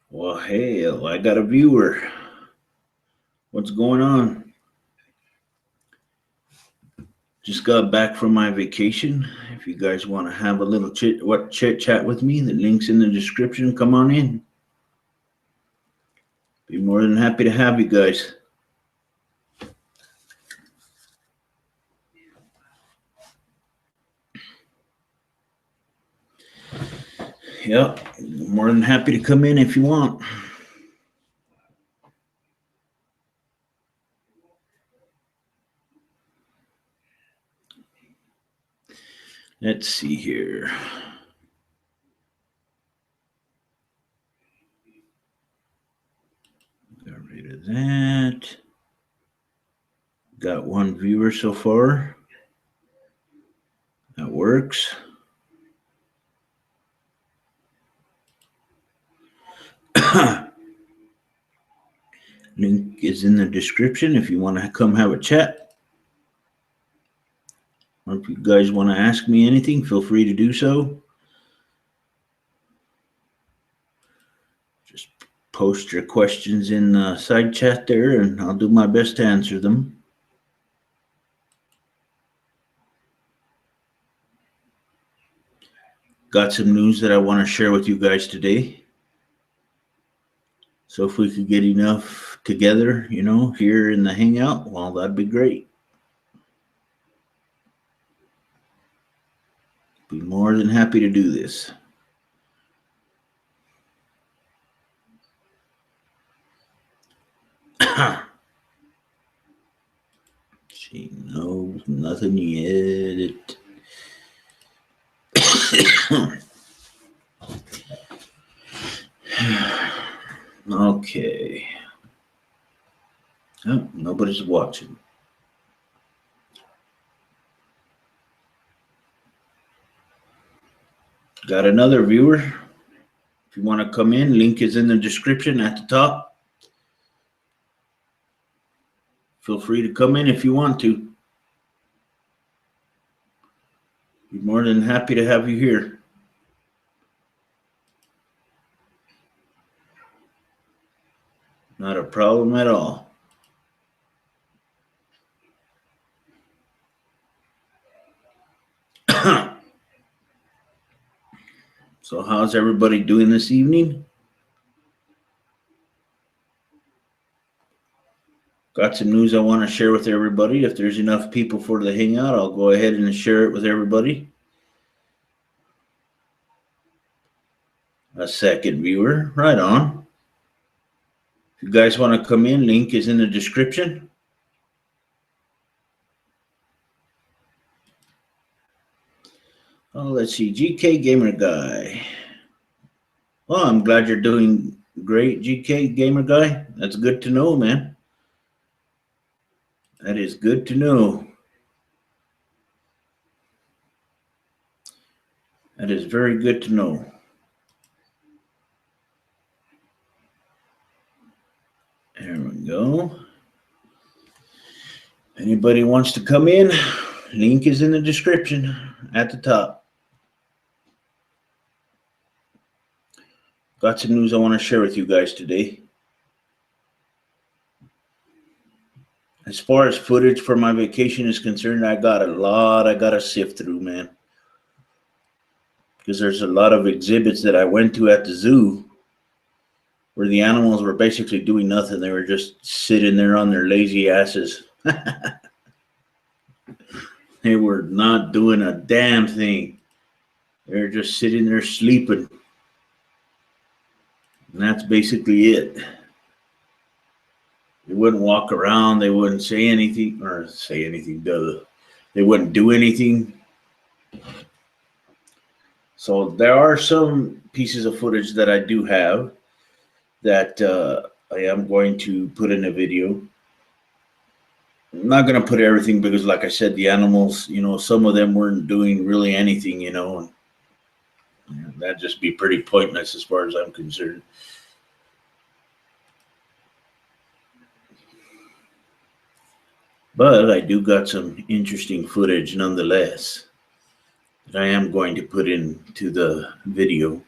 Well, hell, I got a viewer. What's going on? Just got back from my vacation. If you guys want to have a little chit chat with me, the link's in the description. Come on in. Be more than happy to have you guys. Yep, more than happy to come in if you want. Let's see here. Got rid of that. Got one viewer so far. That works. Link is in the description if you want to come have a chat. Or if you guys want to ask me anything, feel free to do so. Just post your questions in the side chat there, and I'll do my best to answer them. Got some news that I want to share with you guys today. So if we could get enough together, here in the hangout, well, that'd be great. Be more than happy to do this. See, no, nothing yet. Okay. Oh, nobody's watching. Got another viewer. If you want to come in, link is in the description at the top. Feel free to come in if you want to. Be more than happy to have you here. Not a problem at all. So how's everybody doing this evening? Got some news I want to share with everybody. If there's enough people for the hangout, I'll go ahead and share it with everybody. A second viewer, right on. If you guys want to come in, link is in the description. Oh, let's see, GK Gamer Guy. Well, I'm glad you're doing great, GK Gamer Guy. That's good to know, man. That is good to know. That is very good to know. There we go. Anybody wants to come in, link is in the description at the top. Got some news I want to share with you guys today. As far as footage for my vacation is concerned, I got a lot I got to sift through, man. Because there's a lot of exhibits that I went to at the zoo where the animals were basically doing nothing. They were just sitting there on their lazy asses. They were not doing a damn thing. They were just sitting there sleeping. And that's basically it. They wouldn't walk around. They wouldn't say anything. They wouldn't do anything. So there are some pieces of footage that I do have that I am going to put in a video. I'm not going to put everything because, like I said, the animals, some of them weren't doing really anything, and that'd just be pretty pointless as far as I'm concerned. But I do got some interesting footage nonetheless that I am going to put into the video.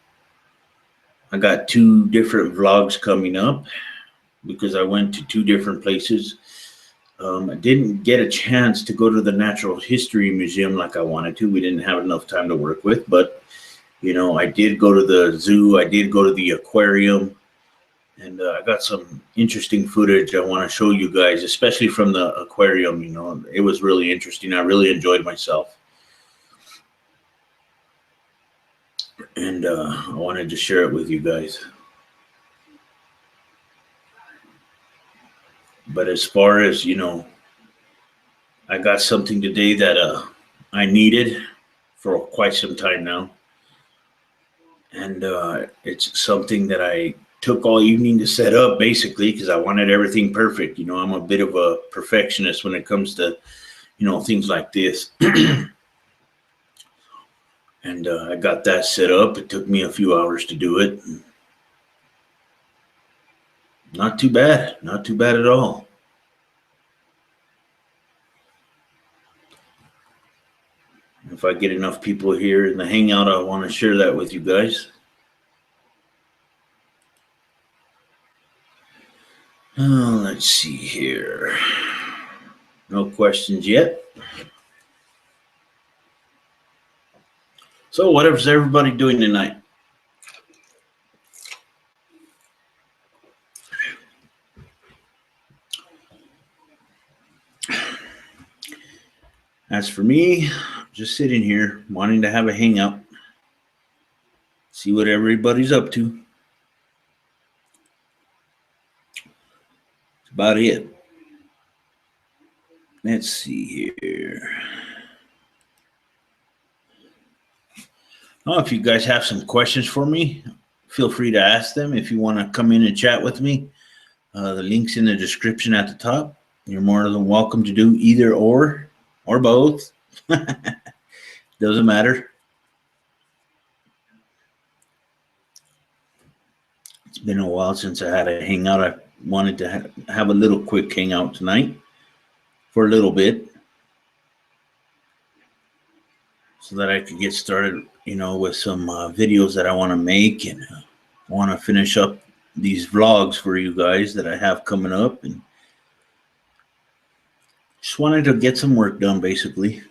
I got 2 different vlogs coming up because I went to 2 different places. I didn't get a chance to go to the Natural History Museum like I wanted to. We didn't have enough time to work with, but I did go to the zoo. I did go to the aquarium, and I got some interesting footage I want to show you guys, especially from the aquarium. It was really interesting. I really enjoyed myself, and I wanted to share it with you guys. But as far as I got something today that I needed for quite some time now, and it's something that I took all evening to set up, basically, because I wanted everything perfect. I'm a bit of a perfectionist when it comes to things like this. And I got that set up. It took me a few hours to do it. Not too bad. Not too bad at all. If I get enough people here in the hangout, I want to share that with you guys. Let's see here. No questions yet. So whatever's everybody doing tonight? As for me, just sitting here wanting to have a hangout, see what everybody's up to. That's about it. Let's see here. If you guys have some questions for me, feel free to ask them. If you want to come in and chat with me, the link's in the description at the top. You're more than welcome to do either or both. Doesn't matter. It's been a while since I had a hangout. I wanted to have a little quick hangout tonight for a little bit so that I could get started, with some videos that I want to make, and want to finish up these vlogs for you guys that I have coming up, and just wanted to get some work done, basically.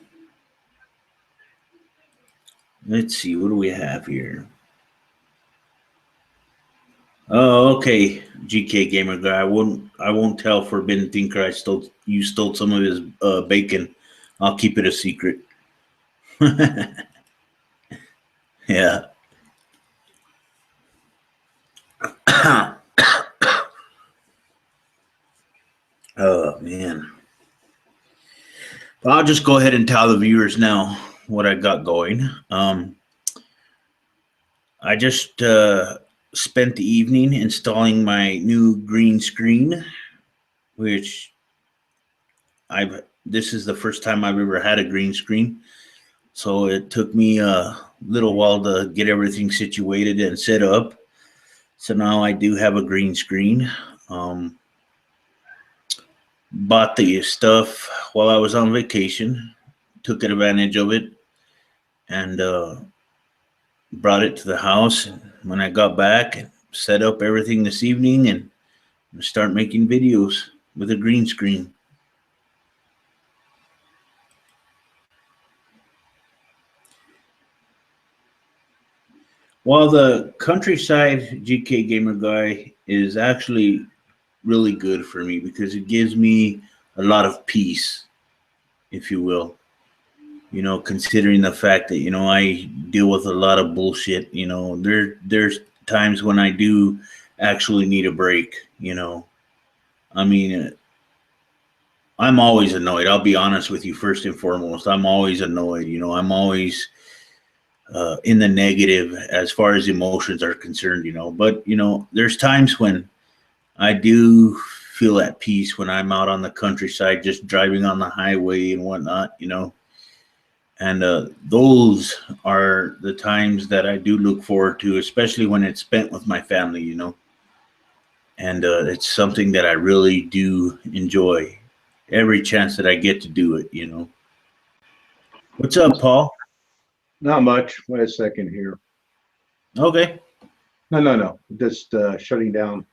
Let's see, what do we have here? Oh, okay, GK Gamer Guy. I won't tell Forbidden Thinker you stole some of his bacon. I'll keep it a secret. Yeah. Oh man. Well, I'll just go ahead and tell the viewers now what I got going. I just spent the evening installing my new green screen, which this is the first time I've ever had a green screen. So it took me a little while to get everything situated and set up. So now I do have a green screen. Bought the stuff while I was on vacation, took advantage of it, and brought it to the house. And when I got back, set up everything this evening and start making videos with a green screen. While the countryside GK Gamer Guy is actually really good for me because it gives me a lot of peace, if you will. Considering the fact that, I deal with a lot of bullshit, there's times when I do actually need a break, I mean, I'm always annoyed. I'll be honest with you. First and foremost, I'm always annoyed. I'm always in the negative as far as emotions are concerned, but, there's times when I do feel at peace when I'm out on the countryside, just driving on the highway and whatnot, and those are the times that I do look forward to, especially when it's spent with my family, and it's something that I really do enjoy every chance that I get to do it, What's up, Paul? Not much. Wait a second here. Okay. No. Just shutting down.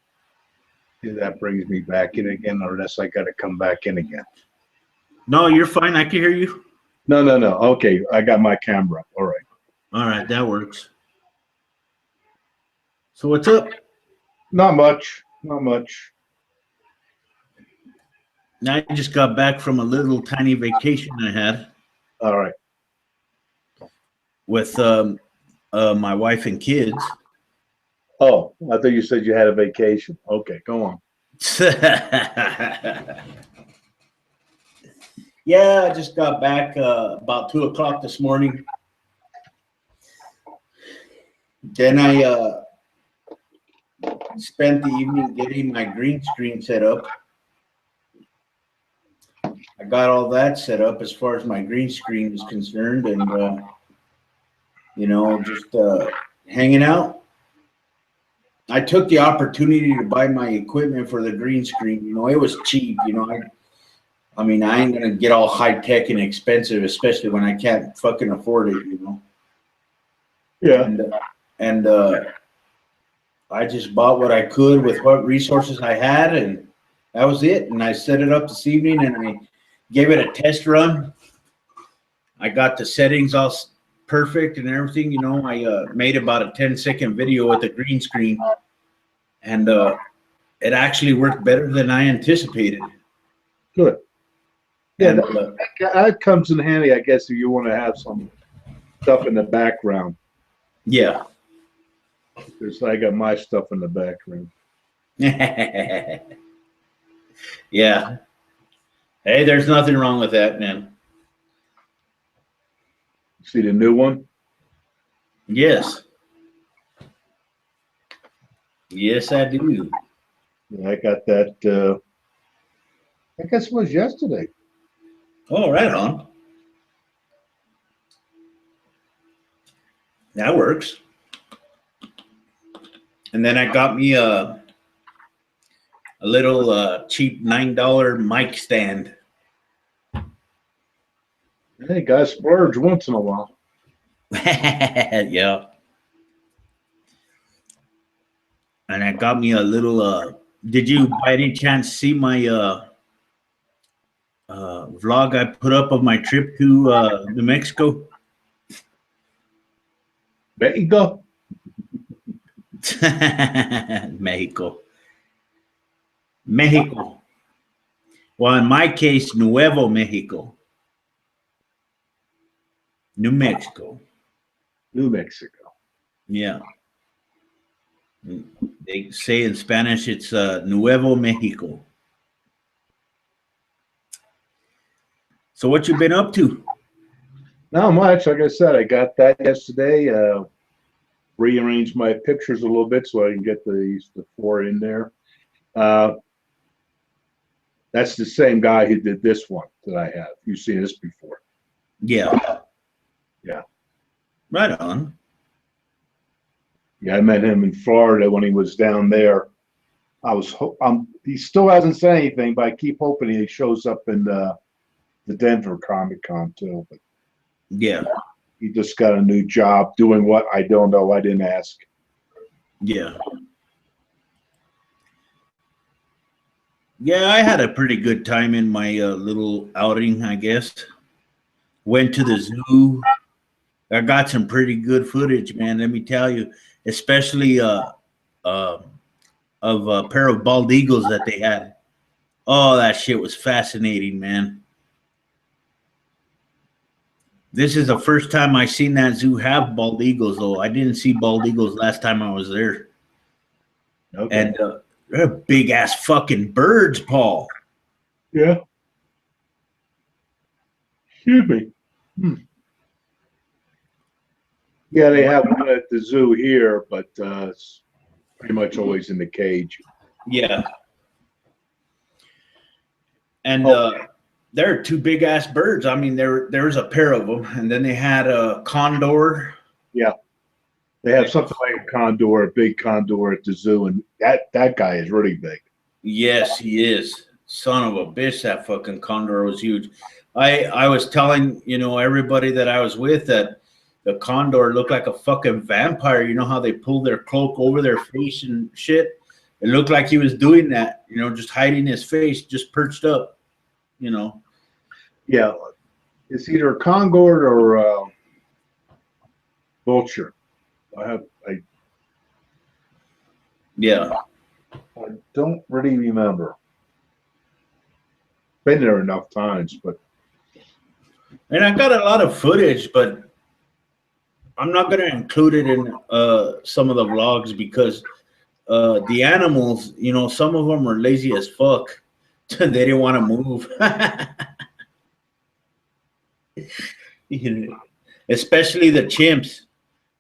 That brings me back in again, or unless I got to come back in again. No, you're fine. I can hear you. No. Okay, I got my camera. All right. All right, that works. So what's up? Not much. Not much. Now I just got back from a little tiny vacation I had All right. with my wife and kids. Oh, I thought you said you had a vacation. Okay, go on. Yeah, I just got back about 2 o'clock this morning. Then I spent the evening getting my green screen set up. I got all that set up as far as my green screen is concerned, and just hanging out. I took the opportunity to buy my equipment for the green screen. It was cheap. I mean, I ain't gonna get all high tech and expensive, especially when I can't fucking afford it. Yeah. And I just bought what I could with what resources I had, and that was it. And I set it up this evening, and I gave it a test run. I got the settings all perfect and everything. I made about a 10-second video with the green screen, and it actually worked better than I anticipated. Good. Yeah, And, that comes in handy, I guess, if you want to have some stuff in the background. yeah. Because I got my stuff in the background. Yeah. Hey, there's nothing wrong with that, man. See the new one? Yes. Yes, I do. Yeah, I got that. I guess it was yesterday. Oh, right on. That works. And then I got me a little cheap $9 mic stand. Hey, guys, splurge once in a while. Yeah. And I got me a little did you by any chance see my vlog I put up of my trip to New Mexico? There you go. Mexico. Well, in my case, Nuevo Mexico. New Mexico. New Mexico. Yeah. They say in Spanish it's Nuevo Mexico. So what you been up to? Not much. Like I said, I got that yesterday. Rearranged my pictures a little bit so I can get the 4 in there. That's the same guy who did this one that I have. You've seen this before. Yeah. Yeah. Right on. Yeah, I met him in Florida when he was down there. He still hasn't said anything, but I keep hoping he shows up in the Denver Comic Con too. But Yeah. he just got a new job doing what I don't know. I didn't ask. Yeah. Yeah, I had a pretty good time in my little outing, I guess. Went to the zoo. I got some pretty good footage, man. Let me tell you, especially of a pair of bald eagles that they had. Oh, that shit was fascinating, man. This is the first time I seen that zoo have bald eagles, though. I didn't see bald eagles last time I was there. Okay. And they're big ass fucking birds, Paul. Yeah. Excuse me. Yeah, they have one at the zoo here, but it's pretty much always in the cage. Yeah. And they're 2 big ass birds. I mean, there's a pair of them, and then they had a condor. Yeah. They have something like a condor, a big condor at the zoo, and that guy is really big. Yes, he is. Son of a bitch, that fucking condor was huge. I was telling, everybody that I was with that the condor looked like a fucking vampire. You know how they pull their cloak over their face and shit? It looked like he was doing that, you know, just hiding his face, just perched up, you know. Yeah, it's either a condor or vulture. I Yeah. don't really remember. Been there enough times, but And I got a lot of footage, but I'm not going to include it in some of the vlogs because the animals, you know, some of them are lazy as fuck. They didn't want to move. You know, especially the chimps.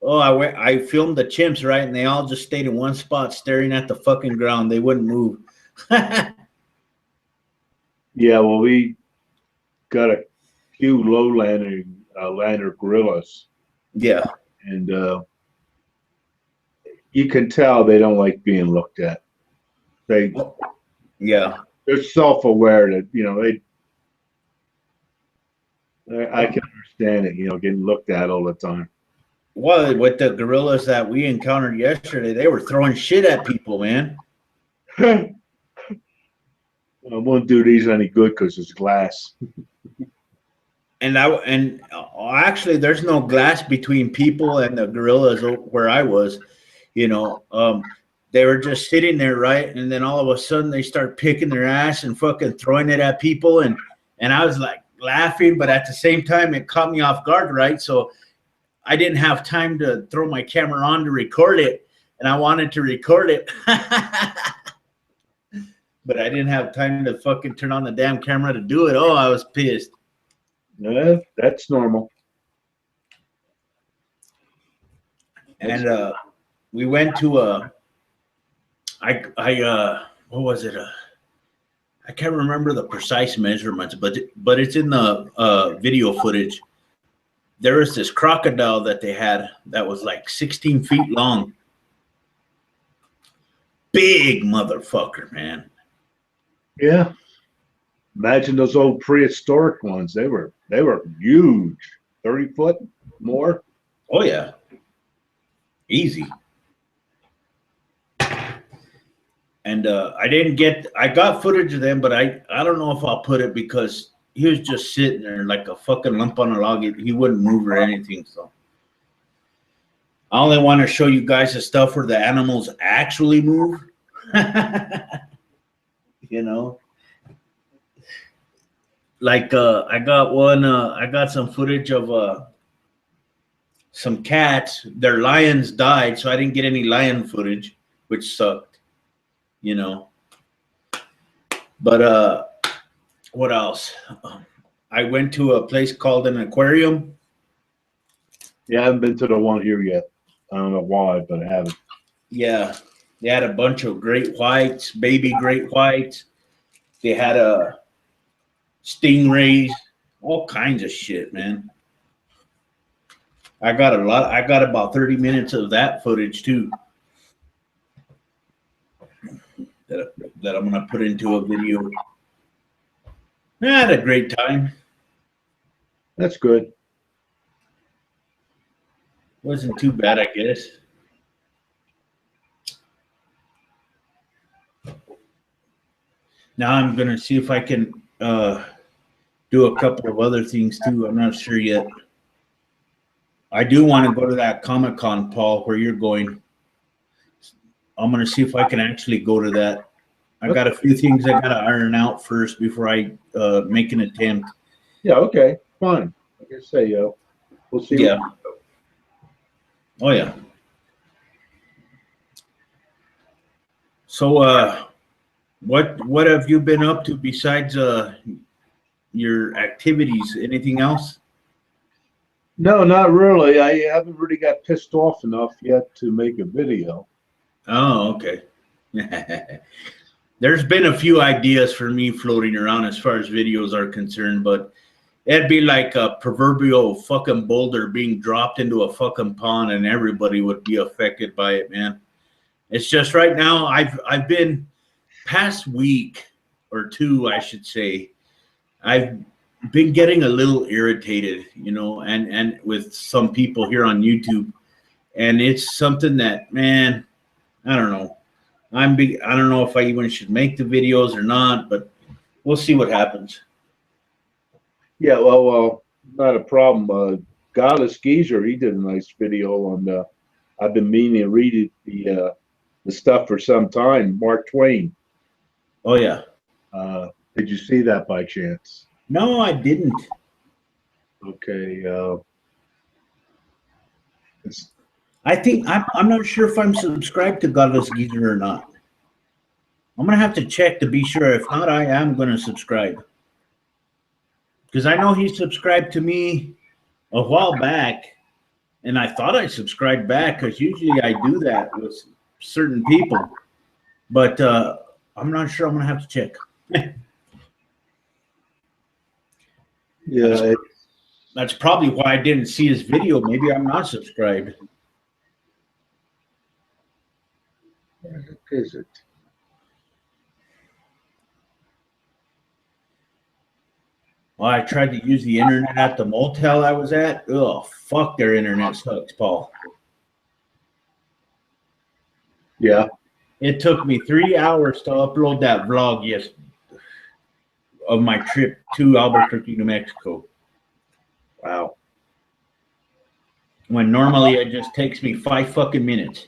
Oh, I filmed the chimps, right? And they all just stayed in one spot staring at the fucking ground. They wouldn't move. yeah, well, we got a few lander gorillas, Yeah. and you can tell they don't like being looked at. Yeah. They're self-aware that, you know, I can understand it, you know, getting looked at all the time. Well, with the gorillas that we encountered yesterday, they were throwing shit at people, man. I won't do these any good because it's glass. And actually, there's no glass between people and the gorillas where I was. You know, they were just sitting there, right? And then all of a sudden, they start picking their ass and fucking throwing it at people, and I was like laughing, but at the same time, it caught me off guard, right? So I didn't have time to throw my camera on to record it, and I wanted to record it. But I didn't have time to fucking turn on the damn camera to do it. Oh, I was pissed. Yeah, that's normal. And we went to what was it? I can't remember the precise measurements, but it's in the video footage. There was this crocodile that they had that was like 16 feet long. Big motherfucker, man. Yeah. Imagine those old prehistoric ones. They were huge. 30 foot more. Oh yeah. Easy. And I got footage of them, but I don't know if I'll put it because he was just sitting there like a fucking lump on a log. He wouldn't move or anything. So I only want to show you guys the stuff where the animals actually move. You know, like I got some footage of some cats. Their lions died, so I didn't get any lion footage, which sucked, you know. But what else? I went to a place called an aquarium. Yeah, I haven't been to the one here yet. I don't know why, but I haven't. Yeah, they had a bunch of great whites, baby great whites. They had stingrays, all kinds of shit, man. I got about 30 minutes of that footage too. That I'm gonna put into a video. I had a great time. That's good. Wasn't too bad, I guess. Now I'm gonna see if I can do a couple of other things too. I'm not sure yet. I do want to go to that Comic-Con, Paul, where you're going. I'm gonna see if I can actually go to that. I got a few things I gotta iron out first before I make an attempt. Yeah, okay, fine. Like I say, we'll see. Yeah. Oh yeah. So what have you been up to besides your activities? Anything else? No, not really. I haven't really got pissed off enough yet to make a video. Oh, okay. There's been a few ideas for me floating around as far as videos are concerned, but it'd be like a proverbial fucking boulder being dropped into a fucking pond and everybody would be affected by it, man. It's just right now I've been past week or two, I should say. I've been getting a little irritated, and with some people here on YouTube, and it's something that, man, I don't know. I don't know if I even should make the videos or not, but we'll see what happens. Yeah, well, not a problem. Godless Geezer, he did a nice video on the. I've been meaning to read the stuff for some time. Mark Twain. Oh yeah. Did you see that by chance? No, I didn't. Okay. I think I'm not sure if I'm subscribed to Godless Geezer or not. I'm gonna have to check to be sure. If not, I am gonna subscribe. Because I know he subscribed to me a while back, and I thought I subscribed back because usually I do that with certain people. But I'm not sure. I'm gonna have to check. Yeah, that's probably why I didn't see his video. Maybe I'm not subscribed. Where is it? Well, I tried to use the internet at the motel I was at. Oh, fuck, their internet sucks, Paul. Yeah. It took me 3 hours to upload that vlog of my trip to Albuquerque, New Mexico. Wow. When normally it just takes me 5 fucking minutes.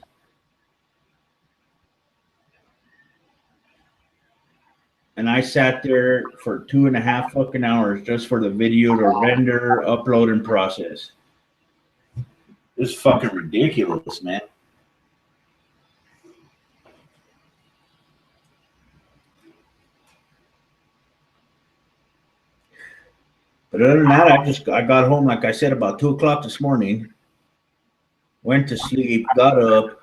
And I sat there for 2.5 fucking hours just for the video to render, upload, and process. It's fucking ridiculous, man. But other than that, I got home, like I said, about 2 o'clock this morning. Went to sleep, got up,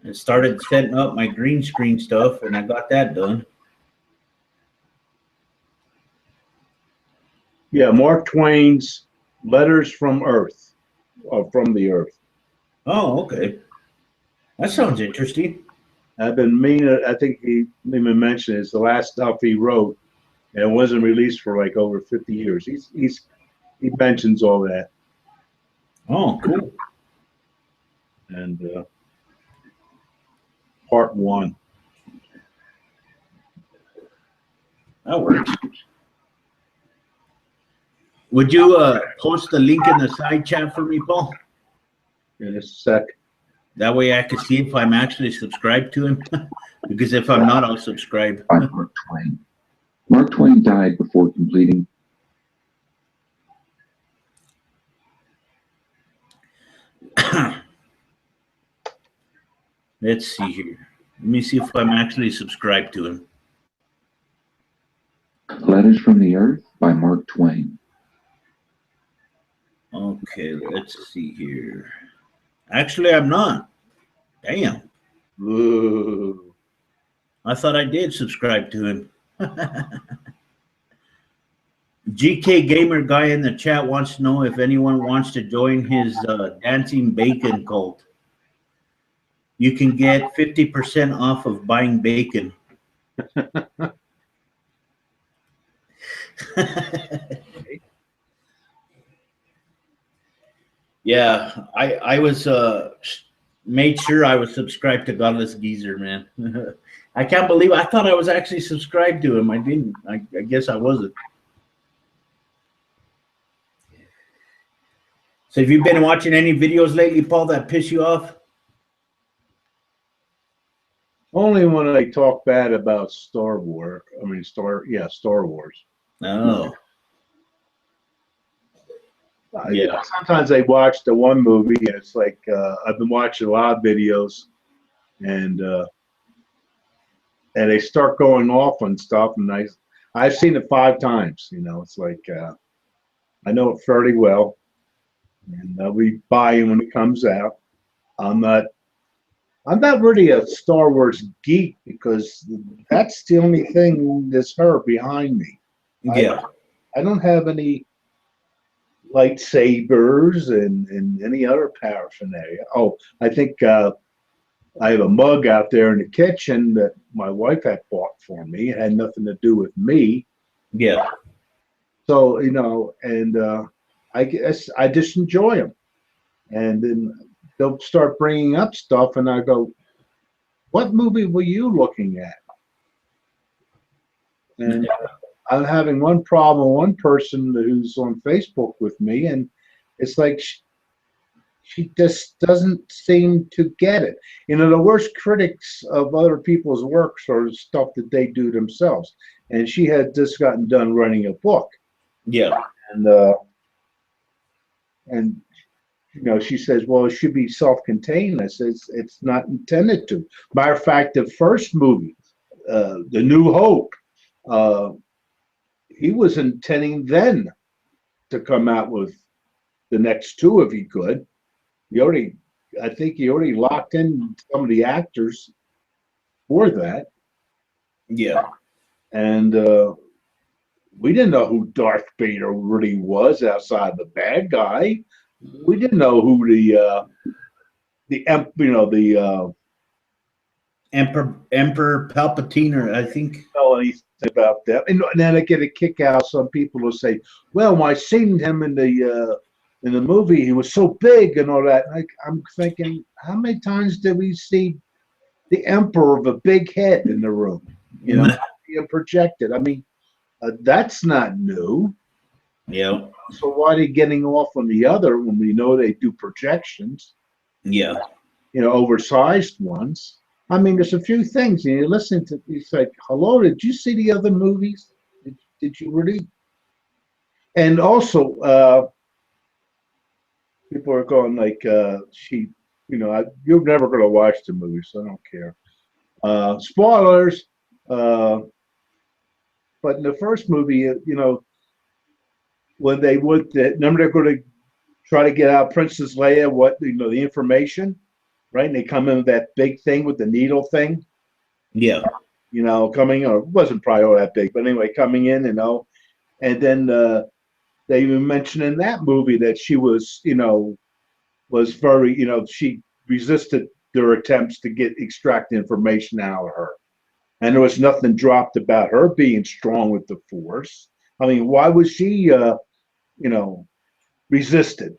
and started setting up my green screen stuff, and I got that done. Yeah, Mark Twain's Letters from Earth, or from the Earth. Oh, okay. That sounds interesting. I've been meaning. I think he even mentioned it's the last stuff he wrote, and it wasn't released for like over 50 years. He mentions all that. Oh, cool. And part 1. That works. Would you post the link in the side chat for me, Paul? In a sec. That way I can see if I'm actually subscribed to him. Because if I'm not, I'll subscribe. By Mark Twain. Mark Twain died before completing. Let's see here. Let me see if I'm actually subscribed to him. Letters from the Earth by Mark Twain. Okay, let's see here. Actually, I'm not. Damn. Ooh. I thought I did subscribe to him. GK Gamer guy in the chat wants to know if anyone wants to join his dancing bacon cult. You can get 50% off of buying bacon. Yeah, I was made sure I was subscribed to Godless Geezer, man. I can't believe I thought I was actually subscribed to him. I didn't. I guess I wasn't. So have you been watching any videos lately, Paul, that piss you off? Only when I talk bad about Star Wars. Star Wars. Oh. Yeah. Sometimes I watch the one movie and it's like I've been watching a lot of videos and they start going off on stuff and I've seen it 5 times. It's like I know it fairly well, and I'll be buying when it comes out. I'm not really a Star Wars geek because that's the only thing that's her behind me. Yeah. I don't have any lightsabers and any other paraphernalia. Oh, I think I have a mug out there in the kitchen that my wife had bought for me. It had nothing to do with me. Yeah. So, you know, and I guess I just enjoy them. And then they'll start bringing up stuff, and I go, "What movie were you looking at?" And I'm having one problem, one person who's on Facebook with me, and it's like she just doesn't seem to get it. You know, the worst critics of other people's works are stuff that they do themselves. And she had just gotten done writing a book, Yeah. and and you know, she says, "Well, it should be self-contained." I says, "It's not intended to." Matter of fact, the first movie, The New Hope, uh, he was intending then to come out with the next two if he could. I think he already locked in some of the actors for that, Yeah. and we didn't know who Darth Vader really was outside the bad guy. We didn't know who the Emperor Palpatine, or I think. know anything about that. And then I get a kick out. Some people will say, "Well, when I seen him in the movie, he was so big and all that." Like, I'm thinking, how many times did we see the Emperor of a big head in the room? You know, being projected. I mean, that's not new. Yeah. So why are they getting off on the other when we know they do projections? Yeah. You know, oversized ones. I mean, there's a few things, and you listen to. It's like, "Hello, did you see the other movies? Did you really?" And also, people are going like, you're never going to watch the movie, so I don't care. Spoilers. But in the first movie, you know, when they remember they're going to try to get out Princess Leia, the information, right? And they come in with that big thing with the needle thing, Yeah. you know, coming, or it wasn't probably all that big, but anyway, coming in, you know, and then they even mentioned in that movie that she was, you know, was very, you know, she resisted their attempts to extract information out of her. And there was nothing dropped about her being strong with the Force. I mean, why was she, you know, resistant?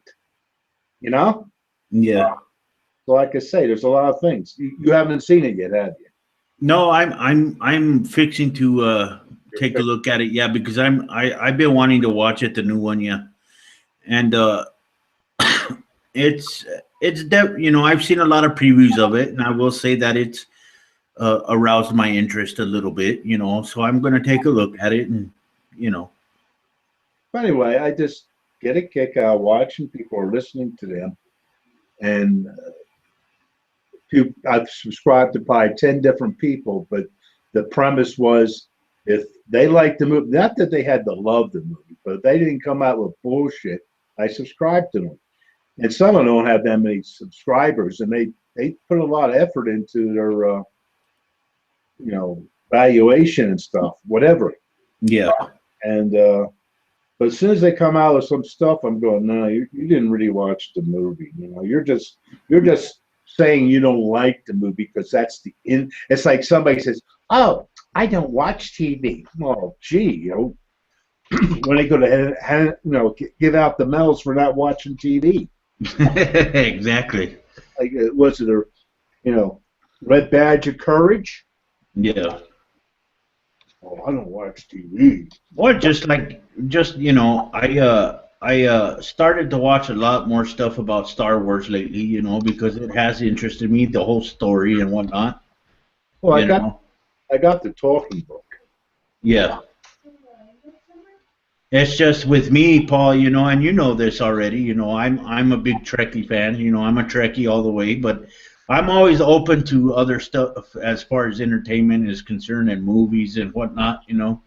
You know? Yeah. So like I say, there's a lot of things. You haven't seen it yet, have you? No, I'm fixing to take a look at it. Yeah, because I've been wanting to watch it, the new one. Yeah, and it's you know, I've seen a lot of previews of it, and I will say that it's aroused my interest a little bit. You know, so I'm going to take a look at it, and you know. But anyway, I just get a kick out watching people or listening to them, and I've subscribed to probably 10 different people, but the premise was if they liked the movie, not that they had to love the movie, but if they didn't come out with bullshit, I subscribed to them. And some of them don't have that many subscribers, and they put a lot of effort into their, you know, valuation and stuff, whatever. Yeah. And but as soon as they come out with some stuff, I'm going, no, you didn't really watch the movie. You know, you're just saying you don't like the movie because that's it's like somebody says, "Oh, I don't watch TV." Well, gee, you know, when they go to give out the medals for not watching TV. Exactly. Like, was it red badge of courage? Yeah. Oh, I don't watch TV. Or just you know, I started to watch a lot more stuff about Star Wars lately, you know, because it has interested me, the whole story and whatnot. Well, You know? I got the talking book. Yeah. It's just with me, Paul, you know, and you know this already, you know, I'm a big Trekkie fan, you know, I'm a Trekkie all the way, but I'm always open to other stuff as far as entertainment is concerned and movies and whatnot, you know.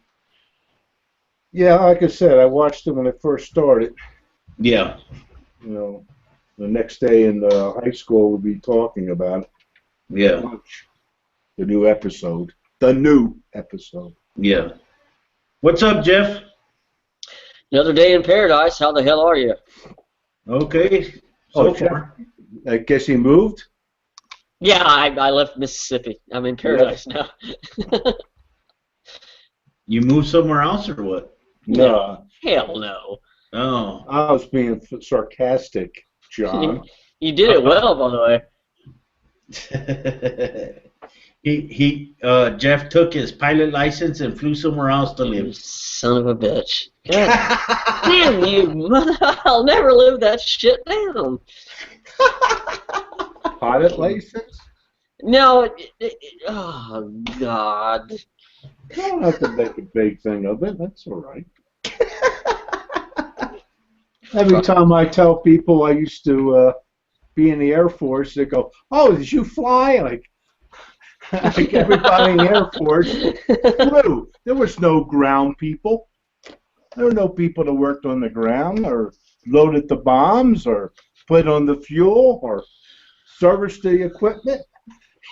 Yeah, like I said, I watched it when it first started. Yeah. You know, the next day in high school we'll be talking about it. Yeah. The new episode. The new episode. Yeah. What's up, Jeff? Another day in paradise. How the hell are you? Okay. So far. I guess he moved? Yeah, I left Mississippi. I'm in paradise now. You moved somewhere else or what? No, Hell no. Oh. I was being sarcastic, John. You did it well, by the way. Jeff took his pilot license and flew somewhere else to You live. son of a bitch. God damn you, mother. I'll never live that shit down. Pilot license? No, oh, God. You don't have to make a big thing of it. That's all right. Every time I tell people I used to be in the Air Force, they go, "Oh, did you fly?" Like everybody in the Air Force flew. There was no ground people. There were no people that worked on the ground or loaded the bombs or put on the fuel or serviced the equipment.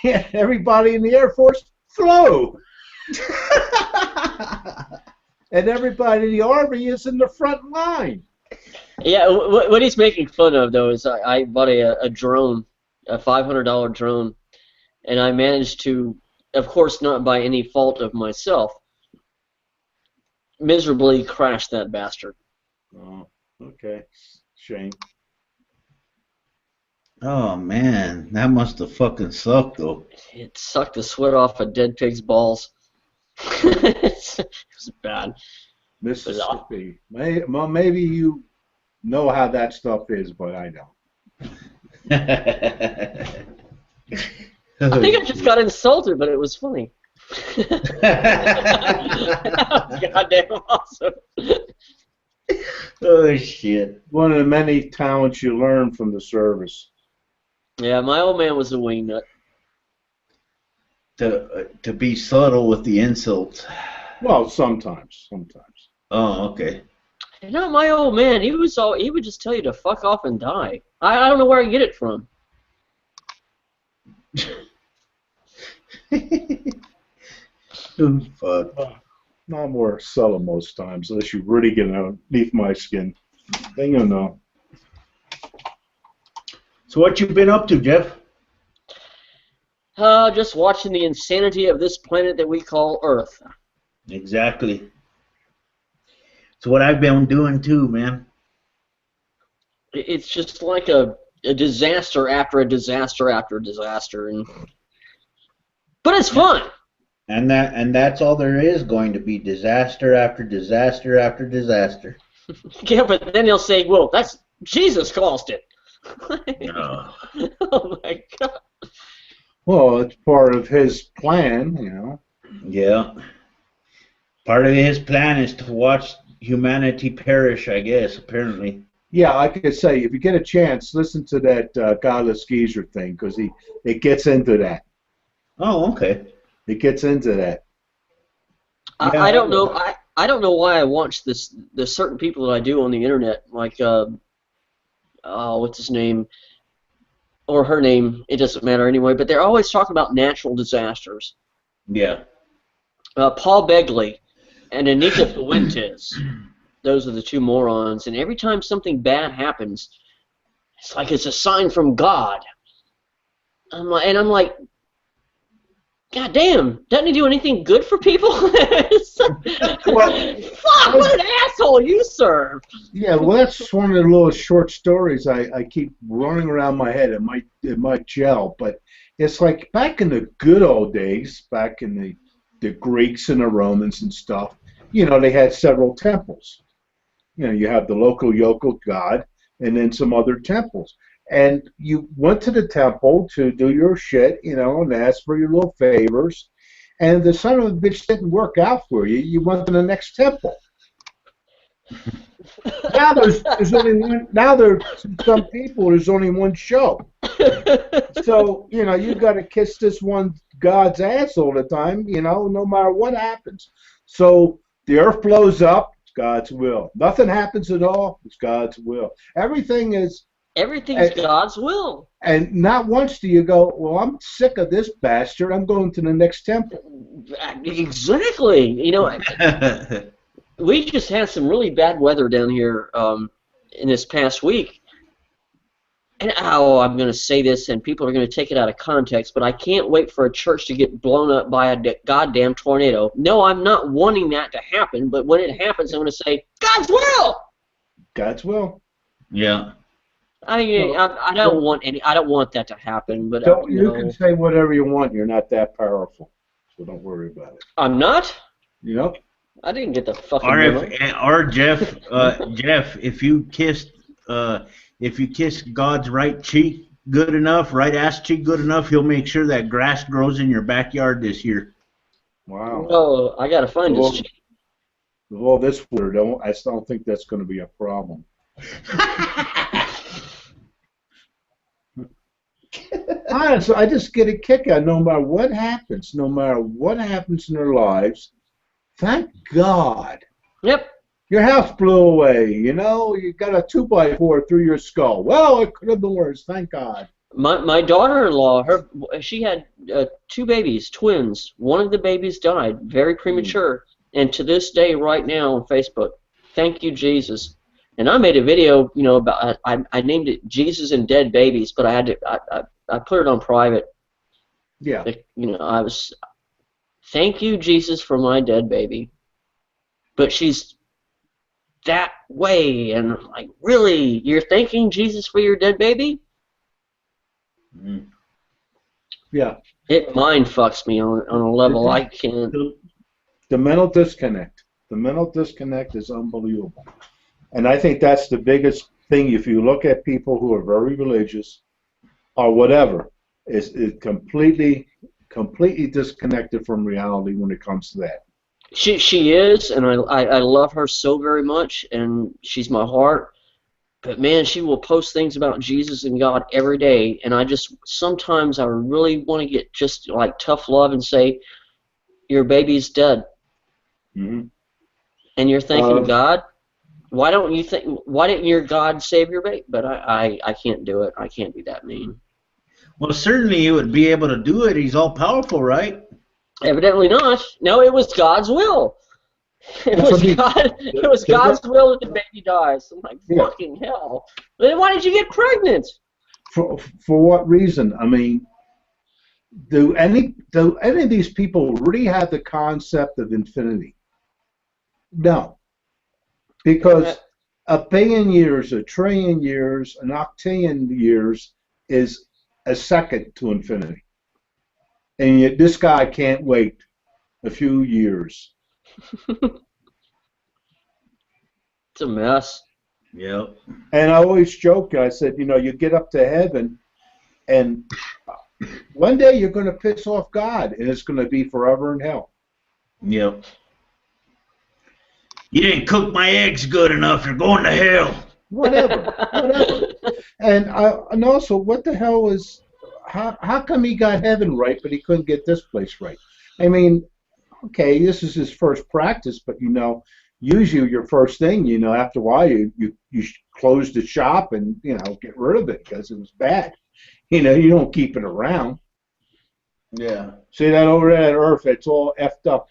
Yeah, everybody in the Air Force flew. And everybody in the Army is in the front line. Yeah, what he's making fun of, though, is I bought a drone, a $500 drone, and I managed to, of course not by any fault of myself, miserably crash that bastard. Oh, okay. Shame. Oh man, that must have fucking sucked though. It sucked the sweat off a dead pig's balls. It was bad. Mississippi. Well, maybe you know how that stuff is, but I don't. I think I just got insulted, but it was funny. Goddamn awesome. Oh shit. One of the many talents you learn from the service. Yeah, my old man was a wingnut. To be subtle with the insults. Well, sometimes. Oh, okay. You know, my old man, he would just tell you to fuck off and die. I don't know where I get it from. Oh, fuck. Not more subtle most times, unless you really get underneath my skin. Then you'll know. So what you been up to, Jeff? Just watching the insanity of this planet that we call Earth. Exactly. So what I've been doing too, man. It's just like a disaster after a disaster after a disaster, but it's fun. And that's all there is going to be, disaster after disaster after disaster. Yeah, but then they'll say, "Well, that's Jesus caused it." No. Oh my God. Well, it's part of his plan, you know. Yeah. Part of his plan is to watch humanity perish, I guess, apparently. Yeah, I could say, if you get a chance, listen to that Godless Geezer thing, because it gets into that. Oh, okay. It gets into that. Yeah, I don't know. I don't know why I watch this. There's certain people that I do on the internet, like what's his name or her name? It doesn't matter anyway. But they're always talking about natural disasters. Yeah. Paul Begley and Anita Fuentes. Those are the two morons. And every time something bad happens, it's like it's a sign from God. I'm like, God damn, doesn't he do anything good for people? Fuck, what an asshole you serve. Yeah, well, that's one of the little short stories I keep running around my head. It might gel, but it's like back in the good old days, back in the Greeks and the Romans and stuff, you know, they had several temples. You know, you have the local yokel god and then some other temples. And you went to the temple to do your shit, you know, and ask for your little favors. And the son of a bitch didn't work out for you. You went to the next temple. Now there's only one. Now there's some people. There's only one show. So you know you got to kiss this one god's ass all the time. You know, no matter what happens. So the earth blows up. It's God's will. Nothing happens at all. It's God's will. Everything's God's will. And not once do you go, well, I'm sick of this bastard. I'm going to the next temple. Exactly. You know, we just had some really bad weather down here in this past week. and I'm going to say this, and people are going to take it out of context, but I can't wait for a church to get blown up by a goddamn tornado. No, I'm not wanting that to happen, but when it happens, I'm going to say, God's will! God's will. Yeah. I mean, I don't want that to happen, but You can say whatever you want. You're not that powerful, so don't worry about it. I'm not? Yep. I didn't get the fucking Or Jeff, if you kissed God's right cheek good enough, right ass cheek good enough, he'll make sure that grass grows in your backyard this year. Wow. Oh, I gotta find this cheek. With all this weird, I still don't think that's going to be a problem. Honestly, I just get a kick out no matter what happens in their lives. Thank God. Yep. Your house blew away, you got a 2x4 through your skull. Well, it could have been worse, thank God. My daughter-in-law, she had 2 babies, twins. One of the babies died, very premature. And to this day, right now on Facebook, thank you, Jesus. And I made a video, about I named it Jesus and Dead Babies, but I put it on private. Yeah. I was, thank you, Jesus, for my dead baby. But she's that way, and like, really, you're thanking Jesus for your dead baby? Yeah. It mind fucks me on a level I can't. The mental disconnect. The mental disconnect is unbelievable. And I think that's the biggest thing. If you look at people who are very religious or whatever, is completely disconnected from reality when it comes to that. She is, and I love her so very much, and she's my heart. But man, she will post things about Jesus and God every day, and sometimes I really want to get just like tough love and say, your baby's dead. Mm-hmm. And you're thanking God. Why didn't your God save your baby? But I can't do it. I can't be that mean. Well, certainly he would be able to do it. He's all powerful, right? Evidently not. No, it was God's will. It was God's will that the baby dies. I'm like, fucking hell. Then why did you get pregnant? For what reason? I mean, do any of these people really have the concept of infinity? No. Because a billion years, a trillion years, an octillion years is a second to infinity. And yet this guy can't wait a few years. It's a mess. Yep. And I always joke, I said, you get up to heaven, and one day you're going to piss off God, and it's going to be forever in hell. Yep. You didn't cook my eggs good enough. You're going to hell. Whatever. And also, what the hell is? How come he got heaven right, but he couldn't get this place right? I mean, okay, this is his first practice, but usually your first thing, after a while, you close the shop and get rid of it because it was bad. You don't keep it around. Yeah. See that over there at Earth, it's all effed up,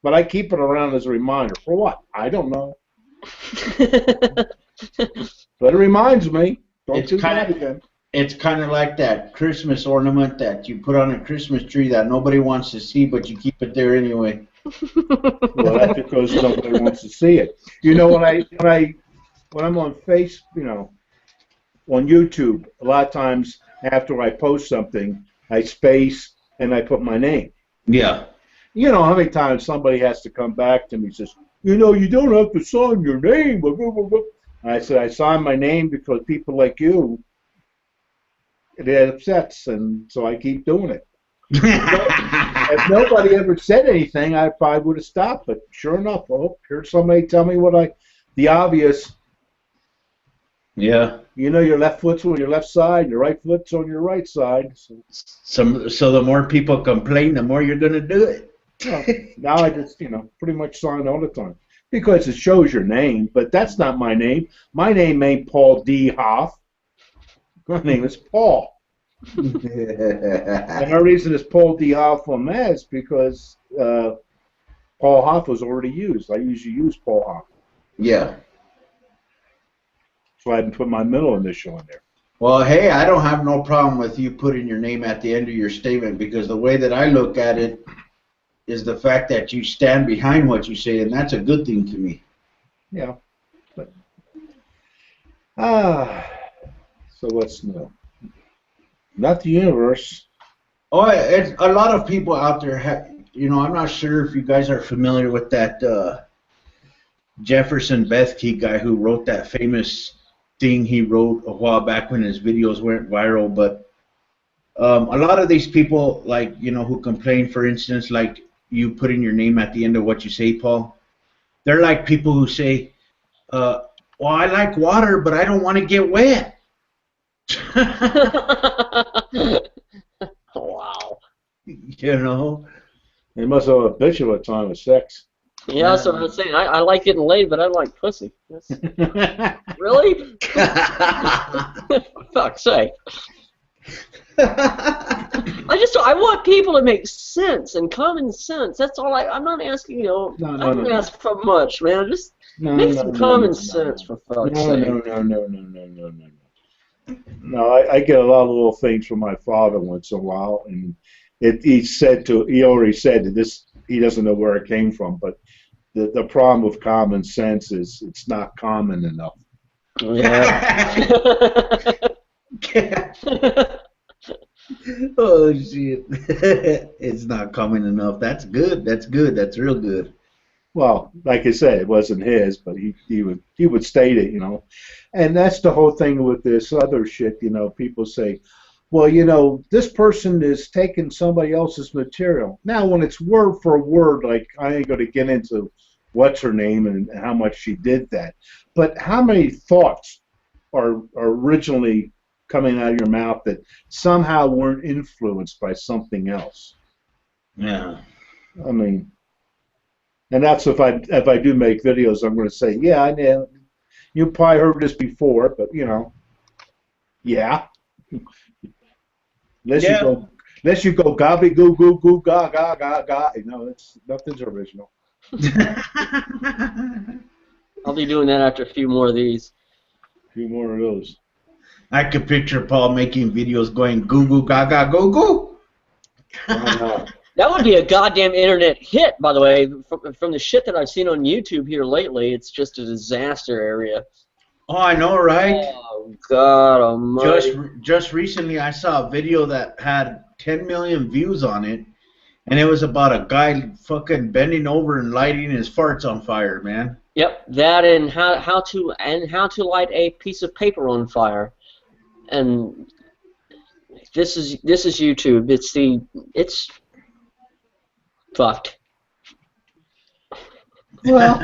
but I keep it around as a reminder. For what? I don't know. But it reminds me. Don't do that again. It's kind of like that Christmas ornament that you put on a Christmas tree that nobody wants to see, but you keep it there anyway. Well, that's because nobody wants to see it. When I'm on on YouTube, a lot of times after I post something, I space and I put my name. Yeah. You know how many times somebody has to come back to me and says, you don't have to sign your name. And I said, I sign my name because people like you, it upsets, and so I keep doing it. If nobody ever said anything, I probably would have stopped. But sure enough, here's somebody tell me the obvious. Yeah. Your left foot's on your left side, your right foot's on your right side. So the more people complain, the more you're going to do it. Well, now I just, pretty much sign all the time. Because it shows your name, but that's not my name. My name ain't Paul D. Hoff. My name is Paul. And the reason it's Paul D. Hoff on that is because Paul Hoff was already used. I usually use Paul Hoff. Yeah. So I hadn't put my middle initial in there. Well, hey, I don't have no problem with you putting your name at the end of your statement, because the way that I look at it is the fact that you stand behind what you say, and that's a good thing to me. Yeah. But, so what's new? Not the universe. Oh, it's, a lot of people out there have, you know, I'm not sure if you guys are familiar with that Jefferson Bethke guy who wrote that famous thing he wrote a while back when his videos went viral, but a lot of these people, like, you know, who complain, for instance, like you putting your name at the end of what you say, Paul, they're like people who say, well, I like water, but I don't want to get wet. Wow. You know? They must have a bitch of a time with sex. Yeah, that's what I was saying. I like getting laid, but I like pussy. Really? For fuck's sake. I want people to make sense and common sense. That's all I'm not asking, you know, I don't ask for much, man. Just make some common sense, for fuck's sake. No. No, I get a lot of little things from my father once in a while, and he already said that this, he doesn't know where it came from, but the problem with common sense is it's not common enough. Yeah. Oh shit! It's not common enough. That's good. That's good. That's real good. Well, like I said, it wasn't his, but he would state it, you know, and that's the whole thing with this other shit. You know, people say, well, you know, this person is taking somebody else's material. Now, when it's word for word, like, I ain't going to get into what's her name and how much she did that, but how many thoughts are originally coming out of your mouth that somehow weren't influenced by something else? Yeah. I mean, and that's if I do make videos, I'm going to say, yeah, I know. You probably heard this before, but you know, yeah. Unless you go gobby goo goo goo ga ga ga ga. You know, nothing's original. I'll be doing that after a few more of these. A few more of those. I could picture Paul making videos going goo goo gaga go goo. That would be a goddamn internet hit, by the way. From the shit that I've seen on YouTube here lately, it's just a disaster area. Oh, I know, right? Oh, God almighty. Just recently, I saw a video that had 10 million views on it, and it was about a guy fucking bending over and lighting his farts on fire, man. Yep, that and how to light a piece of paper on fire, and this is YouTube. It's fucked. Well,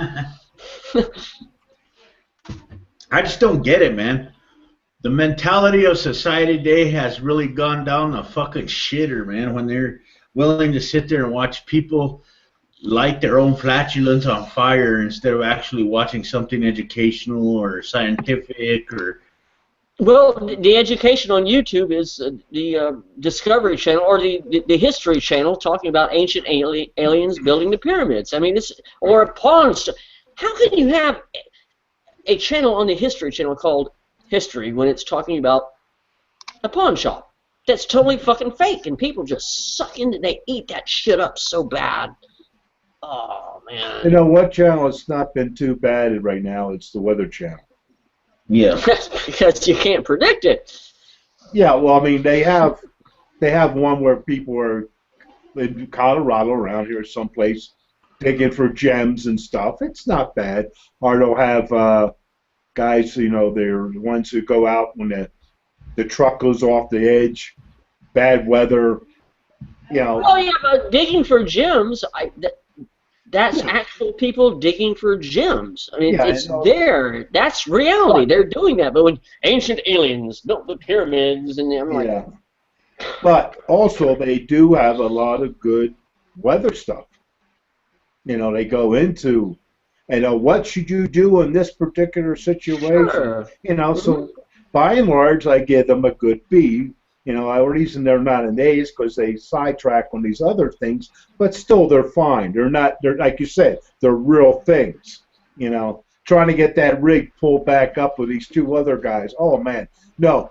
I just don't get it, man. The mentality of society today has really gone down the fucking shitter, man, when they're willing to sit there and watch people light their own flatulence on fire instead of actually watching something educational or scientific or... Well, the education on YouTube is the Discovery Channel or the History Channel talking about ancient aliens building the pyramids. I mean, or a pawn store. How can you have a channel on the History Channel called History when it's talking about a pawn shop? That's totally fucking fake, and people just suck into, they eat that shit up so bad. Oh, man. You know what channel has not been too bad right now? It's the Weather Channel. Yeah. Because you can't predict it. Yeah, well, I mean, they have one where people are in Colorado, around here someplace, digging for gems and stuff. It's not bad. Or they'll have guys, you know, they're the ones who go out when the truck goes off the edge, bad weather, you know. Oh, yeah, but digging for gems, that's actual people digging for gems. I mean, it's there. That's reality. They're doing that. But when ancient aliens built the pyramids, and I'm like... Yeah. But also, they do have a lot of good weather stuff. You know, they go into, you know, what should you do in this particular situation? Sure. You know, so by and large, I give them a good B. You know, the reason they're not an A is because they sidetrack on these other things, but still they're fine. They're not, they're like you said, they're real things. You know, trying to get that rig pulled back up with these two other guys. Oh man, no.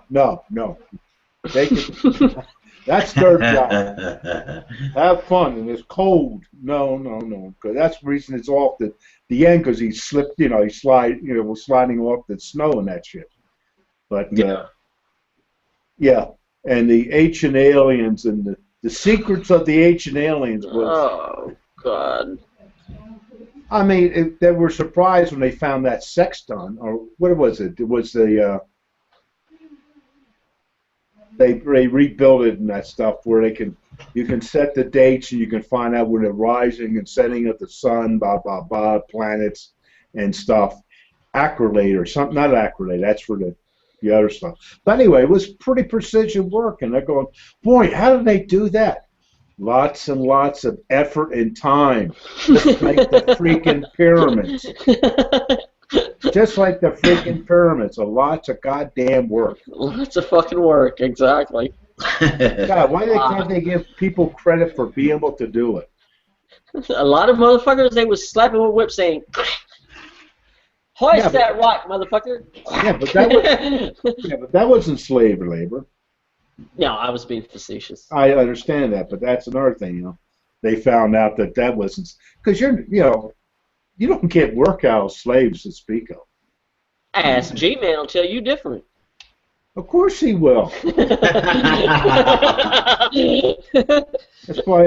They can, that's their job. Have fun, and it's cold. No. Because that's the reason it's off the end. Because he slipped, he was sliding off the snow and that shit. But yeah, and the ancient aliens and the secrets of the ancient aliens was. Oh God. I mean, they were surprised when they found that sexton, or what was it? It was the they rebuilt it and that stuff where you can set the dates and you can find out when the rising and setting of the sun, blah blah blah, planets and stuff. Acrylate or something, not acrylate. That's for the other stuff. But anyway, it was pretty precision work, and they're going, boy, how did they do that? Lots and lots of effort and time, just like the freaking pyramids. Just like the freaking pyramids, lots of goddamn work. Lots of fucking work, exactly. God, why can't they give people credit for being able to do it? A lot of motherfuckers, they was slapping with whip saying, hoist that rock, motherfucker. Yeah, but that wasn't slave labor. No, I was being facetious. I understand that, but that's another thing, They found out that wasn't, because you don't get work out of slaves to speak of. Ask G-Man will tell you different. Of course he will. That's why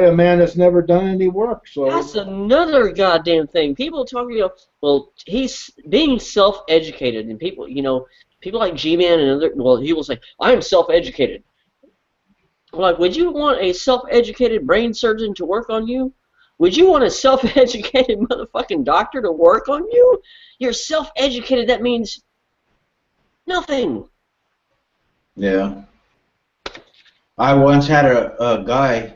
a man that's never done any work. So that's another goddamn thing. People talk, well, he's being self-educated, and people, people like G-Man and other, well, he will say, I am self-educated. Like, would you want a self-educated brain surgeon to work on you? Would you want a self-educated motherfucking doctor to work on you? You're self-educated, that means nothing. Yeah. I once had a guy,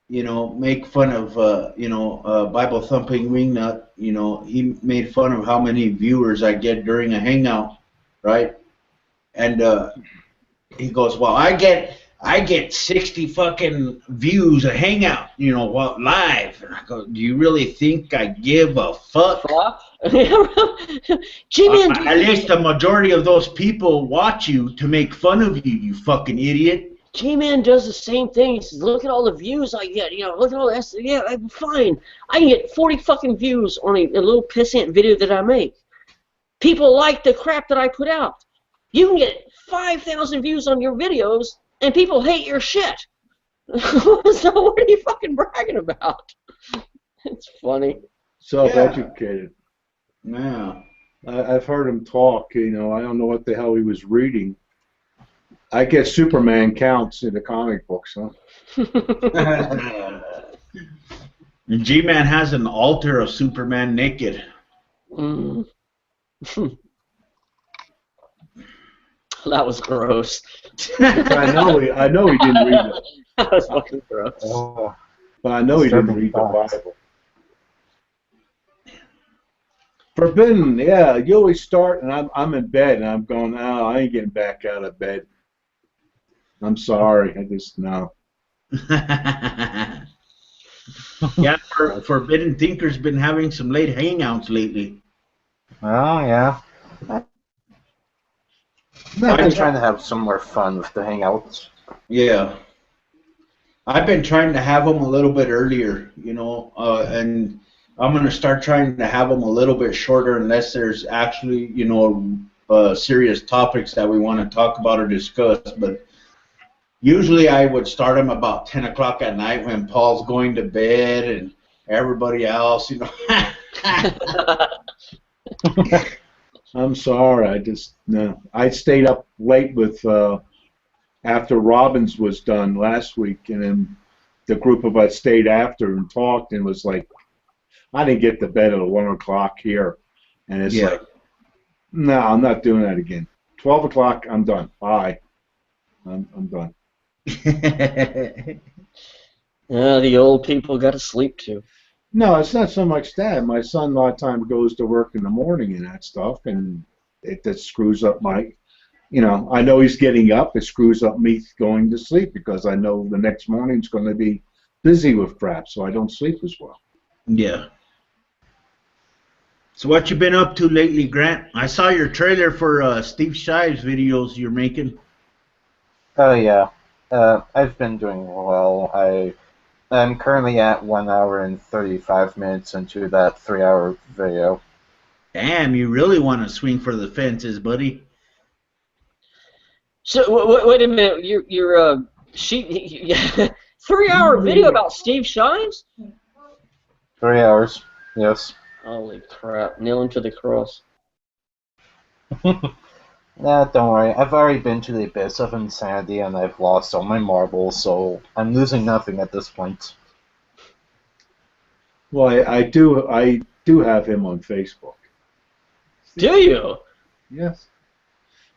make fun of, Bible thumping wingnut. He made fun of how many viewers I get during a hangout, right? And he goes, well, I get 60 fucking views a hangout, live. And I go, do you really think I give a fuck? G-Man, at least the majority of those people watch you to make fun of you, you fucking idiot. G-Man does the same thing. He says, look at all the views I get. Look at all that. Yeah, I'm fine. I can get 40 fucking views on a little pissant video that I make. People like the crap that I put out. You can get 5,000 views on your videos, and people hate your shit. So what are you fucking bragging about? It's funny. Self-educated. Yeah. I've heard him talk, I don't know what the hell he was reading. I guess Superman counts in the comic books, huh? G-Man has an altar of Superman naked. Mm. That was gross. I know he didn't read it. That was fucking gross. Oh, but I know he didn't read the Bible. Forbidden, yeah. You always start, and I'm in bed, and I'm going, oh, I ain't getting back out of bed. I'm sorry, I just no. Yeah, Forbidden Thinker's been having some late hangouts lately. Oh yeah. I've been trying to have some more fun with the hangouts. Yeah. I've been trying to have them a little bit earlier, and I'm going to start trying to have them a little bit shorter unless there's actually, serious topics that we want to talk about or discuss. But usually I would start them about 10 o'clock at night when Paul's going to bed and everybody else, I'm sorry, I stayed up late with after Robbins was done last week, and then the group of us stayed after and talked, and was like, I didn't get to bed at 1 o'clock here, and it's like, no, I'm not doing that again. 12 o'clock, I'm done. Bye. I'm done. The old people got to sleep too. No, it's not so much that. My son a lot of times goes to work in the morning and that stuff, and it just screws up my, I know he's getting up. It screws up me going to sleep because I know the next morning's going to be busy with crap, so I don't sleep as well. Yeah. So what you been up to lately, Grant? I saw your trailer for Steve Shives videos you're making. Oh yeah, I've been doing well. I'm currently at 1 hour and 35 minutes into that 3 hour video. Damn, you really want to swing for the fences, buddy. So wait a minute, you're 3 hour video about Steve Shives? 3 hours, yes. Holy crap! Nail him to the cross. Nah, don't worry. I've already been to the abyss of insanity and I've lost all my marbles, so I'm losing nothing at this point. Well, I do have him on Facebook. Do you? Yes.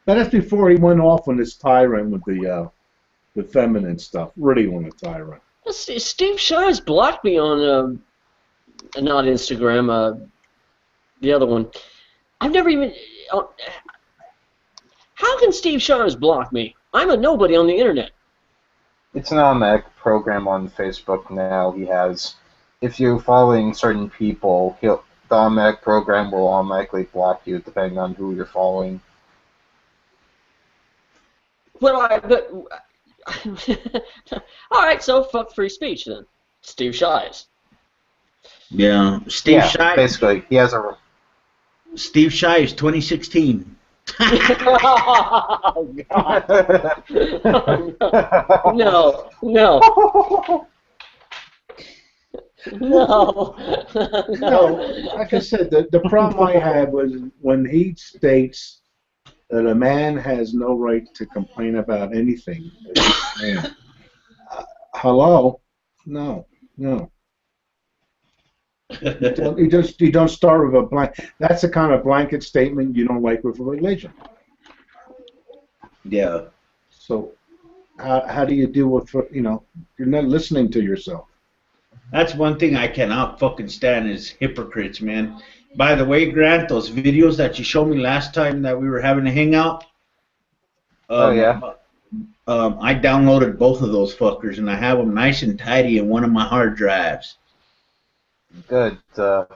But that's before he went off on this tyrant with the feminine stuff. Really on a tyrant. Steve Shives blocked me on not Instagram, the other one. I've never even. How can Steve Shives block me? I'm a nobody on the internet. It's an automatic program on Facebook now. He has, if you're following certain people, the automatic program will automatically block you depending on who you're following. Well, all right, so fuck free speech then. Steve Shives. Yeah, Steve Shives. Basically, he has a. Steve Shives, 2016. Oh, God. No. No. No, like I said, the problem I had was when he states that a man has no right to complain about anything. Man, hello? No. You don't start with a blank. That's the kind of blanket statement you don't like with a religion. Yeah. So, how do you deal with, you're not listening to yourself. That's one thing I cannot fucking stand is hypocrites, man. By the way, Grant, those videos that you showed me last time that we were having a hangout. Oh yeah. I downloaded both of those fuckers and I have them nice and tidy in one of my hard drives. Good. You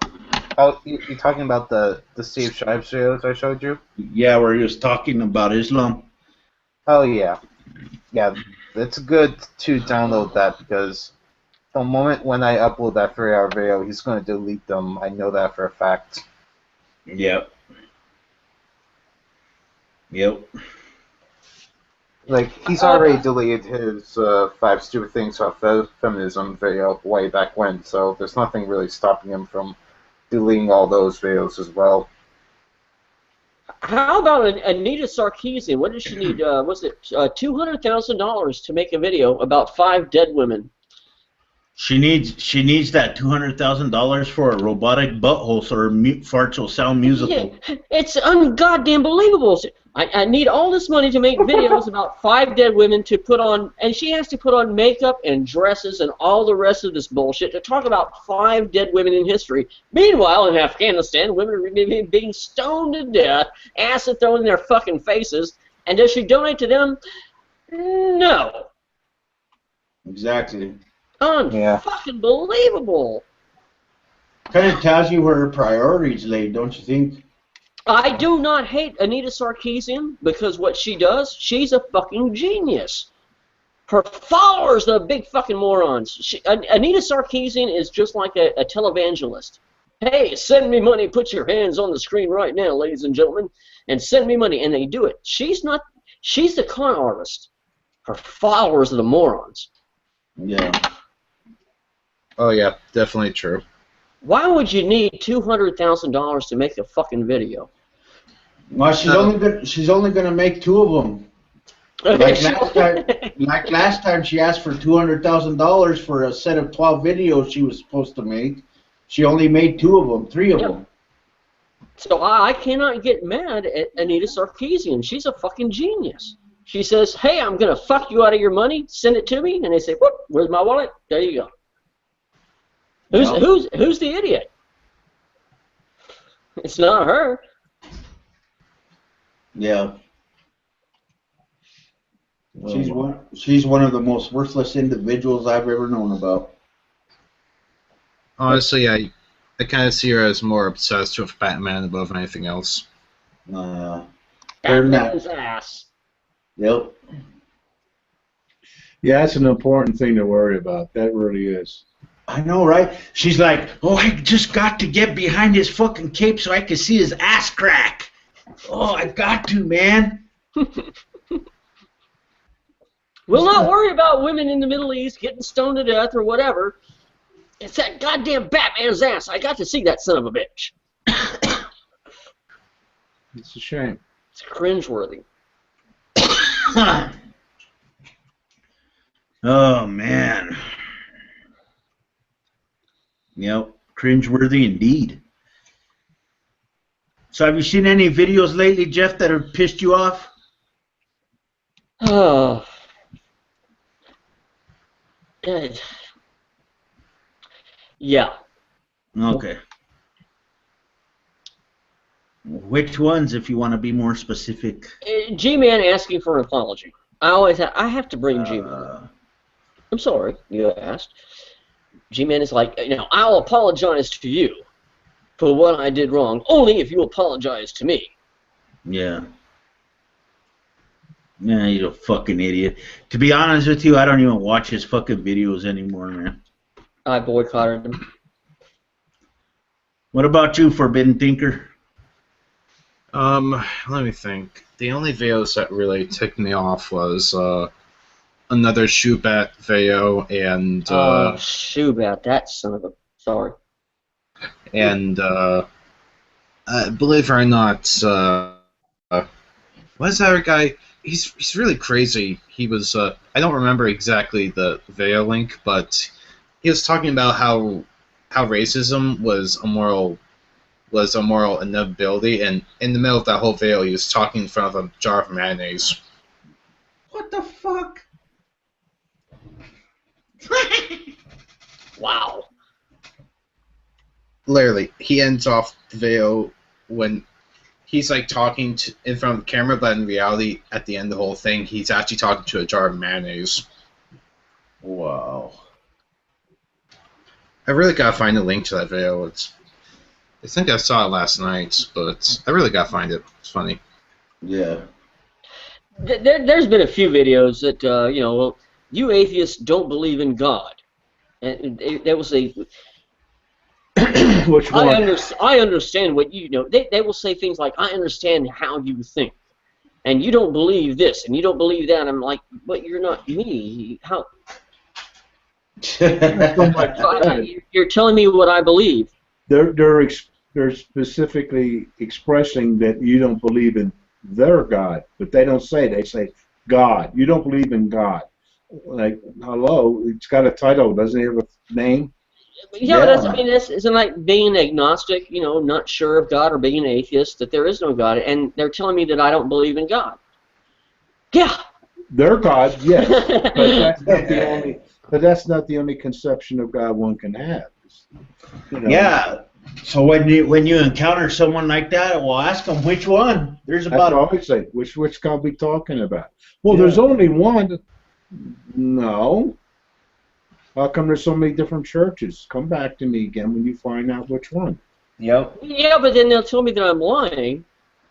talking about the Steve Shives videos I showed you? Yeah, where he was talking about Islam. Oh yeah. Yeah, it's good to download that because the moment when I upload that 3 hour video, he's going to delete them. I know that for a fact. Yep. Like, he's already deleted his 5 stupid things about feminism video way back when, so there's nothing really stopping him from deleting all those videos as well. How about Anita Sarkeesian? What does she need? Was it $200,000 to make a video about 5 dead women? She needs that $200,000 for a robotic butthole so her farts will sound musical. Yeah, it's ungoddamn believable. I need all this money to make videos about 5 dead women to put on, and she has to put on makeup and dresses and all the rest of this bullshit to talk about 5 dead women in history. Meanwhile, in Afghanistan, women are being stoned to death, acid thrown in their fucking faces, and does she donate to them? No. Exactly. Unfucking believable. Kind of tells you where her priorities lay, don't you think? I do not hate Anita Sarkeesian because what she does, she's a fucking genius. Her followers are big fucking morons. Anita Sarkeesian is just like a televangelist. Hey, send me money. Put your hands on the screen right now, ladies and gentlemen, and send me money. And they do it. She's the con artist. Her followers are the morons. Yeah. Oh yeah, definitely true. Why would you need $200,000 to make a fucking video? Well, she's only gonna make 2 of them. Like last time, she asked for $200,000 for a set of 12 videos she was supposed to make. She only made 2 of them, 3 of them. So I cannot get mad at Anita Sarkeesian. She's a fucking genius. She says, "Hey, I'm gonna fuck you out of your money. Send it to me." And they say, "Whoop, where's my wallet?" There you go. Who's the idiot? It's not her. Yeah. She's one of the most worthless individuals I've ever known about. Honestly, I kind of see her as more obsessed with Batman above anything else. Batman's ass. Yep. Yeah, that's an important thing to worry about. That really is. I know, right? She's like, oh, I just got to get behind his fucking cape so I can see his ass crack. Oh, I got to, man. We'll not worry about women in the Middle East getting stoned to death or whatever. It's that goddamn Batman's ass. I got to see that son of a bitch. It's a shame. It's cringeworthy. Oh, man. Yep, cringeworthy indeed. So have you seen any videos lately, Jeff, that have pissed you off? Oh. Good. Yeah. Okay. Which ones, if you want to be more specific? G-Man asking for an apology. I have to bring G-Man. I'm sorry, you asked. G-Man is like, I'll apologize to you for what I did wrong, only if you apologize to me. Yeah. Yeah, you're a fucking idiot. To be honest with you, I don't even watch his fucking videos anymore, man. I boycotted him. What about you, Forbidden Thinker? Let me think. The only videos that really ticked me off was another Shubat video and Shubat, that son of a... Sorry. And believe it or not, what's that other guy? He's really crazy. He was I don't remember exactly the video link, but he was talking about how racism was a moral inevitability, and in the middle of that whole video, he was talking in front of a jar of mayonnaise. What the fuck? Wow. Literally, he ends off the video when he's like talking in front of the camera, but in reality, at the end of the whole thing, he's actually talking to a jar of mayonnaise. Wow. I really gotta find a link to that video. I think I saw it last night, but I really gotta find it. It's funny. Yeah. There's been a few videos that, well, you atheists don't believe in God. And they will say... Which one? I understand what you know. They will say things like, I understand how you think. And you don't believe this, and you don't believe that. I'm like, but you're not me. How... You're telling me what I believe. They're specifically expressing that you don't believe in their God, but they don't say. They say God. You don't believe in God. Like, hello, it's got a title. Doesn't it have a name? Yeah, that's isn't like being agnostic, not sure of God, or being an atheist, that there is no God, and they're telling me that I don't believe in God. Yeah. Their God, yes, but that's not the only conception of God one can have. Yeah. So when you encounter someone like that, well, ask them which one. There's about. That's what I say. Which God we talking about? Well, there's only one. No. How come there's so many different churches? Come back to me again when you find out which one. Yep. Yeah, but then they'll tell me that I'm lying,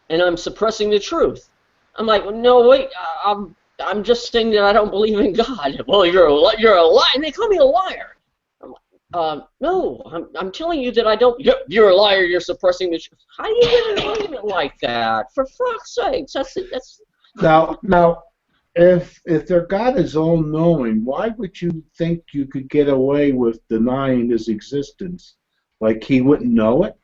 and I'm suppressing the truth. I'm like, well, no, wait, I'm just saying that I don't believe in God. Well, you're a liar, and they call me a liar. I'm like, no, I'm telling you that I don't. You're a liar. You're suppressing the truth. How do you get an argument like that? For fuck's sakes, that's. Now. If their God is all-knowing, why would you think you could get away with denying his existence? Like he wouldn't know it?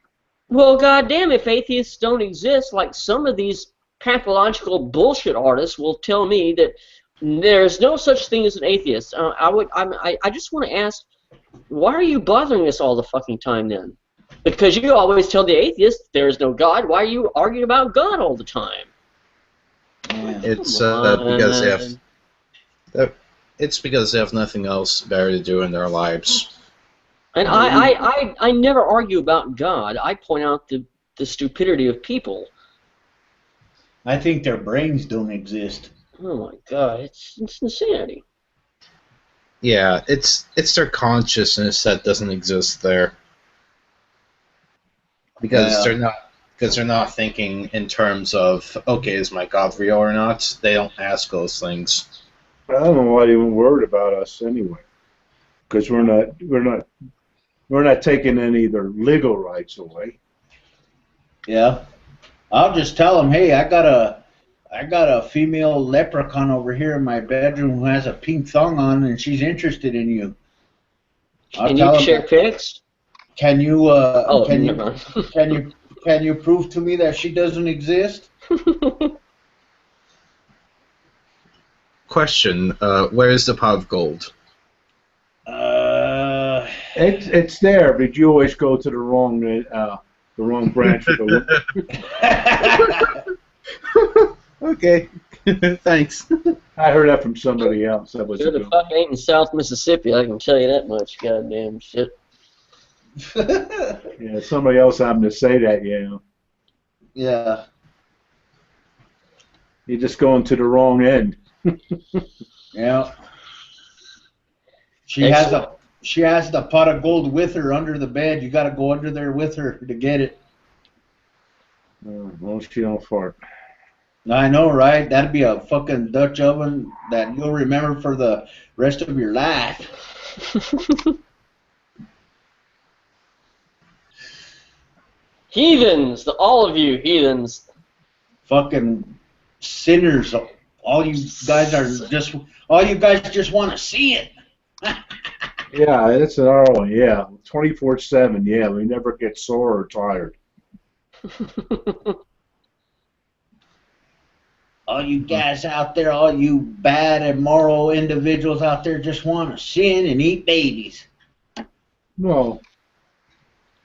Well, goddamn, if atheists don't exist, like some of these pathological bullshit artists will tell me that there's no such thing as an atheist. I just want to ask, why are you bothering us all the fucking time then? Because you always tell the atheist there is no God. Why are you arguing about God all the time? It's because they have nothing else better to do in their lives. And I never argue about God. I point out the stupidity of people. I think their brains don't exist. Oh my God, it's insanity. Yeah, it's their consciousness that doesn't exist there. because they're not thinking in terms of, okay, is my God real or not? They don't ask those things. I don't know why they even worried about us anyway, because we're not taking any of their legal rights away. Yeah. I'll just tell them, hey, I got a female leprechaun over here in my bedroom who has a pink thong on, and she's interested in you. Can you share pics? Can you never mind. can you prove to me that she doesn't exist? Question: where is the pot of gold? It's there, but you always go to the wrong branch of the. Okay, thanks. I heard that from somebody else. That was Sure the fuck ain't in South Mississippi, I can tell you that much. Goddamn shit. Yeah, somebody else happened to say that. Yeah. You're just going to the wrong end. Yeah. She has the pot of gold with her under the bed. You got to go under there with her to get it. Well, she don't fart. I know, right? That'd be a fucking Dutch oven that you'll remember for the rest of your life. Heathens, all of you heathens. Fucking sinners. All you guys just want to see it. Yeah, that's an our one. Yeah, 24/7. Yeah, we never get sore or tired. All you guys out there, all you bad, immoral individuals out there just want to sin and eat babies. No.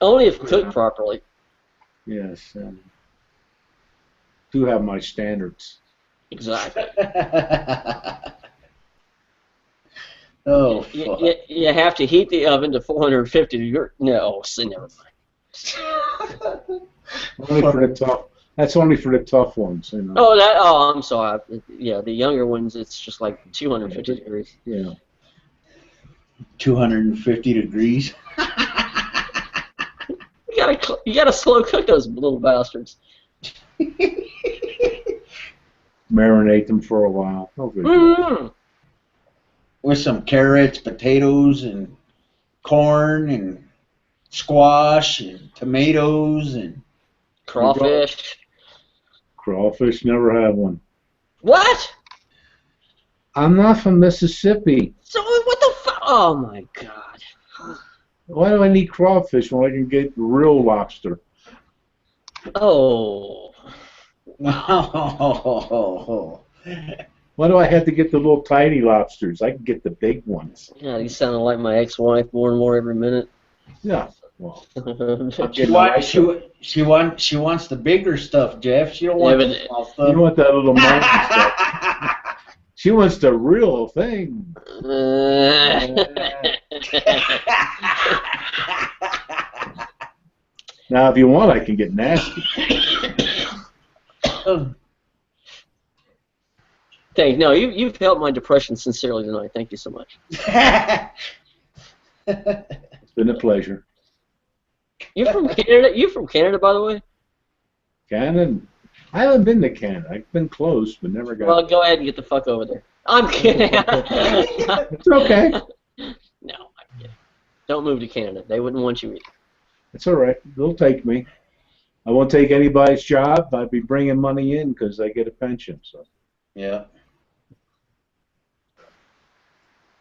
Only if cooked properly. Yes. Do have my standards. Exactly. Oh, fuck. You have to heat the oven to 450 degrees. No, so never mind. Only for the tough. That's only for the tough ones, you know. Oh, I'm sorry. Yeah, the younger ones, it's just like 250 degrees. Yeah. 250 degrees. You gotta slow cook those little bastards. Marinate them for a while. Oh, good. Mm-hmm. With some carrots, potatoes, and corn, and squash, and tomatoes, and Crawfish. Crawfish, never had one. What? I'm not from Mississippi. So what the fuck? Oh my god. Why do I need crawfish when I can get real lobster? Oh. Why do I have to get the little tiny lobsters? I can get the big ones. God, you sounding like my ex-wife more and more every minute. Yeah. Well, she wants the bigger stuff, Jeff. She don't want the small stuff. You want that little monkey stuff. She wants the real thing. Now, if you want, I can get nasty. Thanks. No, you've helped my depression sincerely tonight. Thank you so much. It's been a pleasure. You're from Canada? You from Canada, by the way? Canada? I haven't been to Canada. I've been close, but never got. Well, go ahead and get the fuck over there. I'm kidding. It's okay. No, I'm kidding. Don't move to Canada. They wouldn't want you either. It's all right. They'll take me. I won't take anybody's job. I'd be bringing money in because I get a pension. So. Yeah.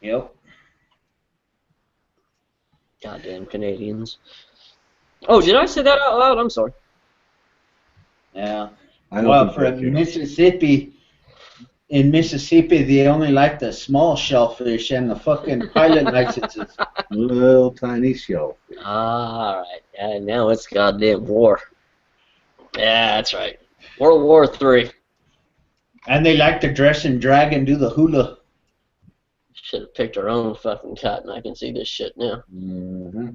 Yep. Goddamn Canadians. Oh, did I say that out loud? I'm sorry. Yeah. Well, for Mississippi, in Mississippi, they only like the small shellfish, and the fucking pilot likes it. Little tiny shellfish. All right. And now it's goddamn war. Yeah, that's right. World War III. And they like to dress and drag and do the hula. Should have picked our own fucking cotton. I can see this shit now. Mm-hmm.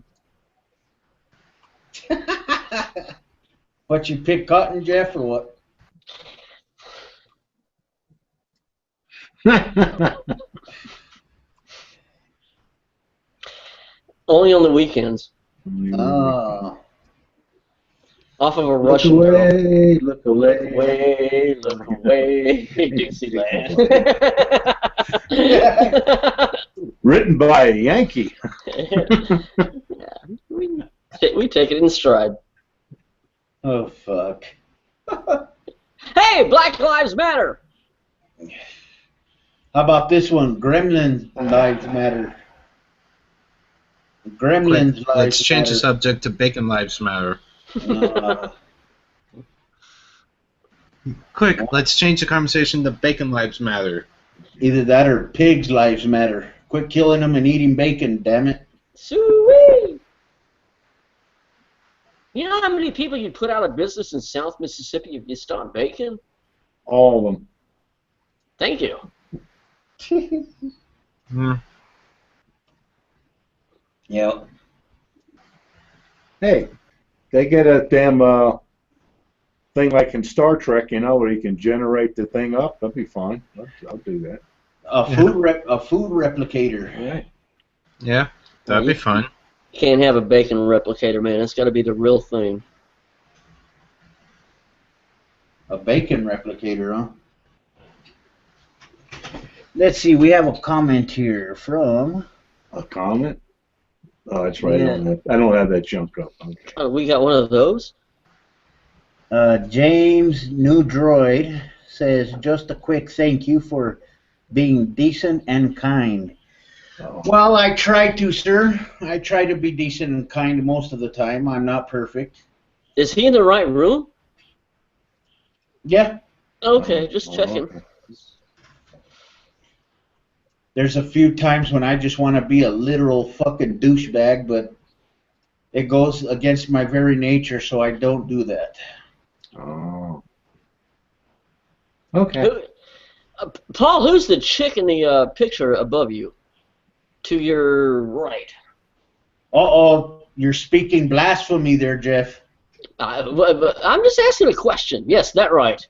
What, you pick cotton, Jeff, or what? Only on the weekends. Oh. Off of a Look Russian girl. away, look away. Look away, look away, Dixieland. Written by a Yankee. We take it in stride. Oh, fuck. Hey, Black Lives Matter! How about this one? Gremlins lives matter. Gremlins lives Let's change the matter. subject to Bacon Lives Matter. Quick, let's change the conversation to Bacon Lives Matter. Either that or pigs' lives matter. Quit killing them and eating bacon, damn it. Sweet! You know how many people you'd put out of business in South Mississippi if you stopped bacon? All of them. Thank you. Yeah. Hey, they get a damn thing like in Star Trek, you know, where you can generate the thing up. That'd be fine. I'll do that. A food replicator. Right. Yeah, that'd be fun. You can't have a bacon replicator, man. It's got to be the real thing. A bacon replicator, huh? Let's see, we have a comment here from... A comment? Oh, that's right. Yeah. I don't have that junk up. Okay. Oh, we got one of those? James New Droid says, just a quick thank you for being decent and kind. Oh. Well, I try to, sir. I try to be decent and kind most of the time. I'm not perfect. Is he in the right room? Yeah. Okay, just checking. Okay. There's a few times when I just want to be a literal fucking douchebag, but it goes against my very nature, so I don't do that. Oh. Okay. Paul, who's the chick in the picture above you? To your right. Uh-oh, you're speaking blasphemy there, Jeff. I'm just asking a question. Yes, that right.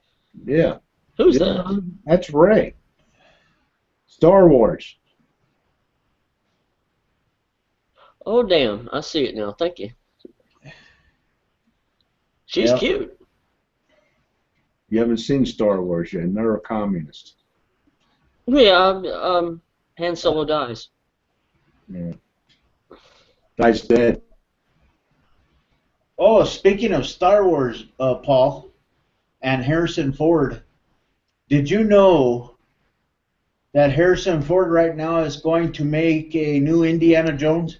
Yeah. Who's Yeah, that? That's Ray. Star Wars. Oh, damn. I see it now. Thank you. She's Yep. cute. You haven't seen Star Wars yet. They're a communist. Yeah, Han Solo dies. Yeah. Guy's dead. Oh, speaking of Star Wars, Paul, and Harrison Ford, did you know that Harrison Ford right now is going to make a new Indiana Jones?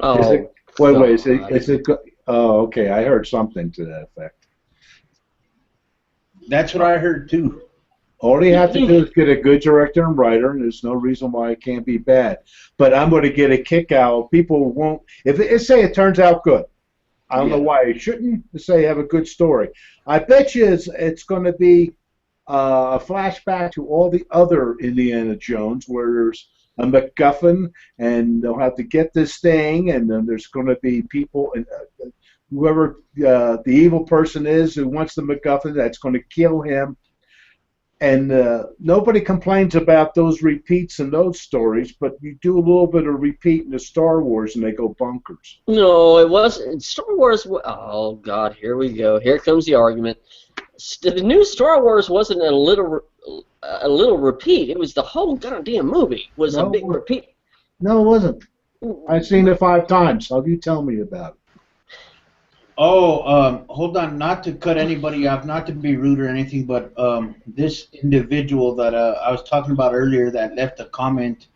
Oh, Is it, wait, is God. it, oh, okay, I heard something to that effect. That's what I heard too. All you have to do is get a good director and writer, and there's no reason why it can't be bad. But I'm going to get a kick out. People won't, if it, say it turns out good. I don't know why it shouldn't. Say have a good story. I bet you it's going to be a flashback to all the other Indiana Jones, where there's a MacGuffin, and they'll have to get this thing, and then there's going to be people, and whoever the evil person is who wants the MacGuffin, that's going to kill him. And nobody complains about those repeats in those stories, but you do a little bit of repeat in the Star Wars, and they go bonkers. No, it wasn't. Star Wars. Oh God, here we go. Here comes the argument. The new Star Wars wasn't a little repeat. It was the whole goddamn movie was a big repeat. No, it wasn't. I've seen it 5 times. So you tell me about it. Oh, hold on, not to cut anybody off, not to be rude or anything, but this individual that I was talking about earlier that left a comment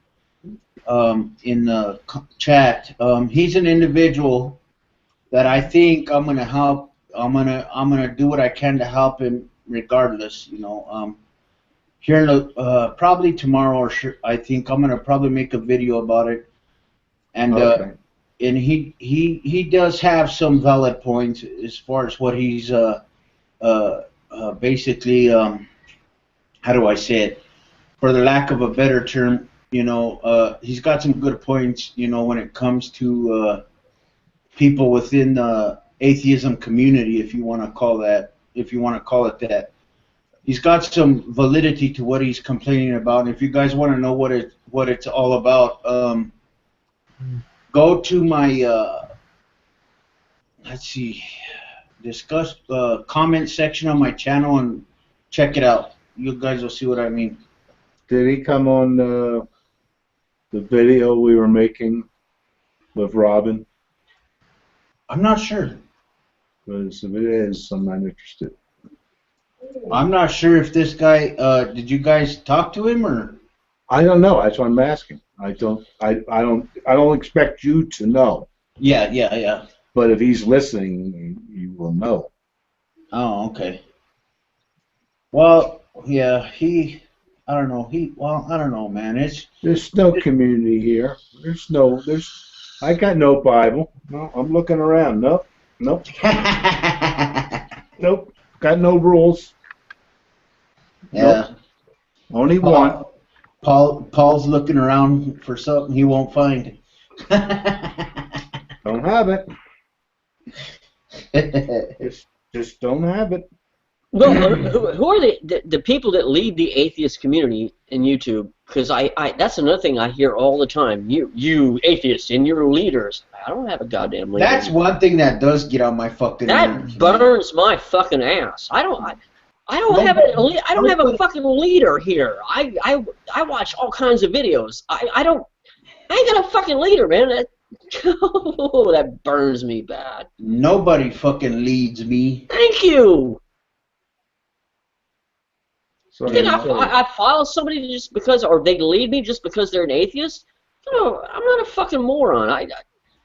in the chat, he's an individual that I think I'm gonna help. I'm gonna do what I can to help him, regardless. You know, here probably tomorrow, or I think I'm gonna probably make a video about it, and. Okay. And he does have some valid points as far as what he's basically how do I say it, for the lack of a better term, you know, he's got some good points, you know, when it comes to people within the atheism community, if you want to call it that. He's got some validity to what he's complaining about, and if you guys want to know what it's all about, go to my let's see, discuss comment section on my channel and check it out. You guys will see what I mean. Did he come on the video we were making with Robin? I'm not sure. Because if it is, I'm not interested. I'm not sure if this guy. Did you guys talk to him or? I don't know. That's what I'm asking. I don't expect you to know. Yeah. But if he's listening, you will know. Oh, okay. Well, yeah, I don't know. I don't know, man. There's no community here. I got no Bible. No, I'm looking around. Nope. Nope. Got no rules. Yeah. Nope. Only one. Paul's looking around for something he won't find. Don't have it. Just don't have it. Well, who are the people that lead the atheist community in YouTube? Because that's another thing I hear all the time. You atheists and your leaders. I don't have a goddamn leader. That's one thing that does get on my fucking nerves. That burns my fucking ass. I don't have a fucking leader here. I watch all kinds of videos. I ain't got a fucking leader, man. That burns me bad. Nobody fucking leads me. Thank you. So, I follow somebody just because, or they lead me just because they're an atheist? No, I'm not a fucking moron.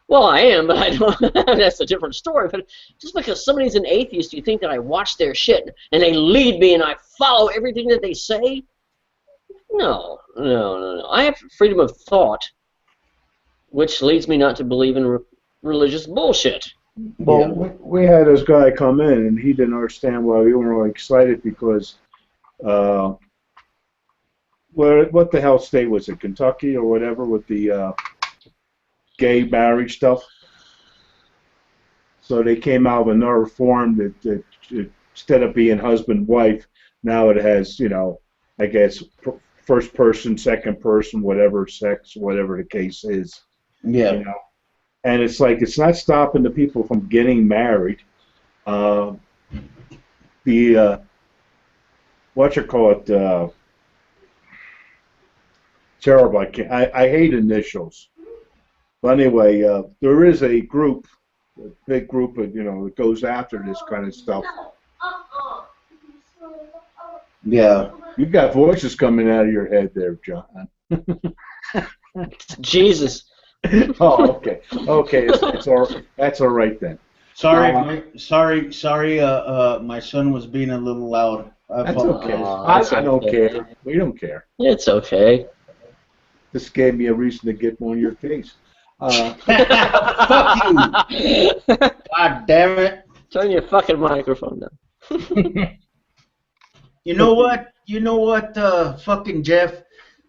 Well, I am, but I don't. That's a different story. But just because somebody's an atheist, you think that I watch their shit and they lead me and I follow everything that they say? No. I have freedom of thought, which leads me not to believe in religious bullshit. Well, we had this guy come in, and he didn't understand why we weren't really excited because, what the hell state was it? Kentucky or whatever with the gay marriage stuff. So they came out with another form that instead of being husband-wife, now it has, I guess, first person, second person, whatever sex, whatever the case is. Yeah. And it's like, it's not stopping the people from getting married. Terrible. I hate initials. But anyway, there is a group, a big group of, that goes after this kind of stuff. Yeah. You got voices coming out of your head there, John. Jesus. Oh, okay. Okay, that's all right then. Sorry. My son was being a little loud. That's okay. I don't care. We don't care. It's okay. This gave me a reason to get on your case. Fuck you! God damn it! Turn your fucking microphone down. You know what? Fucking Jeff.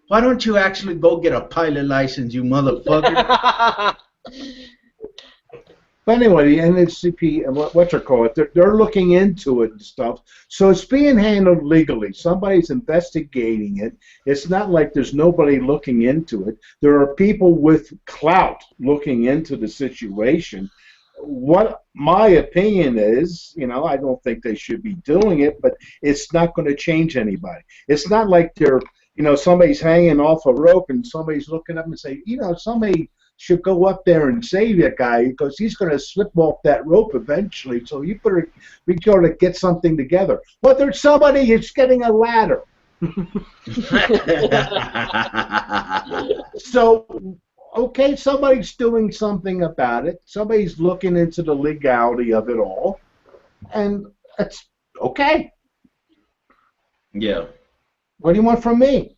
Why don't you actually go get a pilot license, you motherfucker? But anyway, the NHCP and they're looking into it and stuff. So it's being handled legally. Somebody's investigating it. It's not like there's nobody looking into it. There are people with clout looking into the situation. What my opinion is, I don't think they should be doing it, but it's not going to change anybody. It's not like they're, somebody's hanging off a rope and somebody's looking up and say, somebody should go up there and save that guy because he's going to slip off that rope eventually. So we got to get something together. Well, there's somebody who's getting a ladder. So, okay, somebody's doing something about it. Somebody's looking into the legality of it all, and it's okay. Yeah. What do you want from me?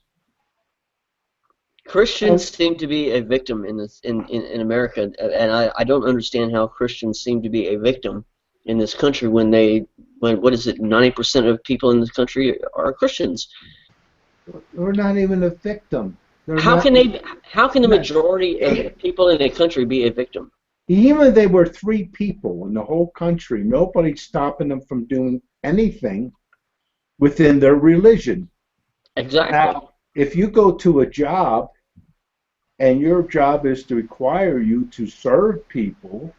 Christians seem to be a victim in America, and I don't understand how Christians seem to be a victim in this country when what is it, 90% of people in this country are Christians. We're not even a victim. How can the majority of people in a country be a victim? Even if they were 3 people in the whole country, nobody's stopping them from doing anything within their religion. Exactly. Now, if you go to a job and your job is to require you to serve people,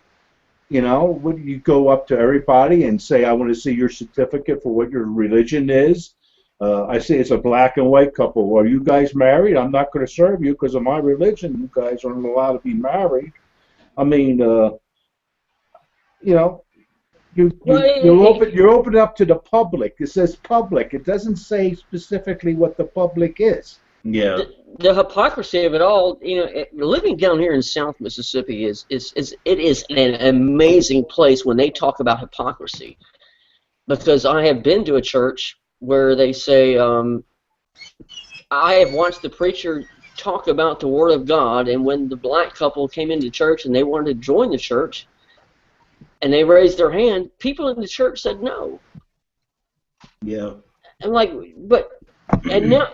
You know, would you go up to everybody and say, I want to see your certificate for what your religion is? I say it's a black and white couple. Are you guys married? I'm not going to serve you because of my religion. You guys aren't allowed to be married. I mean, you know, you're open up to the public. It says public. It doesn't say specifically what the public is. Yeah. The hypocrisy of it all, you know, living down here in South Mississippi is an amazing place when they talk about hypocrisy, because I have been to a church where they say, I have watched the preacher talk about the Word of God, and when the black couple came into church and they wanted to join the church, and they raised their hand, people in the church said no. Yeah. I'm like, but, and now,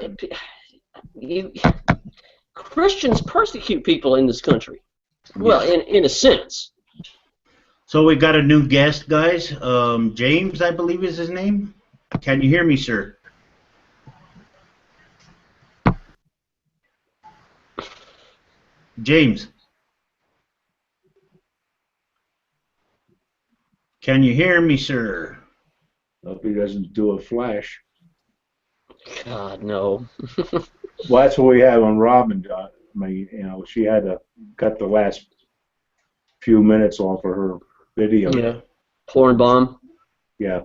Christians persecute people in this country. Well, in a sense. So we got a new guest, guys. James, I believe is his name. Can you hear me, sir? James. Can you hear me, sir? Hope he doesn't do a flash. God, no. Well, that's what we had on Robin. I mean, you know, she had to cut the last few minutes off of her video. Yeah. Porn bomb. Yeah.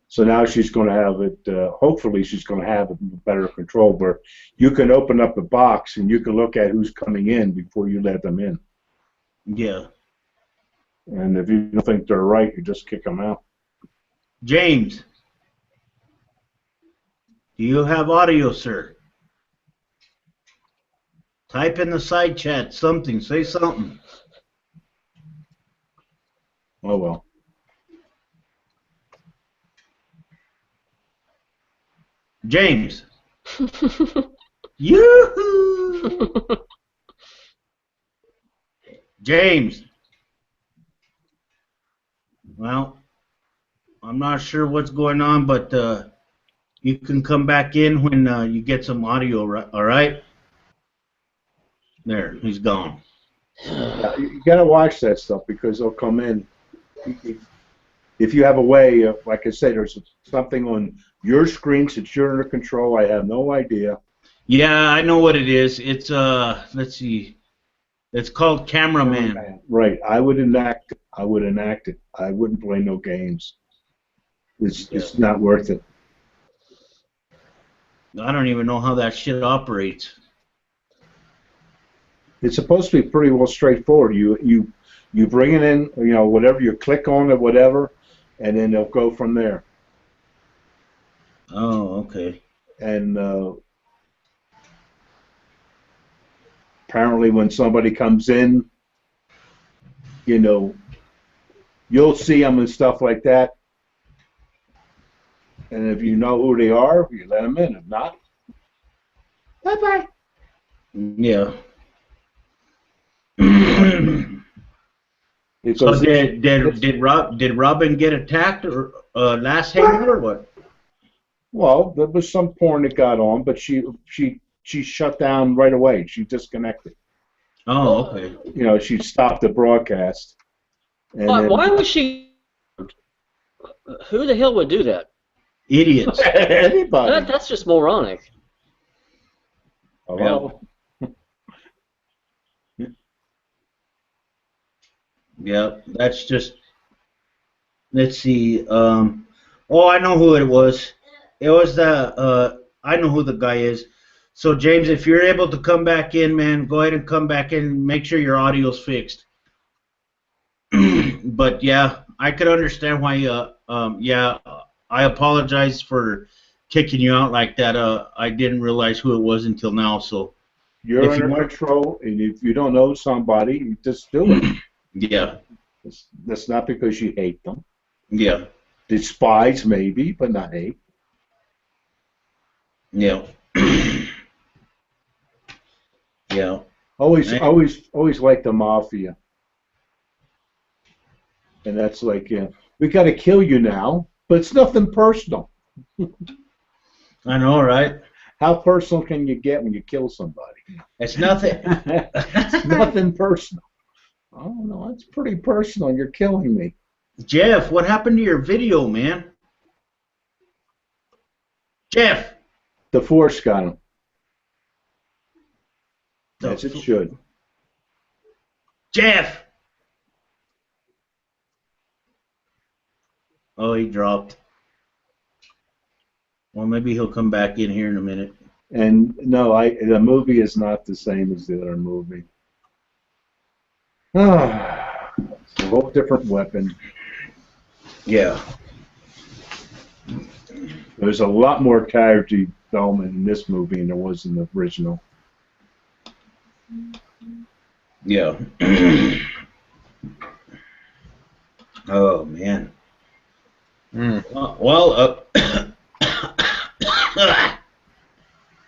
So now she's going to have it, hopefully she's going to have it in better control, where you can open up the box and you can look at who's coming in before you let them in. Yeah. And if you don't think they're right, you just kick them out. James, do you have audio, sir? Type in the side chat something. Say something. Oh, well. James. Yoo-hoo! James. Well, I'm not sure what's going on, but you can come back in when you get some audio, all right? There, he's gone. Yeah, you got to watch that stuff because they'll come in. If you have a way, like I said, there's something on your screen that you're under control. I have no idea. Yeah, I know what it is. It's let's see. It's called Cameraman. Right. I would enact it. I would enact it. I wouldn't play no games. It's not worth it. I don't even know how that shit operates. It's supposed to be pretty well straightforward. You bring it in, you know, whatever, you click on it, whatever, and then they'll go from there. Oh, okay. And apparently when somebody comes in, you know, you'll see them and stuff like that. And if you know who they are, you let them in. If not, bye-bye. Yeah. So did Robin get attacked or last hangout or what? Well, there was some porn that got on, but she shut down right away. She disconnected. Oh, okay. You know, she stopped the broadcast. And Why was she? Who the hell would do that? Idiots. Anybody. That's just moronic. Hello. Yeah, that's just. Let's see. Oh, I know who it was. It was the. I know who the guy is. So James, if you're able to come back in, man, go ahead and come back in. Make sure your audio's fixed. But yeah, I could understand why. Yeah, I apologize for kicking you out like that. I didn't realize who it was until now. So you're under control, and if you don't know somebody, you just do it. Yeah. That's not because you hate them. Yeah. Despise maybe, but not hate. Yeah. Yeah. Always like the mafia. And that's like, we got to kill you now, but it's nothing personal. I know, right? How personal can you get when you kill somebody? It's nothing. It's nothing personal. Oh no, it's pretty personal. You're killing me. Jeff, what happened to your video, man? Jeff! The Force got him. As it should. Jeff! Oh, he dropped. Well, maybe he'll come back in here in a minute. And no, the movie is not the same as the other movie. It's a whole different weapon. Yeah. There's a lot more character development in this movie than there was in the original. Yeah. Oh, man. Well,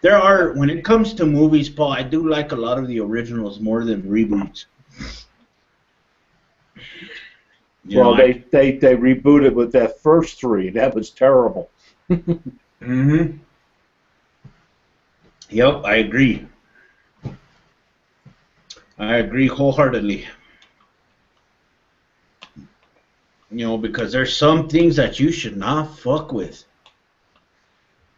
there are, when it comes to movies, Paul, I do like a lot of the originals more than reboots. Well, they rebooted with that first three. That was terrible. Mm-hmm. Yep, I agree. I agree wholeheartedly. You know, because there's some things that you should not fuck with.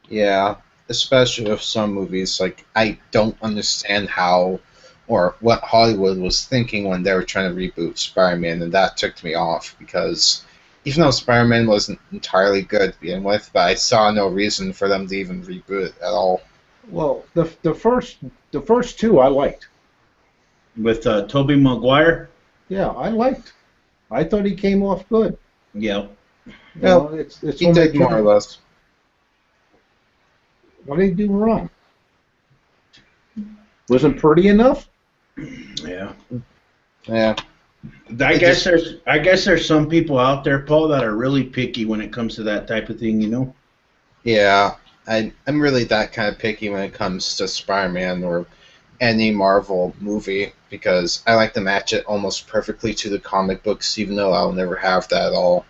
Yeah, especially with some movies. Like, I don't understand how or what Hollywood was thinking when they were trying to reboot Spider-Man, and that took me off because even though Spider-Man wasn't entirely good to begin with, but I saw no reason for them to even reboot it at all. Well, the first two I liked. With Tobey Maguire? Yeah, I liked. I thought he came off good. Yeah. You know, it's He when did they more or less. What did he do wrong? Wasn't pretty enough? Yeah. Yeah. I guess there's some people out there, Paul, that are really picky when it comes to that type of thing, you know? Yeah, I'm really that kind of picky when it comes to Spider-Man or any Marvel movie because I like to match it almost perfectly to the comic books, even though I'll never have that at all.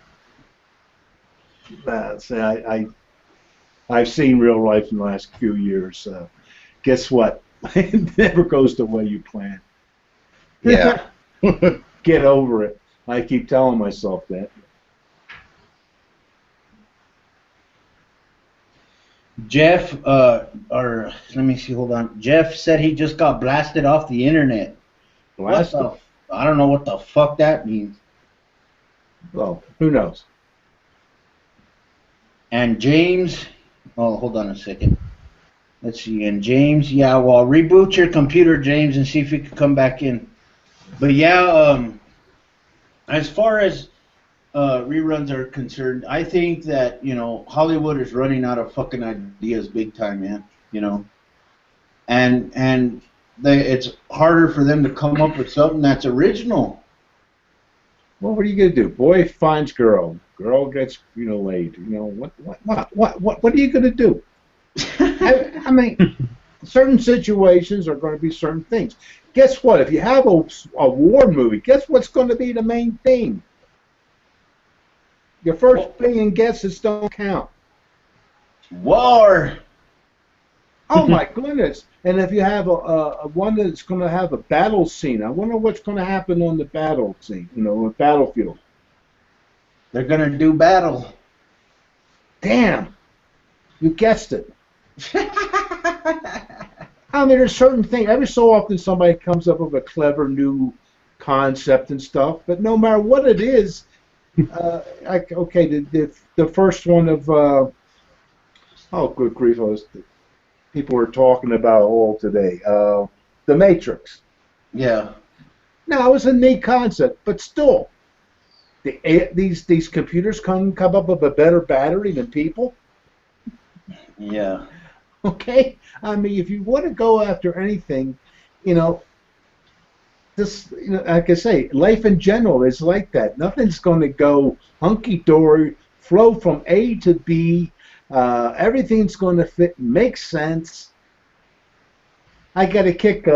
I've seen real life in the last few years. Guess what? It never goes the way you plan. Yeah. Get over it. I keep telling myself that. Jeff, or let me see, hold on. Jeff said he just got blasted off the internet. Blasted? I don't know what the fuck that means. Well, who knows? And James, oh, hold on a second. Let's see. And James, yeah, well, reboot your computer, James, and see if you can come back in. But yeah, as far as reruns are concerned, I think that, you know, Hollywood is running out of fucking ideas big time, man. You know, and it's harder for them to come up with something that's original. Well, what are you gonna do? Boy finds girl, girl gets laid. You know what are you gonna do? I mean, certain situations are going to be certain things. Guess what? If you have a war movie, guess what's going to be the main theme? Your first billion guesses don't count. War. Oh my goodness! And if you have a one that's going to have a battle scene, I wonder what's going to happen on the battle scene. A battlefield. They're going to do battle. Damn! You guessed it. I mean, there's certain things. Every so often, somebody comes up with a clever new concept and stuff. But no matter what it is, the first one of oh, good grief! People were talking about all today. The Matrix. Yeah. No, it was a neat concept, but still, these computers come up with a better battery than people. Yeah. Okay? I mean, if you want to go after anything, this, like I say, life in general is like that. Nothing's going to go hunky-dory, flow from A to B. Everything's going to fit, make sense. I got to kick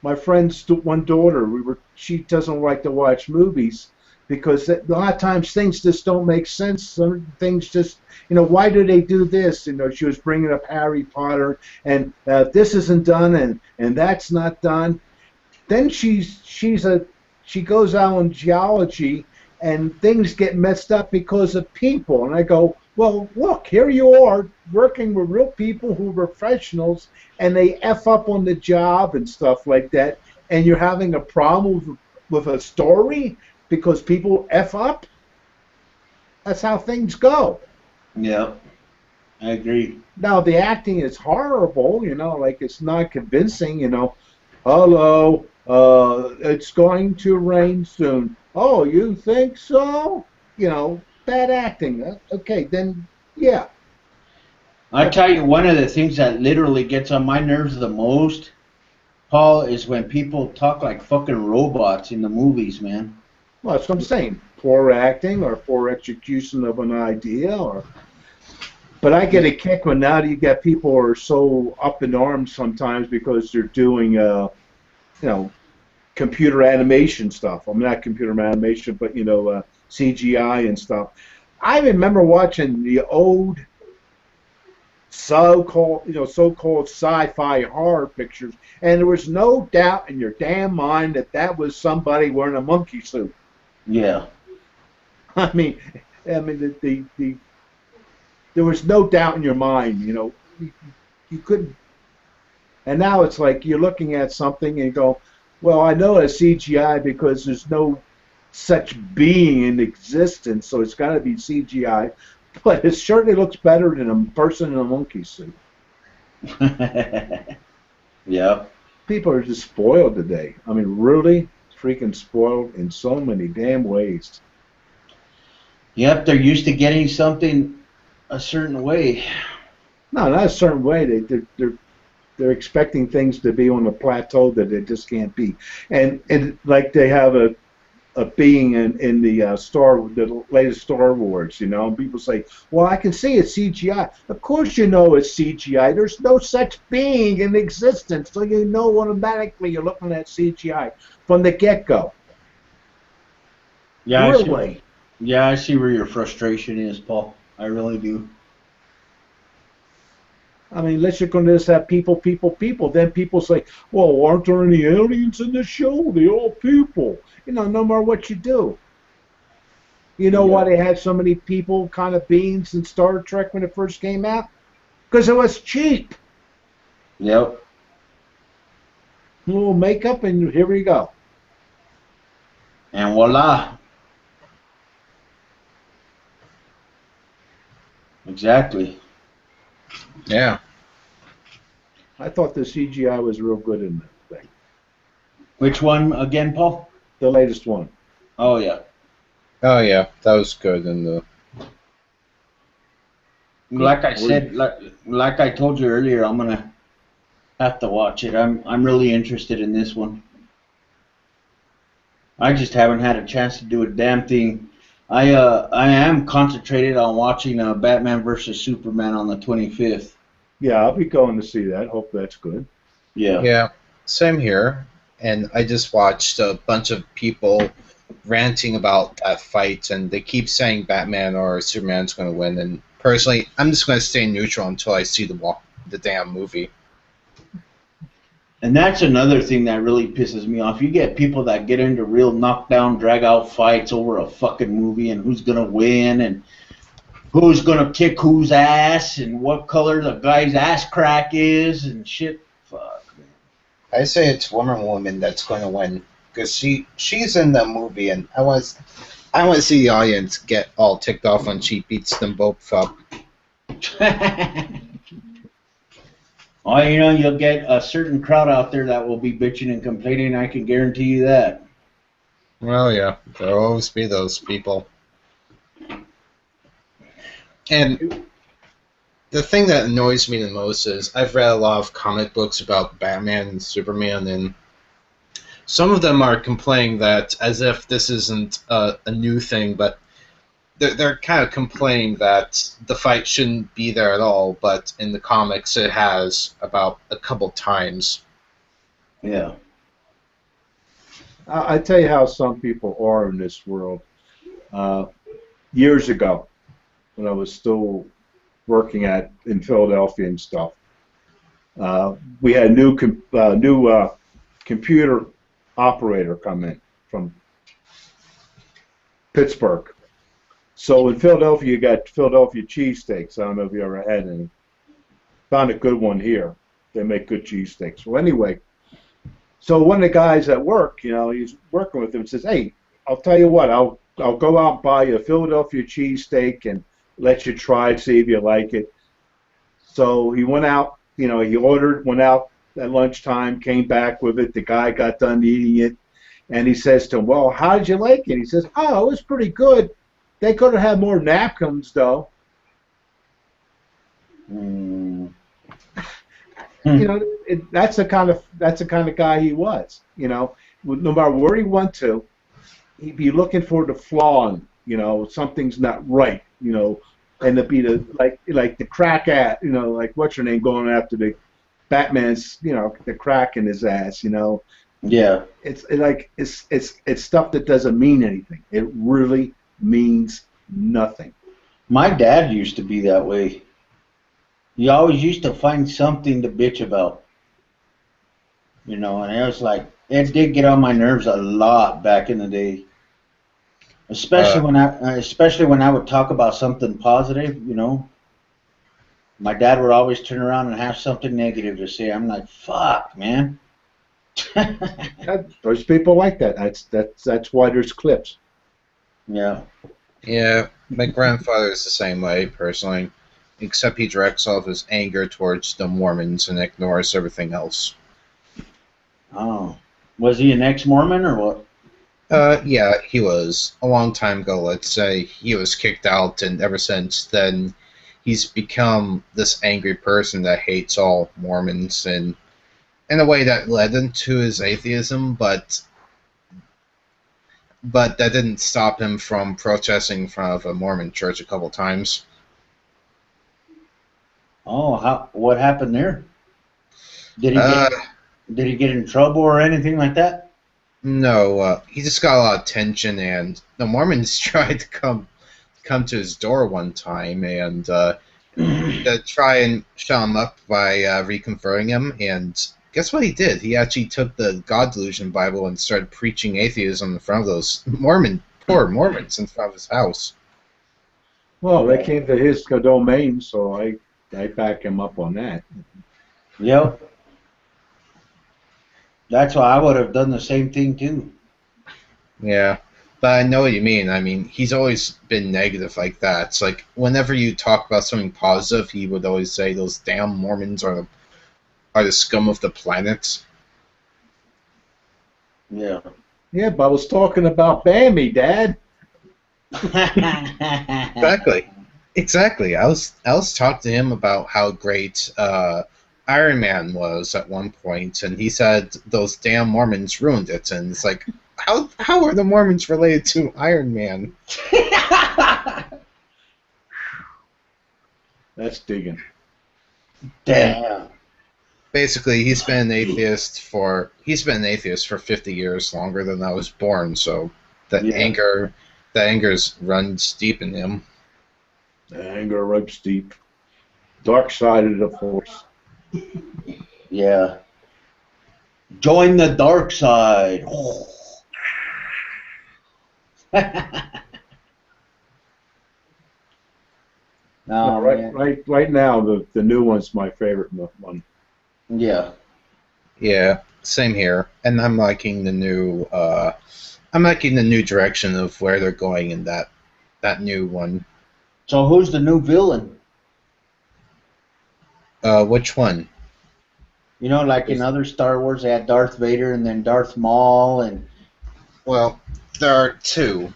my friend's one daughter. She doesn't like to watch movies because a lot of times things just don't make sense. Some things just, why do they do this? She was bringing up Harry Potter, and this isn't done, and that's not done. Then she's she goes out on geology and things get messed up because of people. And I go, well, look, here you are working with real people who are professionals and they F up on the job and stuff like that. And you're having a problem with a story because people F up? That's how things go. Yeah, I agree. Now, the acting is horrible, like it's not convincing, hello, it's going to rain soon. Oh, you think so? Bad acting. Okay, then, yeah. I tell you, one of the things that literally gets on my nerves the most, Paul, is when people talk like fucking robots in the movies, man. Well, that's what I'm saying. Poor acting or poor execution of an idea, but I get a kick when now you get people who are so up in arms sometimes because they're doing, computer animation stuff. I mean, not computer animation, but CGI and stuff. I remember watching the old so-called sci-fi horror pictures, and there was no doubt in your damn mind that that was somebody wearing a monkey suit. Yeah. I mean, there was no doubt in your mind. You couldn't. And now it's like you're looking at something and you go, well, I know it's CGI because there's no such being in existence, so it's got to be CGI. But it certainly looks better than a person in a monkey suit. Yeah. People are just spoiled today. I mean, really freaking spoiled in so many damn ways. Yep, they're used to getting something a certain way. No, not a certain way. They're expecting things to be on a plateau that they just can't be. And like they have a being in the latest Star Wars, and people say, well, I can see it's CGI. Of course you know it's CGI. There's no such being in existence, so you know automatically you're looking at CGI from the get-go. Yeah, really? I see where your frustration is, Paul. I really do. I mean, unless you're going to just have people, then people say, well, aren't there any aliens in the show? They're all people. No matter what you do. You know why they had so many people, kind of beings in Star Trek when it first came out? Because it was cheap. Yep. A little makeup, and here we go. And voila. Exactly. Yeah. I thought the CGI was real good in that thing. Which one again, Paul? The latest one. Oh, yeah. Oh yeah, that was good. And Like I said, like I told you earlier, I'm gonna have to watch it. I'm really interested in this one. I just haven't had a chance to do a damn thing. I am concentrated on watching Batman versus Superman on the 25th. Yeah, I'll be going to see that. Hope that's good. Yeah. yeah, same here. And I just watched a bunch of people ranting about that fight, and they keep saying Batman or Superman's going to win. And personally, I'm just going to stay neutral until I see the damn movie. And that's another thing that really pisses me off. You get people that get into real knockdown, drag-out fights over a fucking movie and who's going to win and who's going to kick whose ass and what color the guy's ass crack is and shit. Fuck, man. I say it's Wonder Woman that's going to win because she's in the movie, and I want to see the audience get all ticked off when she beats them both up. Oh, you'll get a certain crowd out there that will be bitching and complaining. I can guarantee you that. Well, yeah, there'll always be those people. And the thing that annoys me the most is I've read a lot of comic books about Batman and Superman, and some of them are complaining that as if this isn't a new thing, but they're kind of complaining that the fight shouldn't be there at all, but in the comics it has about a couple times. Yeah. I tell you how some people are in this world. Years ago, when I was still working in Philadelphia and stuff, we had a new computer operator come in. from Pittsburgh. So in Philadelphia, you got Philadelphia cheesesteaks. I don't know if you ever had any. Found a good one here. They make good cheesesteaks. Well, anyway, so one of the guys at work, he's working with him, says, "Hey, I'll tell you what, I'll go out and buy you a Philadelphia cheesesteak and let you try it, see if you like it." So he went out, he ordered, went out at lunchtime, came back with it. The guy got done eating it, and he says to him, "Well, how did you like it?" He says, "Oh, it was pretty good. They could have had more napkins, though." Mm. That's the kind of guy he was. No matter where he went to, he'd be looking for the flaw in, something's not right, and it'd be like the crack at, like what's your name going after the Batman's, the crack in his ass, Yeah. It's stuff that doesn't mean anything. It really means nothing. My dad used to be that way. He always used to find something to bitch about. And it was like, it did get on my nerves a lot back in the day. Especially when I would talk about something positive, My dad would always turn around and have something negative to say. I'm like, fuck, man. There's people like that. That's why there's clips. Yeah. Yeah, my grandfather is the same way, personally. Except he directs all of his anger towards the Mormons and ignores everything else. Oh. Was he an ex-Mormon or what? Yeah, he was. A long time ago, let's say. He was kicked out, and ever since then, he's become this angry person that hates all Mormons, and in a way that led him to his atheism, but that didn't stop him from protesting in front of a Mormon church a couple times. Oh, what happened there? Did he get in trouble or anything like that? No, he just got a lot of attention, and the Mormons tried to come to his door one time and to try and shut him up by reconverting him, and guess what he did? He actually took the God Delusion Bible and started preaching atheism in front of those poor Mormons in front of his house. Well, they came to his domain, so I back him up on that. Yep. That's why I would have done the same thing too. Yeah, but I know what you mean. I mean, he's always been negative like that. It's like whenever you talk about something positive, he would always say those damn Mormons are the scum of the planet. Yeah. Yeah, but I was talking about Bambi, Dad. Exactly. I was talking to him about how great Iron Man was at one point, and he said those damn Mormons ruined it. And it's like, how are the Mormons related to Iron Man? That's digging. Damn. Basically, he's been an atheist for 50 years, longer than I was born. So the anger's runs deep in him. The anger runs deep. Dark side of the force. Yeah. Join the dark side. No, right now, the new one's my favorite one. Yeah. Yeah, same here. And I'm liking the new direction of where they're going in that new one. So who's the new villain? Which one? Like in other Star Wars, they had Darth Vader and then Darth Maul, and Well, there are two.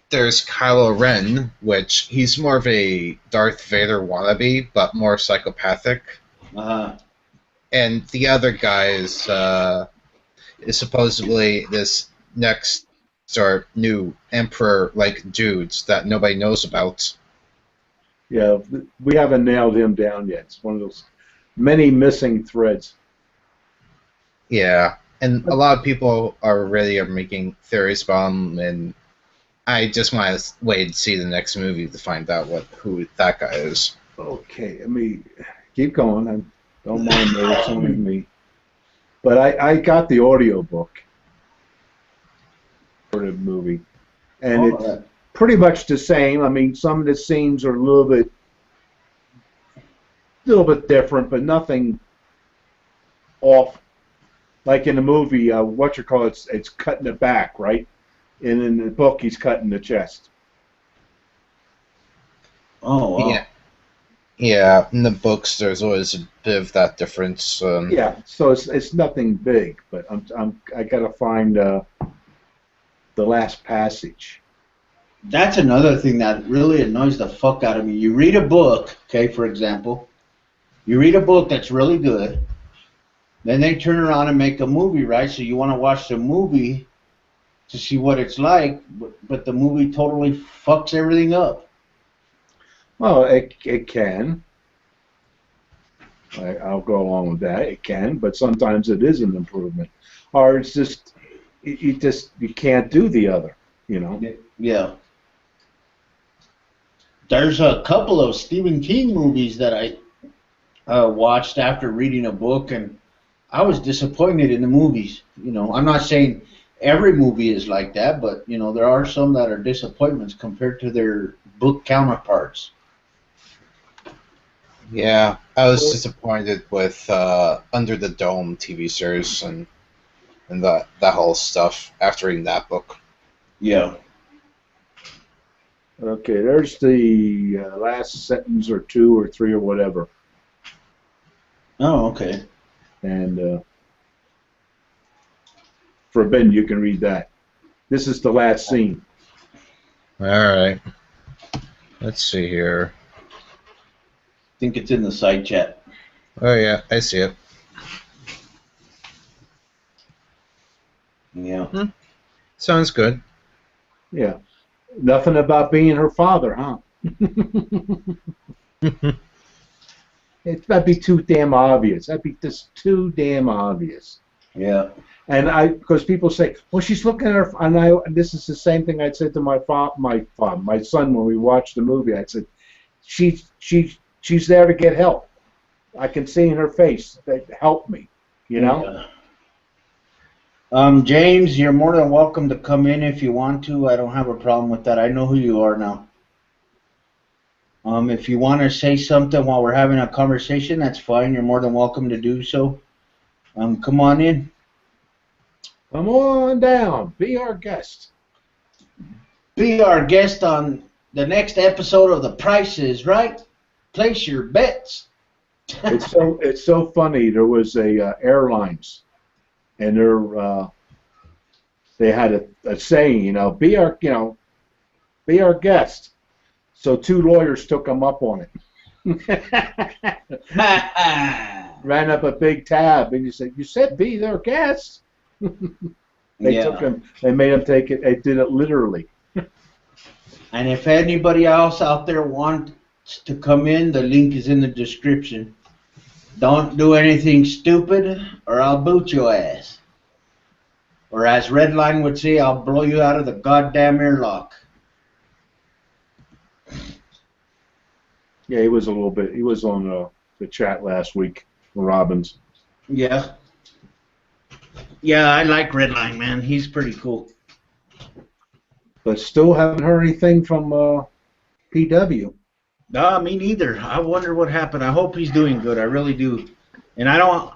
There's Kylo Ren, which he's more of a Darth Vader wannabe, but more psychopathic. And the other guy is supposedly this next or new emperor-like dudes that nobody knows about. Yeah, we haven't nailed him down yet. It's one of those many missing threads. Yeah, and a lot of people are making theories about him, and I just want to wait and see the next movie to find out who that guy is. Okay, let me keep going. I don't mind me. It's only me. But I got the audio book. sort of movie, and Oh, it's pretty much the same. I mean, some of the scenes are a little bit different, but nothing off. Like in the movie, it's cutting the back, right? And in the book, he's cutting the chest. oh, wow. Yeah. Yeah, in the books, there's always a bit of that difference. Yeah, so it's nothing big, but I gotta find the last passage. That's another thing that really annoys the fuck out of me. You read a book, okay, for example, you read a book that's really good, then they turn around and make a movie, right? So you want to watch the movie to see what it's like, but the movie totally fucks everything up. Well, it can. I'll go along with that. It can, but sometimes it is an improvement, or it's just you can't do the other, you know. Yeah. There's a couple of Stephen King movies that I watched after reading a book, and I was disappointed in the movies. You know, I'm not saying every movie is like that, but you know, there are some that are disappointments compared to their book counterparts. Yeah, I was disappointed with Under the Dome TV series and that whole stuff after reading that book. Yeah. Okay, there's the last sentence or two or three or whatever, Oh, okay. and forbidden. You can read that. This is the last scene. All right. Let's see here. I think it's in the side chat. Oh yeah, I see it. Yeah. Sounds good. Yeah, nothing about being her father, huh? That'd be too damn obvious. That'd be just too damn obvious. Yeah. And because people say, well, she's looking at her, and this is the same thing I said to my son when we watched the movie. I said, she's there to get help. I can see in her face that help me, you know. Yeah. James, you're more than welcome to come in if you want to. I don't have a problem with that. I know who you are now. If you want to say something while we're having a conversation, that's fine. You're more than welcome to do so. Come on in. Come on down. Be our guest. Be our guest on the next episode of The Price is Right. Place your bets. It's so funny. There was a airlines, and they had a saying, be our guest. So two lawyers took them up on it. Ran up a big tab, and he said, "You said be their guest." They made him take it. They did it literally. And if anybody else out there wants to come in, the link is in the description. Don't do anything stupid, or I'll boot your ass. Or as Redline would say, I'll blow you out of the goddamn airlock. Yeah, he was on the chat last week, Robbins. Yeah. Yeah, I like Redline, man. He's pretty cool. But still haven't heard anything from PW. No, me neither. I wonder what happened. I hope he's doing good. I really do. And I don't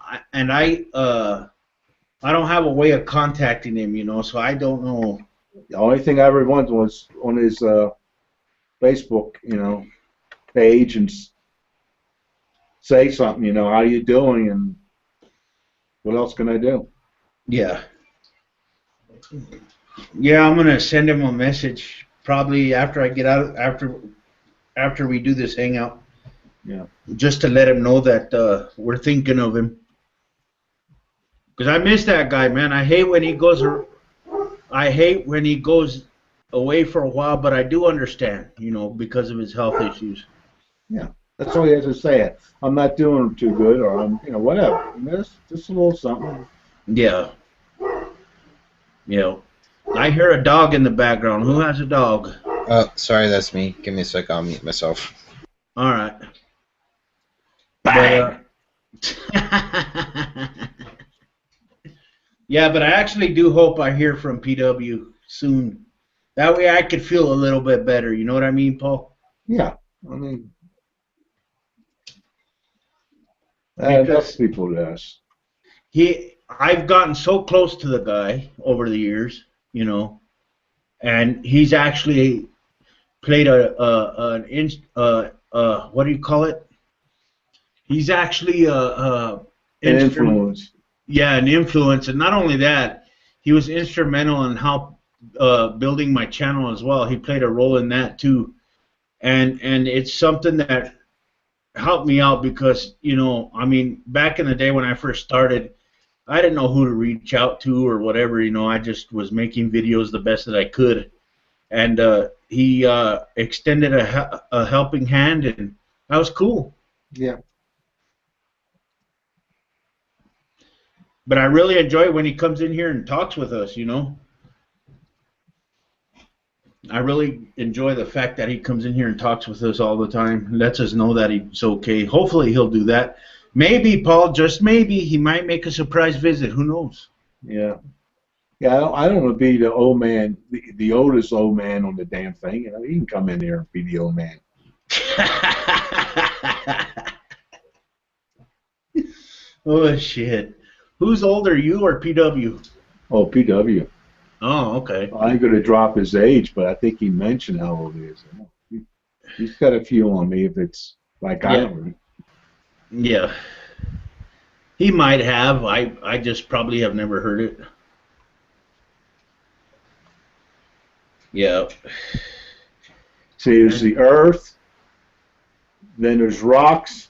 have a way of contacting him, so I don't know. The only thing I ever wanted was on his Facebook, page and say something, how you doing and what else can I do? Yeah. Yeah, I'm gonna send him a message probably after I get out after we do this hangout. Yeah. Just to let him know that we're thinking of him. Because I miss that guy, man. I hate when he goes away for a while, but I do understand, because of his health issues. Yeah. That's all he has to say. I'm not doing too good, or I'm, whatever. Just a little something. Yeah. I hear a dog in the background. Who has a dog? Oh, sorry, that's me. Give me a sec. I'll mute myself. All right. Bang! Yeah, but I actually do hope I hear from PW soon. That way I could feel a little bit better. You know what I mean, Paul? Yeah, I mean, Because enough people to ask. I've gotten so close to the guy over the years, you know, and he's actually played what do you call it? He's actually An influence. Yeah, an influence, and not only that, he was instrumental in how building my channel as well. He played a role in that too, and it's something that helped me out because, you know, I mean, back in the day when I first started, I didn't know who to reach out to or whatever. You know, I just was making videos the best that I could, and he extended a helping hand, and that was cool. Yeah. But I really enjoy when he comes in here and talks with us, you know. I really enjoy the fact that he comes in here and talks with us all the time, lets us know that he's okay. Hopefully he'll do that. Maybe, Paul, just maybe, he might make a surprise visit. Who knows? Yeah. Yeah, I don't want to be the old man, the oldest old man on the damn thing. You know, he can come in there and be the old man. Oh, shit. Who's older, you or PW? Oh, PW. Oh, okay. I ain't going to drop his age, but I think he mentioned how old he is. He's got a few on me if it's like I don't. Yeah. He might have. I just probably have never heard it. Yeah. See, there's the earth, then there's rocks,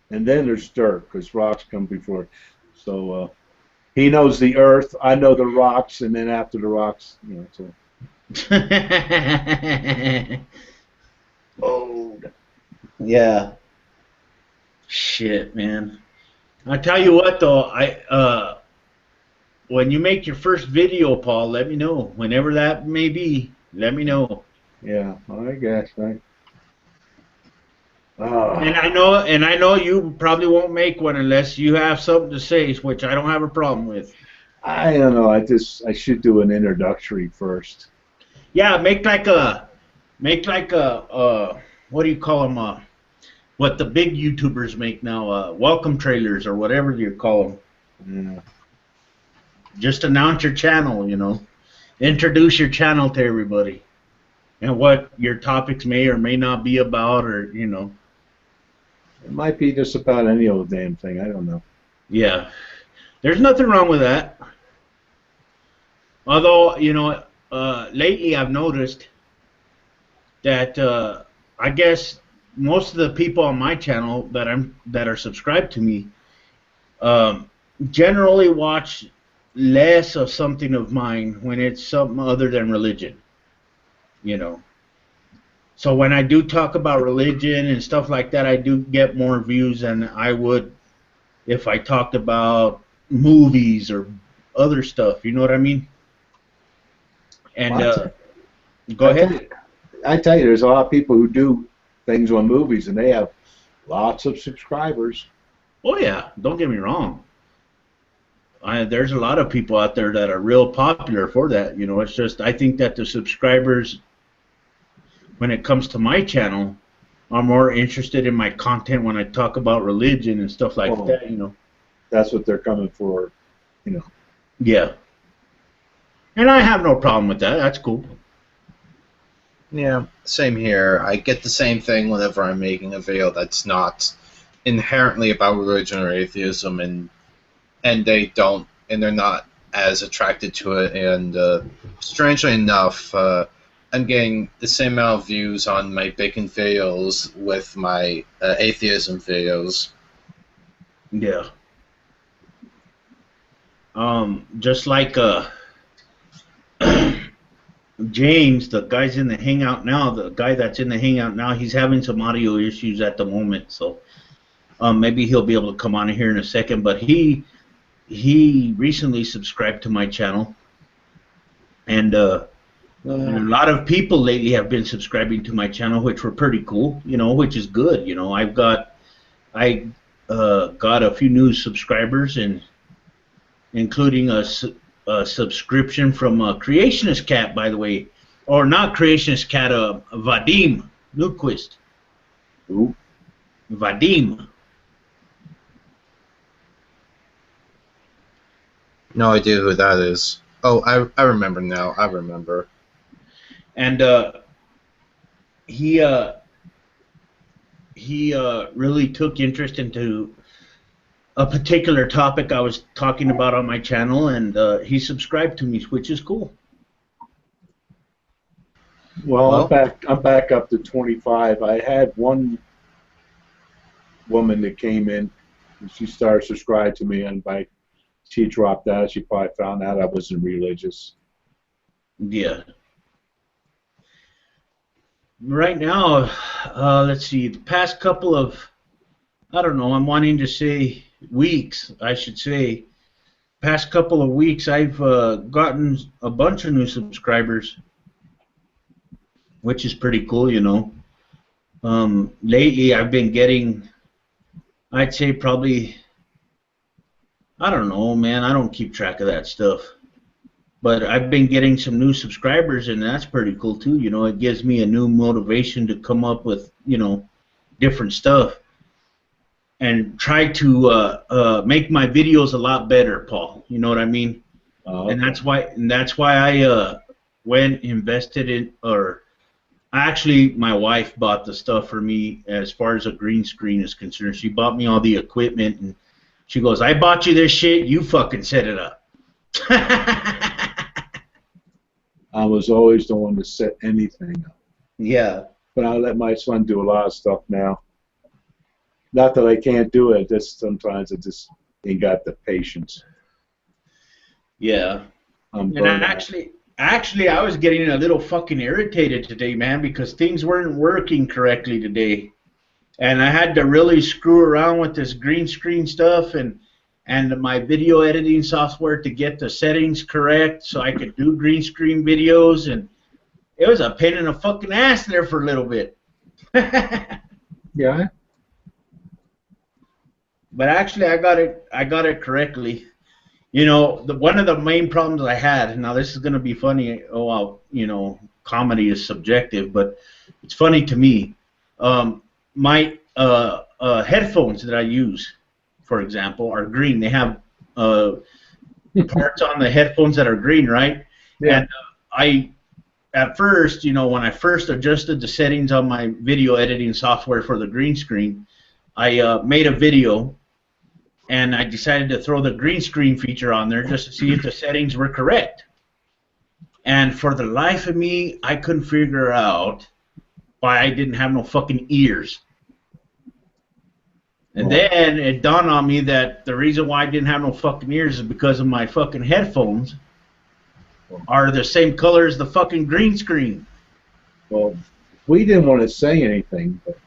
and then there's dirt, because rocks come before. So he knows the earth, I know the rocks, and then after the rocks, you know. So. Old. Yeah. Shit, man. I tell you what, though, when you make your first video, Paul, let me know. Whenever that may be, let me know. Yeah, I guess, right. And I know you probably won't make one unless you have something to say, which I don't have a problem with. I don't know. I should do an introductory first. Yeah, make like a what do you call them? What the big YouTubers make now, welcome trailers or whatever you call them. Yeah. Just announce your channel, you know. Introduce your channel to everybody. And what your topics may or may not be about, or, you know. It might be just about any old damn thing. I don't know. Yeah. There's nothing wrong with that. Although, you know, lately I've noticed that I guess most of the people on my channel that are subscribed to me generally watch less of something of mine when it's something other than religion, you know. So when I do talk about religion and stuff like that, I do get more views than I would if I talked about movies or other stuff, you know what I mean? And go ahead. I tell you, there's a lot of people who do things on movies, and they have lots of subscribers. Oh yeah, don't get me wrong. There's a lot of people out there that are real popular for that. You know, it's just I think that the subscribers, when it comes to my channel, are more interested in my content when I talk about religion and stuff like that. You know, that's what they're coming for. You know. Yeah. And I have no problem with that. That's cool. Yeah, same here. I get the same thing whenever I'm making a video that's not inherently about religion or atheism, and they're not as attracted to it. And strangely enough, I'm getting the same amount of views on my bacon videos with my atheism videos. Yeah. Just like James, the guy's in the hangout now. The guy that's in the hangout now, he's having some audio issues at the moment, so maybe he'll be able to come on here in a second. But he recently subscribed to my channel, and a lot of people lately have been subscribing to my channel, which were pretty cool, you know, which is good. You know, I got a few new subscribers, and including a subscription from Creationist Cat, by the way, or not Creationist Cat, Vadim Newquist. Who? Vadim. No idea who that is. Oh, I remember now. I remember. And he really took interest into a particular topic I was talking about on my channel, and he subscribed to me, which is cool. Well, I'm back up to 25. I had one woman that came in, and she started subscribing to me, and she dropped out. She probably found out I wasn't religious. Yeah. Right now, let's see, the past couple of, I don't know, I'm wanting to say weeks, I should say. Past couple of weeks, I've gotten a bunch of new subscribers, which is pretty cool, you know. Lately, I've been getting, I'd say probably, I don't know, man, I don't keep track of that stuff. But I've been getting some new subscribers, and that's pretty cool, too. You know, it gives me a new motivation to come up with, you know, different stuff. And try to make my videos a lot better, Paul. You know what I mean? Okay. And that's why I went invested in, or actually my wife bought the stuff for me as far as a green screen is concerned. She bought me all the equipment, and she goes, "I bought you this shit. You fucking set it up." I was always the one to set anything up. Yeah. But I let my son do a lot of stuff now. Not that I can't do it, just sometimes I just ain't got the patience. Yeah. And actually, I was getting a little fucking irritated today, man, because things weren't working correctly today. And I had to really screw around with this green screen stuff and my video editing software to get the settings correct so I could do green screen videos, and it was a pain in the fucking ass there for a little bit. Yeah. But actually, I got it correctly. You know, one of the main problems I had, and now this is going to be funny. Oh, well, you know, comedy is subjective, but it's funny to me. My headphones that I use, for example, are green. They have parts on the headphones that are green, right? Yeah. And at first, you know, when I first adjusted the settings on my video editing software for the green screen, I made a video, and I decided to throw the green screen feature on there just to see if the settings were correct. And for the life of me, I couldn't figure out why I didn't have no fucking ears. And then it dawned on me that the reason why I didn't have no fucking ears is because of my fucking headphones are the same color as the fucking green screen. Well, we didn't want to say anything, but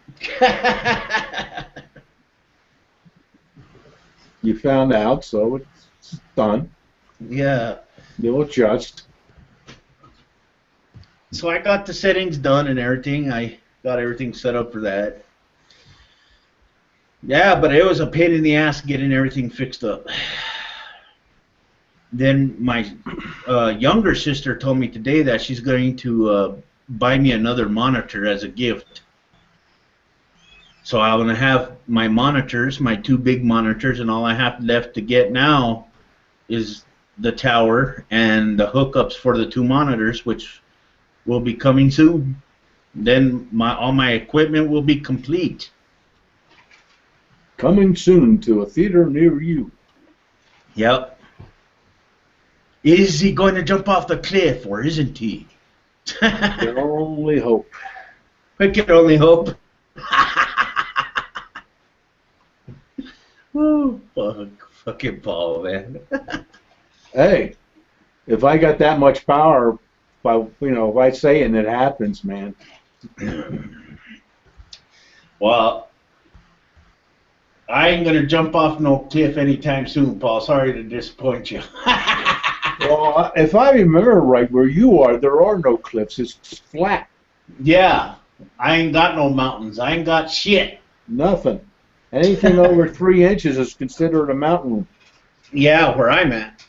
you found out, so it's done. Yeah. You'll adjust. So I got the settings done and everything. I got everything set up for that. Yeah, but it was a pain in the ass getting everything fixed up. Then my younger sister told me today that she's going to buy me another monitor as a gift. So I'm going to have my monitors, my two big monitors, and all I have left to get now is the tower and the hookups for the two monitors, which will be coming soon. Then all my equipment will be complete. Coming soon to a theater near you. Yep. Is he going to jump off the cliff, or isn't he? Can only hope. I can only hope. Oh, fucking Paul, man. Hey, if I got that much power, if I say it and it happens, man. Well, I ain't gonna jump off no cliff anytime soon, Paul. Sorry to disappoint you. Well, if I remember right, where you are, there are no cliffs. It's flat. Yeah, I ain't got no mountains. I ain't got shit. Nothing. Anything over 3 inches is considered a mountain. Yeah, where I'm at.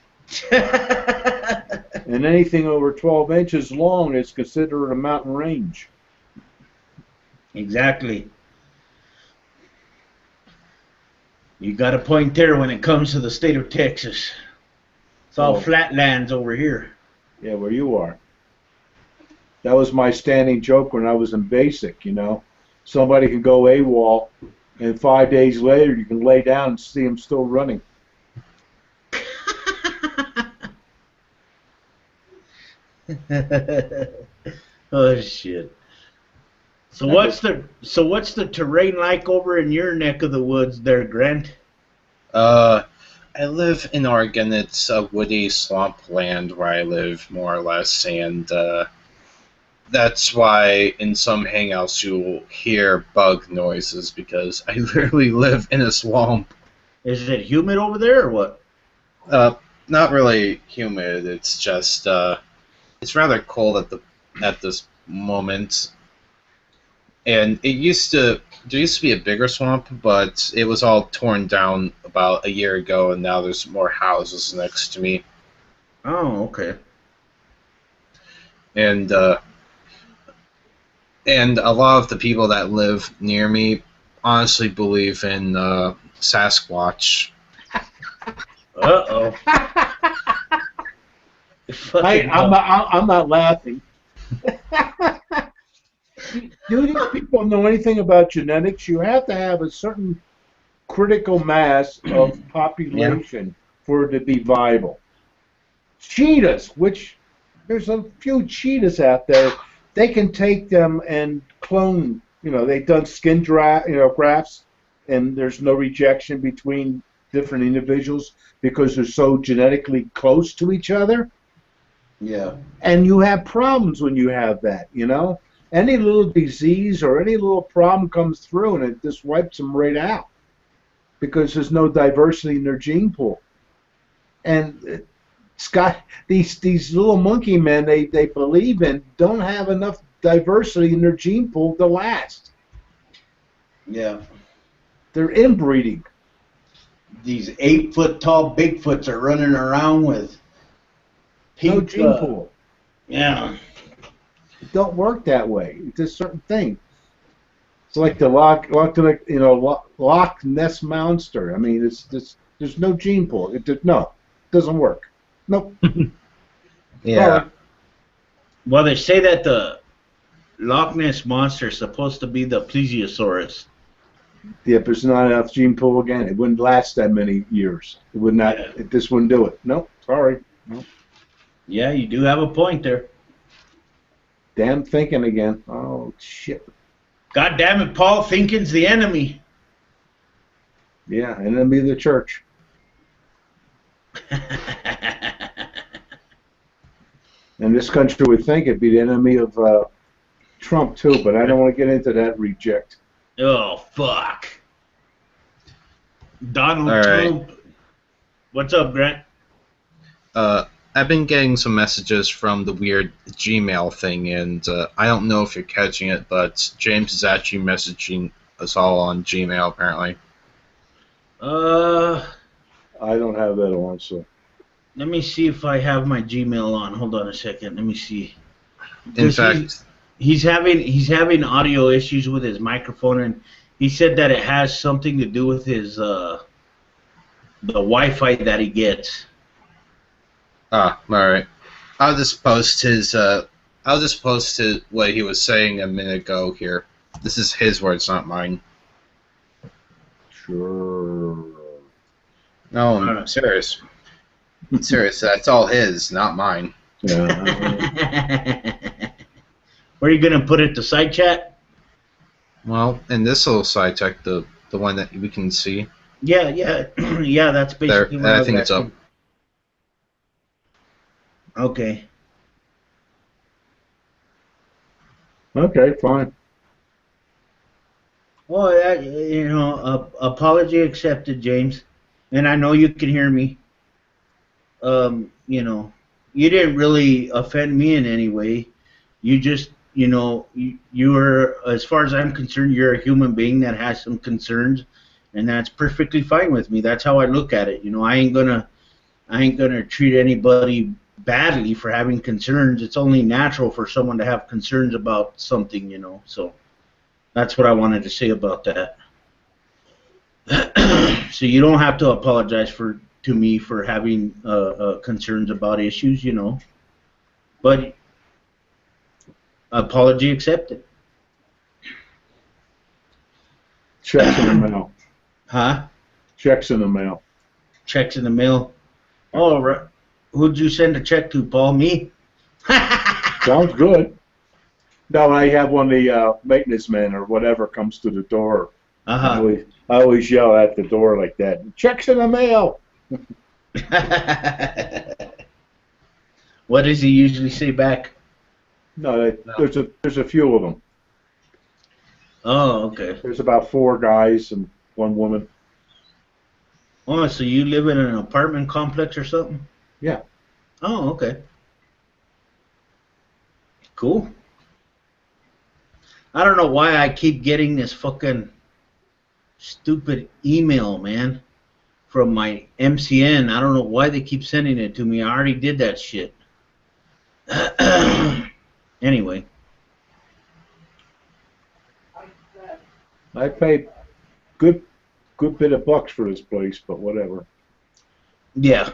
And anything over 12 inches long is considered a mountain range. Exactly. You got a point there when it comes to the state of Texas. It's all Oh. flatlands over here. Yeah, where you are. That was my standing joke when I was in basic, you know. Somebody can go AWOL, and 5 days later you can lay down and see them still running. Oh shit. So what's the terrain like over in your neck of the woods there, Grant? I live in Oregon. It's a woody swamp land where I live, more or less, and that's why in some hangouts you'll hear bug noises, because I literally live in a swamp. Is it humid over there or what? Not really humid. It's just it's rather cold at this moment. And there used to be a bigger swamp, but it was all torn down about a year ago, and now there's more houses next to me. Oh, okay. And a lot of the people that live near me honestly believe in Sasquatch. Uh-oh. I'm not laughing. Do these people know anything about genetics? You have to have a certain critical mass of population for it to be viable. Cheetahs, which there's a few cheetahs out there, they can take them and clone. You know, they've done skin grafts, and there's no rejection between different individuals because they're so genetically close to each other. Yeah. And you have problems when you have that, you know. Any little disease or any little problem comes through and it just wipes them right out because there's no diversity in their gene pool. And Scott, these little monkey men they believe in don't have enough diversity in their gene pool to last. Yeah. They're inbreeding. These 8-foot tall Bigfoots are running around with pink, No gene pool. Yeah. It don't work that way. It's a certain thing. It's like the Loch Ness monster. I mean, there's no gene pool. It doesn't work. Nope. Yeah. Well, they say that the Loch Ness monster is supposed to be the plesiosaurus. Yeah, but there's not enough gene pool again. It wouldn't last that many years. It would not. Yeah. It just wouldn't do it. Nope. Sorry. Nope. Yeah, you do have a point there. Damn thinking again. Oh shit. God damn it, Paul. Thinking's the enemy. Yeah, enemy of the church. And this country would think it'd be the enemy of Trump too, but I don't want to get into that reject. Oh, fuck. Donald All right. Trump. What's up, Grant? I've been getting some messages from the weird Gmail thing, and I don't know if you're catching it, but James is actually messaging us all on Gmail, apparently. I don't have that on, so. Let me see if I have my Gmail on. Hold on a second. Let me see. In fact, He's having audio issues with his microphone, and he said that it has something to do with his the Wi-Fi that he gets. all right. I'll just post what he was saying a minute ago here. This is his words, not mine. Sure. No, I'm serious. I'm serious. That's all his, not mine. Yeah. Where are you gonna put it? The side chat? Well, in this little side tech, the one that we can see. Yeah, yeah, that's basically There, what I was think it's up. asking. Okay. Okay, fine. Well, apology accepted, James. And I know you can hear me. You didn't really offend me in any way. You just, you are, as far as I'm concerned, you're a human being that has some concerns, and that's perfectly fine with me. That's how I look at it. I ain't gonna I ain't gonna treat anybody badly for having concerns. It's only natural for someone to have concerns about something, you know. So that's what I wanted to say about that. So you don't have to apologize to me for having concerns about issues, you know. But apology accepted. Checks in the mail. Huh? Checks in the mail. Checks in the mail. Oh, right. Who'd you send a check to, Paul? Me? Sounds good. No, I have one of the maintenance men or whatever comes to the door. Uh-huh. I always yell at the door like that. Checks in the mail. What does he usually say back? No, there's a few of them. Oh, okay. There's about 4 guys and 1 woman. Oh, so you live in an apartment complex or something? Yeah. Oh, okay. Cool. I don't know why I keep getting this fucking stupid email, man, from my MCN. I don't know why they keep sending it to me. I already did that shit. Anyway. I paid good bit of bucks for this place, but whatever. Yeah.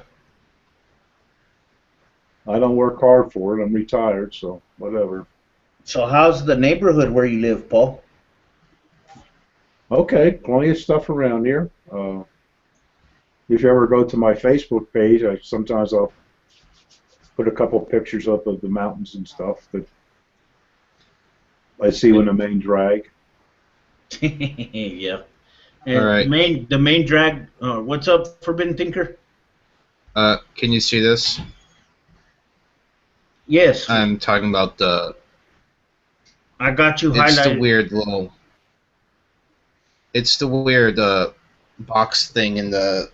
I don't work hard for it. I'm retired, so whatever. So how's the neighborhood where you live, Paul? Okay, plenty of stuff around here. If you ever go to my Facebook page, sometimes I'll put a couple pictures up of the mountains and stuff that I see when the main drag. Yeah. All right. The main drag. What's up, Forbidden Thinker? Can you see this? Yes. I'm talking about I got you it's highlighted. the weird little. It's the weird box thing in the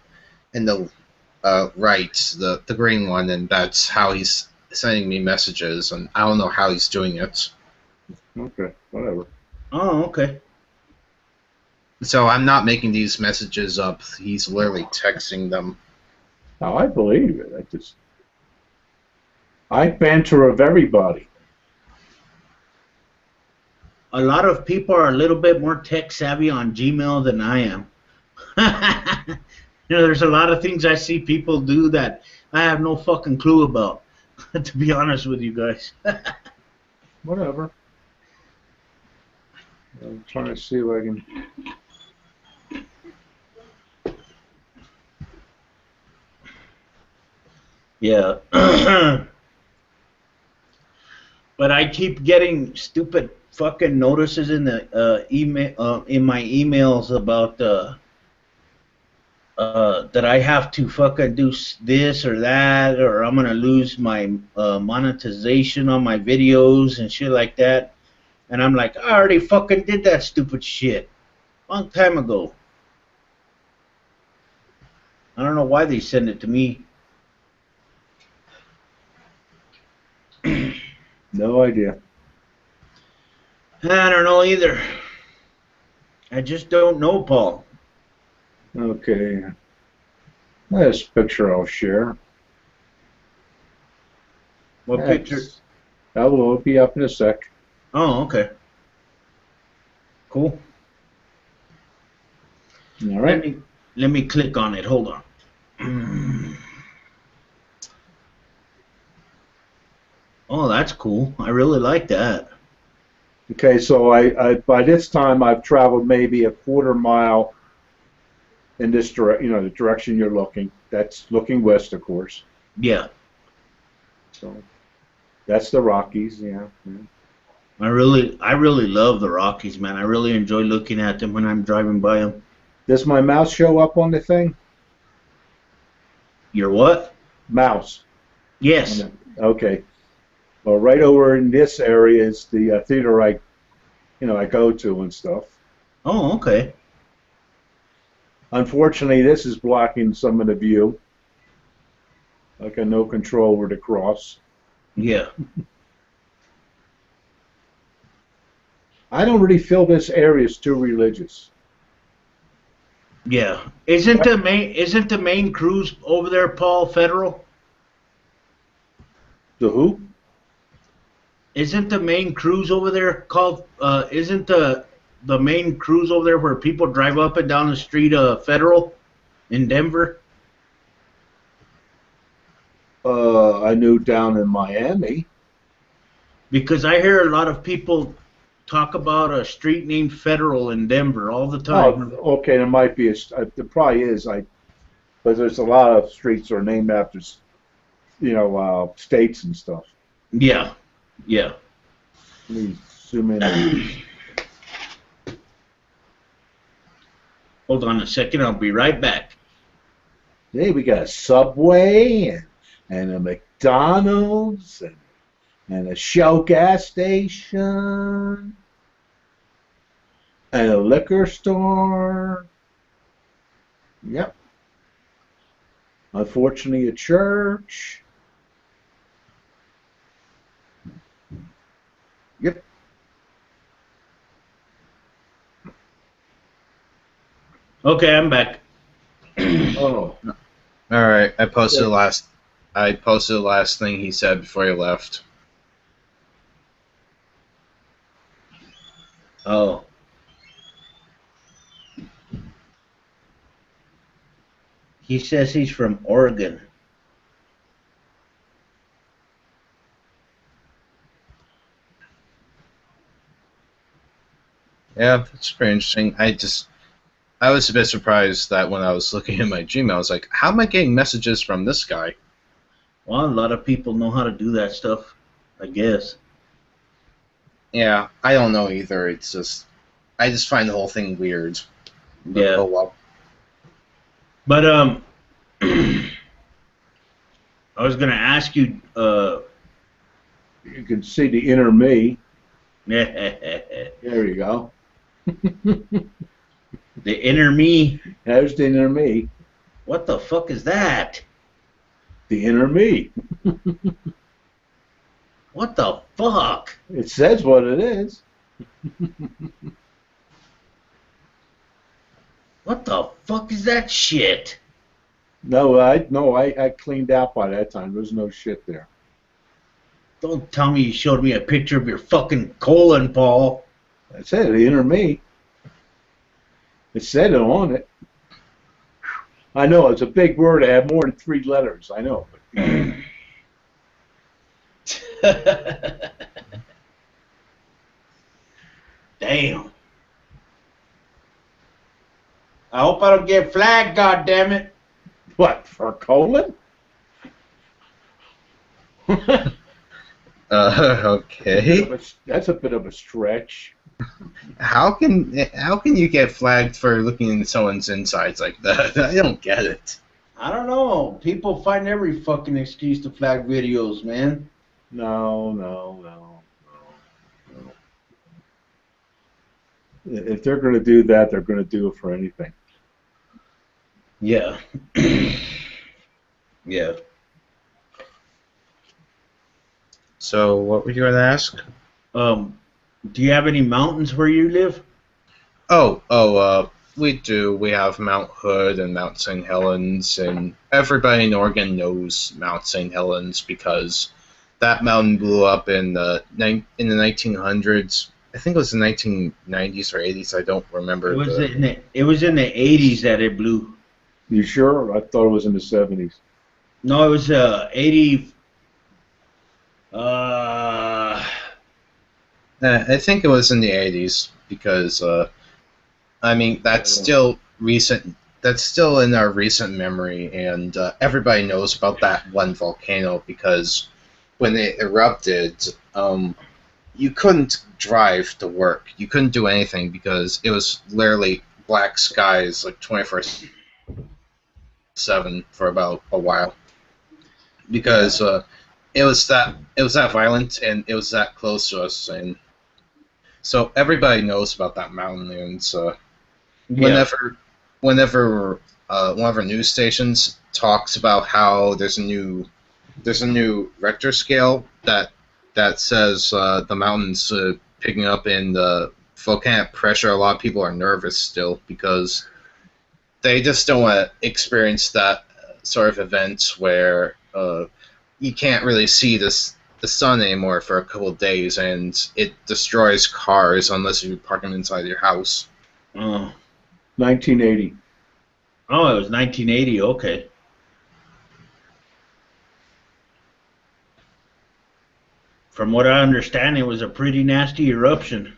right, the green one, and that's how he's sending me messages, and I don't know how he's doing it. Okay, whatever. Oh, okay. So I'm not making these messages up. He's literally texting them. Now, I believe it. I banter of everybody. A lot of people are a little bit more tech savvy on Gmail than I am. You know, there's a lot of things I see people do that I have no fucking clue about, to be honest with you guys. Whatever. I'm trying to see if I can. Yeah. But I keep getting stupid fucking notices in the email in my emails about that I have to fucking do this or that, or I'm gonna lose my monetization on my videos and shit like that. And I'm like, I already fucking did that stupid shit long time ago. I don't know why they send it to me. No idea. I don't know either. I just don't know, Paul. Okay. This picture I'll share. What picture? That will be up in a sec. Oh, okay. Cool. All right. Let me click on it. Hold on. Oh, that's cool. I really like that. Okay, so I by this time I've traveled maybe a quarter mile in this direction, the direction you're looking. That's looking west, of course. Yeah. So that's the Rockies, yeah. I really love the Rockies, man. I really enjoy looking at them when I'm driving by them. Does my mouse show up on the thing? Your what? Mouse. Yes. Okay. Well, right over in this area is the theater I go to and stuff. Oh, okay. Unfortunately, this is blocking some of the view. Like I no control where to cross. Yeah. I don't really feel this area is too religious. Yeah. Isn't the main cruise over there, Paul, federal? The who? Isn't the main cruise over there called? Isn't the main cruise over there where people drive up and down the street federal in Denver? I knew down in Miami. Because I hear a lot of people talk about a street named Federal in Denver all the Oh, time. okay. There might be there probably is. But there's a lot of streets that are named after, states and stuff. Yeah, yeah. Let me zoom in. Hold on a second, I'll be right back. Hey, we got a Subway and a McDonald's and a Shell gas station and a liquor store. Yep. Unfortunately, a church. Yep. Okay, I'm back. Oh. All right, I posted the last thing he said before he left. Oh. He says he's from Oregon. Yeah, that's pretty interesting. I was a bit surprised that when I was looking at my Gmail, I was like, how am I getting messages from this guy? Well, a lot of people know how to do that stuff, I guess. Yeah, I don't know either. I just find the whole thing weird. But, Yeah. oh well. But I was gonna ask you. You can see the inner me. The There you go. inner me. There's the inner me. What the fuck is that? The inner me. What the fuck? It says what it is. What the fuck is that shit? No, I cleaned out by that time. There was no shit there. Don't tell me you showed me a picture of your fucking colon, Paul. I said the inner me. It said it on it. I know it's a big word. I have more than 3 letters. I know. Damn. I hope I don't get flagged, goddammit. What, for a colon? Okay. That's a bit of a stretch. How can you get flagged for looking into someone's insides like that? I don't get it. I don't know. People find every fucking excuse to flag videos, man. No. If they're going to do that, they're going to do it for anything. Yeah. Yeah. So what were you going to ask? Do you have any mountains where you live? We do. We have Mount Hood and Mount St. Helens, and everybody in Oregon knows Mount St. Helens because that mountain blew up in the 1900s. I think it was the 1990s or 80s. I don't remember. It was in the 80s that it blew. You sure? I thought it was in the 70s. No, it was 80. I think it was in the 80s because I mean that's still recent. That's still in our recent memory, and everybody knows about that one volcano because when it erupted, you couldn't drive to work. You couldn't do anything because it was literally black skies like 24/7 for about a while because it was that violent and it was that close to us, and so everybody knows about that mountain. And whenever one of our news stations talks about how there's a new Richter scale that says the mountain's picking up in the volcanic pressure, a lot of people are nervous still because They just don't want to experience that sort of event where you can't really see the sun anymore for a couple of days, and it destroys cars unless you park them inside your house. Oh, 1980. oh, it was 1980. Okay. From what I understand, it was a pretty nasty eruption.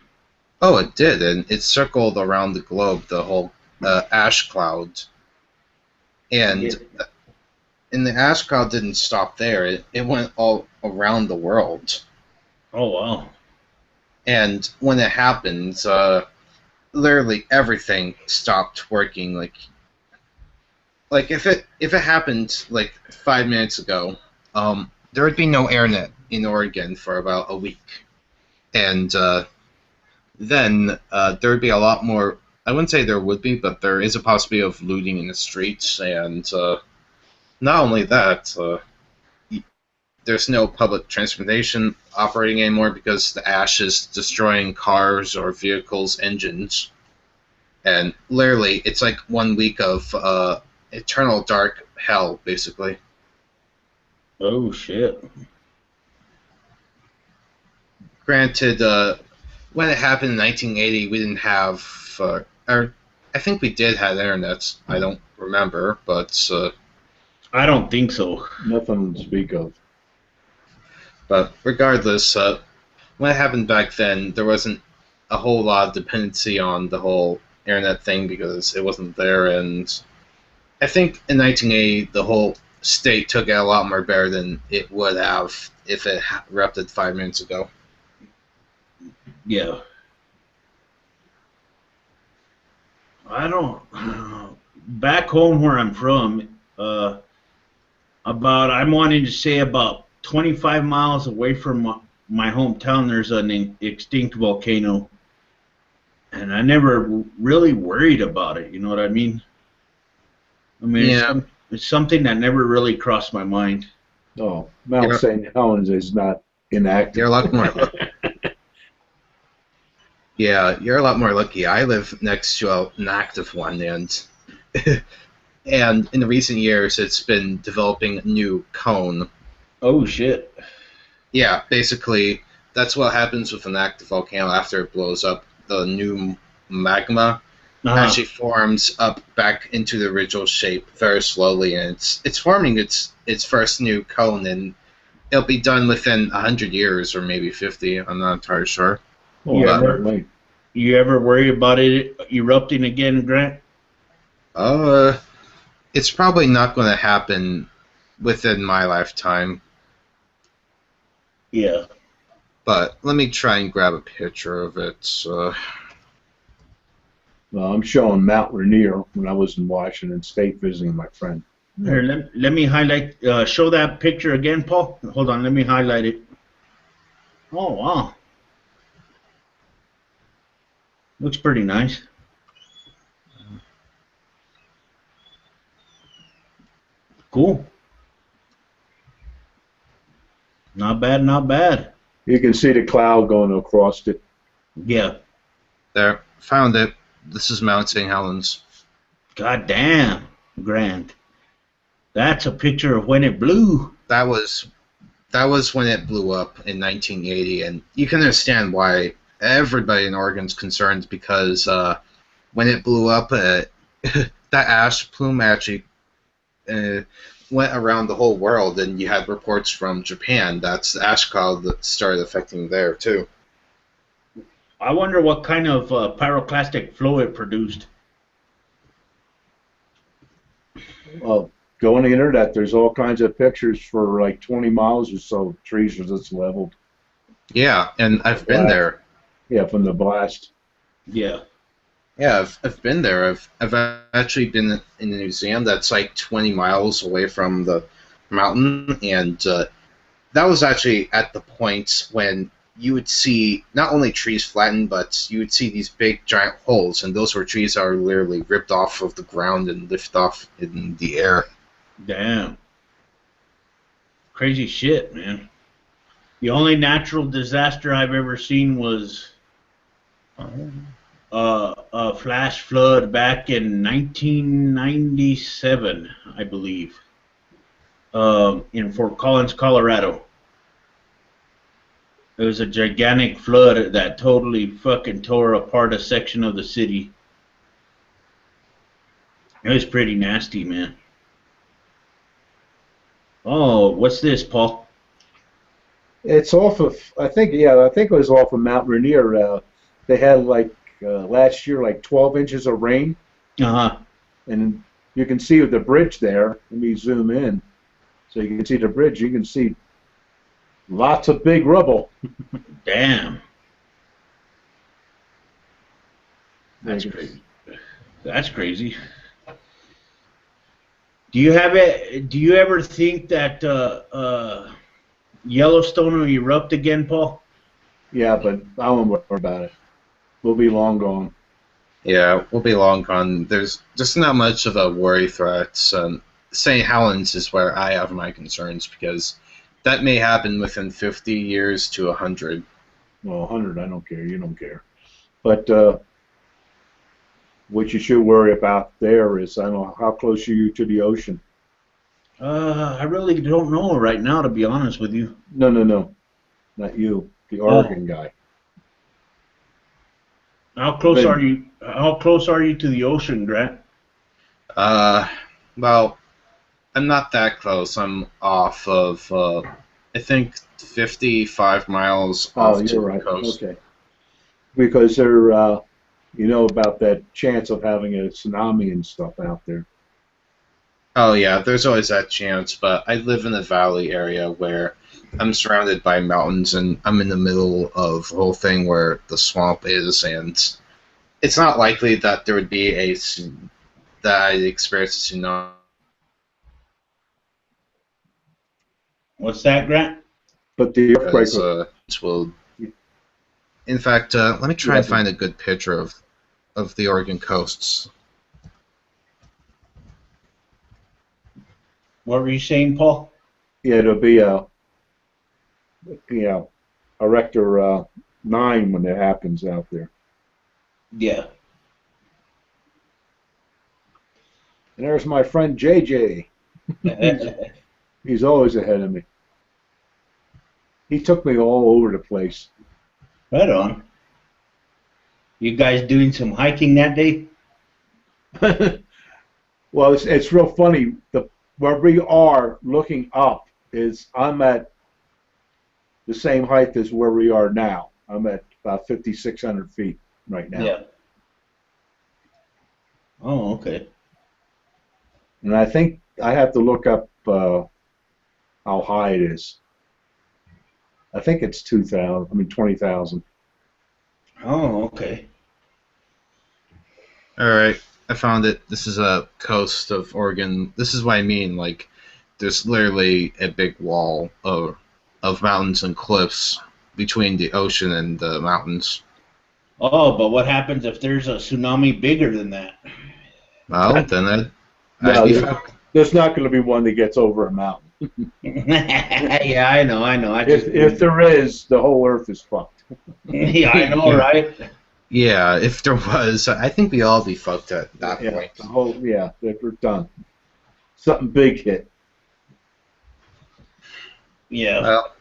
Oh, it did, and it circled around the globe, the whole ash cloud. And Yeah. and the ash cloud didn't stop there. It went all around the world. Oh, wow. And when it happened, literally everything stopped working. Like if it happened like 5 minutes ago, there would be no internet in Oregon for about a week, and then there would be a lot more. I wouldn't say there would be, but there is a possibility of looting in the streets, and not only that, there's no public transportation operating anymore because the ash is destroying cars or vehicles' engines. And literally, it's like 1 week of eternal dark hell, basically. Oh, shit. Granted, when it happened in 1980, we didn't have, or I think we did have internet. I don't remember, but I don't think so. Nothing to speak of. regardless, when it happened back then, there wasn't a whole lot of dependency on the whole internet thing because it wasn't there, and I think in 1980 the whole state took it a lot more better than it would have if it erupted 5 minutes ago. Yeah. I don't. Back home where I'm from, I'm wanting to say about 25 miles away from my hometown, there's an extinct volcano. And I never really worried about it, you know what I mean? I mean, Yeah. it's something that never really crossed my mind. No, Mount Yeah. St. Helens is not inactive. You're a lot more. Yeah, you're a lot more lucky. I live next to an active one, and and in the recent years, it's been developing a new cone. Oh, shit. Yeah, basically, that's what happens with an active volcano after it blows up. The new magma actually forms up back into the original shape very slowly, and it's forming its first new cone, and it'll be done within 100 years or maybe 50. I'm not entirely sure. Oh, You that's ever- late. You ever worry about it erupting again, Grant? It's probably not going to happen within my lifetime, Yeah. but let me try and grab a picture of it. Well, I'm showing Mount Rainier when I was in Washington State visiting my friend. Here, let me highlight, show that picture again, Paul. Hold on, let me highlight it. Oh, wow. Looks pretty nice. Cool. Not bad, not bad. You can see the cloud going across it. Yeah. There, found it. This is Mount St. Helens. God damn, Grant. That's a picture of when it blew. That was when it blew up in 1980, and you can understand why everybody in Oregon's concerned because when it blew up, that ash plume actually went around the whole world, and you had reports from Japan. That's the ash cloud that started affecting there too. I wonder what kind of pyroclastic flow it produced. Well, go on the internet. There's all kinds of pictures for like 20 miles or so. Trees are just leveled. Yeah, and I've been Wow. there. Yeah, from the blast. Yeah. Yeah, I've been there. I've actually been in a museum that's like 20 miles away from the mountain, and that was actually at the point when you would see not only trees flattened, but you would see these big giant holes, and those were trees that are literally ripped off of the ground and lifted off in the air. Damn. Crazy shit, man. The only natural disaster I've ever seen was a flash flood back in 1997, I believe, in Fort Collins, Colorado. It was a gigantic flood that totally fucking tore apart a section of the city. It was pretty nasty, man. Oh, what's this, Paul? It's off of, I think it was off of Mount Rainier. They had like last year like 12 inches of rain, Uh-huh. and you can see the bridge there. Let me zoom in so you can see the bridge. You can see lots of big rubble. Damn. That's crazy. That's crazy. Do you ever think that Yellowstone will erupt again, Paul? Yeah, but I won't worry about it. We'll be long gone. Yeah, we'll be long gone. There's just not much of a worry threat. St. Helens is where I have my concerns because that may happen within 50 years to 100. Well, 100, I don't care. You don't care. But what you should worry about there is, I don't know, how close are you to the ocean? I really don't know right now, to be honest with you. No, not you. The Oregon guy. How close are you? How close are you to the ocean, Grant? Well, I'm not that close. I'm off of, I think, 55 miles off to you're the right. coast. Okay. Because they're, you know about that chance of having a tsunami and stuff out there. Oh yeah, there's always that chance, but I live in a valley area where I'm surrounded by mountains and I'm in the middle of the whole thing where the swamp is, and it's not likely that there would be that I'd experience a tsunami. What's that, Grant? But the earthquake Will. In fact, let me try and find a good picture of the Oregon coasts. What were you saying, Paul? yeah, it'll be a Rector 9 when it happens out there. Yeah. And there's my friend JJ. He's always ahead of me. He took me all over the place. Right on. You guys doing some hiking that day? Well, it's real funny. Where we are looking up is I'm at the same height as where we are now. I'm at about 5,600 feet right now. Yeah. Oh, okay. And I think I have to look up how high it is. I think it's 20,000. Oh, okay. All right, I found it. This is a coast of Oregon. This is what I mean. Like, there's literally a big wall of mountains and cliffs between the ocean and the mountains. Oh, but what happens if there's a tsunami bigger than that? Well, then No, there's not going to be one that gets over a mountain. Yeah, I know. If there is, the whole earth is fucked. Yeah, I know, right? Yeah, if there was, I think we'd all be fucked at that point. We're done. Something big hit. Yeah. Well,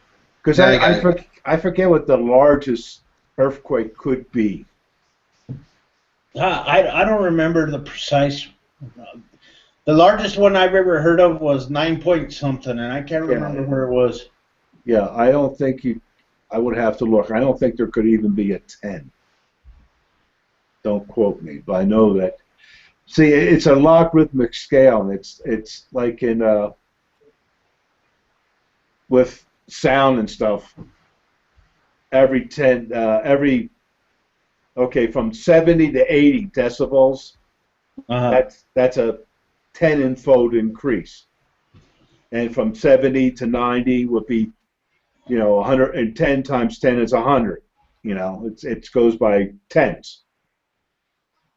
Because I forget what the largest earthquake could be. I don't remember the precise. The largest one I've ever heard of was 9 point something, and I can't remember where it was. Yeah, I don't think I would have to look. I don't think there could even be a 10. Don't quote me, but I know that. See, it's a logarithmic scale, and it's like in with sound and stuff. From 70 to 80 decibels. That's a 10-fold increase, and from 70 to 90 would be, 110 times 10 is 100. It goes by tens.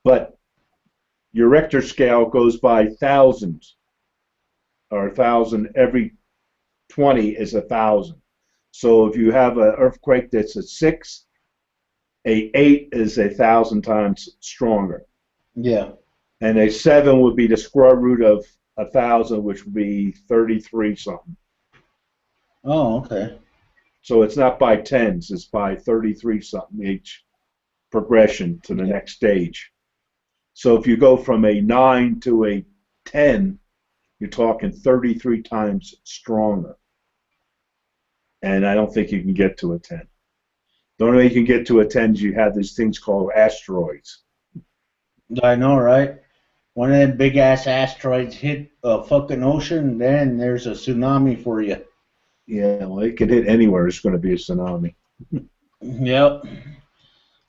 But your Richter scale goes by thousands, or 1,000. Every 20 is 1,000. So if you have an earthquake that's a 6, a 8 is 1,000 times stronger. Yeah. And a 7 would be the square root of 1,000, which would be 33 something. Oh, okay. So it's not by tens, it's by 33 something each progression to the next stage. So if you go from a 9 to a 10, you're talking 33 times stronger. And I don't think you can get to a 10. The only way you can get to a 10 is you have these things called asteroids. I know, right? One of them big ass asteroids hit a fucking ocean, then there's a tsunami for you. Yeah, well, it could hit anywhere. It's going to be a tsunami. Yep.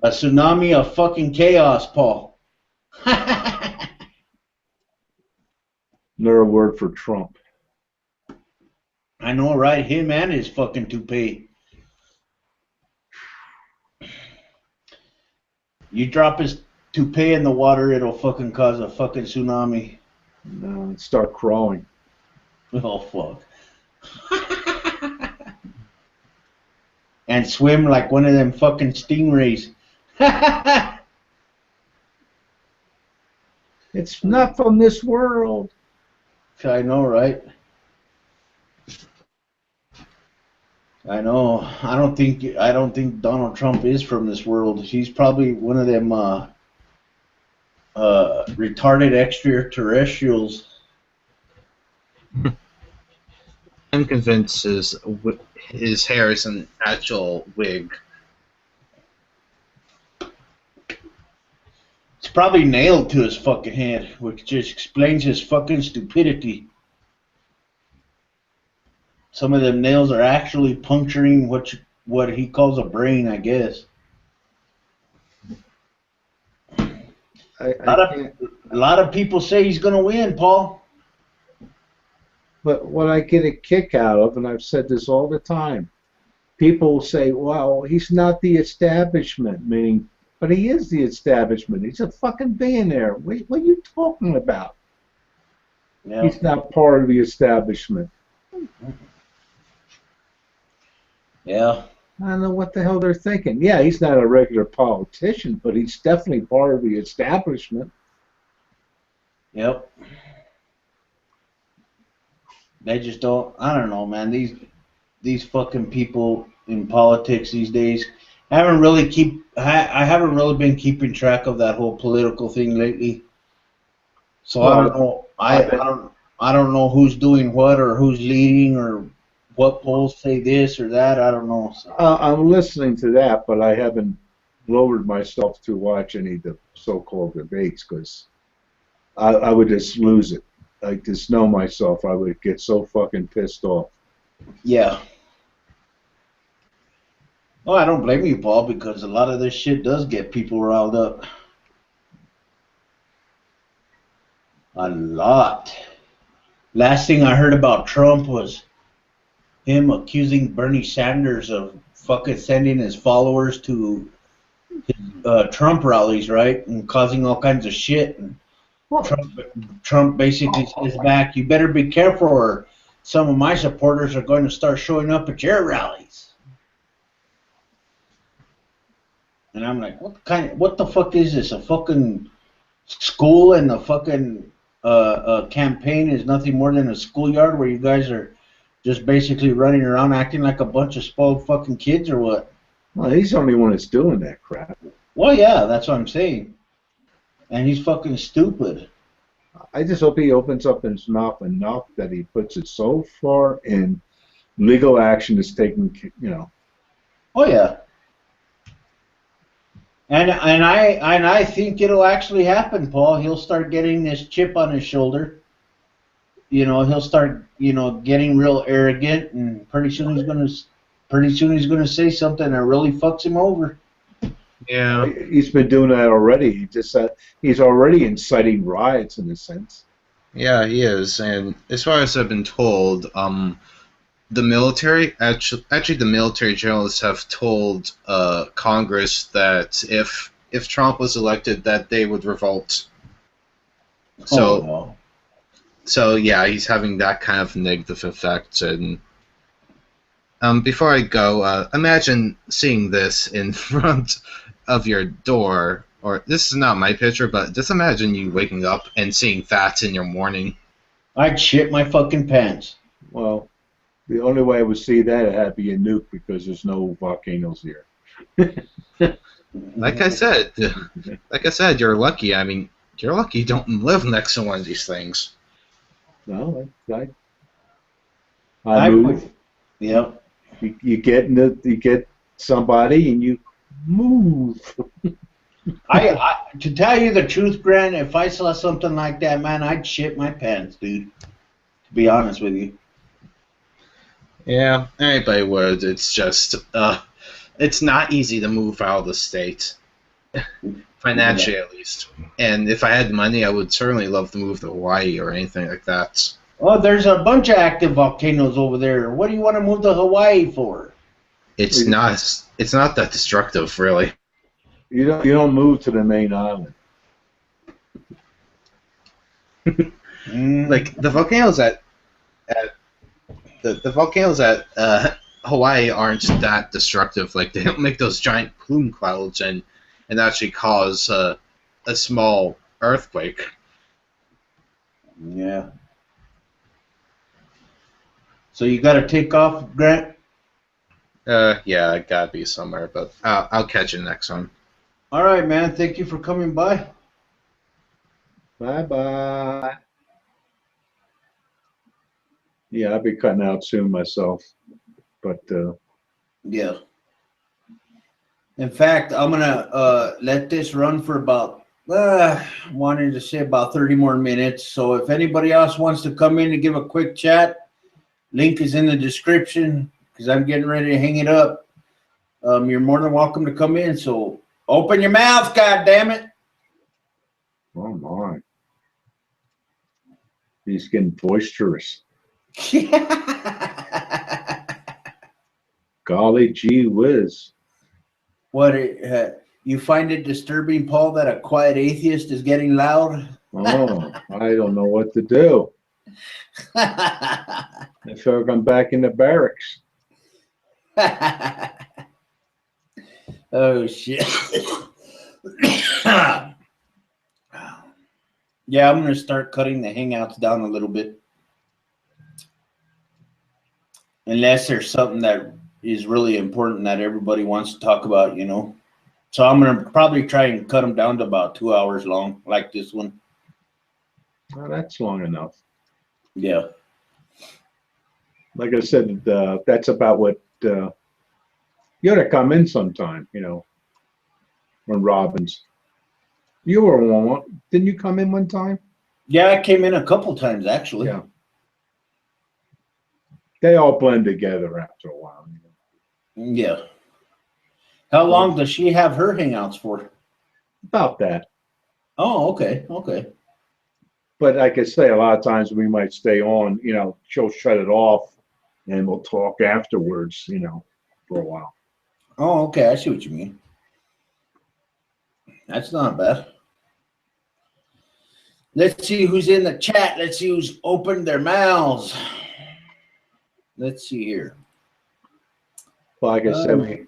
A tsunami of fucking chaos, Paul. Another word for Trump. I know, right? Him and his fucking toupee. You drop his toupee in the water, it'll fucking cause a fucking tsunami. No, start crawling. Oh, fuck. And swim like one of them fucking stingrays. It's not from this world. I know, right? I know. I don't think Donald Trump is from this world. He's probably one of them retarded extraterrestrials. I'm convinced his hair is an actual wig. It's probably nailed to his fucking head, which just explains his fucking stupidity. Some of them nails are actually puncturing what he calls a brain, I guess. A lot of people say he's going to win, Paul. But what I get a kick out of, and I've said this all the time, people say, well, he's not the establishment, meaning, but he is the establishment. He's a fucking billionaire. What are you talking about? Yeah. He's not part of the establishment. Yeah. I don't know what the hell they're thinking. Yeah, he's not a regular politician, but he's definitely part of the establishment. Yep. They just don't. I don't know, man. These fucking people in politics these days. I haven't really been keeping track of that whole political thing lately. So I don't know. I don't know who's doing what or who's leading or what polls say this or that. I don't know. So. I'm listening to that, but I haven't lowered myself to watch any of the so-called debates because I would just lose it. I just know myself. I would get so fucking pissed off. Yeah. Well, I don't blame you, Paul, because a lot of this shit does get people riled up. A lot. Last thing I heard about Trump was him accusing Bernie Sanders of fucking sending his followers to Trump rallies, right, and causing all kinds of shit. And Trump basically says back, "You better be careful, or some of my supporters are going to start showing up at your rallies." And I'm like, what the fuck is this? A fucking school and a fucking campaign is nothing more than a schoolyard where you guys are just basically running around acting like a bunch of spoiled fucking kids or what? Well, he's the only one that's doing that crap. Well, yeah, that's what I'm saying. And he's fucking stupid. I just hope he opens up his mouth enough that he puts it so far in legal action is taken, you know. Oh yeah. And I think it'll actually happen, Paul. He'll start getting this chip on his shoulder. You know, he'll start, getting real arrogant, and pretty soon he's gonna say something that really fucks him over. Yeah. He's been doing that already. He's already inciting riots in a sense. Yeah, he is. And as far as I've been told, the military, actually the military journalists have told Congress that if Trump was elected, that they would revolt. So, no. So yeah, he's having that kind of negative effect. And before I go, imagine seeing this in front of your door, or this is not my picture, but just imagine you waking up and seeing that in your morning. I'd shit my fucking pants. Well, the only way I would see that it had to be a nuke because there's no volcanoes here. Like I said, you're lucky. I mean, you're lucky you don't live next to one of these things. No, I move. Yep. You get somebody and you move. I to tell you the truth, Grant, if I saw something like that, man, I'd shit my pants, dude. To be honest with you. Yeah, anybody would. It's just, it's not easy to move out of the state. Financially, at least. And if I had money, I would certainly love to move to Hawaii or anything like that. Oh, there's a bunch of active volcanoes over there. What do you want to move to Hawaii for? It's not that destructive, really. You don't move to the main island. Like the volcanoes at Hawaii aren't that destructive. Like they don't make those giant plume clouds and actually cause a small earthquake. Yeah. So you got to take off, Grant? Yeah, I gotta be somewhere, but I'll catch you next one. All right, man. Thank you for coming by. Bye-bye. Yeah, I'll be cutting out soon myself. But, Yeah. In fact, I'm going to let this run for about, wanted to say about 30 more minutes. So if anybody else wants to come in and give a quick chat, link is in the description because I'm getting ready to hang it up. You're more than welcome to come in. So open your mouth, goddammit. oh my. He's getting boisterous. Golly gee whiz. What, you find it disturbing, Paul, that a quiet atheist is getting loud? Oh, I don't know what to do. I feel like I'm back in the barracks. Oh, shit. Yeah, I'm going to start cutting the hangouts down a little bit. Unless there's something that is really important that everybody wants to talk about, you know. So I'm going to probably try and cut them down to about 2 hours long, like this one. Well, that's long enough. Yeah. Like I said, that's about what you ought to come in sometime, you know, when Robbins. You were one. Didn't you come in one time? Yeah, I came in a couple times, actually. Yeah. They all blend together after a while. You know? Yeah. How long does she have her hangouts for? About that. Oh, okay. Okay. But like I say, a lot of times we might stay on, you know, she'll shut it off and we'll talk afterwards, you know, for a while. Oh, okay. I see what you mean. That's not bad. Let's see who's in the chat. Let's see who's opened their mouths. Let's see here. Well, like I said,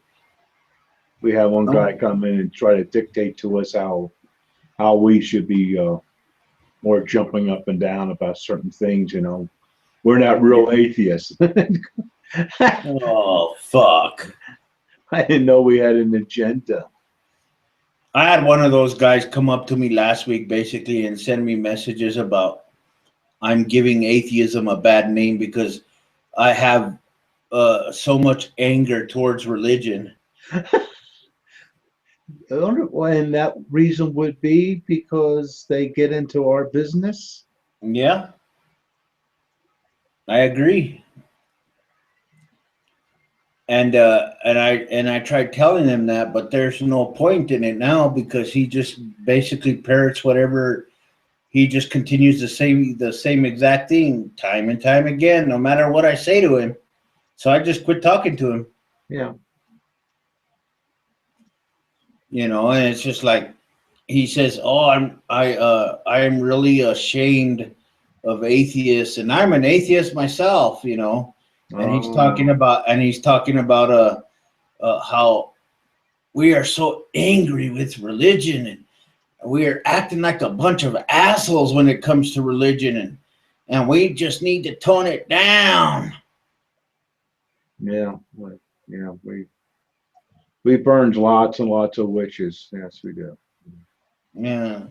we have one guy come in and try to dictate to us how we should be more jumping up and down about certain things, you know. We're not real atheists. Oh, fuck. I didn't know we had an agenda. I had one of those guys come up to me last week basically and send me messages about I'm giving atheism a bad name because I have so much anger towards religion. And that reason would be because they get into our business? Yeah. I agree. And I tried telling him that, but there's no point in it now because he just basically parrots whatever. He just continues the same exact thing time and time again, no matter what I say to him. So I just quit talking to him. Yeah. You know, and it's just like he says, "Oh, I am really ashamed of atheists, and I'm an atheist myself." You know. And he's talking about how we are so angry with religion, and we are acting like a bunch of assholes when it comes to religion, and we just need to tone it down. Yeah, yeah, we burned lots and lots of witches. Yes, we do. Yeah.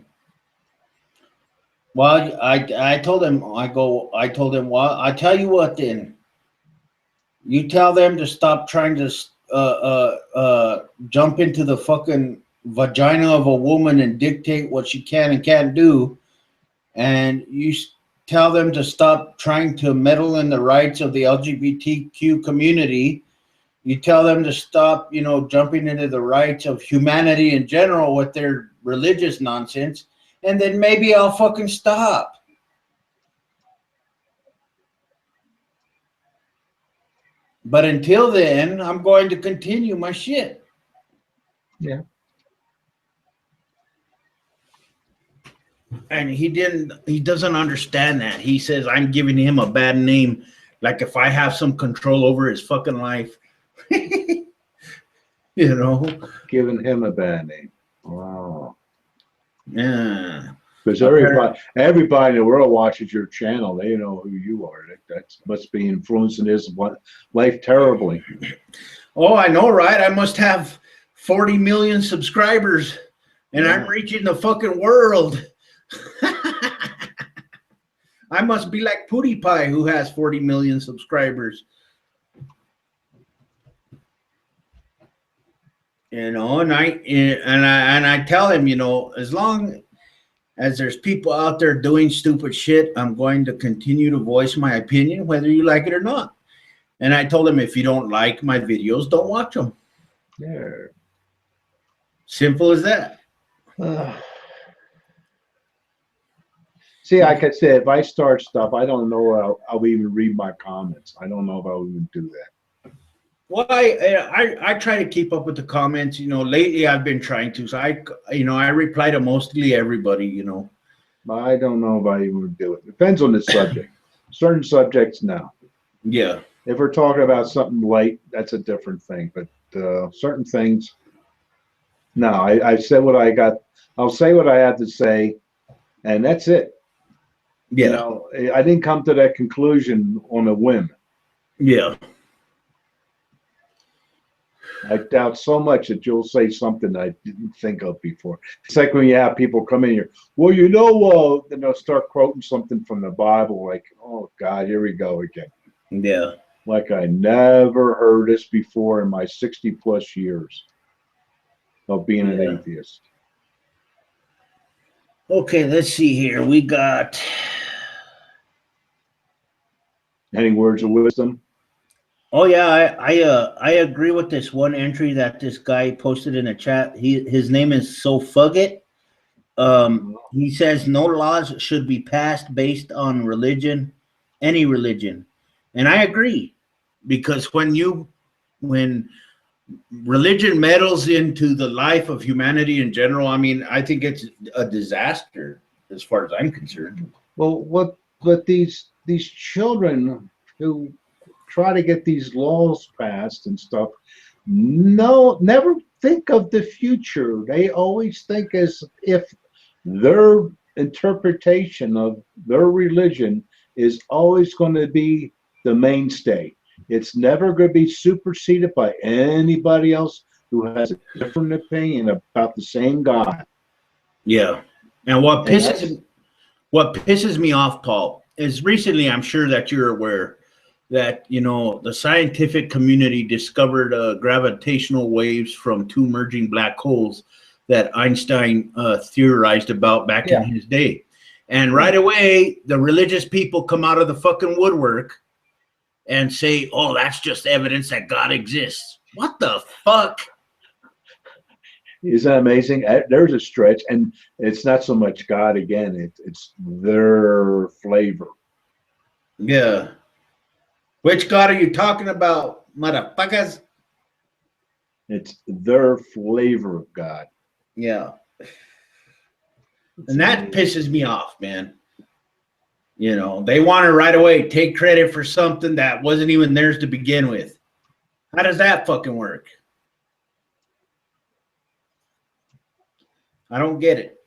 Well, I told him, well, I tell you what then. You tell them to stop trying to jump into the fucking vagina of a woman and dictate what she can and can't do. And you tell them to stop trying to meddle in the rights of the LGBTQ community. You tell them to stop, jumping into the rights of humanity in general with their religious nonsense. And then maybe I'll fucking stop. But until then, I'm going to continue my shit. Yeah. And he doesn't understand that. He says I'm giving him a bad name. Like if I have some control over his fucking life. Giving him a bad name. Wow. Yeah. Because everybody in the world watches your channel. They know who you are. That must be influencing his life terribly. Oh, I know, right? I must have 40 million subscribers, and I'm reaching the fucking world. I must be like Pootie Pie, who has 40 million subscribers. And I tell him, as long as there's people out there doing stupid shit, I'm going to continue to voice my opinion, whether you like it or not. And I told him, if you don't like my videos, don't watch them. Yeah. Simple as that. See, like I said, if I start stuff, I don't know I'll even read my comments. I don't know if I'll even do that. Well, I try to keep up with the comments. Lately I've been trying to. So I reply to mostly everybody. But I don't know if I even would do it. Depends on the subject. Certain subjects, no. Yeah. If we're talking about something light, that's a different thing. But certain things, no. I said what I got. I'll say what I have to say, and that's it. Yeah. I didn't come to that conclusion on a whim. Yeah. I doubt so much that you'll say something I didn't think of before. It's like when you have people come in here, well, then they'll start quoting something from the Bible, like, oh, God, here we go again. Yeah. Like I never heard this before in my 60-plus years of being an atheist. Okay, let's see here. We got... Any words of wisdom? Oh yeah, I agree with this one entry that this guy posted in the chat. His name is So Fug It. He says no laws should be passed based on religion, any religion, and I agree, because when religion meddles into the life of humanity in general, I think it's a disaster as far as I'm concerned. Well, what these children who try to get these laws passed and stuff, never think of the future. They always think as if their interpretation of their religion is always going to be the mainstay. It's never going to be superseded by anybody else who has a different opinion about the same God. Yeah. And what pisses me off, Paul, is recently, I'm sure that you're aware that, the scientific community discovered gravitational waves from two merging black holes that Einstein theorized about back in his day. And right away, the religious people come out of the fucking woodwork and say, oh, that's just evidence that God exists. What the fuck? Isn't that amazing? There's a stretch, and it's not so much God again. It's their flavor. Yeah. Which God are you talking about, motherfuckers? It's their flavor of God. Yeah. And that pisses me off, man. They want to right away take credit for something that wasn't even theirs to begin with. How does that fucking work? I don't get it.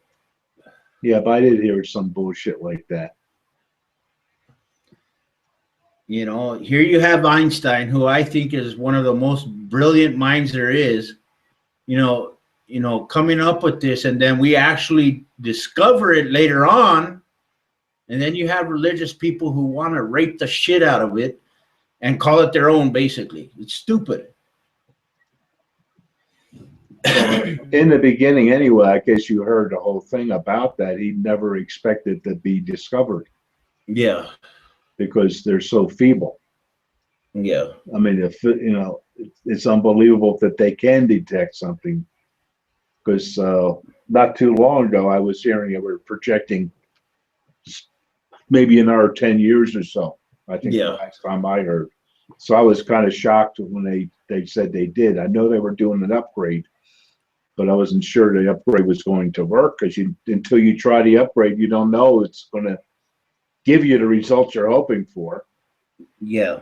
Yeah, but I did hear some bullshit like that. You know, here you have Einstein, who I think is one of the most brilliant minds there is. Coming up with this, and then we actually discover it later on, and then you have religious people who want to rape the shit out of it and call it their own. Basically, it's stupid. In the beginning, anyway, I guess you heard the whole thing about that. He never expected to be discovered. Yeah. Because they're so feeble. Yeah. I mean, it's unbelievable that they can detect something. Because not too long ago, I was hearing they were projecting maybe another 10 years or so. I think the last time I heard. So I was kind of shocked when they said they did. I know they were doing an upgrade, but I wasn't sure the upgrade was going to work, because until you try the upgrade, you don't know it's going to give you the results you're hoping for. Yeah.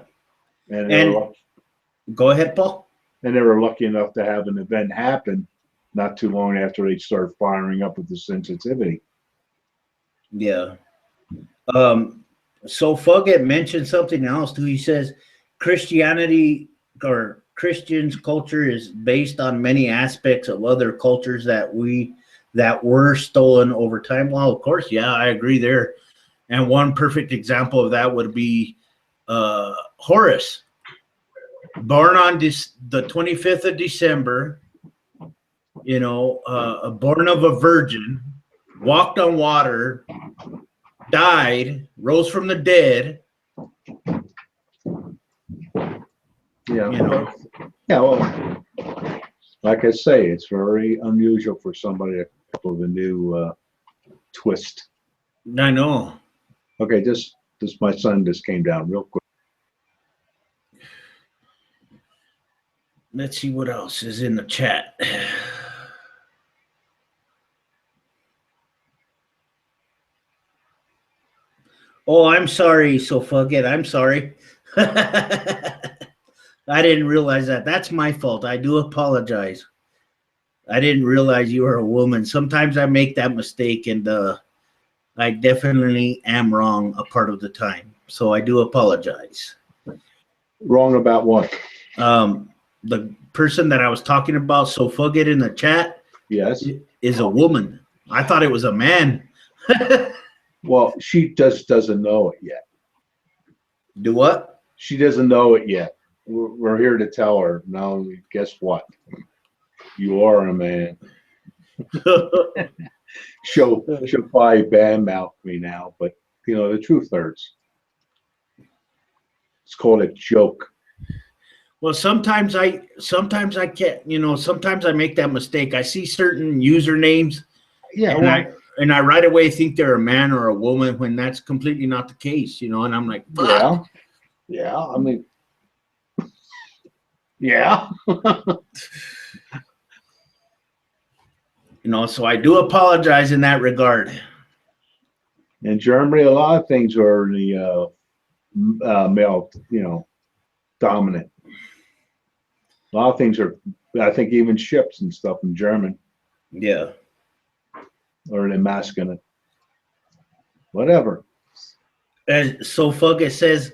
And go ahead, Paul. And they were lucky enough to have an event happen not too long after they started firing up with the sensitivity. Yeah. So Fugget mentioned something else too. He says Christianity or Christians' culture is based on many aspects of other cultures that were stolen over time. Well, of course, yeah, I agree there. And one perfect example of that would be Horus, born on the 25th of December, born of a virgin, walked on water, died, rose from the dead. Yeah. Yeah, well, like I say, it's very unusual for somebody to come up with a new twist. I know. Okay, this my son just came down real quick. Let's see what else is in the chat. Oh, I'm sorry, so forget. I'm sorry. I didn't realize that. That's my fault. I do apologize. I didn't realize you were a woman. Sometimes I make that mistake, and I definitely am wrong a part of the time. So I do apologize. Wrong about what? The person that I was talking about, so forget in the chat, yes, is a woman. I thought it was a man. Well, she just doesn't know it yet. Do what? She doesn't know it yet. We're here to tell her. Now, guess what? You are a man. She'll probably badmouth me now, but the truth hurts. It's called a joke. Well, sometimes I can't. Sometimes I make that mistake. I see certain usernames, and I right away think they're a man or a woman when that's completely not the case. And I'm like, fuck. Yeah. I mean, yeah. So I do apologize in that regard. In Germany, a lot of things are the male, dominant. A lot of things are, I think, even ships and stuff in German. Yeah. Or the masculine. Whatever. And so Fugget says,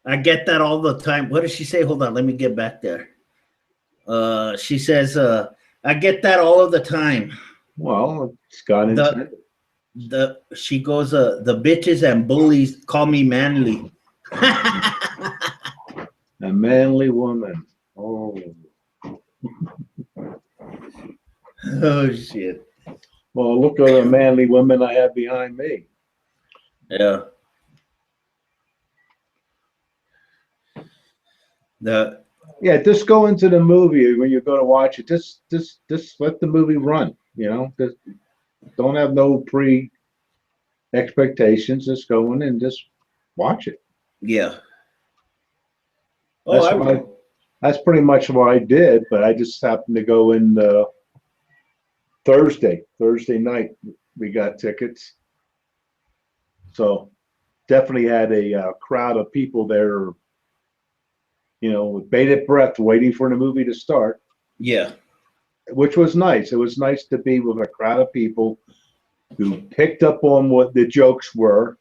I get that all the time. What does she say? Hold on, let me get back there. She says, I get that all of the time. Well, it's got intended. She goes, the bitches and bullies call me manly. A manly woman. Oh. Oh shit. Well, look at the manly women I have behind me. Yeah. Just go into the movie when you go to watch it. Just let the movie run. Just don't have no expectations. Just go in and just watch it. Yeah. That's pretty much what I did. But I just happened to go in Thursday night. We got tickets, so definitely had a crowd of people there. With bated breath, waiting for the movie to start. Yeah. which was nice. It was nice to be with a crowd of people who picked up on what the jokes were.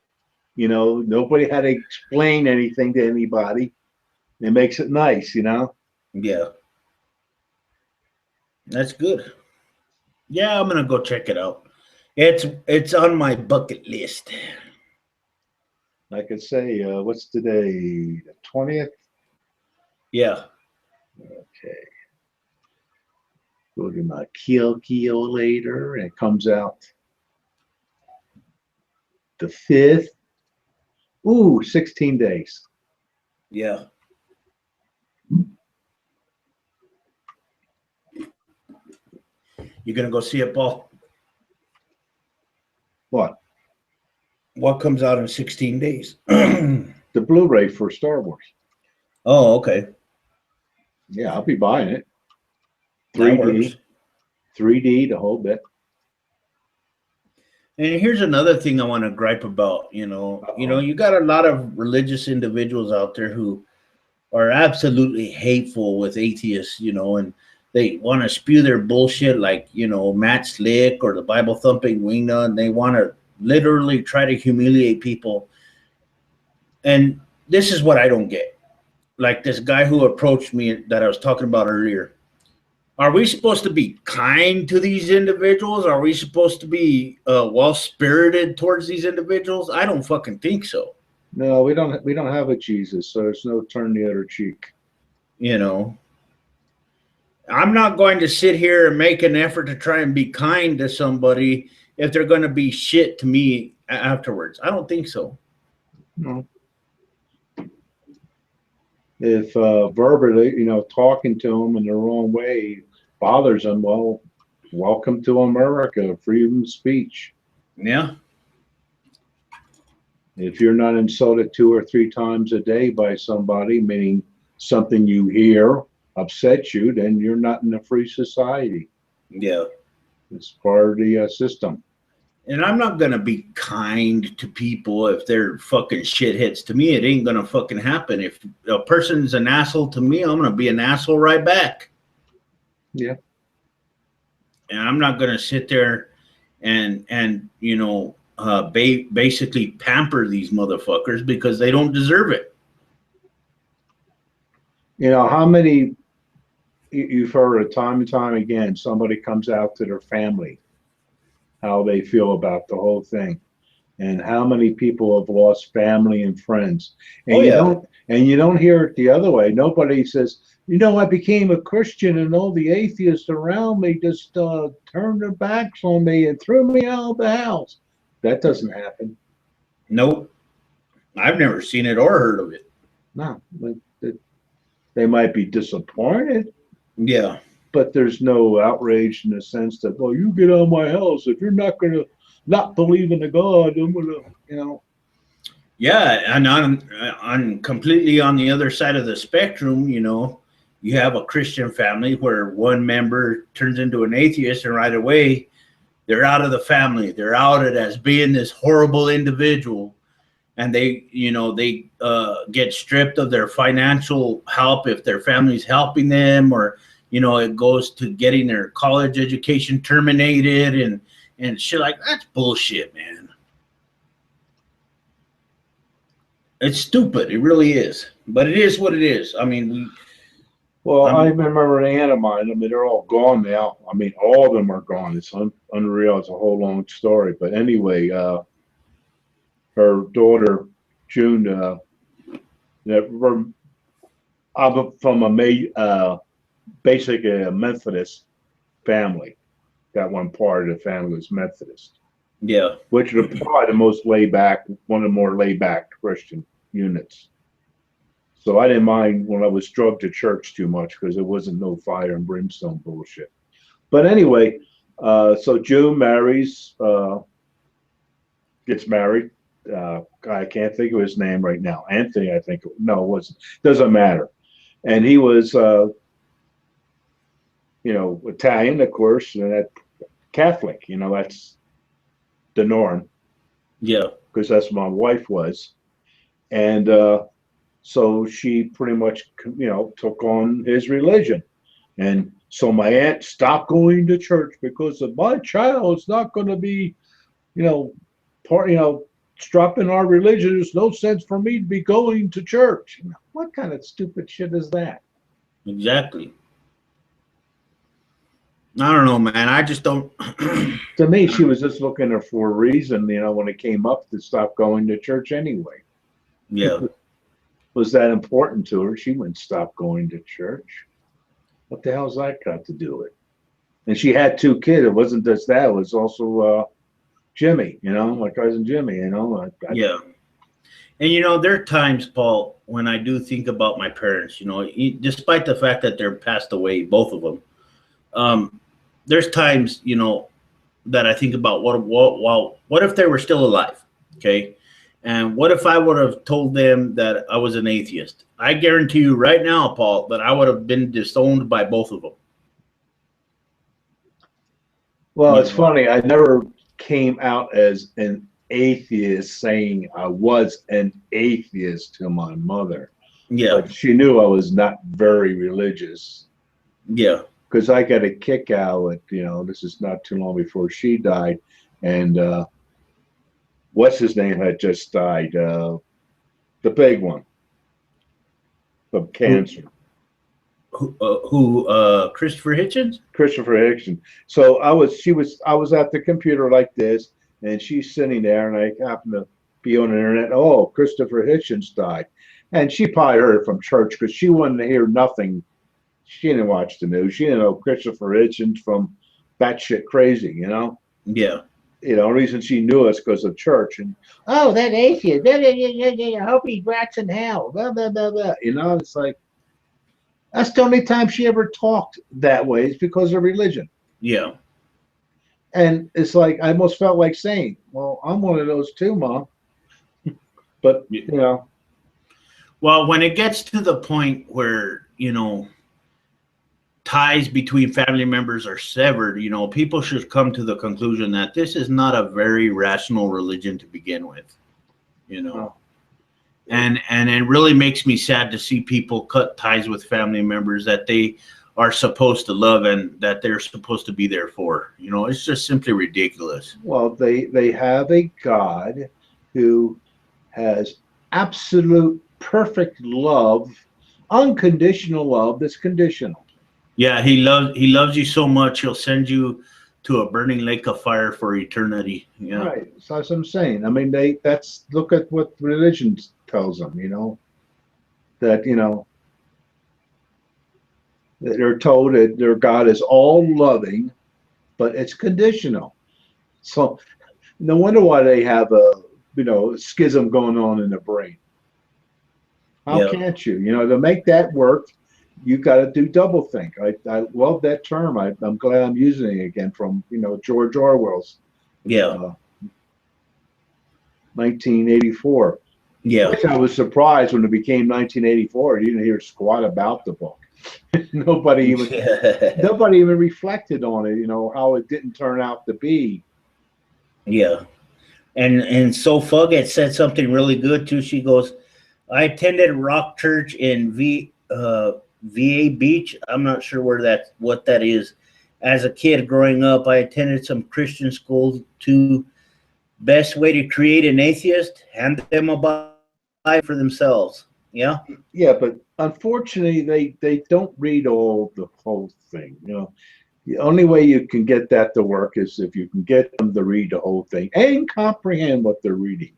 You know, nobody had to explain anything to anybody. It makes it nice, you know. Yeah. That's good. Yeah, I'm gonna go check it out. It's on my bucket list. I could say, what's today? The 20th? Yeah. Okay. Go to my Kyo later, and it comes out the 5th. Ooh, 16 days. Yeah. You gonna go see it, Paul? What? What comes out in 16 days? The Blu-ray for Star Wars. Oh, okay. Yeah, I'll be buying it. That works. 3D, the whole bit. And here's another thing I want to gripe about. You got a lot of religious individuals out there who are absolutely hateful with atheists, and they want to spew their bullshit like, Matt Slick or the Bible thumping wingnut, and they want to literally try to humiliate people. And this is what I don't get. Like this guy who approached me that I was talking about earlier. Are we supposed to be kind to these individuals? Are we supposed to be well-spirited towards these individuals? I don't fucking think so. No, we don't have a Jesus, so there's no turn the other cheek. I'm not going to sit here and make an effort to try and be kind to somebody if they're going to be shit to me afterwards. I don't think so. No. If verbally, talking to them in the wrong way bothers them, well, welcome to America, freedom of speech. Yeah. If you're not insulted 2 or 3 times a day by somebody, meaning something you hear upsets you, then you're not in a free society. Yeah. It's part of the system. And I'm not going to be kind to people if they're fucking shitheads to me. It ain't going to fucking happen. If a person's an asshole to me, I'm going to be an asshole right back. Yeah. And I'm not going to sit there and basically pamper these motherfuckers because they don't deserve it. How many, you've heard it time and time again, somebody comes out to their family, how they feel about the whole thing, and how many people have lost family and friends. And you don't hear it the other way. Nobody says, I became a Christian and all the atheists around me just turned their backs on me and threw me out of the house. That doesn't happen. Nope. I've never seen it or heard of it. No. They might be disappointed. Yeah. But there's no outrage in the sense that, well, you get out of my house. If you're not going to not believe in the God, I'm going to, Yeah, and on completely on the other side of the spectrum, you have a Christian family where one member turns into an atheist, and right away they're out of the family. They're outed as being this horrible individual, and they get stripped of their financial help if their family's helping them, or it goes to getting their college education terminated and shit like that's bullshit, man. It's stupid. It really is. But it is what it is. I mean, I remember an aunt of mine. I mean, they're all gone now. I mean, all of them are gone. It's unreal. It's a whole long story. But anyway, her daughter, June, I'm from basically a Methodist family. That one part of the family was Methodist. Yeah. Which are probably the most laid back, one of the more laid back Christian units. So I didn't mind when I was drugged to church too much because it wasn't no fire and brimstone bullshit. But anyway, so June gets married. I can't think of his name right now. Anthony, I think. No, it wasn't. Doesn't matter. And he was, Italian, of course, and that Catholic. That's the norm. Yeah. Because that's what my wife was. And so she pretty much, took on his religion. And so my aunt stopped going to church because of my child's not going to be, you know, dropping our religion. There's no sense for me to be going to church. What kind of stupid shit is that? Exactly. I don't know, man. I just don't. To me, she was just looking for a reason, when it came up to stop going to church anyway. Yeah. Was that important to her? She wouldn't stop going to church. What the hell's that got to do with it? And she had 2 kids. It wasn't just that. It was also Jimmy, my cousin Jimmy, Yeah. And there are times, Paul, when I do think about my parents, despite the fact that they're passed away, both of them, there's times, that I think about what if they were still alive? Okay. And what if I would have told them that I was an atheist? I guarantee you right now, Paul, that I would have been disowned by both of them. Well, it's funny. I never came out as an atheist saying I was an atheist to my mother. Yeah. But she knew I was not very religious. Yeah. Because I got a kick out at, this is not too long before she died. And what's his name had just died? The big one of cancer. Christopher Hitchens? Christopher Hitchens. So I was at the computer like this, and she's sitting there, and I happened to be on the internet. Oh, Christopher Hitchens died. And she probably heard it from church because she wanted to hear nothing. She didn't watch the news. She didn't know Christopher Hitchens from batshit crazy, Yeah. The reason she knew us because of church. And, oh, that atheist. I hope he rats in hell. Blah, blah, blah, blah. It's like, that's the only time she ever talked that way is because of religion. Yeah. And it's like, I almost felt like saying, well, I'm one of those too, Mom. But, Well, when it gets to the point where, ties between family members are severed, people should come to the conclusion that this is not a very rational religion to begin with, Oh. And it really makes me sad to see people cut ties with family members that they are supposed to love and that they're supposed to be there for. It's just simply ridiculous. Well, they have a God who has absolute perfect love, unconditional love that's conditional. Yeah, he loves you so much he'll send you to a burning lake of fire for eternity. Yeah. Right. So that's what I'm saying. I mean, look at what religion tells them, that, that they're told that their God is all loving, but it's conditional. So no wonder why they have a, schism going on in the brain. How can't you? To make that work, you got to do double think. I love that term. I'm glad I'm using it again from, George Orwell's 1984. Yeah. Which I was surprised when it became 1984. You didn't hear squat about the book. Nobody even reflected on it, how it didn't turn out to be. Yeah. And so Fugget said something really good too. She goes, I attended Rock Church in VA Beach. I'm not sure what that is. As a kid growing up, I attended some Christian schools too. Best way to create an atheist, hand them a Bible for themselves. Yeah. Yeah, but unfortunately, they don't read all the whole thing. The only way you can get that to work is if you can get them to read the whole thing and comprehend what they're reading.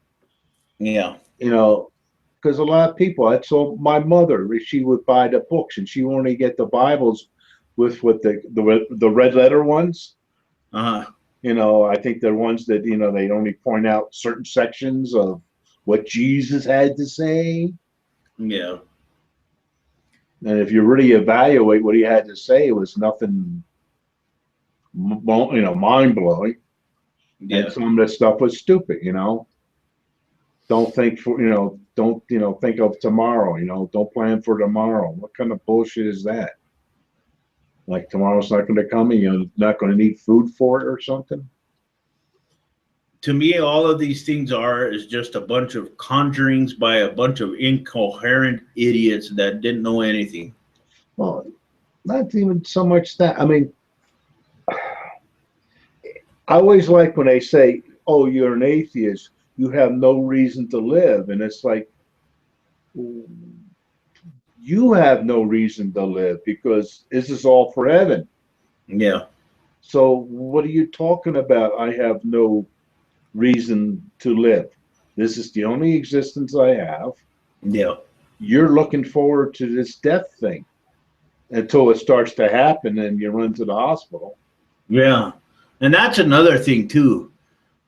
Yeah. Because a lot of people, I saw my mother, she would buy the books and she would only get the Bibles with the red letter ones. Uh-huh. I think they're ones that, they only point out certain sections of what Jesus had to say. Yeah. And if you really evaluate what he had to say, it was nothing, mind-blowing. Yeah. And some of the stuff was stupid, Don't think think of tomorrow, don't plan for tomorrow. What kind of bullshit is that? Like tomorrow's not going to come and you're not going to need food for it or something? To me, all of these things is just a bunch of conjurings by a bunch of incoherent idiots that didn't know anything. Well, not even so much that. I mean, I always like when they say, "Oh, you're an atheist. You have no reason to live," and it's like, you have no reason to live because this is all for heaven. Yeah. So what are you talking about? I have no reason to live. This is the only existence I have. Yeah. You're looking forward to this death thing until it starts to happen and you run to the hospital. Yeah. And that's another thing too.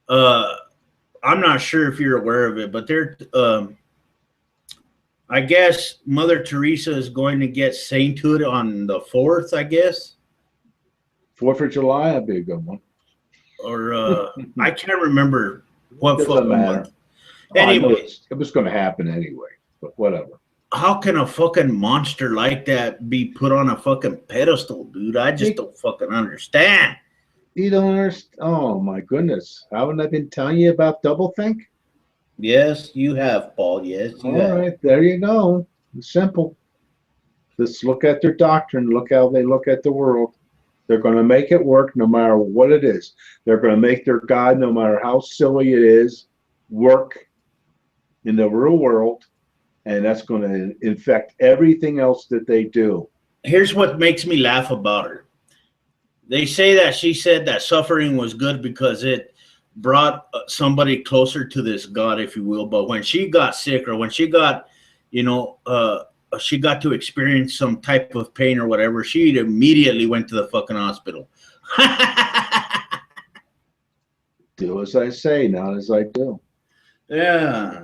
I'm not sure if you're aware of it, but I guess Mother Teresa is going to get sainthood on the 4th, I guess. 4th of July would be a good one. Or I can't remember what Doesn't fucking matter. month. I know Anyway, it was going to happen anyway, but whatever. how can a fucking monster like that be put on a fucking pedestal, dude? I just don't fucking understand. You don't understand? Oh my goodness! Haven't I been telling you about doublethink? Yes, you have, Paul. Yes, you All have. right, there you go. It's simple. Just look at their doctrine. Look how they look at the world. They're going to make it work no matter what it is. They're going to make their God, no matter how silly it is, work in the real world, and that's going to infect everything else that they do. Here's what makes me laugh about her. They say that she said that suffering was good because it brought somebody closer to this God, if you will. But when she got sick, or when she got, she got to experience some type of pain or whatever, she immediately went to the fucking hospital. Do as I say, not as I do. Yeah.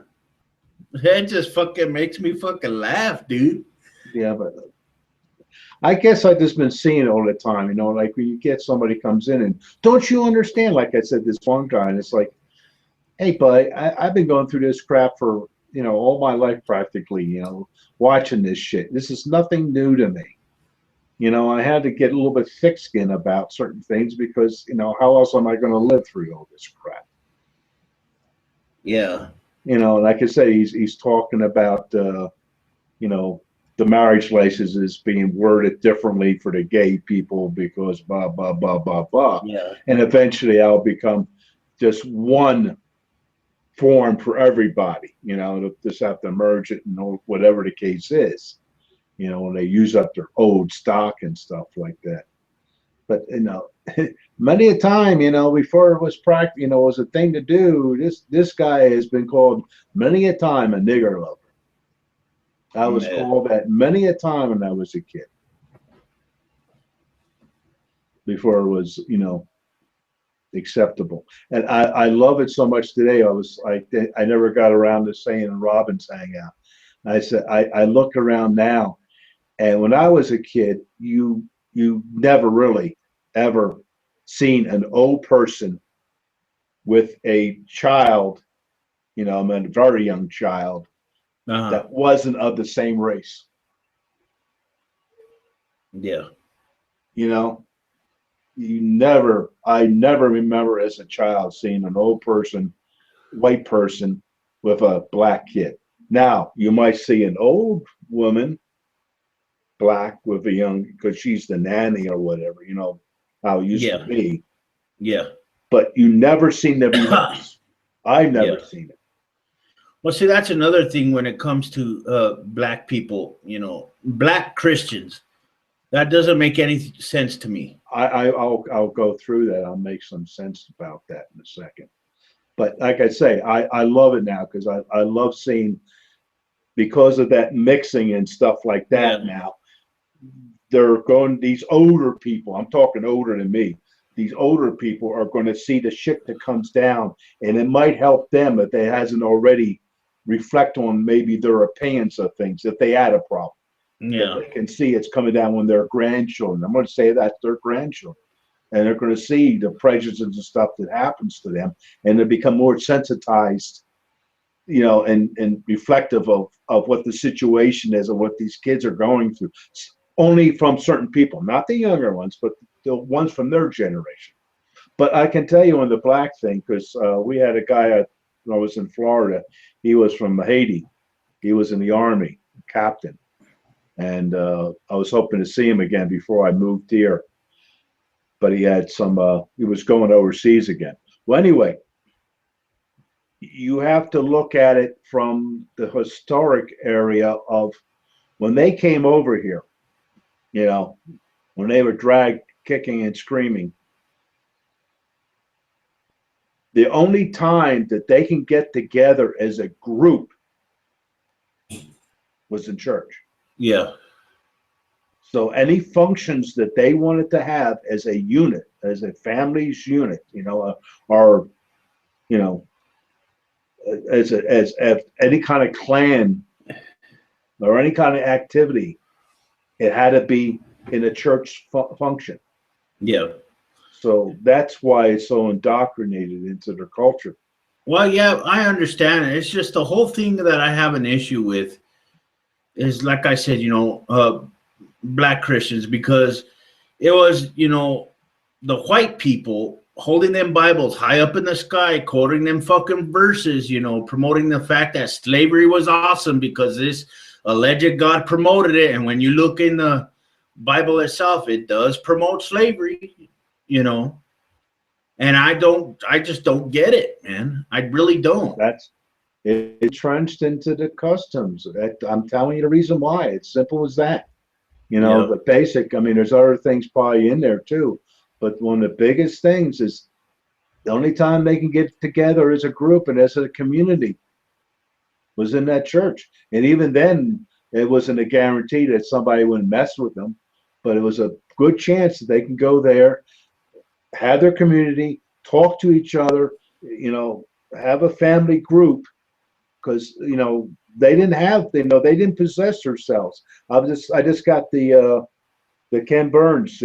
That just fucking makes me fucking laugh, dude. Yeah, but I guess I've just been seeing it all the time, like when you get somebody comes in and, don't you understand? Like I said, this one guy, and it's like, hey, bud, I've been going through this crap for, all my life practically, watching this shit. This is nothing new to me. I had to get a little bit thick skin about certain things because, how else am I going to live through all this crap? Yeah. Like I say, he's talking about, the marriage licenses being worded differently for the gay people because blah, blah, blah, blah, blah. Yeah. And eventually I'll become just one form for everybody, they'll just have to merge it and whatever the case is, when they use up their old stock and stuff like that. But, many a time, before it was was a thing to do, this guy has been called many a time a nigger lover. I was called that many a time when I was a kid. Before it was, acceptable. And I love it so much today. I never got around to saying Robin's Hangout. I said, I look around now, and when I was a kid, you never really ever seen an old person with a child, a very young child, that wasn't of the same race. Yeah. I never remember as a child seeing an old person, white person with a black kid. Now, you might see an old woman, black, with a young, because she's the nanny or whatever, how it used to be. Yeah. But you never seen the reverse. I've never seen it. Well, see, that's another thing when it comes to black people, black Christians. That doesn't make any sense to me. I'll go through that. I'll make some sense about that in a second. But like I say, I love it now because I love seeing, because of that mixing and stuff like that now, these older people, I'm talking older than me, these older people are going to see the shit that comes down, and it might help them if they hasn't already reflect on maybe their opinions of things, if they had a problem. Yeah. They can see it's coming down when they're grandchildren. I'm going to say that's their grandchildren. And they're going to see the prejudices and stuff that happens to them, and they become more sensitized, and reflective of what the situation is and what these kids are going through. Only from certain people, not the younger ones, but the ones from their generation. But I can tell you on the black thing, because we had a guy when I was in Florida. He was from Haiti. He was in the Army, captain. and I was hoping to see him again before I moved here. But he had some. He was going overseas again. Well, anyway, you have to look at it from the historic area of when they came over here. You know, when they were dragged, kicking and screaming. The only time that they can get together as a group was in church. Yeah. So any functions that they wanted to have as a unit, as a family's unit, or as any kind of clan or any kind of activity, it had to be in a church function. Yeah. So that's why it's so indoctrinated into their culture. Well, yeah, I understand it. It's just the whole thing that I have an issue with is, like I said, black Christians, because it was, the white people holding them Bibles high up in the sky, quoting them fucking verses, promoting the fact that slavery was awesome because this alleged God promoted it. And when you look in the Bible itself, it does promote slavery, and I just don't get it, man. I really don't. That's it, entrenched into the customs. I'm telling you the reason why. It's simple as that. The basic, there's other things probably in there too. But one of the biggest things is the only time they can get together as a group and as a community was in that church. And even then, it wasn't a guarantee that somebody wouldn't mess with them, but it was a good chance that they can go there, have their community, talk to each other, have a family group, because they didn't possess themselves. I just got the Ken Burns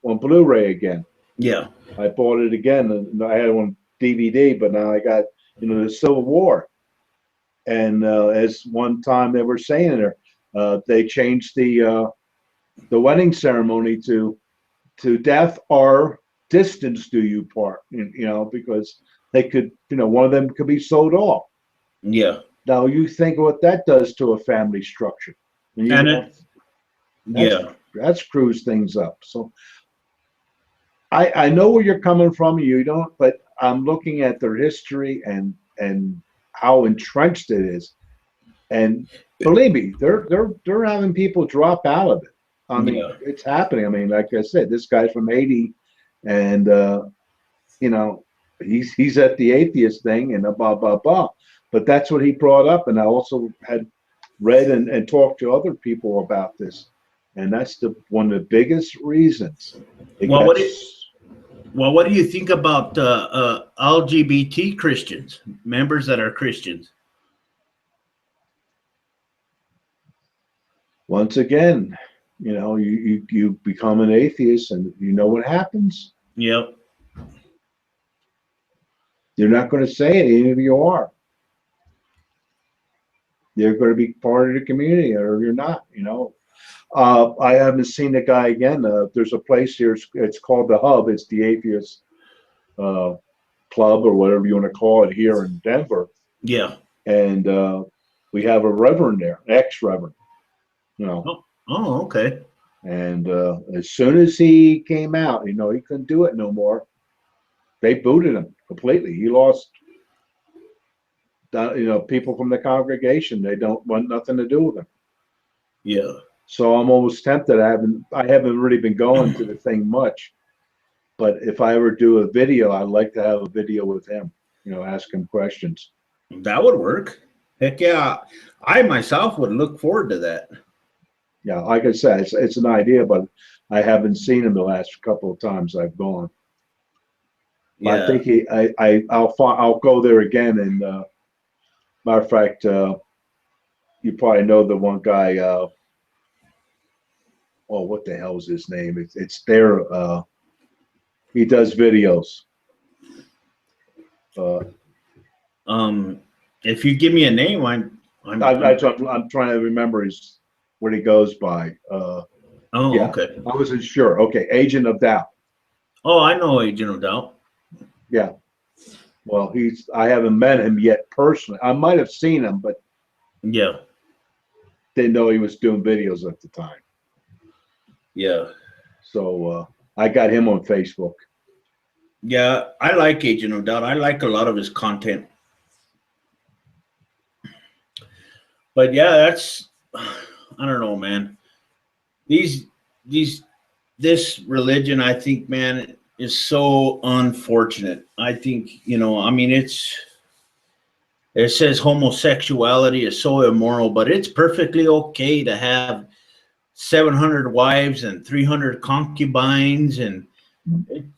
on Blu-ray again. Yeah. I bought it again, and I had it on DVD, but now I got the Civil War. And as one time they were saying there, they changed the wedding ceremony to death or distance do you part, because they could, one of them could be sold off. Yeah. Now you think what that does to a family structure. That screws things up. So I know where you're coming from. You don't, but I'm looking at their history and how entrenched it is. And believe me, they're having people drop out of it. It's happening. Like I said, this guy's from Haiti, and he's at the atheist thing and blah blah blah. But that's what he brought up, and I also had read and talked to other people about this, and that's one of the biggest reasons. What do you think about LGBT Christians, members that are Christians? Once again, you become an atheist, and you know what happens. Yep. You're not going to say it, even if you are. You're going to be part of the community, or you're not. I haven't seen the guy again. There's a place here. It's called the Hub. It's the Atheist Club, or whatever you want to call it, here in Denver. Yeah. And we have a reverend there, ex-reverend. Oh, okay. And as soon as he came out, he couldn't do it no more. They booted him completely. He lost, people from the congregation. They don't want nothing to do with him. Yeah. So I'm almost tempted. I haven't really been going to the thing much, but if I ever do a video, I'd like to have a video with him. Ask him questions. That would work. Heck yeah. I myself would look forward to that. Yeah, like I said, it's an idea, but I haven't seen him the last couple of times I've gone. Yeah. I think I'll go there again. And matter of fact, you probably know the one guy. What the hell is his name? It's there. He does videos. If you give me a name, I'm trying to remember what he goes by. Okay. I wasn't sure. Okay, Agent of Doubt. Oh, I know Agent of Doubt. Yeah. Well, I haven't met him yet personally. I might have seen him, but yeah. didn't know he was doing videos at the time. Yeah. So I got him on Facebook. Yeah, I like Agent of Doubt. I like a lot of his content. But yeah, that's I don't know, man. This religion, I think, man, is so unfortunate. I think, I mean, it says homosexuality is so immoral, but it's perfectly okay to have 700 wives and 300 concubines, and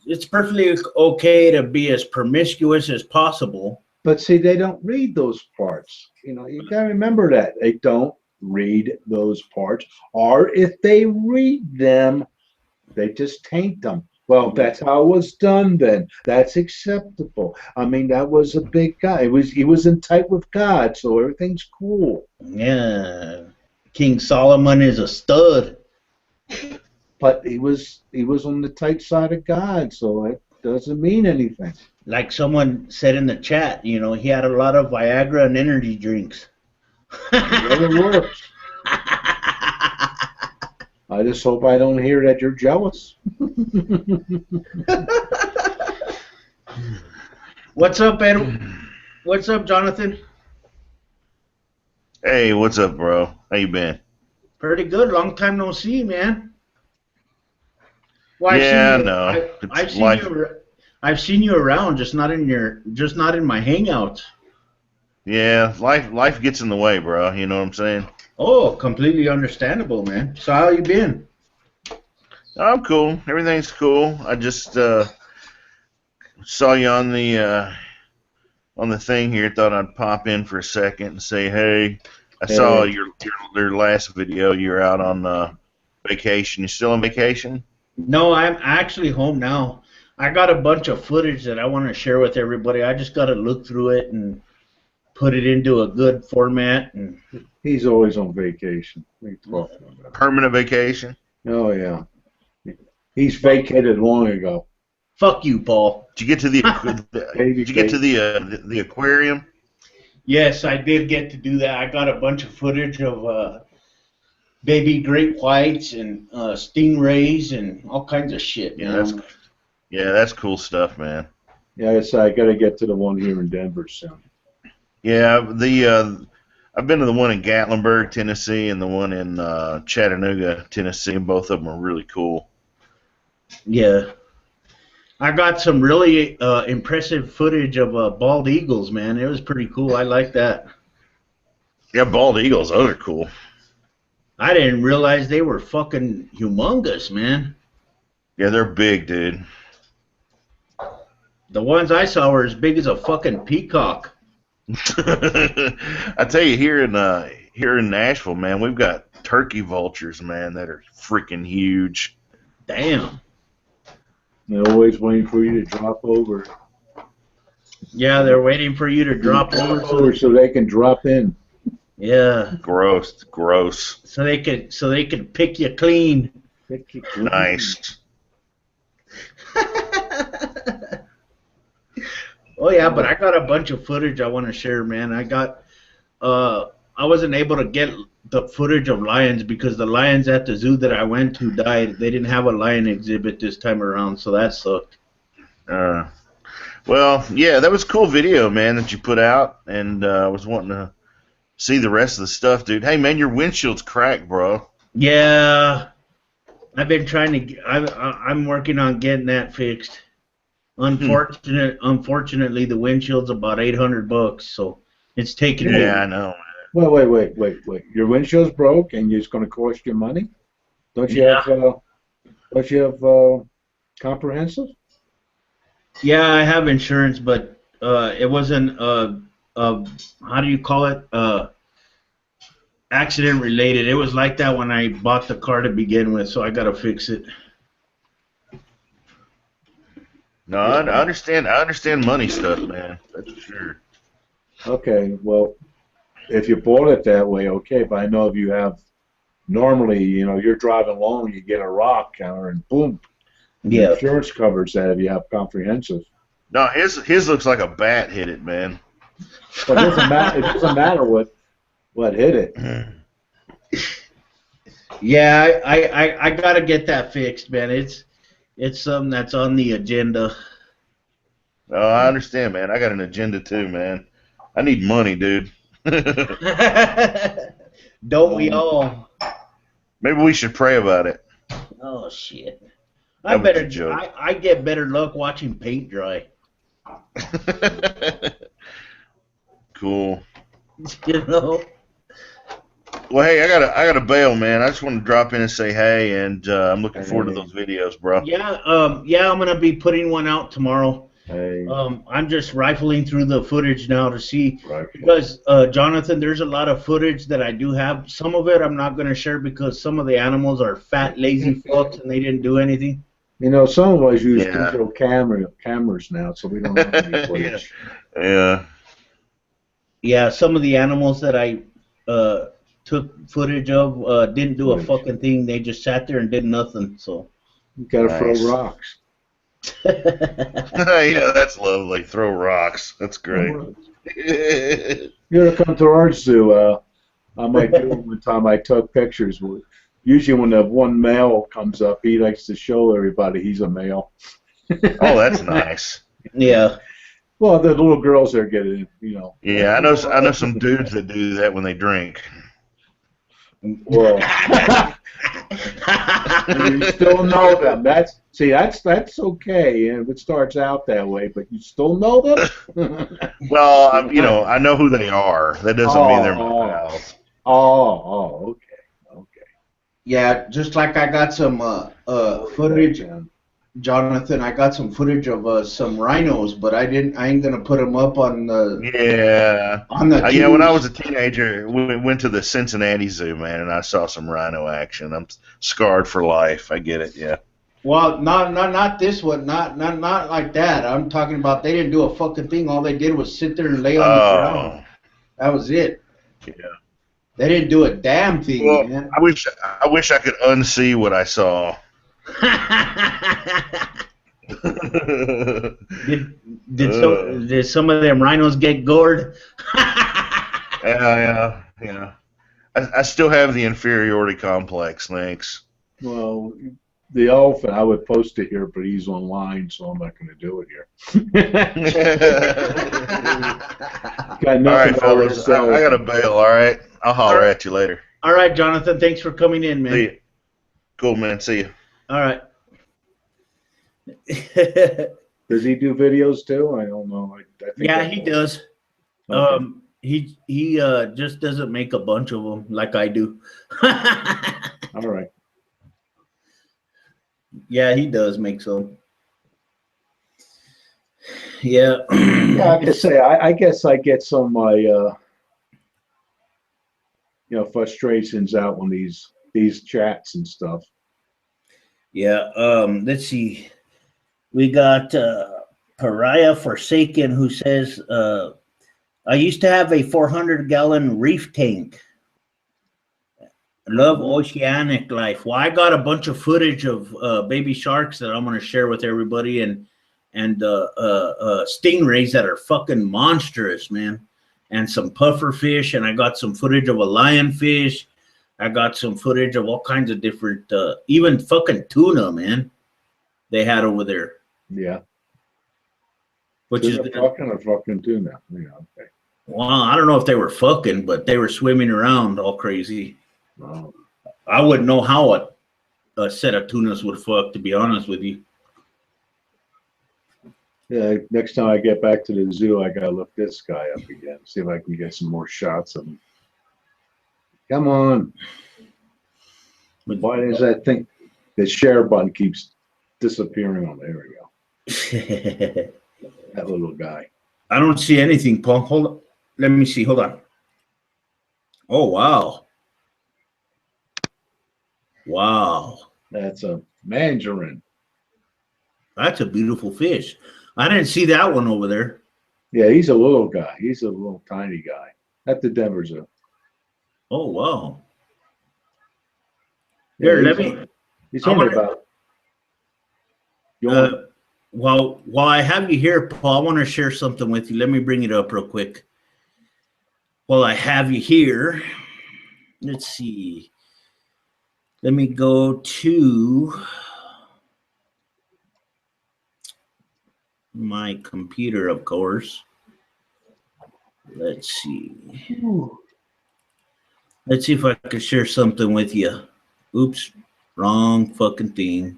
it's perfectly okay to be as promiscuous as possible. But see, they don't read those parts. You got to remember that. They don't read those parts. Or if they read them, they just taint them. Well, that's how it was done then. That's acceptable. I mean, that was a big guy. He was in tight with God, so everything's cool. Yeah. King Solomon is a stud. But he was on the tight side of God, so it doesn't mean anything. Like someone said in the chat, he had a lot of Viagra and energy drinks. It works. I just hope I don't hear that you're jealous. What's up, Ed? What's up, Jonathan? Hey, what's up, bro? How you been? Pretty good. Long time no see, man. Well, Yeah, no. I've seen you around, just not in my hangouts. Yeah, life gets in the way, bro. You know what I'm saying? Oh, completely understandable, man. So how you been? I'm cool. Everything's cool. I just saw you on the thing here. Thought I'd pop in for a second and say, hey. I saw your last video. You're out on vacation. You still on vacation? No, I'm actually home now. I got a bunch of footage that I want to share with everybody. I just got to look through it and put it into a good format. And he's always on vacation. Permanent vacation? Oh, yeah. He's vacated long ago. Fuck you, Paul. Did you get to the aquarium? Yes, I did get to do that. I got a bunch of footage of baby great whites and stingrays and all kinds of shit. That's cool stuff, man. Yeah, I got to get to the one here in Denver soon. Yeah, I've been to the one in Gatlinburg, Tennessee, and the one in Chattanooga, Tennessee, and both of them are really cool. Yeah. I got some really impressive footage of bald eagles, man. It was pretty cool. I like that. Yeah, bald eagles, those are cool. I didn't realize they were fucking humongous, man. Yeah, they're big, dude. The ones I saw were as big as a fucking peacock. I tell you, here in Nashville, man, we've got turkey vultures, man, that are freaking huge. Damn. They're always waiting for you to drop over. Yeah, they're waiting for you to drop over so they can drop in. Yeah. Gross. So they could pick you clean. Nice. Oh yeah, but I got a bunch of footage I want to share, man. I wasn't able to get the footage of lions because the lions at the zoo that I went to died. They didn't have a lion exhibit this time around, so that sucked. Well, yeah, that was a cool video, man, that you put out, and I was wanting to see the rest of the stuff, dude. Hey, man, your windshield's cracked, bro. Yeah, I've been trying to. I'm working on getting that fixed. Unfortunately, the windshield's about $800, so it's taking. Yeah, I know. Wait. Your windshield's broke, and it's going to cost you money. Don't you have comprehensive? Yeah, I have insurance, but it wasn't how do you call it? Accident related. It was like that when I bought the car to begin with, so I gotta fix it. No, I understand. I understand money stuff, man. That's for sure. Okay, well, if you bought it that way, okay. But I know if you have normally, you're driving along, you get a rock counter, and boom. Yeah. Insurance covers that if you have comprehensive. No, his looks like a bat hit it, man. But it doesn't matter. It doesn't matter what hit it. Yeah, I gotta get that fixed, man. It's something that's on the agenda. Oh, I understand, man. I got an agenda too, man. I need money, dude. Don't we all? Maybe we should pray about it. Oh shit! That was a joke. I get better luck watching paint dry. Cool. You know. Well, hey, I gotta bail, man. I just want to drop in and say hey, and I'm looking forward to those videos, bro. Yeah, yeah, I'm gonna be putting one out tomorrow. Hey, I'm just rifling through the footage now to see right. because Jonathan, there's a lot of footage that I do have. Some of it I'm not gonna share because some of the animals are fat, lazy fucks and they didn't do anything. You know, some of us use Yeah. digital cameras now, so we don't have any footage. Yeah. Yeah, some of the animals that I took footage of didn't do a fucking thing. They just sat there and did nothing. So You gotta Nice. throw rocks. Yeah, that's lovely. Throw rocks. That's great. You gotta come to our zoo. I might do it one time. I took pictures. Usually when the one male comes up, he likes to show everybody he's a male. Oh, that's nice. yeah. Well, the little girls are getting, you know. Yeah, I know some dudes that do that when they drink. Well, you still know them. That's okay if it starts out that way, but you still know them. Well, you know, I know who they are. That doesn't mean they're my pals. Okay. Yeah, just like I got some footage, Jonathan. I got some footage of some rhinos, but I ain't gonna put them up on the. Yeah. On the. Yeah, when I was a teenager, we went to the Cincinnati Zoo, man, and I saw some rhino action. I'm scarred for life. I get it. Yeah. Well, not this one. Not like that. I'm talking about they didn't do a fucking thing. All they did was sit there and lay on the ground. That was it. Yeah. They didn't do a damn thing, Well, man. I wish I could unsee what I saw. Did some of them rhinos get gored? Yeah. I still have the inferiority complex. Thanks. Well, the elephant, I would post it here, but he's online, so I'm not going to do it here. Got All right, nothing fellas. I got to bail. All right. I'll holler at you later. All right, Jonathan. Thanks for coming in, man. See you. Cool, man. See you. All right. Does he do videos too? I don't know. I think Yeah, he does. Okay. He just doesn't make a bunch of them like I do. All right. Yeah, he does make some. Yeah. Yeah, I could say I guess I get some of my frustrations out on these chats and stuff. Yeah. Let's see. We got Pariah Forsaken who says, I used to have a 400-gallon reef tank. Love oceanic life. Well, I got a bunch of footage of baby sharks that I'm going to share with everybody, and stingrays that are fucking monstrous, man. And some puffer fish, and I got some footage of a lionfish. I got some footage of all kinds of different, even fucking tuna, man. They had over there. Yeah. Which is fucking tuna. Yeah. Okay. Well, I don't know if they were fucking, but they were swimming around all crazy. Wow. I wouldn't know how a set of tunas would fuck, to be honest with you. Yeah. Next time I get back to the zoo, I gotta look this guy up again. See if I can get some more shots of him. Come on. Why does that thing? The share button keeps disappearing on. There we go. That little guy. I don't see anything, Paul. Hold on. Let me see. Hold on. Oh, wow. Wow. That's a mandarin. That's a beautiful fish. I didn't see that one over there. Yeah, he's a little guy. He's a little tiny guy. At the Denver Zoo. Oh, wow. Yeah, Here, let me. He's only about. While I have you here, Paul, I want to share something with you. Let me bring it up real quick. While I have you here, let's see. Let me go to my computer, of course. Let's see. Let's see if I can share something with you. Oops, wrong fucking thing.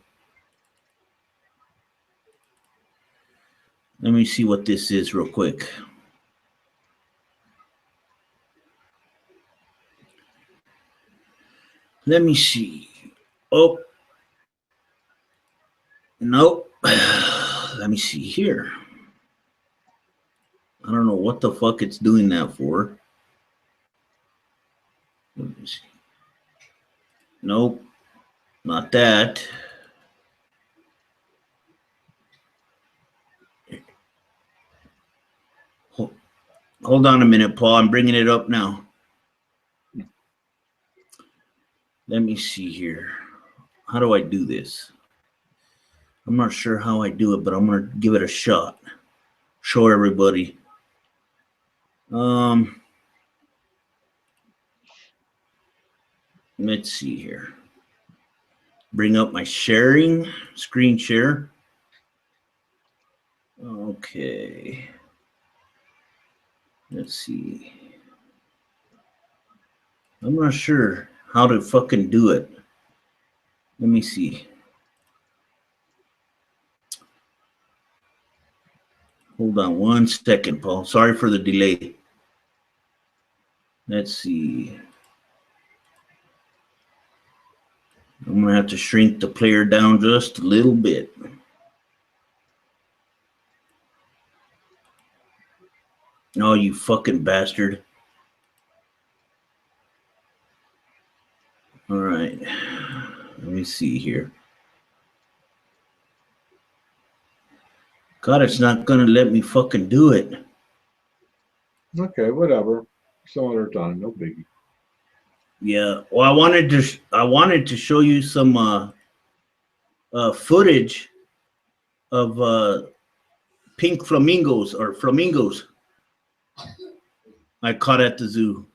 Let me see what this is real quick. Let me see. Oh, nope. Let me see here. I don't know what the fuck it's doing that for. Let me see. Nope, not that. Hold on a minute, Paul. I'm bringing it up now. Let me see here. How do I do this? I'm not sure how I do it, but I'm going to give it a shot. Show everybody. Let's see here. Bring up my sharing, screen share. Okay. Let's see. I'm not sure how to fucking do it. Let me see. Hold on 1 second, Paul. Sorry for the delay. Let's see. I'm going to have to shrink the player down just a little bit. Oh, you fucking bastard. All right. Let me see here. God, it's not going to let me fucking do it. Okay, whatever. Some other time, no biggie. Yeah. Well, I wanted to show you some footage of pink flamingos or flamingos I caught at the zoo.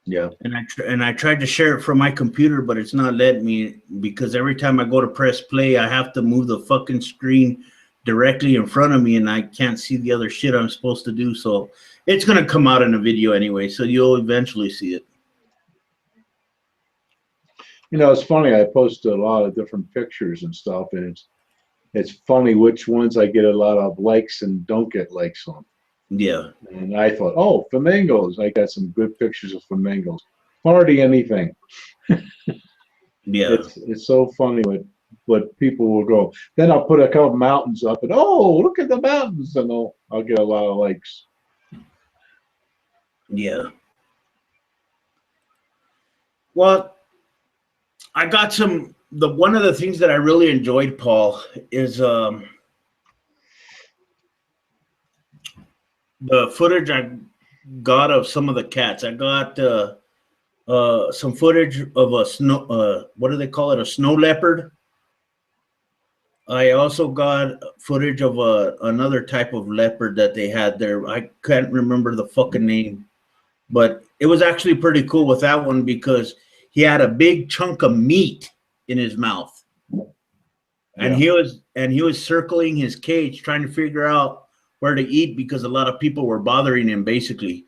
Yeah. And I tried to share it from my computer, but it's not letting me because every time I go to press play, I have to move the fucking screen directly in front of me, and I can't see the other shit I'm supposed to do. So it's gonna come out in a video anyway, so you'll eventually see it. You know, it's funny. I post a lot of different pictures and stuff, and it's funny which ones I get a lot of likes and don't get likes on. Yeah. And I thought, oh, flamingos. I got some good pictures of flamingos. Hardly anything. Yeah. It's so funny what people will go. Then I'll put a couple mountains up, and oh, look at the mountains, and I'll get a lot of likes. Yeah. Well, I got some. One of the things that I really enjoyed, Paul, is the footage I got of some of the cats. I got some footage of a snow. What do they call it? A snow leopard. I also got footage of another type of leopard that they had there. I can't remember the fucking name, but it was actually pretty cool with that one because he had a big chunk of meat in his mouth, and he was circling his cage trying to figure out where to eat because a lot of people were bothering him. Basically,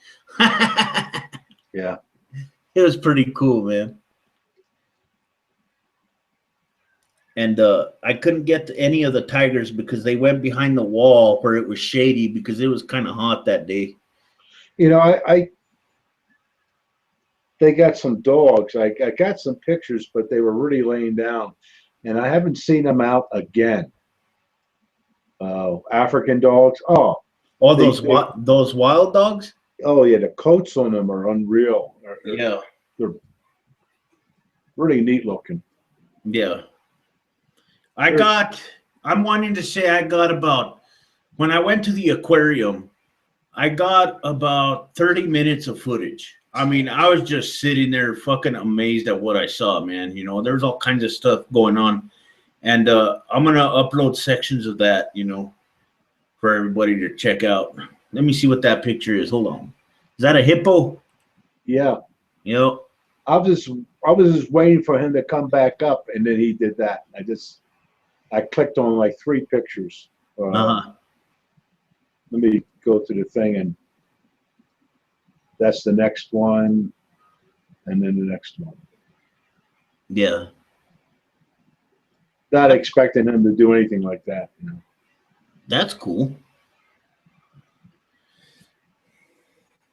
Yeah, it was pretty cool, man. And I couldn't get to any of the tigers because they went behind the wall where it was shady because it was kind of hot that day. you know, they got some dogs. I got some pictures, but they were really laying down, and I haven't seen them out again. African dogs. Oh, Those wild dogs? oh yeah, the coats on them are unreal. Yeah. They're really neat looking. Yeah. I'm wanting to say I got about, when I went to the aquarium, I got about 30 minutes of footage. I mean, I was just sitting there fucking amazed at what I saw, man. You know, there's all kinds of stuff going on. And I'm going to upload sections of that, you know, for everybody to check out. Let me see what that picture is. Hold on. Is that a hippo? Yeah. Yep. I was just waiting for him to come back up, and then he did that. I clicked on like 3 pictures. Uh-huh. Let me go to the thing, and that's the next one, and then the next one. Yeah. Not expecting him to do anything like that. You know? That's cool.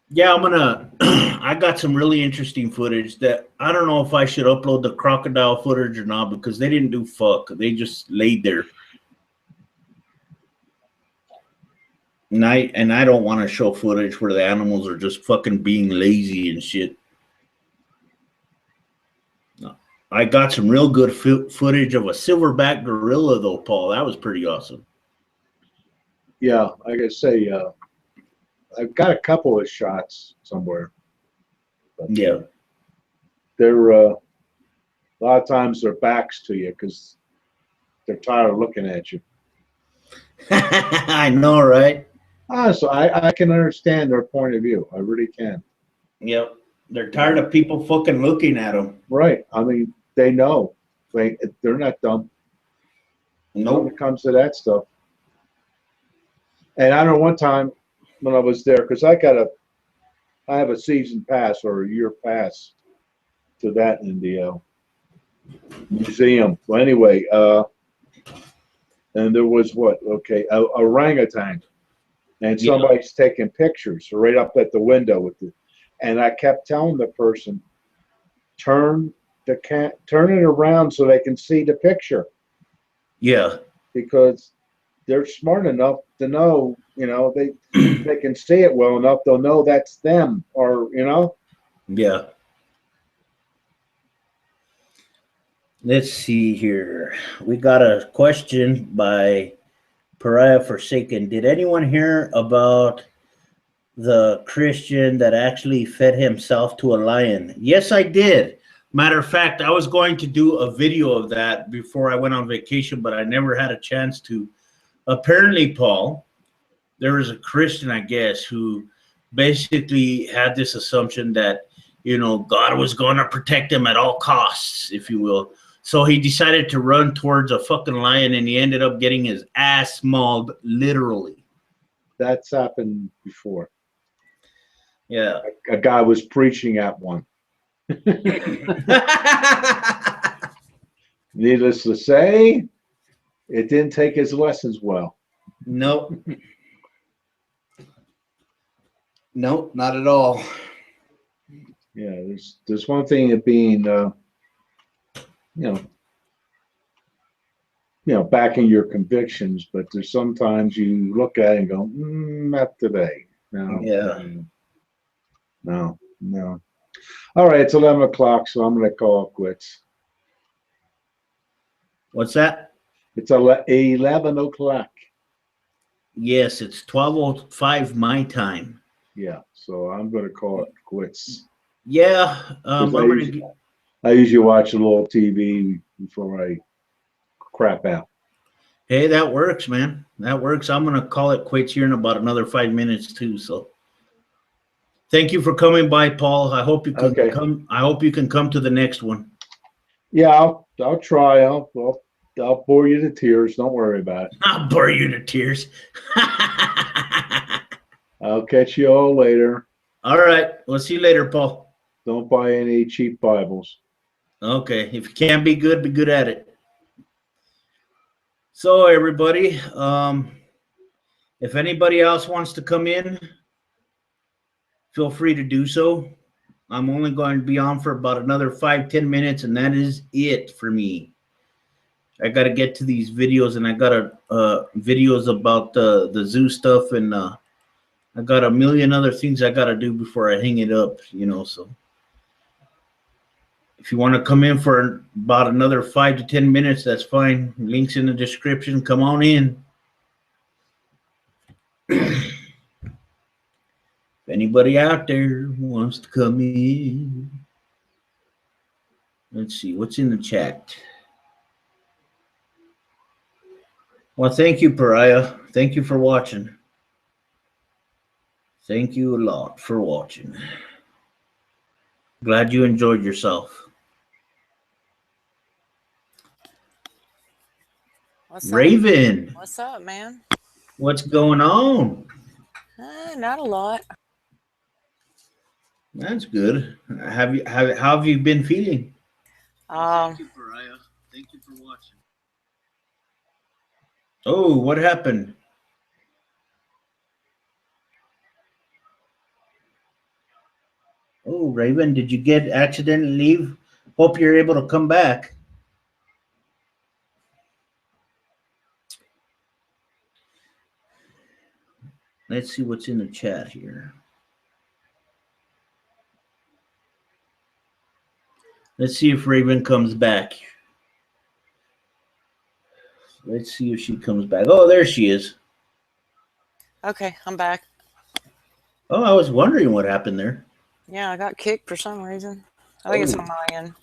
Yeah, I got some really interesting footage that I don't know if I should upload the crocodile footage or not, because they didn't do fuck. They just laid there. And I don't want to show footage where the animals are just fucking being lazy and shit. No. I got some real good footage of a silverback gorilla, though, Paul. That was pretty awesome. Yeah, like I say, I've got a couple of shots somewhere. But, yeah. They're a lot of times their backs to you because they're tired of looking at you. I know, right? So I can understand their point of view. I really can. Yep. They're tired of people fucking looking at them. Right. I mean, they know. They're not dumb. Nope. When it comes to that stuff. And I know one time when I was there, because I have a season pass or a year pass to that in the museum. Well, anyway, and there was a orangutan. And somebody's taking pictures right up at the window with it. And I kept telling the person, turn it around so they can see the picture. Yeah. Because they're smart enough to know, they can see it well enough, they'll know that's them, or Yeah. Let's see here. We got a question by Pariah Forsaken. Did anyone hear about the Christian that actually fed himself to a lion? Yes, I did. Matter of fact, I was going to do a video of that before I went on vacation, but I never had a chance to. Apparently, Paul, there was a Christian, I guess, who basically had this assumption that, God was going to protect him at all costs, if you will. So he decided to run towards a fucking lion, and he ended up getting his ass mauled, literally. That's happened before. Yeah. A guy was preaching at one. Needless to say, it didn't take his lessons well. Nope. Nope, not at all. Yeah, there's one thing of being, backing your convictions, but there's sometimes you look at it and go, not today. No. Yeah. No. All right, it's 11 o'clock, so I'm going to call it quits. What's that? It's 11 o'clock. Yes, it's 12:05 my time. Yeah, so I'm going to call it quits. Yeah. I usually watch a little TV before I crap out. Hey, that works, man. That works. I'm going to call it quits here in about another 5 minutes too, so. Thank you for coming by, Paul. I hope you can come. I hope you can come to the next one. Yeah, I'll try. I'll bore you to tears. Don't worry about it. I'll bore you to tears. I'll catch you all later. All right. We'll see you later, Paul. Don't buy any cheap Bibles. Okay. If you can't be good at it. So, everybody, if anybody else wants to come in, feel free to do so. I'm only going to be on for about another 5-10 minutes, and that is it for me. I got to get to these videos, and I got videos about the zoo stuff, and I got a million other things I got to do before I hang it up, so. If you want to come in for about another 5 to 10 minutes, that's fine. Links in the description. Come on in. If anybody out there wants to come in. Let's see. What's in the chat? Well, thank you, Pariah. Thank you for watching. Thank you a lot for watching. Glad you enjoyed yourself. What's up? Raven, What's up, man? what's going on? Not a lot. That's good. How have you been feeling? Um, Pariah. Thank you for watching. Oh, what happened? Oh, Raven, did you get accidentally leave? Hope you're able to come back. Let's see what's in the chat here. Let's see if Raven comes back. Let's see if she comes back. Oh, there she is. okay, I'm back. Oh, I was wondering what happened there. Yeah, I got kicked for some reason. I think it's Oh. on my end.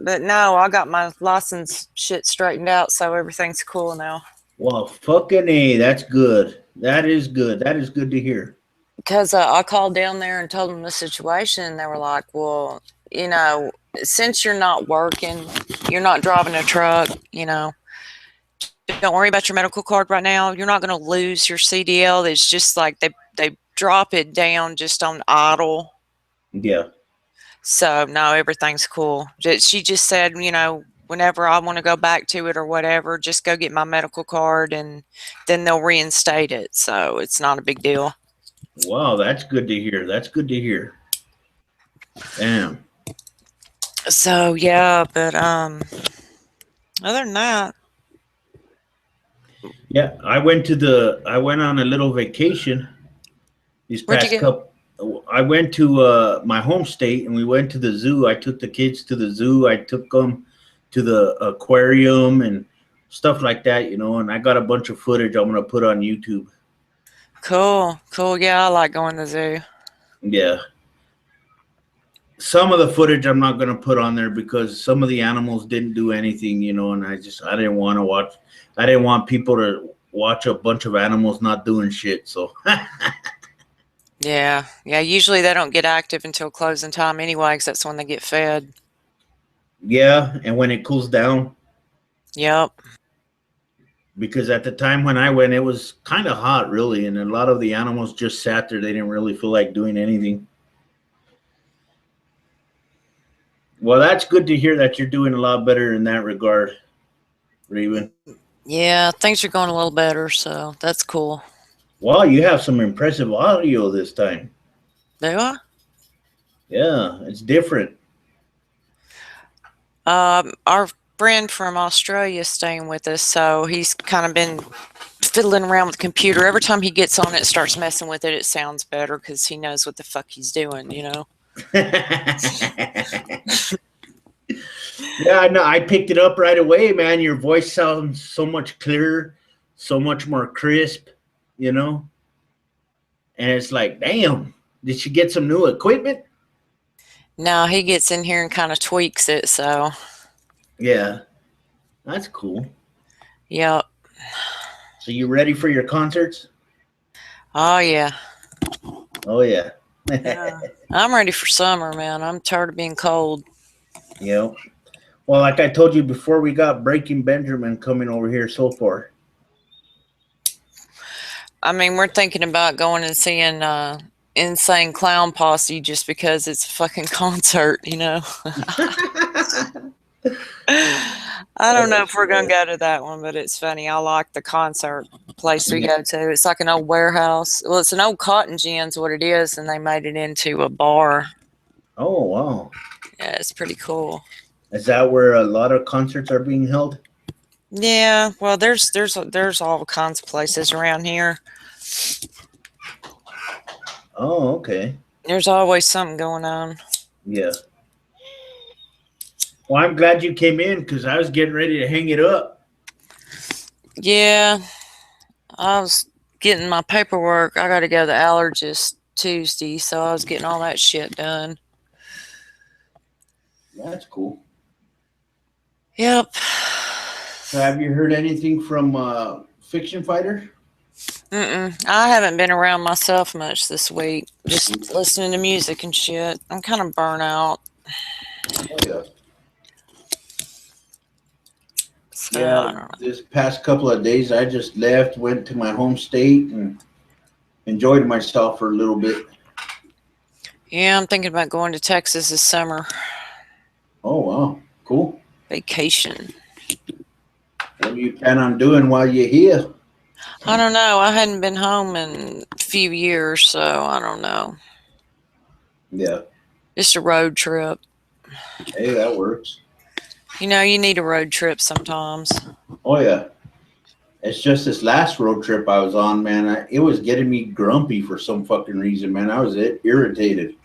But no, I got my license shit straightened out, so everything's cool now. Well, fucking A, that's good. That is good. That is good to hear. Because I called down there and told them the situation, and they were like, well, you know, since you're not working, you're not driving a truck, you know, don't worry about your medical card right now. You're not going to lose your CDL. It's just like they drop it down just on idle. Yeah. So, no, everything's cool. She just said, you know, whenever I want to go back to it or whatever, just go get my medical card and then they'll reinstate it. So it's not a big deal. Wow, that's good to hear. That's good to hear. Damn. So, yeah, but other than that. Yeah, I went on a little vacation these Where'd you past go? couple. I went to my home state and we went to the zoo. I took the kids to the zoo. I took them to the aquarium and stuff like that, you know, and I got a bunch of footage I'm going to put on YouTube. Cool. Cool. Yeah, I like going to the zoo. Yeah. Some of the footage I'm not going to put on there because some of the animals didn't do anything, you know, and I didn't want to watch. I didn't want people to watch a bunch of animals not doing shit. So Yeah. Yeah. Usually they don't get active until closing time anyway, because that's when they get fed. yeah, and when it cools down, Yep. because at the time when I went, it was kind of hot, really, and a lot of the animals just sat there. They didn't really feel like doing anything. Well, that's good to hear that you're doing a lot better in that regard, Raven. Yeah, things are going a little better, so that's cool. Wow, you have some impressive audio this time. Do I? Yeah, it's different. Our friend from Australia is staying with us, so he's kind of been fiddling around with the computer. Every time he gets on it, starts messing with it, it sounds better because he knows what the fuck he's doing, you know? Yeah, no, I picked it up right away, man. Your voice sounds so much clearer, so much more crisp, you know? And it's like, damn, did she get some new equipment? No, he gets in here and kind of tweaks it, so. Yeah, that's cool. Yep. So you ready for your concerts? Oh, yeah. Oh, yeah. Yeah. I'm ready for summer, man. I'm tired of being cold. Yep. Well, like I told you before, we got Breaking Benjamin coming over here so far. I mean, we're thinking about going and seeing Insane Clown Posse just because it's a fucking concert, you know? I don't know if we're going to go to that one, but it's funny. I like the concert place we go to. It's like an old warehouse. Well, it's an old cotton gin's what it is, and they made it into a bar. Oh, wow. Yeah, it's pretty cool. Is that where a lot of concerts are being held? Yeah, well, there's all kinds of places around here. Oh, okay. There's always something going on. Yeah. Well, I'm glad you came in because I was getting ready to hang it up. Yeah, I was getting my paperwork. I got to go to the allergist Tuesday, so I was getting all that shit done. That's cool. Yep. So have you heard anything from Fiction Fighter? I haven't been around myself much this week. Just listening to music and shit. I'm kind of burnt out. Oh, yeah. So, I don't know. This past couple of days, I just left, went to my home state, and enjoyed myself for a little bit. Yeah, I'm thinking about going to Texas this summer. Oh, wow. Cool. Vacation. What do you plan on doing while you're here? I don't know. I hadn't been home in a few years, so I don't know. Yeah. Just a road trip. Hey, that works. You know, you need a road trip sometimes. Oh, yeah. It's just this last road trip I was on, man. It was getting me grumpy for some fucking reason, man. I was irritated.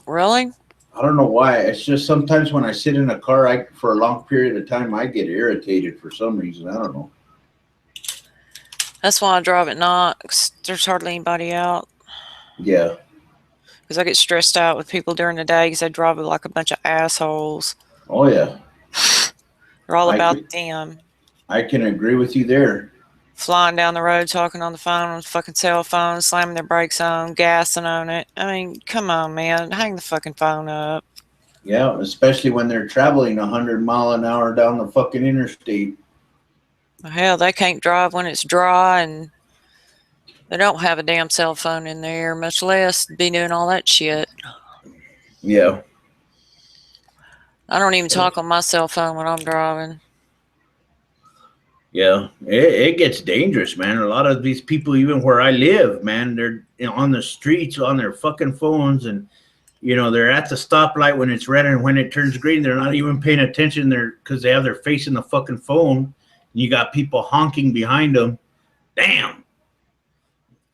Really? I don't know why. It's just sometimes when I sit in a car, for a long period of time, I get irritated for some reason. I don't know. That's why I drive at night, 'cause there's hardly anybody out. Yeah. Because I get stressed out with people during the day because they drive with like a bunch of assholes. Oh, yeah. They're all about them. I can agree with you there. Flying down the road, talking on the phone, on the fucking cell phone, slamming their brakes on, gassing on it. I mean, come on, man. Hang the fucking phone up. Yeah, especially when they're traveling 100 mile an hour down the fucking interstate. Hell, they can't drive when it's dry, and they don't have a damn cell phone in there, much less be doing all that shit. Yeah. I don't even talk on my cell phone when I'm driving. Yeah, it gets dangerous, man. A lot of these people, even where I live, man, they're on the streets on their fucking phones, and they're at the stoplight when it's red, and when it turns green, they're not even paying attention. Because they have their face in the fucking phone. And you got people honking behind them. Damn.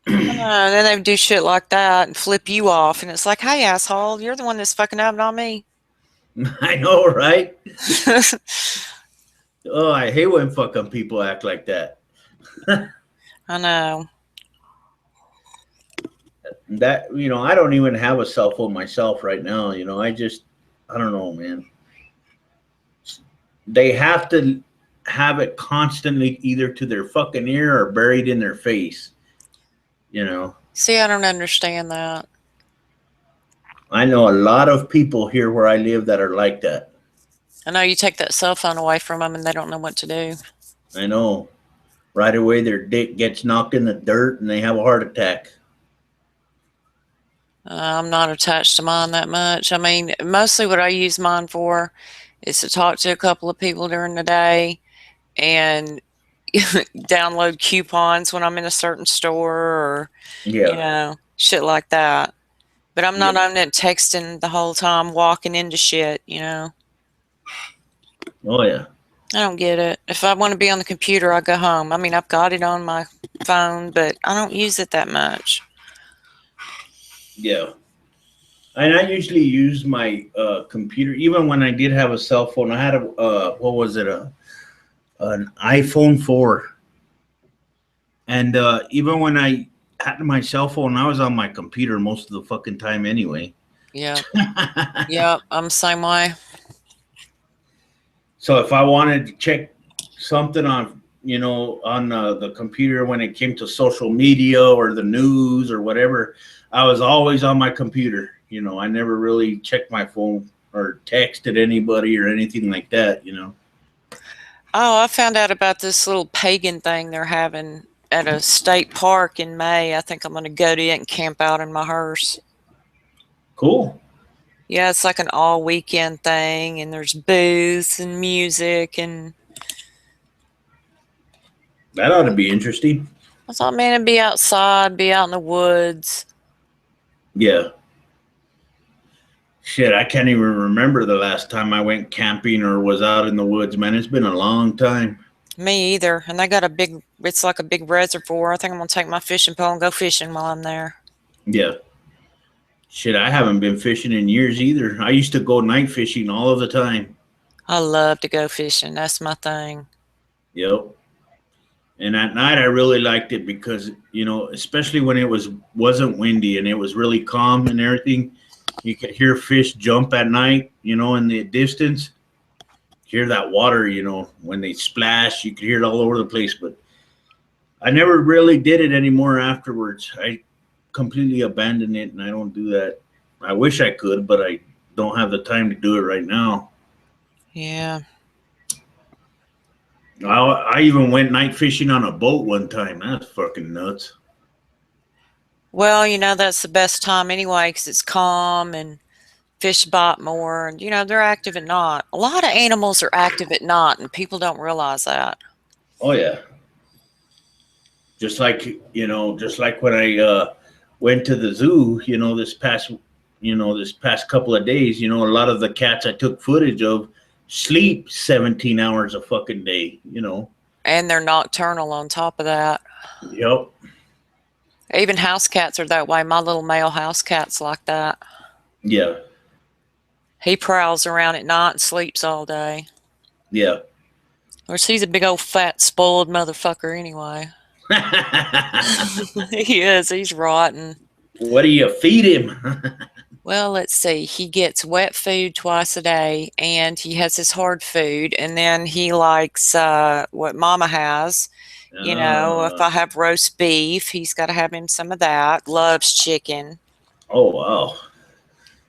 And then they do shit like that and flip you off, and it's like, hey, asshole, you're the one that's fucking up, not me. I know, right? Oh, I hate when fucking people act like that. I know. That, I don't even have a cell phone myself right now. I don't know, man. They have to have it constantly either to their fucking ear or buried in their face. See, I don't understand that. I know a lot of people here where I live that are like that. I know you take that cell phone away from them and they don't know what to do. I know. Right away, their dick gets knocked in the dirt and they have a heart attack. I'm not attached to mine that much. I mean, mostly what I use mine for is to talk to a couple of people during the day and download coupons when I'm in a certain store or, shit like that. But I'm not on it texting the whole time, walking into shit, Oh, yeah. I don't get it. If I want to be on the computer, I go home. I mean, I've got it on my phone, but I don't use it that much. Yeah. And I usually use my computer. Even when I did have a cell phone, I had an iPhone 4. And even when I had my cell phone, I was on my computer most of the fucking time anyway. Yeah. Yeah, I'm the same way. So if I wanted to check something on, on the computer when it came to social media or the news or whatever, I was always on my computer. I never really checked my phone or texted anybody or anything like that, Oh, I found out about this little pagan thing they're having at a state park in May. I think I'm going to go to it and camp out in my hearse. Cool. Yeah, it's like an all weekend thing, and there's booths and music, and that ought to be interesting. I thought, man, it'd be outside, be out in the woods. Yeah. Shit, I can't even remember the last time I went camping or was out in the woods, man. It's been a long time. Me either. And they got it's like a big reservoir. I think I'm going to take my fishing pole and go fishing while I'm there. Yeah. Shit, I haven't been fishing in years either. I used to go night fishing all of the time. I love to go fishing. That's my thing. Yep. And at night, I really liked it because, especially when it wasn't windy and it was really calm and everything, you could hear fish jump at night, in the distance. Hear that water, when they splash, you could hear it all over the place. But I never really did it anymore afterwards. I completely abandoned it, and I don't do that. I wish I could, but I don't have the time to do it right now. Yeah. I even went night fishing on a boat one time. That's fucking nuts. Well, that's the best time anyway because it's calm and fish bite more. And, they're active at night. A lot of animals are active at night, and people don't realize that. Oh, yeah. Just like when I went to the zoo, this past couple of days, a lot of the cats I took footage of sleep 17 hours a fucking day, And they're nocturnal on top of that. Yep. Even house cats are that way. My little male house cat's like that. Yeah. He prowls around at night and sleeps all day. Yeah. Of course, he's a big old fat spoiled motherfucker anyway. He is. He's rotten. What do you feed him? Well, let's see. He gets wet food twice a day, and he has his hard food, and then he likes what Mama has. If I have roast beef, he's got to have him some of that. Loves chicken. Oh, wow.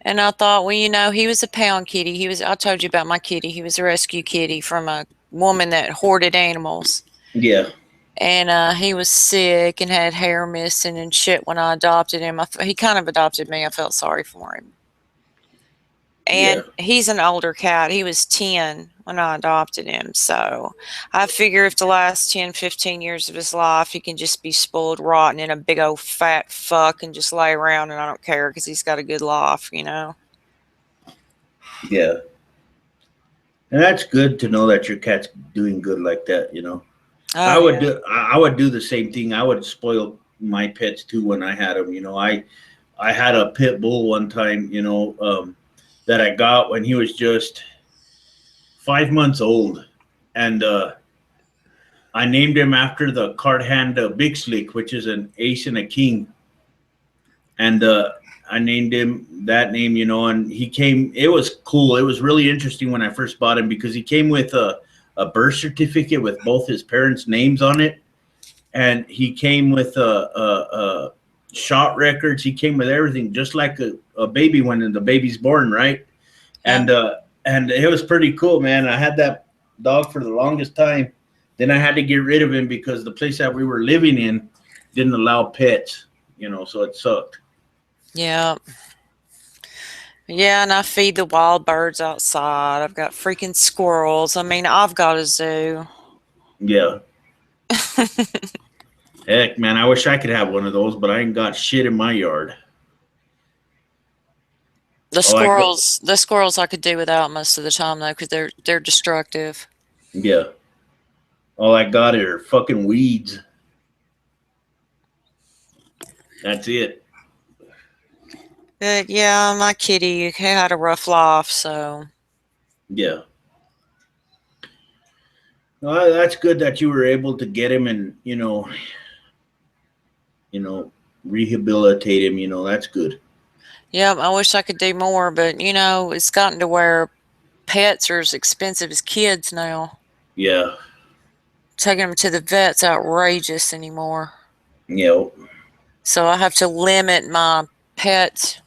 And I thought, well, he was a pound kitty. I told you about my kitty. He was a rescue kitty from a woman that hoarded animals. Yeah. And he was sick and had hair missing and shit when I adopted him. He kind of adopted me. I felt sorry for him. And he's an older cat. He was 10 when I adopted him. So I figure if the last 10, 15 years of his life, he can just be spoiled rotten in a big old fat fuck and just lay around, and I don't care because he's got a good life, Yeah. And that's good to know that your cat's doing good like that, Oh, I would do the same thing. I would spoil my pets too when I had them. I had a pit bull one time, that I got when he was just 5 months old, and I named him after the card hand Big Slick, which is an ace and a king, and I named him that name, and he came. It was cool. It was really interesting when I first bought him because he came with a birth certificate with both his parents' names on it, and he came with a shot records. He came with everything, just like a baby when the baby's born, right? Yeah. And it was pretty cool, man. I had that dog for the longest time. Then I had to get rid of him because the place that we were living in didn't allow pets, so it sucked. Yeah. Yeah, and I feed the wild birds outside. I've got freaking squirrels. I mean, I've got a zoo. Yeah. Heck, man, I wish I could have one of those, but I ain't got shit in my yard. The squirrels I could do without most of the time though, because they're destructive. Yeah. All I got are fucking weeds. That's it. But yeah, my kitty had a rough life, so. Yeah. Well, that's good that you were able to get him and, rehabilitate him, that's good. Yeah, I wish I could do more, but, it's gotten to where pets are as expensive as kids now. Yeah. Taking them to the vet's outrageous anymore. Yep. So I have to limit my pet,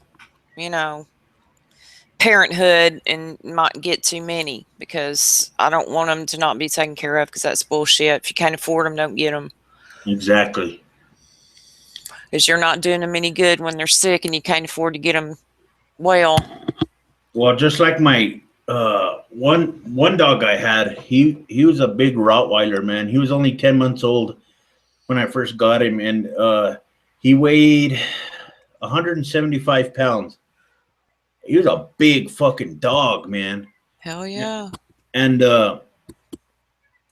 parenthood and not get too many because I don't want them to not be taken care of because that's bullshit. If you can't afford them, don't get them. Exactly. Because you're not doing them any good when they're sick and you can't afford to get them well. Well, just like my one dog I had, he was a big Rottweiler, man. He was only 10 months old when I first got him, and he weighed 175 pounds. He was a big fucking dog, man. Hell yeah. And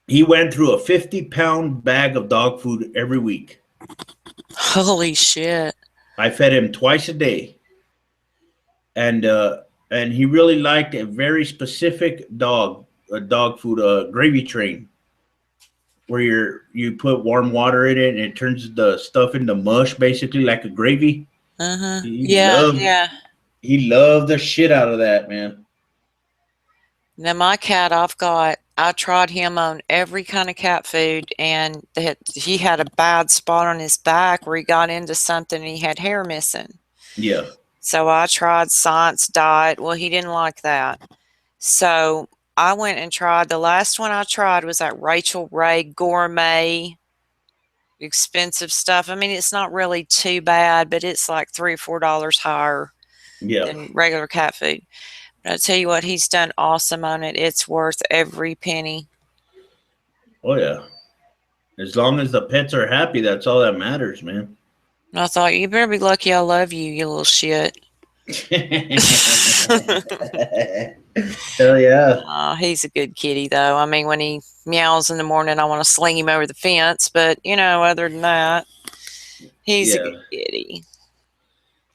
he went through a 50-pound bag of dog food every week. Holy shit. I fed him twice a day. And he really liked a very specific dog food, gravy train, where you put warm water in it and it turns the stuff into mush, basically like a gravy. Uh-huh. Yeah. He loved the shit out of that, man. Now my cat, I've got I tried him on every kind of cat food, and he had a bad spot on his back where he got into something and he had hair missing. Yeah. So I tried Science Diet. Well, he didn't like that. So I went and tried. The last one I tried was that Rachel Ray Gourmet expensive stuff. I mean, it's not really too bad, but it's like $3 or $4 higher Yeah. than regular cat food. But I tell you what, he's done awesome on it. It's worth every penny. Oh yeah. As long as the pets are happy, that's all that matters, man. And I thought, you better be lucky I love you, you little shit. Hell yeah. He's a good kitty, though. I mean, when he meows in the morning, I want to sling him over the fence. But, you know, other than that, he's a good kitty.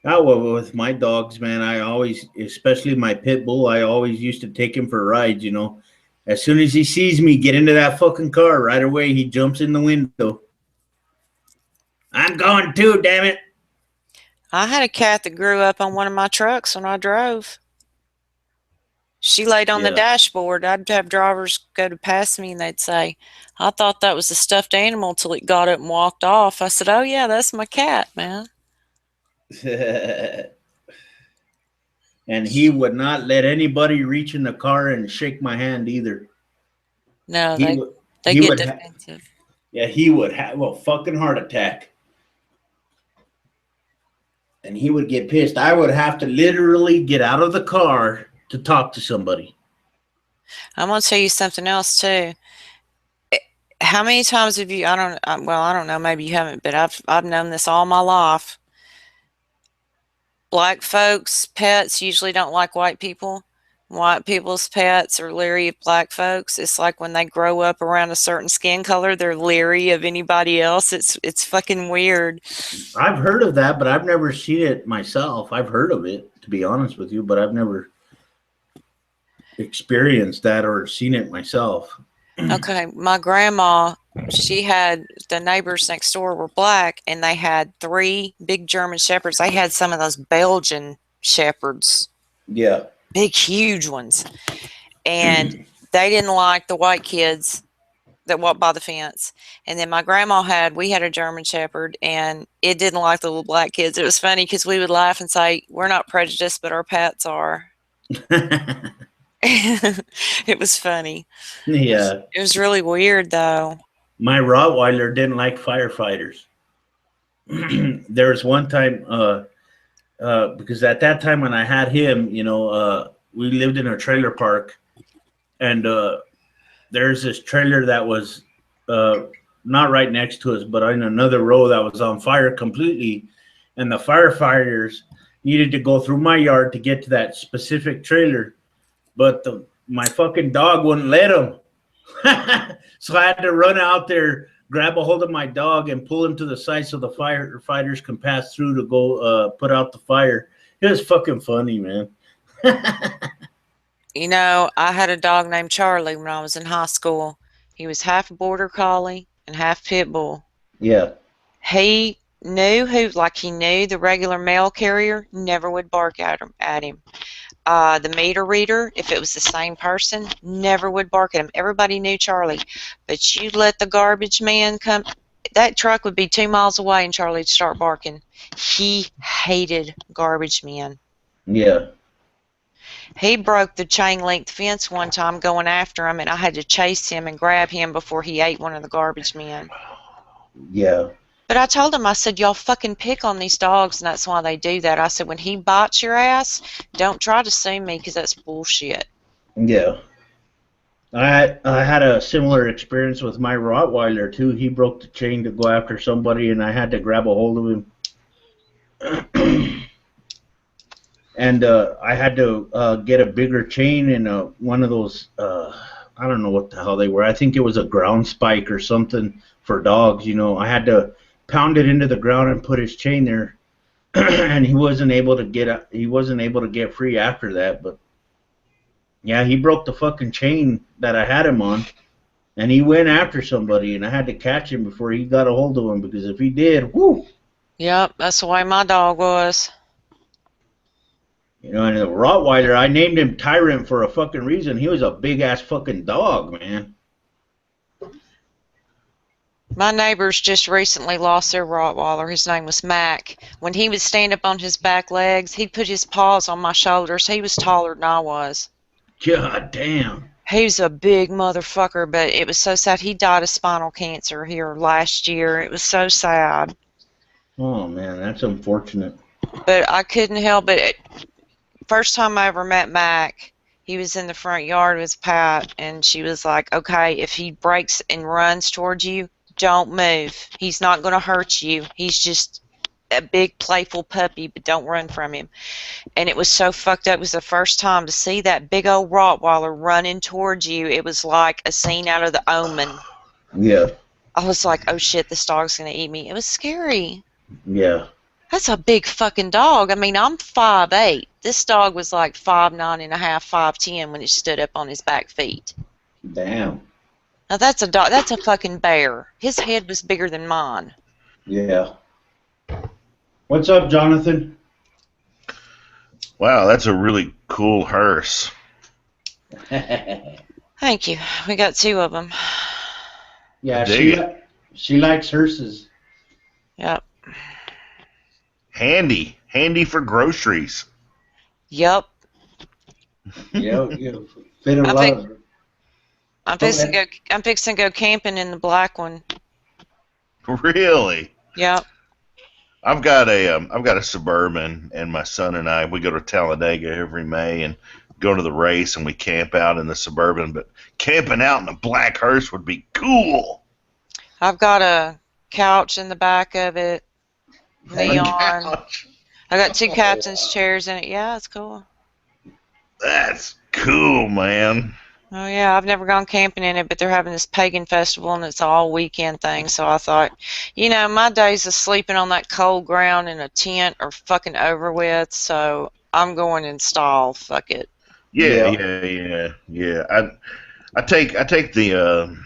Well, with my dogs, man, I always, especially my pit bull, I always used to take him for rides, you know. As soon as he sees me get into that fucking car, right away he jumps in the window. I'm going too, damn it. I had a cat that grew up on one of my trucks when I drove. She laid on the dashboard. I'd have drivers go to pass me, and they'd say, I thought that was a stuffed animal till it got up and walked off. I said, oh, yeah, that's my cat, man. And he would not let anybody reach in the car and shake my hand either. No, they get defensive. He would have a fucking heart attack. And he would get pissed. I would have to literally get out of the car to talk to somebody. I'm going to tell you something else, too. How many times have you, I don't know, maybe you haven't, but I've known this all my life. Black folks' pets usually don't like white people. White people's pets are leery of black folks. It's like when they grow up around a certain skin color, they're leery of anybody else. It's fucking weird. I've heard of that, but I've never seen it myself. I've heard of it, to be honest with you, but I've never experienced that or seen it myself. Okay, my grandma, she had, the neighbors next door were black, and they had 3 big German shepherds. They had some of those Belgian shepherds. Yeah. Big, huge ones. And they didn't like the white kids that walked by the fence. And then my grandma we had a German shepherd, and it didn't like the little black kids. It was funny because we would laugh and say, we're not prejudiced, but our pets are. It was funny. Yeah. It was really weird, though. My Rottweiler didn't like firefighters. There was one time, because at that time when I had him, you know, we lived in a trailer park, and there's this trailer that was not right next to us, but in another row that was on fire completely, and the firefighters needed to go through my yard to get to that specific trailer. But my fucking dog wouldn't let him. So I had to run out there, grab a hold of my dog, and pull him to the side so the firefighters can pass through to go put out the fire. It was fucking funny, man. You know, I had a dog named Charlie when I was in high school. He was half border collie and half pit bull. Yeah. He knew he knew the regular mail carrier never would bark at him. The meter reader, if it was the same person, never would bark at him. Everybody knew Charlie. But you let the garbage man come, that truck would be 2 miles away and Charlie'd start barking. He hated garbage men. Yeah. He broke the chain link fence one time going after him, and I had to chase him and grab him before he ate one of the garbage men. Yeah. But I told him, I said, y'all fucking pick on these dogs, and that's why they do that. I said, when he bites your ass, don't try to sue me because that's bullshit. Yeah. I had a similar experience with my Rottweiler, too. He broke the chain to go after somebody, and I had to grab a hold of him. And I had to get a bigger chain and one of those, I don't know what the hell they were. I think it was a ground spike or something for dogs. You know, I had to pound it into the ground and put his chain there, and he wasn't able to get free after that. But yeah, he broke the fucking chain that I had him on, and he went after somebody, and I had to catch him before he got a hold of him, because if he did, whoo. Yep, that's the way my dog was. You know, and the Rottweiler, I named him Tyrant for a fucking reason. He was a big ass fucking dog, man. My neighbors just recently lost their Rottweiler. His name was Mac. When he would stand up on his back legs, he'd put his paws on my shoulders. He was taller than I was. God damn. He was a big motherfucker, but it was so sad. He died of spinal cancer here last year. It was so sad. Oh man, that's unfortunate. But I couldn't help it. First time I ever met Mac, he was in the front yard with Pat, and she was like, okay, if he breaks and runs towards you, don't move. He's not going to hurt you. He's just a big playful puppy, but don't run from him. And it was so fucked up. It was the first time to see that big old Rottweiler running towards you. It was like a scene out of The Omen. Yeah. I was like, oh shit, this dog's going to eat me. It was scary. Yeah. That's a big fucking dog. I mean, I'm 5'8". This dog was like 5'9 and a half, 5'10" when it stood up on his back feet. Damn. Now that's a dog. That's a fucking bear. His head was bigger than mine. Yeah. What's up, Jonathan? Wow, that's a really cool hearse. Thank you. We got 2 of them. Yeah, Dig she likes hearses. Yep. Handy for groceries. Yep. Yeah, fit a I lot think- of. I'm fixing to go camping in the black one. Really? Yep. I've got a Suburban, and my son and I, we go to Talladega every May and go to the race, and we camp out in the Suburban. But camping out in a black hearse would be cool. I've got a couch in the back of it. Neon. Couch. I got 2 captain's chairs in it. Yeah, it's cool. That's cool, man. Oh yeah, I've never gone camping in it, but they're having this pagan festival and it's an all weekend thing. So I thought, you know, my days of sleeping on that cold ground in a tent are fucking over with. So I'm going in style. Fuck it. Yeah. I take the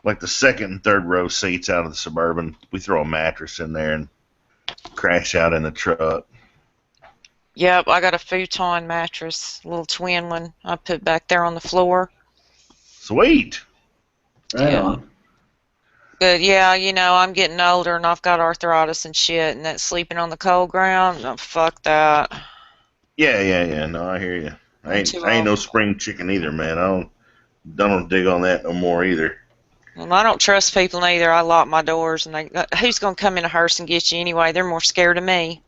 like the second and third row seats out of the Suburban. We throw a mattress in there and crash out in the truck. Yep, I got a futon mattress, a little twin one. I put back there on the floor. Sweet. Right Yeah. on. But yeah, you know, I'm getting older and I've got arthritis and shit, and that sleeping on the cold ground, no, fuck that. Yeah. No, I hear you. I too ain't no old. spring chicken either, man. I don't dig on that no more either. Well, I don't trust people either. I lock my doors, and who's gonna come in a hearse and get you anyway? They're more scared of me.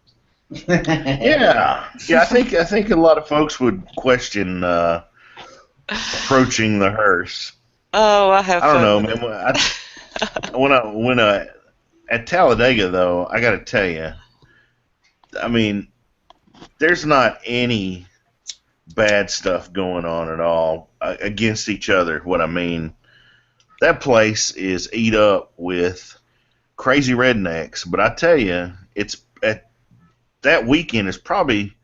Yeah. I think a lot of folks would question approaching the hearse. Oh, I have. I don't fun know, with man. When at Talladega though, I got to tell you, I mean, there's not any bad stuff going on at all against each other. What I mean, that place is eat up with crazy rednecks. But I tell you, that weekend is probably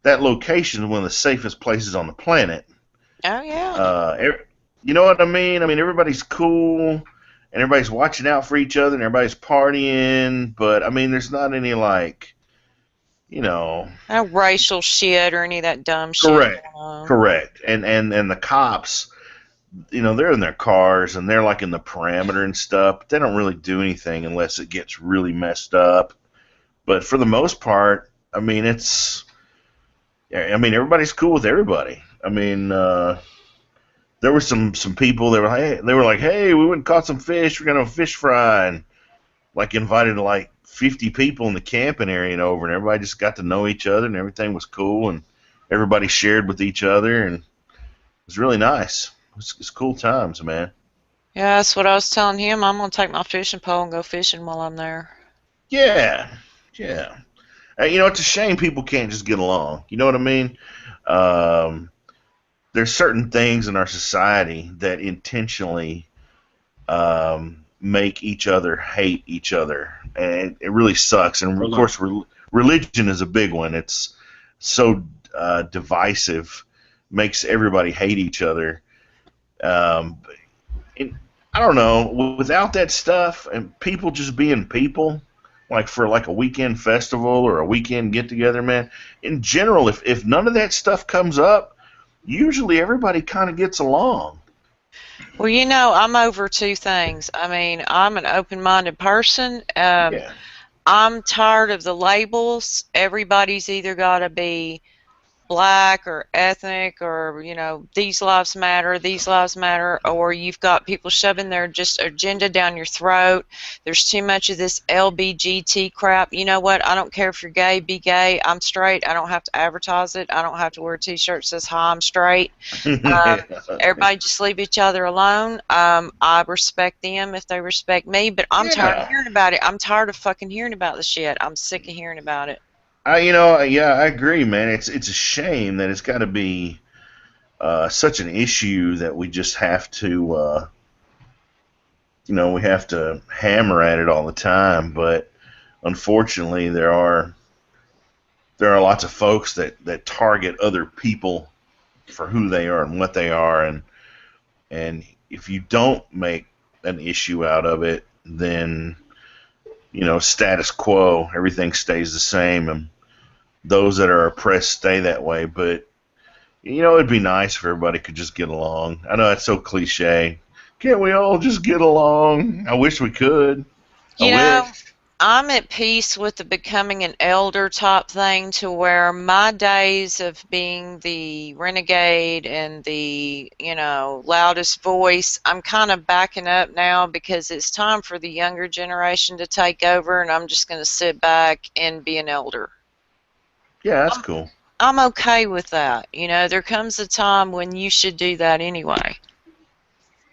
that location is one of the safest places on the planet. Oh yeah. You know what I mean? I mean, everybody's cool and everybody's watching out for each other and everybody's partying, but I mean, there's not any like, you know. No racial shit or any of that dumb shit. Correct. And the cops, you know, they're in their cars and they're like in the perimeter and stuff. But they don't really do anything unless it gets really messed up. But for the most part, I mean, everybody's cool with everybody. I mean, there were some people. They were like, hey, we went and caught some fish. We're gonna have a fish fry, and like invited like 50 people in the camping area and over, and everybody just got to know each other, and everything was cool, and everybody shared with each other, and it was really nice. It's cool times, man. Yeah, that's what I was telling him. I'm gonna take my fishing pole and go fishing while I'm there. Yeah. You know, it's a shame people can't just get along. You know what I mean? There's certain things in our society that intentionally make each other hate each other, and it really sucks. And of course, religion is a big one. It's so divisive, makes everybody hate each other. And I don't know. Without that stuff and people just being people, like for like a weekend festival or a weekend get together, man, in general, if none of that stuff comes up, usually everybody kind of gets along. Well, I'm over two things. I mean, I'm an open-minded person. Yeah. I'm tired of the labels. Everybody's either got to be black or ethnic or these lives matter, or you've got people shoving their just agenda down your throat. There's too much of this LBGT crap. You know what? I don't care if you're gay, be gay. I'm straight. I don't have to advertise it. I don't have to wear a t-shirt that says hi, I'm straight. Everybody just leave each other alone. I respect them if they respect me, but I'm tired of hearing about it. I'm tired of fucking hearing about the shit. I'm sick of hearing about it. I agree, man. It's a shame that it's got to be such an issue that we just have to, we have to hammer at it all the time. But unfortunately, there are lots of folks that target other people for who they are and what they are, and if you don't make an issue out of it, then status quo, everything stays the same, and those that are oppressed stay that way. But it'd be nice if everybody could just get along. I know that's so cliche. Can't we all just get along? I wish we could. I wish. I'm at peace with the becoming an elder type thing, to where my days of being the renegade and the loudest voice, I'm kind of backing up now, because it's time for the younger generation to take over, and I'm just going to sit back and be an elder. Yeah, that's cool. I'm okay with that. There comes a time when you should do that anyway.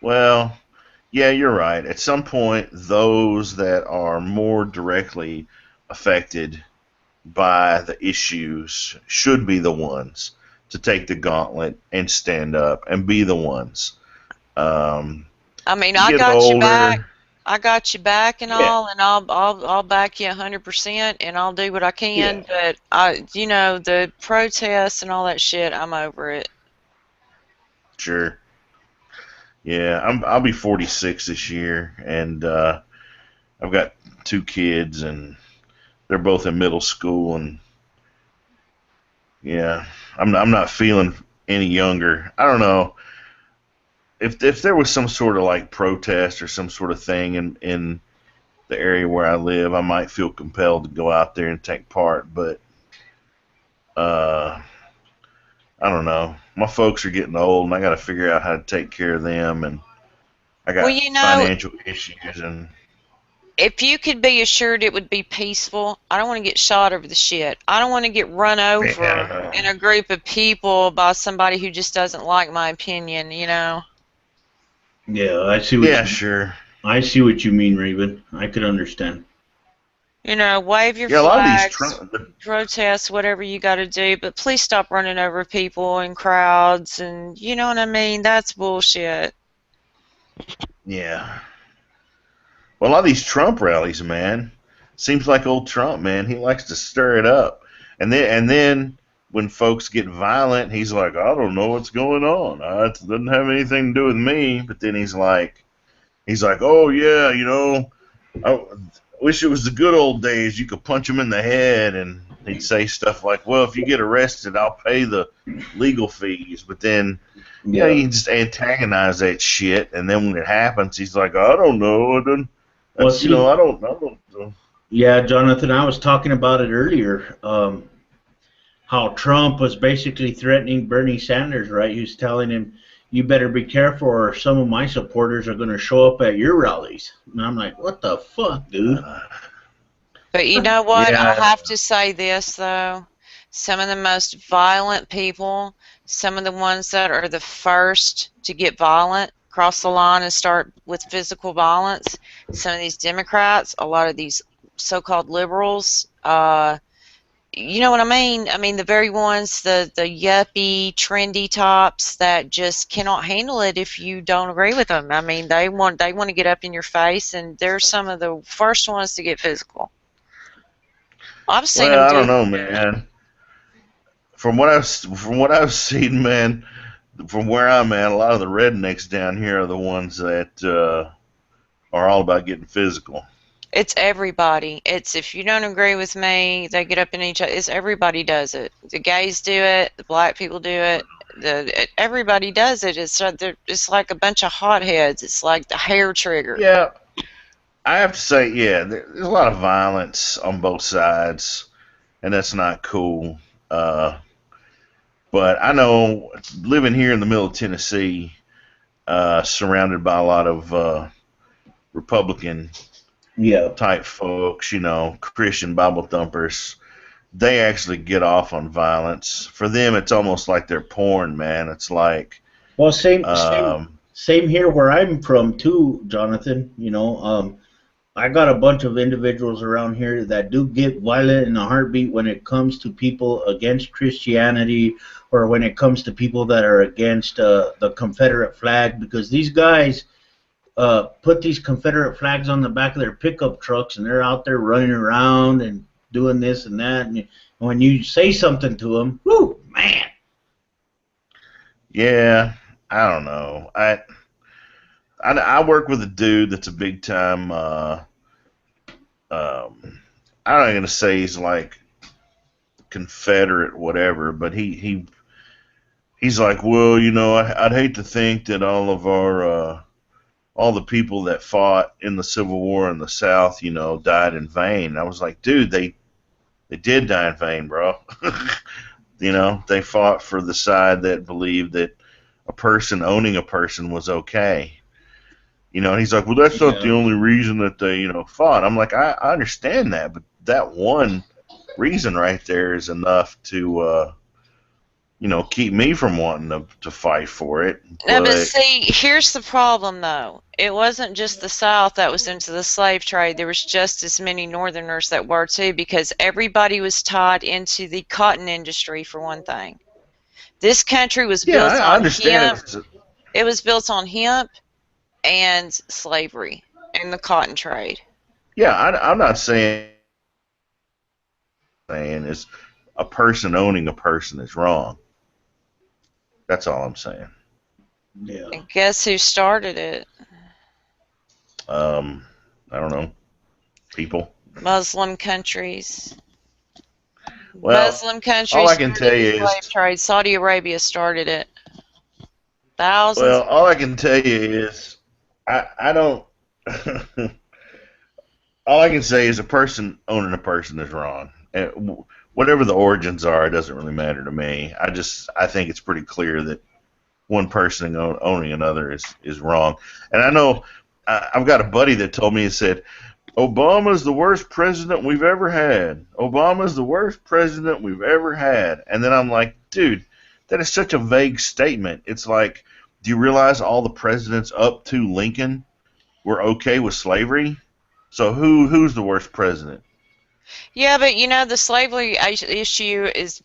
Well, yeah, you're right. At some point, those that are more directly affected by the issues should be the ones to take the gauntlet and stand up and be the ones. I mean, I got you back. I got you back and all, and I'll back you 100%, and I'll do what I can. But the protests and all that shit, I'm over it. Sure. Yeah, I'll be 46 this year, and I've got 2 kids, and they're both in middle school, and yeah, I'm not feeling any younger. I don't know. If there was some sort of like protest or some sort of thing in the area where I live, I might feel compelled to go out there and take part. But I don't know. My folks are getting old, and I got to figure out how to take care of them, and I got financial issues. And if you could be assured it would be peaceful, I don't want to get shot over the shit. I don't want to get run over in a group of people by somebody who just doesn't like my opinion. Yeah, I see. Sure. I see what you mean, Raven. I could understand. Wave your flags, protest, whatever you got to do, but please stop running over people in crowds, and you know what I mean? That's bullshit. Yeah. Well, a lot of these Trump rallies, man, seems like old Trump, man. He likes to stir it up, and then when folks get violent, he's like, I don't know what's going on. It doesn't have anything to do with me. But then he's like, oh yeah, I wish it was the good old days. You could punch him in the head, and he'd say stuff like, well, if you get arrested, I'll pay the legal fees. But then, you just antagonize that shit, and then when it happens, he's like, I don't know. I don't know. Yeah, Jonathan, I was talking about it earlier. How Trump was basically threatening Bernie Sanders, right? He was telling him, you better be careful or some of my supporters are going to show up at your rallies. And I'm like, what the fuck, dude? But you know what? I have to say this, though. Some of the most violent people, some of the ones that are the first to get violent, cross the line and start with physical violence, some of these Democrats, a lot of these so-called liberals, you know what I mean? I mean, the very ones, the yuppie, trendy tops that just cannot handle it if you don't agree with them. I mean, they want to get up in your face, and they're some of the first ones to get physical. I've seen them. I don't know, man. From what I've seen, man, from where I'm at, a lot of the rednecks down here are the ones that are all about getting physical. It's everybody. It's if you don't agree with me, they get up in each other. It's everybody does it. The gays do it. The black people do it. Everybody does it. It's like a bunch of hotheads. It's like the hair trigger. Yeah, I have to say, yeah, there's a lot of violence on both sides, and that's not cool. But I know living here in the middle of Tennessee, surrounded by a lot of Republican Yeah. type folks, you know, Christian Bible thumpers, they actually get off on violence. For them, it's almost like they're porn, man. It's like, Well, same here where I'm from too, Jonathan. You know, I got a bunch of individuals around here that do get violent in a heartbeat when it comes to people against Christianity or when it comes to people that are against the Confederate flag, because these guys put these Confederate flags on the back of their pickup trucks and they're out there running around and doing this and that. And when you say something to them, whoo, man. yeah, I don't know. I work with a dude that's a big time. I'm not gonna say he's like Confederate, whatever, but he's like, well, you know, I'd hate to think that all of our all the people that fought in the Civil War in the South, you know, died in vain. I was like, dude, they did die in vain, bro. You know, they fought for the side that believed that a person owning a person was okay. You know, and he's like, well, that's not the only reason that they, you know, fought. I'm like, I understand that, but that one reason right there is enough to, you know, keep me from wanting to fight for it. No, but see, here's the problem, though. It wasn't just the South that was into the slave trade. There was just as many Northerners that were, too, because everybody was tied into the cotton industry, for one thing. This country was built on hemp. It was built on hemp and slavery and the cotton trade. Yeah, I'm not saying is a person owning a person is wrong. That's all I'm saying. Yeah. And guess who started it? I don't know. People. Muslim countries. Well, Muslim countries. all I can tell you is slave trade. Saudi Arabia started it. Thousands. Well, all I can tell you is I don't. All I can say is a person owning a person is wrong. And whatever the origins are, it doesn't really matter to me. I think it's pretty clear that one person owning another is wrong. And I know I've got a buddy that told me, he said, Obama's the worst president we've ever had. Obama's the worst president we've ever had. And then I'm like, dude, that is such a vague statement. It's like, do you realize all the presidents up to Lincoln were okay with slavery? So who's the worst president? Yeah, but you know the slavery issue is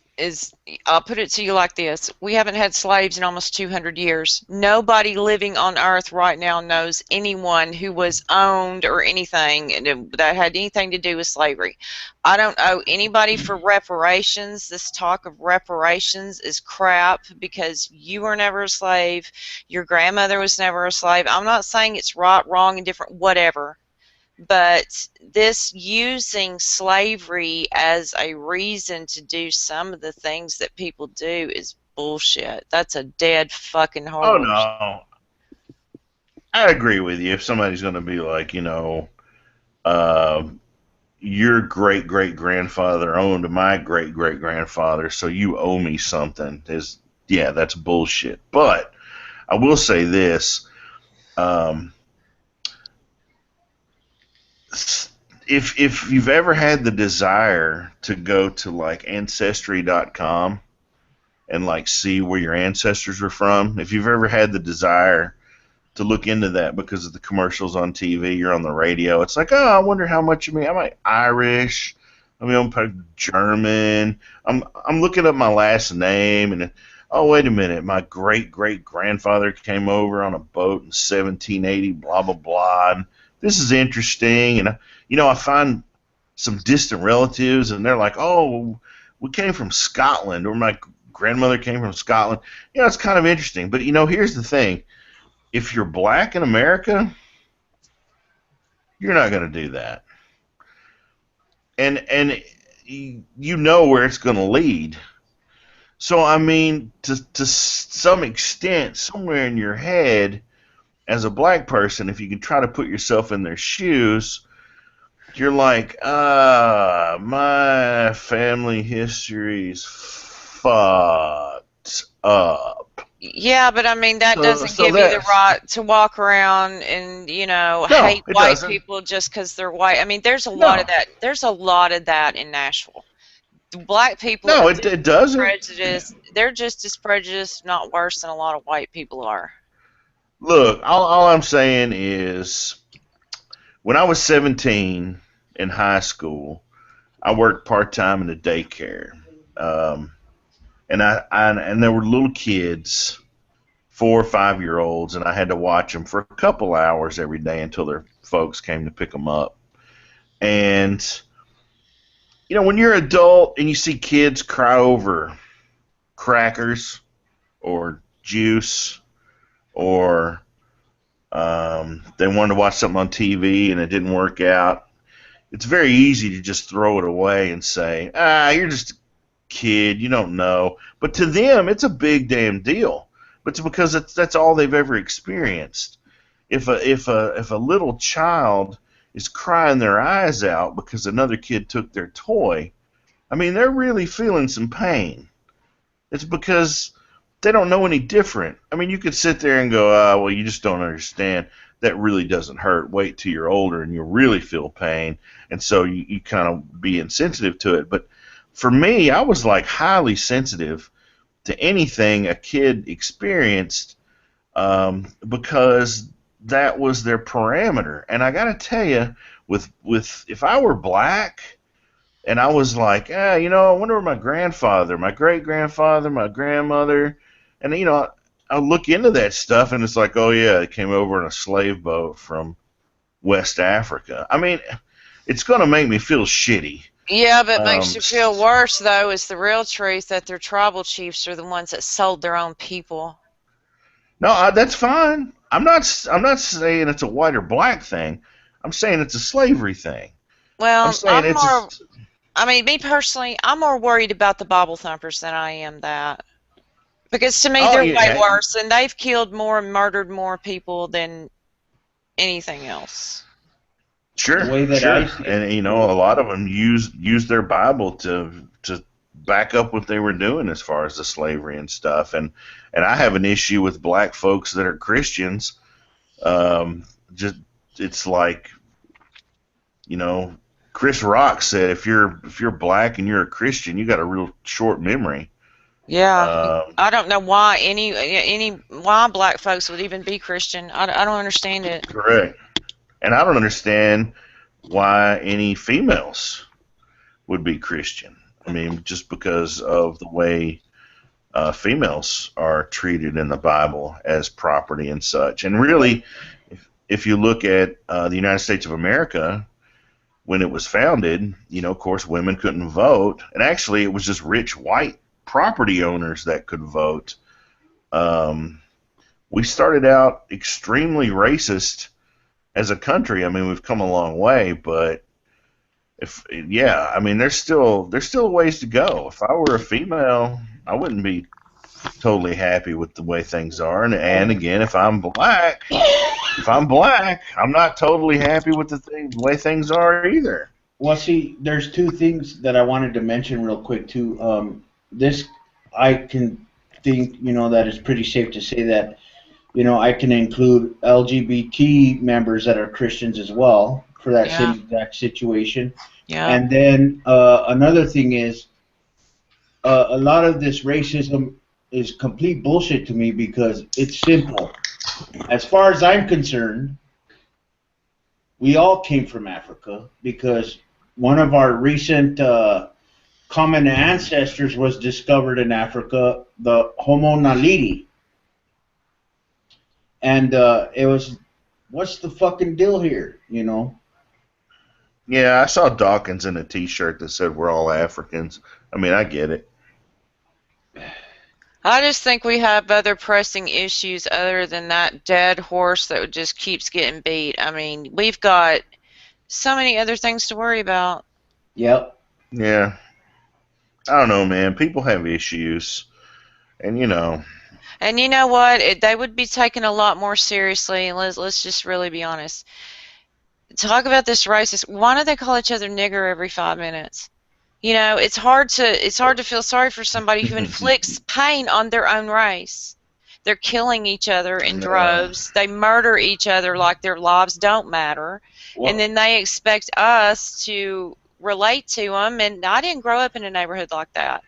I'll put it to you like this: we haven't had slaves in almost 200 years. Nobody living on Earth right now knows anyone who was owned or anything that had anything to do with slavery. I don't owe anybody for reparations. This talk of reparations is crap because you were never a slave. Your grandmother was never a slave. I'm not saying it's right, wrong, and different, whatever. But this using slavery as a reason to do some of the things that people do is bullshit. That's a dead fucking horse. Oh, no. I agree with you. If somebody's going to be like, you know, your great-great-grandfather owned my great-great-grandfather, so you owe me something, yeah, that's bullshit. But I will say this. If you've ever had the desire to go to like Ancestry.com and like see where your ancestors are from, if you've ever had the desire to look into that because of the commercials on TV, you're on the radio, it's like, oh, I wonder how much of me, am I Irish? I mean, I'm German. I'm looking up my last name and oh, wait a minute, my great-great-grandfather came over on a boat in 1780, blah, blah, blah, and this is interesting, and you know, I find some distant relatives, and they're like, "Oh, we came from Scotland," or my grandmother came from Scotland. You know, it's kind of interesting. But you know, here's the thing: if you're black in America, you're not going to do that. and you know where it's going to lead. So I mean, to some extent, somewhere in your head, as a black person, if you can try to put yourself in their shoes, you're like, my family history's fucked up. Yeah, but I mean that So- doesn't so give you the that's- right to walk around and No, hate it white doesn't. people just because they're white. I mean, there's a lot of No. that. There's a lot of that in Nashville. The black people No, are it doesn't. prejudiced. They're just as prejudiced, if not worse, than a lot of white people are. Look, all I'm saying is, when I was 17 in high school, I worked part-time in a daycare. And there were little kids, 4 or 5-year-olds, and I had to watch them for a couple hours every day until their folks came to pick them up. And, when you're an adult and you see kids cry over crackers or juice, or they wanted to watch something on TV and it didn't work out, it's very easy to just throw it away and say, you're just a kid, you don't know. But to them, it's a big damn deal. But it's because that's all they've ever experienced. If a little child is crying their eyes out because another kid took their toy, I mean, they're really feeling some pain. It's because they don't know any different. I mean, you could sit there and go, well, you just don't understand. That really doesn't hurt. Wait till you're older and you'll really feel pain. And so you kind of be insensitive to it. But for me, I was like highly sensitive to anything a kid experienced because that was their parameter. And I got to tell you, with if I were black and I was like, I wonder where my grandfather, my great-grandfather, my grandmother, and, I look into that stuff, and it's like, oh, yeah, it came over in a slave boat from West Africa. I mean, it's going to make me feel shitty. Yeah, but makes you feel worse, though, is the real truth that their tribal chiefs are the ones that sold their own people. No, that's fine. I'm not saying it's a white or black thing. I'm saying it's a slavery thing. Well, I mean, me personally, I'm more worried about the Bible thumpers than I am that. Because to me, they're way worse, and they've killed more and murdered more people than anything else. Sure, and a lot of them use their Bible to back up what they were doing as far as the slavery and stuff. And I have an issue with black folks that are Christians. It's like, Chris Rock said, if you're black and you're a Christian, you got a real short memory. Yeah, I don't know why why black folks would even be Christian. I don't understand it. Correct. And I don't understand why any females would be Christian. I mean, just because of the way females are treated in the Bible as property and such. And really, if you look at the United States of America, when it was founded, of course, women couldn't vote. And actually, it was just rich white property owners that could vote. We started out extremely racist as a country. I mean, we've come a long way, but there's still ways to go. If I were a female, I wouldn't be totally happy with the way things are. And again, if I'm black, I'm not totally happy with the way things are either. Well, see, there's two things that I wanted to mention real quick too. This, I can think, that it's pretty safe to say that, I can include LGBT members that are Christians as well for that same exact situation. Yeah. And then another thing is, a lot of this racism is complete bullshit to me because it's simple. As far as I'm concerned, we all came from Africa because one of our recent common ancestors was discovered in Africa, the Homo naledi. And it was, what's the fucking deal here, Yeah, I saw Dawkins in a T-shirt that said we're all Africans. I mean, I get it. I just think we have other pressing issues other than that dead horse that just keeps getting beat. I mean, we've got so many other things to worry about. Yep. Yeah. I don't know, man. People have issues, and And you know what? They would be taken a lot more seriously. Let's just really be honest. Talk about this racist. Why do they call each other nigger every 5 minutes? You know, it's hard to feel sorry for somebody who inflicts pain on their own race. They're killing each other in droves. They murder each other like their lives don't matter. Well, And then they expect us to relate to them. And I didn't grow up in a neighborhood like that.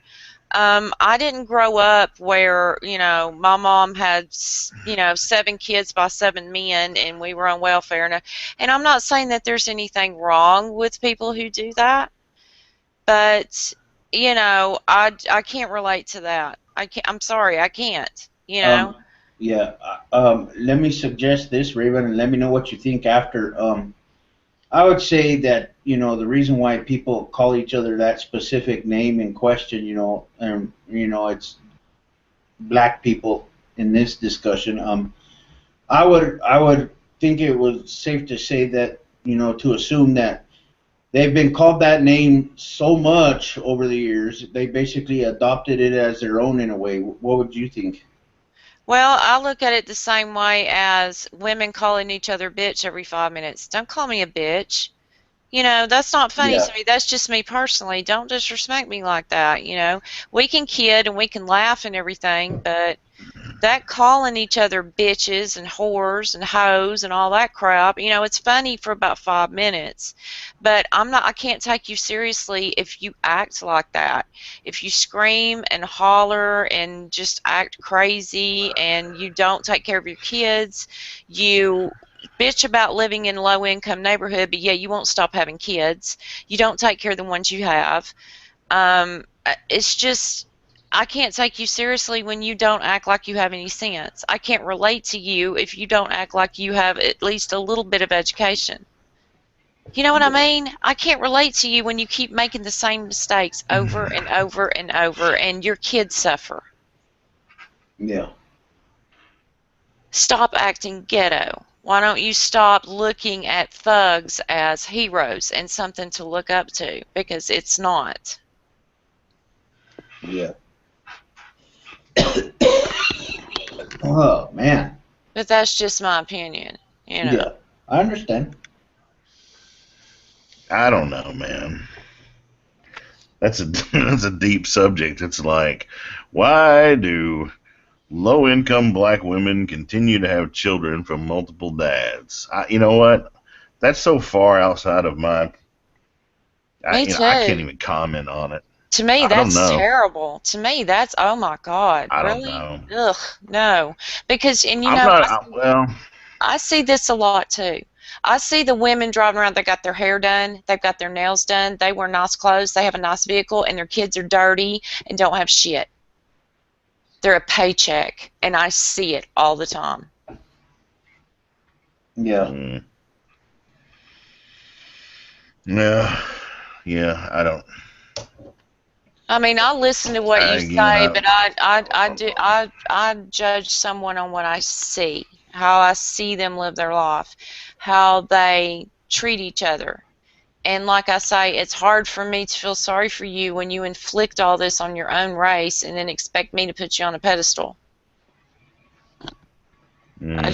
I didn't grow up where, my mom had, 7 kids by 7 men and we were on welfare. And I'm not saying that there's anything wrong with people who do that, but, I can't relate to that. I'm sorry, I can't, yeah. Let me suggest this, Raven, and let me know what you think after. I would say that, the reason why people call each other that specific name in question, and, it's black people in this discussion. I would think it was safe to say that, to assume that they've been called that name so much over the years, they basically adopted it as their own in a way. What would you think? Well, I look at it the same way as women calling each other bitch every 5 minutes. Don't call me a bitch. That's not funny Yeah. to me. That's just me personally. Don't disrespect me like that. We can kid and we can laugh and everything, but that calling each other bitches and whores and hoes and all that crap, it's funny for about 5 minutes, but I can't take you seriously if you act like that. If you scream and holler and just act crazy and you don't take care of your kids, you bitch about living in a low-income neighborhood, but yeah, you won't stop having kids. You don't take care of the ones you have. It's just, I can't take you seriously when you don't act like you have any sense. I can't relate to you if you don't act like you have at least a little bit of education. You know what I mean? I can't relate to you when you keep making the same mistakes over and over and over, and your kids suffer. Yeah. Stop acting ghetto. Why don't you stop looking at thugs as heroes and something to look up to? Because it's not. Yeah. Oh, man. But that's just my opinion. Yeah, I understand. I don't know, man. That's a deep subject. It's like, why do low-income black women continue to have children from multiple dads? You know what? That's so far outside of my. Me too. I can't even comment on it. To me, I don't that's know. terrible. To me, that's, oh my God, I don't really? know. Ugh, no. Because, and I'm not. Well, I see this a lot too. I see the women driving around, they got their hair done, they've got their nails done, they wear nice clothes, they have a nice vehicle, and their kids are dirty and don't have shit. They're a paycheck, and I see it all the time. Yeah. Yeah, I don't. I mean, I listen to what you say, but I judge someone on what I see, how I see them live their life, how they treat each other. And like I say, it's hard for me to feel sorry for you when you inflict all this on your own race and then expect me to put you on a pedestal. I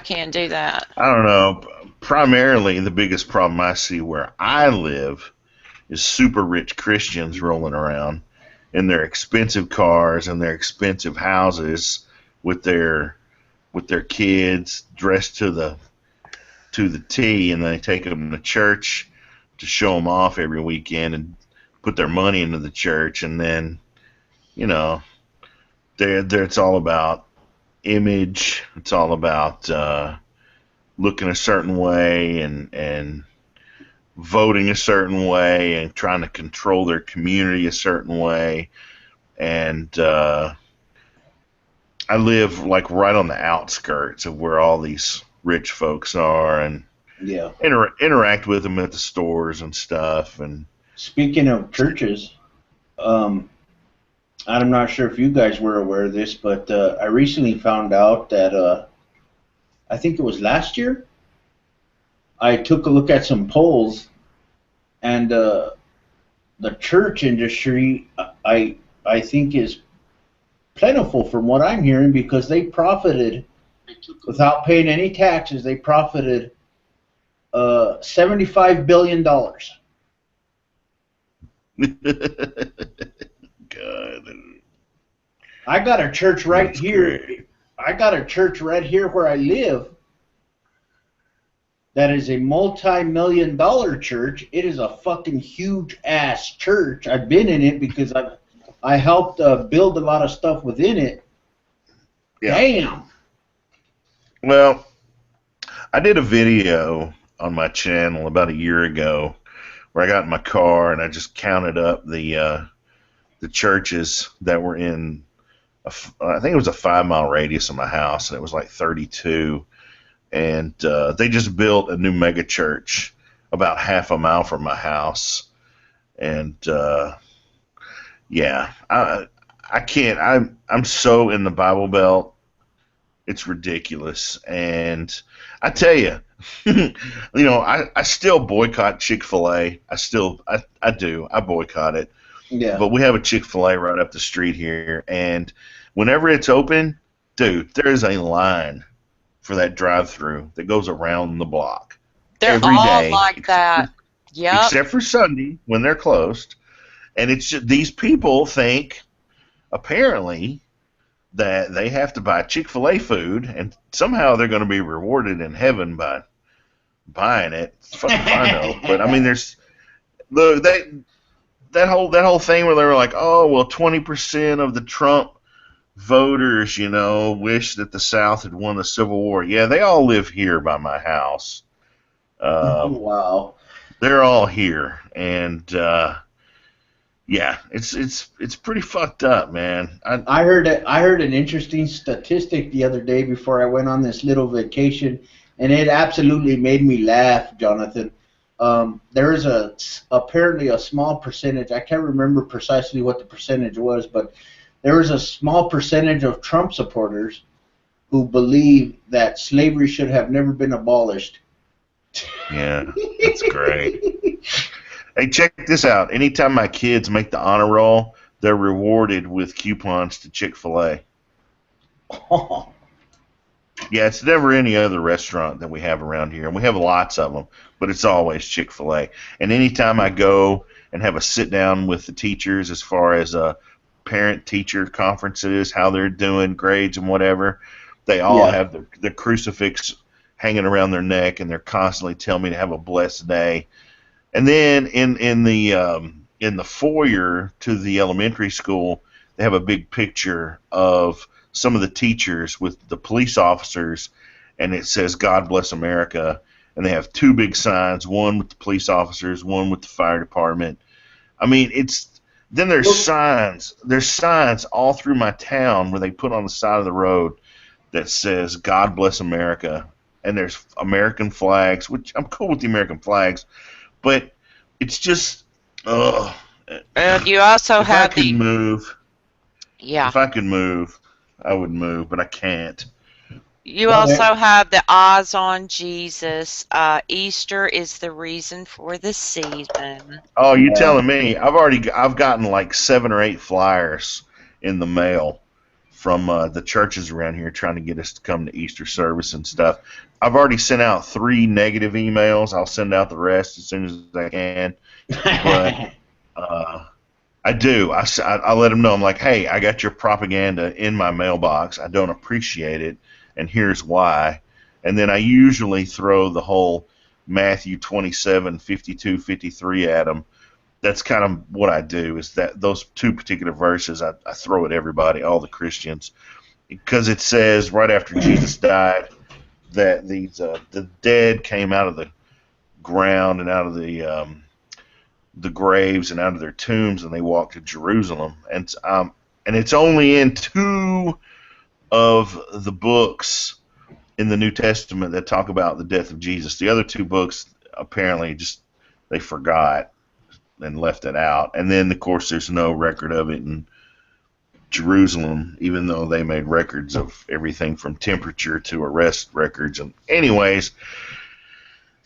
can't do that. I don't know. Primarily, the biggest problem I see where I live is super rich Christians rolling around in their expensive cars and their expensive houses with their kids dressed to the T, and they take them to church to show them off every weekend and put their money into the church, and then it's all about image. It's all about looking a certain way and voting a certain way and trying to control their community a certain way. And I live like right on the outskirts of where all these rich folks are, and interact with them at the stores and stuff. And speaking of churches, I'm not sure if you guys were aware of this, but I recently found out that I think it was last year, I took a look at some polls, And the church industry, I think, is plentiful from what I'm hearing, because they profited without paying any taxes. They profited $75 billion. God. I got a church right That's here. great. I got a church right here where I live that is a multi-million-dollar church. It is a fucking huge ass church. I've been in it because I helped build a lot of stuff within it. Yeah. Damn. Well, I did a video on my channel about a year ago where I got in my car and I just counted up the churches that were in, I think it was a 5-mile radius of my house, and it was like 32. And they just built a new mega church about half a mile from my house. And yeah, I can't. I'm so in the Bible Belt, it's ridiculous. And I tell you, I still boycott Chick-fil-A. I do. I boycott it. Yeah. But we have a Chick-fil-A right up the street here, and whenever it's open, dude, there is a line for that drive-through that goes around the block. They're every all day, like that. Yep. except for Sunday when they're closed. And it's just, these people think, apparently, that they have to buy Chick-fil-A food, and somehow they're going to be rewarded in heaven by buying it. Fucking if I know. But I mean, there's that whole thing where they were like, oh well, 20% of the Trump voters, wish that the South had won the Civil War. Yeah, they all live here by my house. Wow. They're all here, and yeah, it's pretty fucked up, man. I heard an interesting statistic the other day before I went on this little vacation, and it absolutely made me laugh, Jonathan. There is apparently a small percentage. I can't remember precisely what the percentage was, but there is a small percentage of Trump supporters who believe that slavery should have never been abolished. Yeah, that's great. Hey, check this out. Anytime my kids make the honor roll, they're rewarded with coupons to Chick-fil-A. Oh. Yeah, it's never any other restaurant that we have around here, and we have lots of them, but it's always Chick-fil-A. And anytime I go and have a sit-down with the teachers as far as parent-teacher conferences, how they're doing, grades and whatever, they all have the crucifix hanging around their neck, and they're constantly telling me to have a blessed day. And then in the foyer to the elementary school, they have a big picture of some of the teachers with the police officers, and it says "God bless America." And they have two big signs, one with the police officers, one with the fire department. I mean, then there's signs. There's signs all through my town where they put on the side of the road that says "God bless America," and there's American flags, which I'm cool with the American flags. But it's just, And you also if have I could move, yeah. if I could move, I would move, but I can't. You also have the eyes on Jesus. Easter is the reason for the season. Oh, you're telling me? I've gotten like 7 or 8 flyers in the mail from the churches around here trying to get us to come to Easter service and stuff. I've already sent out 3 negative emails. I'll send out the rest as soon as I can. But I do. I let them know. I'm like, hey, I got your propaganda in my mailbox. I don't appreciate it, and here's why. And then I usually throw the whole Matthew 27, 52, 53 at them. That's kind of what I do, is that those 2 particular verses I throw at everybody, all the Christians, because it says right after Jesus died that the dead came out of the ground and out of the graves and out of their tombs, and they walked to Jerusalem. And it's only in 2 of the books in the New Testament that talk about the death of Jesus. The other 2 books apparently just they forgot and left it out. And then, of course, there's no record of it in Jerusalem, even though they made records of everything from temperature to arrest records. And anyways,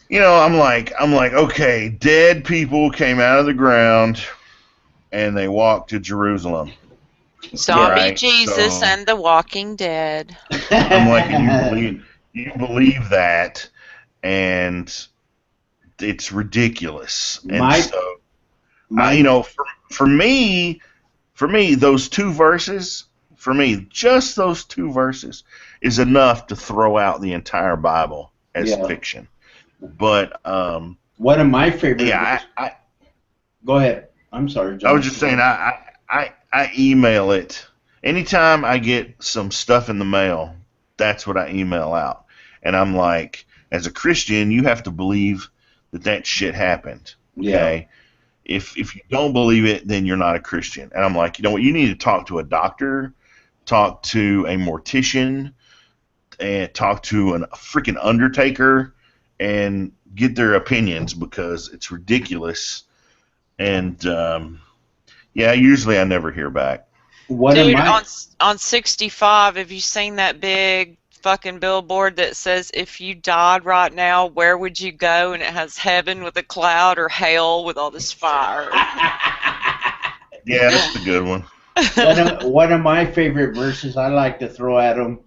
you know, I'm like, okay, dead people came out of the ground and they walked to Jerusalem. Zombie Right, Jesus so and the Walking Dead. I'm like, and you believe that, and it's ridiculous. And My so, you my know, for me, those two verses, for me, just those two verses is enough to throw out the entire Bible as yeah. fiction. But One of my favorite. yeah, Go ahead. I'm sorry, I was John. just saying, I email it anytime I get some stuff in the mail. That's what I email out, and I'm like, as a Christian, you have to believe that shit happened. Yeah. Okay. If you don't believe it, then you're not a Christian. And I'm like, you know what? You need to talk to a doctor, talk to a mortician, and talk to a freaking undertaker, and get their opinions because it's ridiculous. And yeah, usually I never hear back. One of Dude, my on 65, have you seen that big fucking billboard that says if you died right now, where would you go? And it has heaven with a cloud or hell with all this fire. Yeah, that's a good one. one of my favorite verses I like to throw at them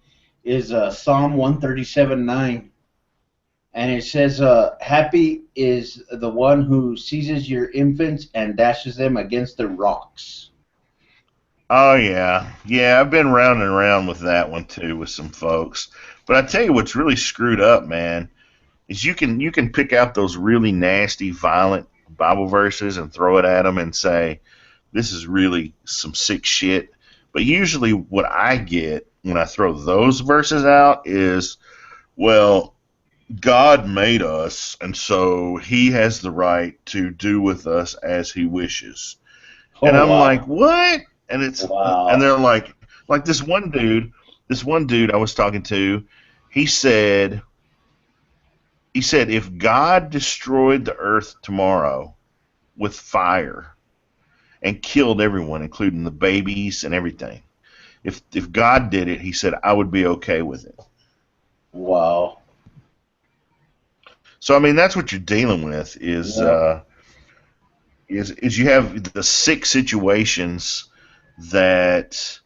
is Psalm 137:9, and it says, "Happy is the one who seizes your infants and dashes them against the rocks." Oh yeah, yeah. I've been round and round with that one too with some folks. But I tell you what's really screwed up, man, is you can pick out those really nasty, violent Bible verses and throw it at them and say, this is really some sick shit. But usually what I get when I throw those verses out is, well, God made us, and so he has the right to do with us as he wishes. Oh, And I'm wow. like, what? And it's Wow. and they're like this one dude I was talking to, he said if God destroyed the earth tomorrow with fire and killed everyone, including the babies and everything, if God did it, he said, I would be okay with it. Wow. So I mean, that's what you're dealing with is Yeah. is you have the sick situations that,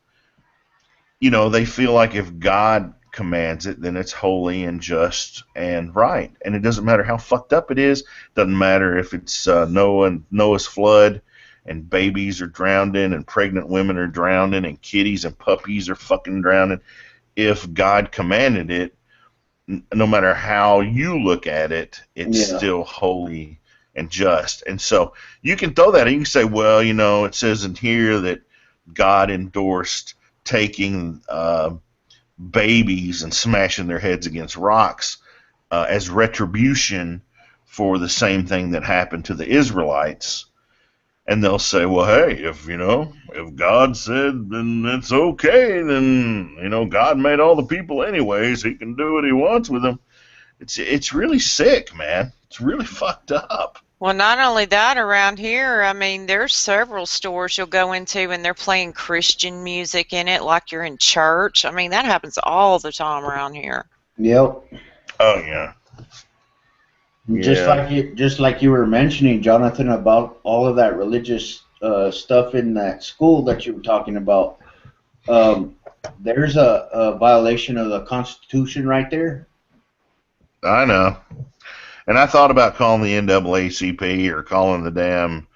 you know, they feel like if God commands it, then it's holy and just and right. And it doesn't matter how fucked up it is. Doesn't matter if it's Noah and Noah's flood and babies are drowning and pregnant women are drowning and kitties and puppies are fucking drowning. If God commanded it, no matter how you look at it, it's Yeah. still holy and just. And so you can throw that and you can say, well, you know, it says in here that God endorsed taking babies and smashing their heads against rocks as retribution for the same thing that happened to the Israelites. And they'll say, well, hey, if God said then it's okay, then, you know, God made all the people anyways. He can do what he wants with them. It's really sick, man. It's really fucked up. Well, not only that, around here, I mean, there's several stores you'll go into and they're playing Christian music in it like you're in church. I mean, that happens all the time around here. Yep. Oh, yeah. Just like you were mentioning, Jonathan, about all of that religious stuff in that school that you were talking about. There's a violation of the Constitution right there. I know. And I thought about calling the NAACP or calling the damn,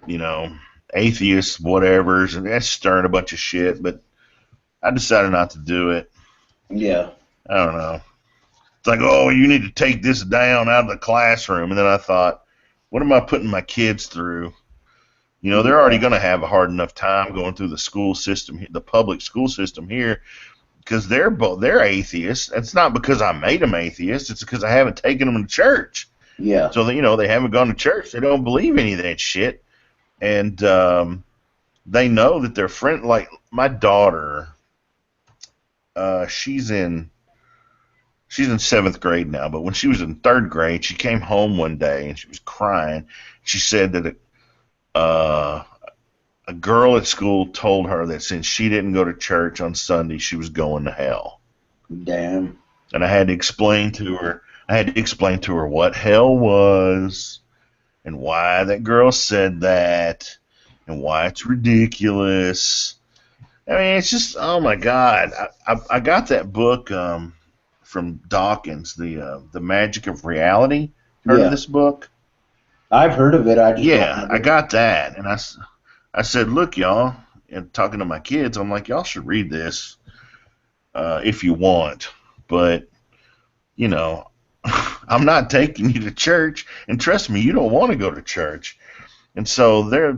you know, atheists, whatevers, and that's stirring a bunch of shit, but I decided not to do it. Yeah. I don't know. It's like, oh, you need to take this down out of the classroom. And then I thought, what am I putting my kids through? You know, they're already going to have a hard enough time going through the school system, the public school system here, because they're atheists. It's not because I made them atheists. It's because I haven't taken them to church. Yeah. So, you know, they haven't gone to church. They don't believe any of that shit. And they know that their friend, like my daughter, she's in 7th grade now, but when she was in 3rd grade, she came home one day and she was crying. She said that a girl at school told her that since she didn't go to church on Sunday, she was going to hell. Damn. And I had to explain to her, I had to explain to her what hell was and why that girl said that and why it's ridiculous. I mean, it's just, oh my God. I got that book from Dawkins, the Magic of Reality. Heard of this book? I've heard of it. I just don't Yeah, have I it. got that, and I said, look, y'all, and talking to my kids, I'm like, y'all should read this if you want, but you know, I'm not taking you to church, and trust me, you don't want to go to church, and so they're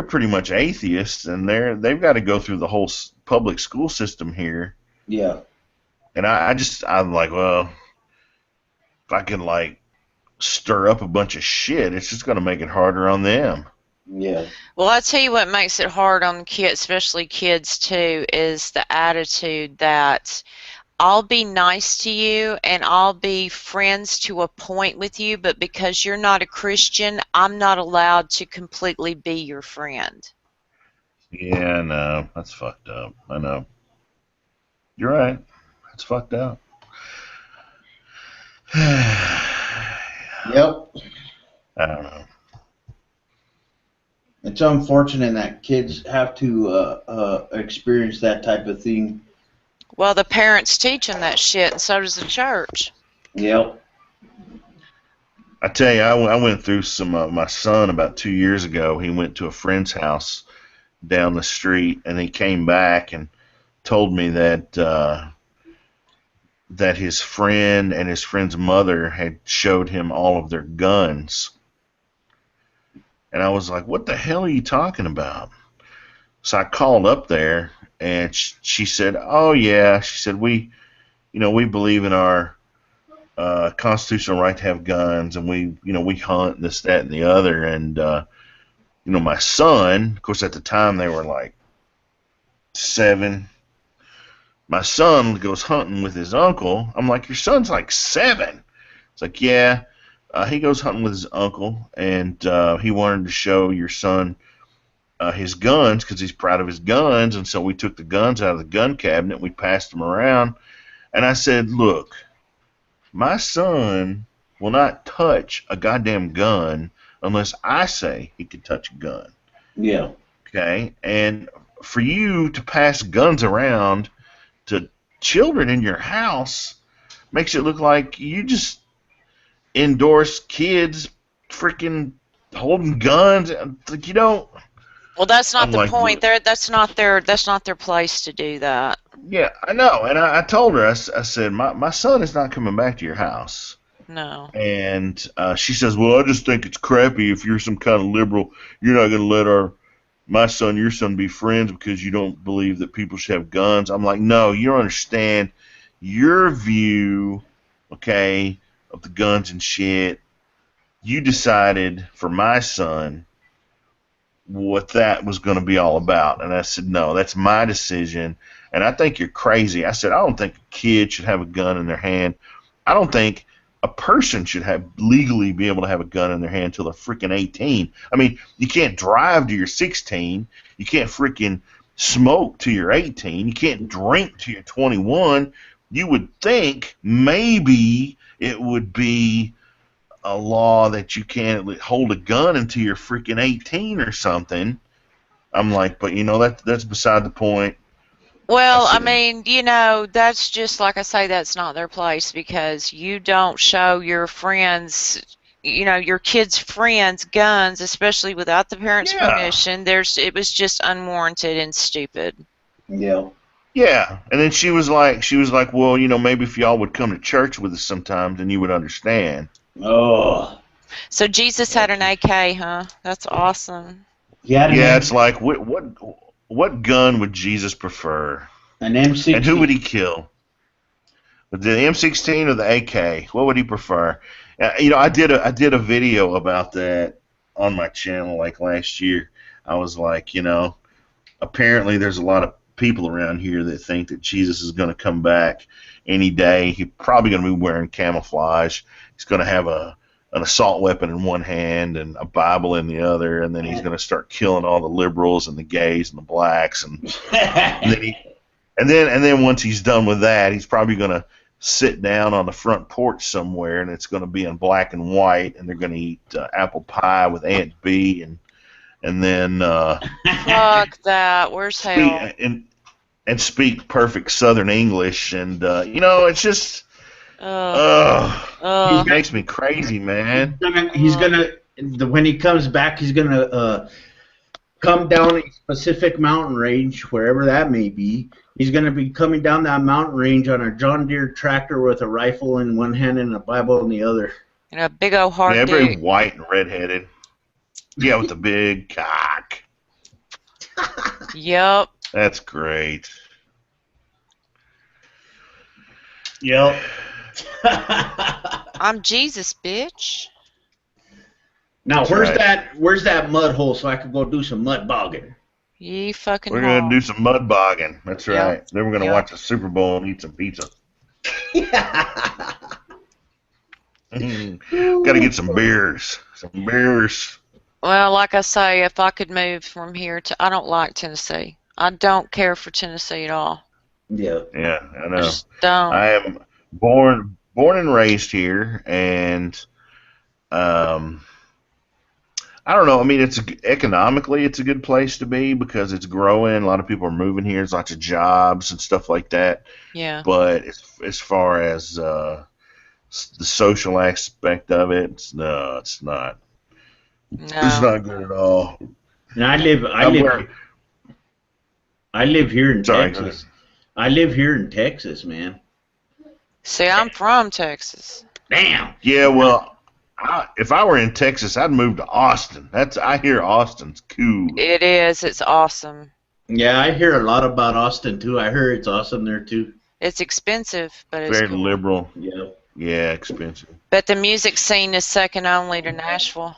pretty much atheists, and they've got to go through the whole public school system here, Yeah. and I'm like, well, if I can like stir up a bunch of shit, it's just going to make it harder on them. Yeah. Well, I tell you what makes it hard on kids, especially kids too, is the attitude that I'll be nice to you and I'll be friends to a point with you, but because you're not a Christian, I'm not allowed to completely be your friend. Yeah, no, that's fucked up. I know. You're right. That's fucked up. Yep. I don't know. It's unfortunate that kids have to experience that type of thing. Well, the parents teach them that shit, and so does the church. Yep. I tell you, I went through some. My son about 2 years ago, he went to a friend's house down the street, and he came back and told me that that his friend and his friend's mother had showed him all of their guns. And I was like, what the hell are you talking about? So I called up there, and she said, oh, yeah. She said, we believe in our constitutional right to have guns, and we hunt this, that, and the other. And, my son, of course, at the time they were like 7. My son goes hunting with his uncle. I'm like, your son's like 7. It's like, yeah. He goes hunting with his uncle, and he wanted to show your son his guns because he's proud of his guns. And so we took the guns out of the gun cabinet, and we passed them around. And I said, look, my son will not touch a goddamn gun unless I say he can touch a gun. Yeah. Okay? And for you to pass guns around to children in your house makes it look like you just endorse kids freaking holding guns. Like, you don't. Well, that's not I'm the like, point. That's not their place to do that. Yeah, I know. And I told her, I said, my son is not coming back to your house. No. And she says, well, I just think it's crappy if you're some kind of liberal, you're not going to let your son be friends because you don't believe that people should have guns. I'm like, no, you don't understand your view, okay, of the guns and shit. You decided for my son what that was going to be all about. And I said, no, that's my decision. And I think you're crazy. I said, I don't think a kid should have a gun in their hand. I don't think a person should have legally be able to have a gun in their hand until they're freaking 18. I mean, you can't drive till you're 16. You can't freaking smoke till you're 18. You can't drink till you're 21. You would think maybe it would be a law that you can't hold a gun until you're freaking 18 or something. I'm like, but that's beside the point. Well, I mean, that's just like I say, that's not their place because you don't show your friends, your kids' friends guns, especially without the parents' permission. It was just unwarranted and stupid. Yeah. Yeah, and then she was like, well, maybe if y'all would come to church with us sometimes, then you would understand. Oh. So Jesus had an AK, huh? That's awesome. Yeah, it's like what gun would Jesus prefer? An M16. And who would he kill? The M16 or the AK? What would he prefer? I did a video about that on my channel like last year. I was like, apparently there's a lot of people around here that think that Jesus is going to come back any day. He's probably going to be wearing camouflage. He's going to have an assault weapon in one hand and a Bible in the other, and then he's going to start killing all the liberals and the gays and the blacks, and then once he's done with that, he's probably going to sit down on the front porch somewhere, and it's going to be in black and white, and they're going to eat apple pie with Aunt B, and then Fuck that. Where's speak hell? and speak perfect Southern English, and you know, it's just it makes me crazy, man. He's gonna when he comes back, he's gonna come down a specific mountain range, wherever that may be. He's gonna be coming down that mountain range on a John Deere tractor with a rifle in one hand and a Bible in the other. And a big old hard Yeah, very dick. white and redheaded. Yeah, with the big cock. Yep. That's great. Yep. I'm Jesus, bitch. Now, That's where's right. where's that mud hole so I can go do some mud bogging? Ye fucking We're gonna hog. do some mud bogging. That's Yeah. right. Then we're gonna Yeah. watch the Super Bowl and eat some pizza. Gotta get some beers. Some beers. Well, like I say, if I could move from here to, I don't like Tennessee. I don't care for Tennessee at all. Yeah. Yeah, I I know. just don't. I am born and raised here, and I don't know. I mean, economically, it's a good place to be because it's growing. A lot of people are moving here. There's lots of jobs and stuff like that. Yeah. But as far as the social aspect of it, it's not. It's No. not good at all. And I live here in Sorry, go Texas. I live here in Texas, man. See, I'm from Texas. Damn. Yeah, well, if I were in Texas, I'd move to Austin. I hear Austin's cool. It is. It's awesome. Yeah, I hear a lot about Austin too. I heard it's awesome there too. It's expensive, but it's Very cool. liberal. Yeah. Yeah, expensive. But the music scene is second only to Nashville.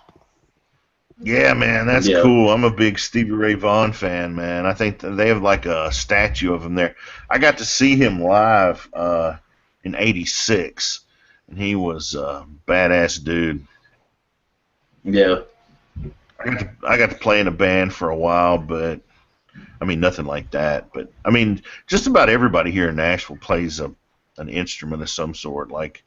Yeah, man, that's Yeah. cool. I'm a big Stevie Ray Vaughan fan, man. I think that they have like a statue of him there. I got to see him live in '86, and he was a badass dude. Yeah. I got to play in a band for a while, but I mean nothing like that. But I mean, just about everybody here in Nashville plays an instrument of some sort, like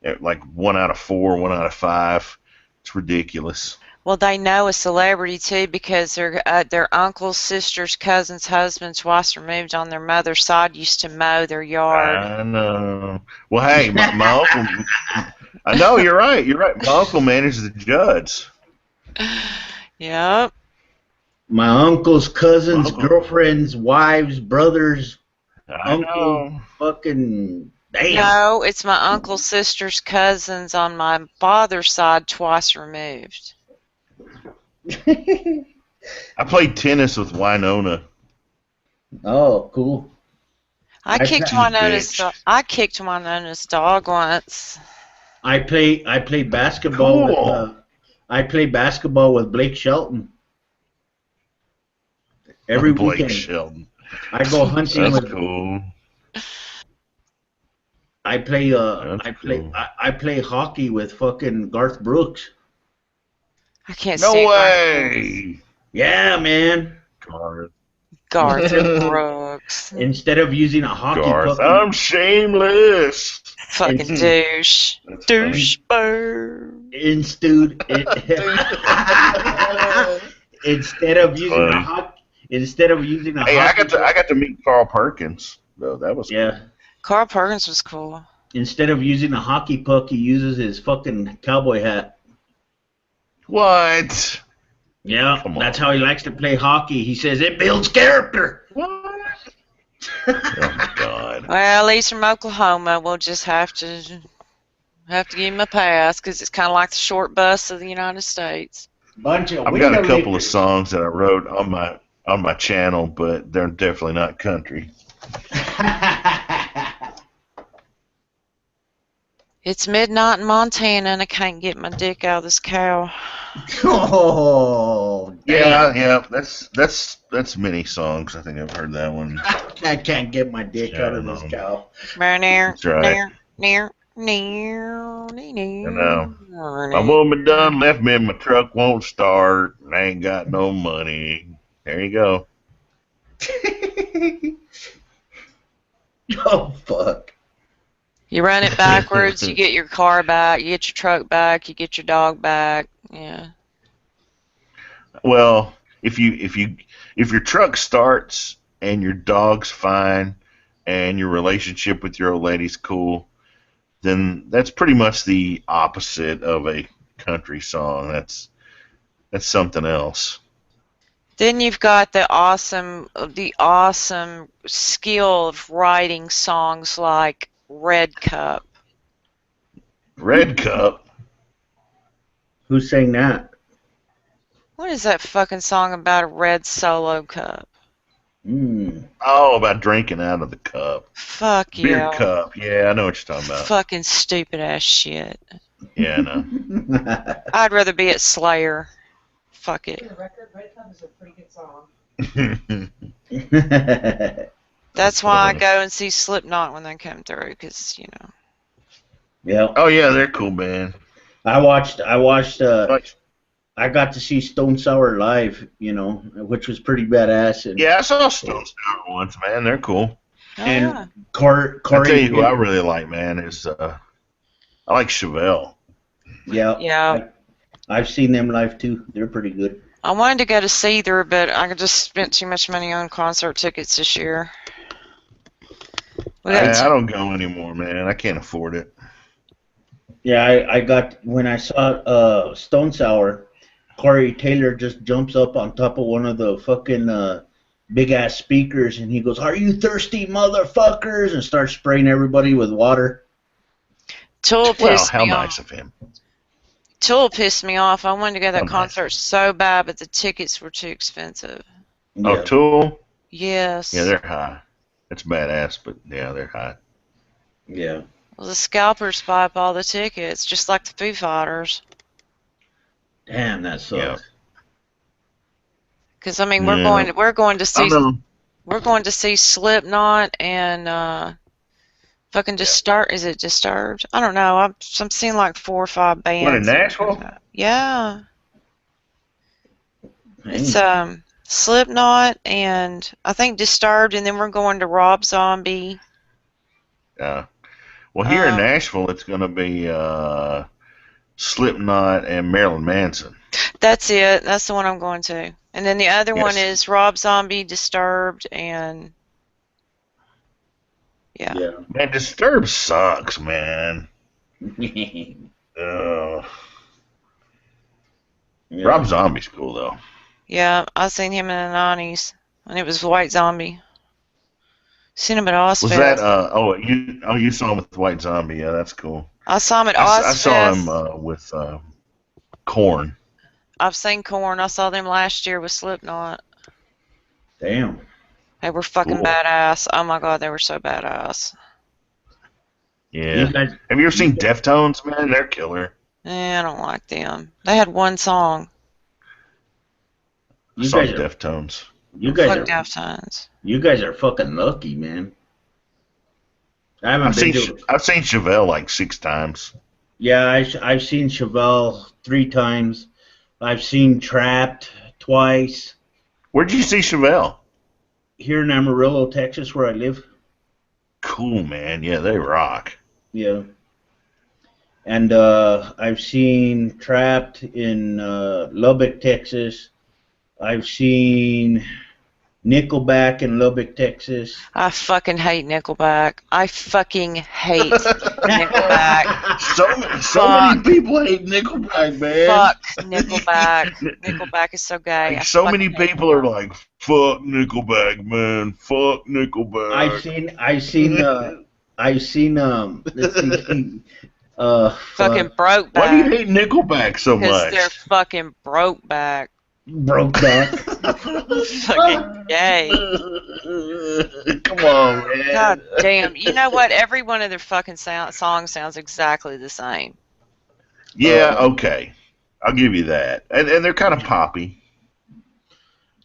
1 out of 4, 1 out of 5. It's ridiculous. Well, they know a celebrity too because their uncles, sisters, cousins, husbands, twice removed on their mother's side used to mow their yard. I know. Well, hey, my uncle. I know you're right. You're right. My uncle manages the Judds. Yep. My uncle's cousins, Uncle. girlfriends, wives, brothers, I know. fucking damn. No, it's my uncle's sisters, cousins on my father's side, twice removed. I played tennis with Winona. Oh, cool. I I've kicked had- Winona's dog once. I play basketball Cool. with I play basketball with Blake Shelton. Every Blake weekend. Shelton. I go hunting That's with cool. I play That's cool. I play hockey with fucking Garth Brooks. I can't No stand way. Yeah, man. Garth Brooks. Instead of using a hockey Garth, puck, I'm shameless. Fucking It's- douche. That's funny. Douche bird. instead of using funny. a hockey, instead of using a Hey, I hockey got to meet Carl Perkins. Though that was yeah. Carl Perkins was cool. Instead of using a hockey puck, he uses his fucking cowboy hat. cool. What? Yeah, Come on. that's how he likes to play hockey. He says it builds character. What? Oh my God. Well, he's from Oklahoma. We'll just have to give him a pass because it's kind of like the short bus of the United States. Bunch of I've got a window couple of lickers. songs that I wrote on my channel, but they're definitely not country. It's midnight in Montana and I can't get my dick out of this cow. Oh, damn. Yeah. That's many songs. I think I've heard that one. I can't get my dick Yeah, out of I this know. cow. That's right. Near. I know. My woman done left me and my truck won't start. And I ain't got no money. There you go. Oh, fuck. You run it backwards, you get your car back, you get your truck back, you get your dog back. Yeah. Well, if your truck starts and your dog's fine and your relationship with your old lady's cool, then that's pretty much the opposite of a country song. That's something else. Then you've got the awesome skill of writing songs like Red Cup. Red Cup. Who sang that? What is that fucking song about a red Solo cup? Oh, about drinking out of the cup. Fuck Beer yeah. cup. Yeah, I know what you're talking about. Fucking stupid ass shit. Yeah, I know. I'd rather be at Slayer. Fuck it. For the record, Red Cup is a pretty good song. That's why I go and see Slipknot when they come through, because, you know. Yeah. Oh yeah, they're cool band. I got to see Stone Sour live, you know, which was pretty badass. And, Yeah, I saw Stone Sour once, man. They're cool. Oh, and yeah. Corey, I'll tell you who I really like, man, is I like Chevelle. Yeah. Yeah. I've seen them live too. They're pretty good. I wanted to go to Seether, but I just spent too much money on concert tickets this year. I don't go anymore, man. I can't afford it. Yeah, I got, when I saw Stone Sour, Corey Taylor just jumps up on top of one of the fucking big ass speakers and he goes, "Are you thirsty motherfuckers?" and starts spraying everybody with water. Tool pissed Well, how me nice off. of him. Tool pissed me off. I wanted to go to that Oh, nice. concert so bad, but the tickets were too expensive. Yeah. Oh, Tool? Yes. Yeah, they're high. It's badass, but yeah, they're high. Yeah. Well, the scalpers buy up all the tickets, just like the Foo Fighters. Damn, that sucks. Yeah. Because I mean, Yeah. we're going to I see know. we're going to see Slipknot and fucking Disturbed. Is it Disturbed? I don't know. I'm seeing like 4 or 5 bands. What, in Nashville? Yeah. Hey. It's Slipknot and I think Disturbed, and then we're going to Rob Zombie. Well, here in Nashville, it's going to be Slipknot and Marilyn Manson. That's it. That's the one I'm going to. And then the other one Yes. is Rob Zombie, Disturbed, and yeah. Yeah. Man, Disturbed sucks, man. Yeah. Rob Zombie's cool, though. Yeah, I seen him in the 90s, and it was White Zombie. Seen him at Ozfest. Was that, you saw him with White Zombie. Yeah, that's cool. I saw him at I Ozfest. saw him with Korn. I've seen Korn. I saw them last year with Slipknot. Damn. They were fucking Cool. badass. Oh my god, they were so badass. Yeah. You guys, Have you ever seen Deftones, man? They're killer. I don't like them. They had one song. I you saw guys are, Deftones. you guys Fuck are, Deftones. you guys are fucking lucky, man. I haven't I've been seen to. Chevelle like 6 times. Yeah, I've seen Chevelle 3 times. I've seen Trapped twice. Where'd you see Chevelle? Here in Amarillo, Texas, where I live. Cool, man. Yeah, they rock. Yeah. And I've seen Trapped in Lubbock, Texas. I've seen Nickelback in Lubbock, Texas. I fucking hate Nickelback. I fucking hate Nickelback. So many people hate Nickelback, man. Fuck Nickelback. Nickelback is so gay. Like, I so fucking many hate people are like, "Fuck Nickelback, man. Fuck Nickelback." Let's see. fucking broke Why do you back. hate Nickelback so Because much? they're fucking broke back. Broke back. Fucking gay. Come on, man. God damn. You know what? Every one of their fucking songs sounds exactly the same. Yeah, okay. I'll give you that. And they're kind of poppy.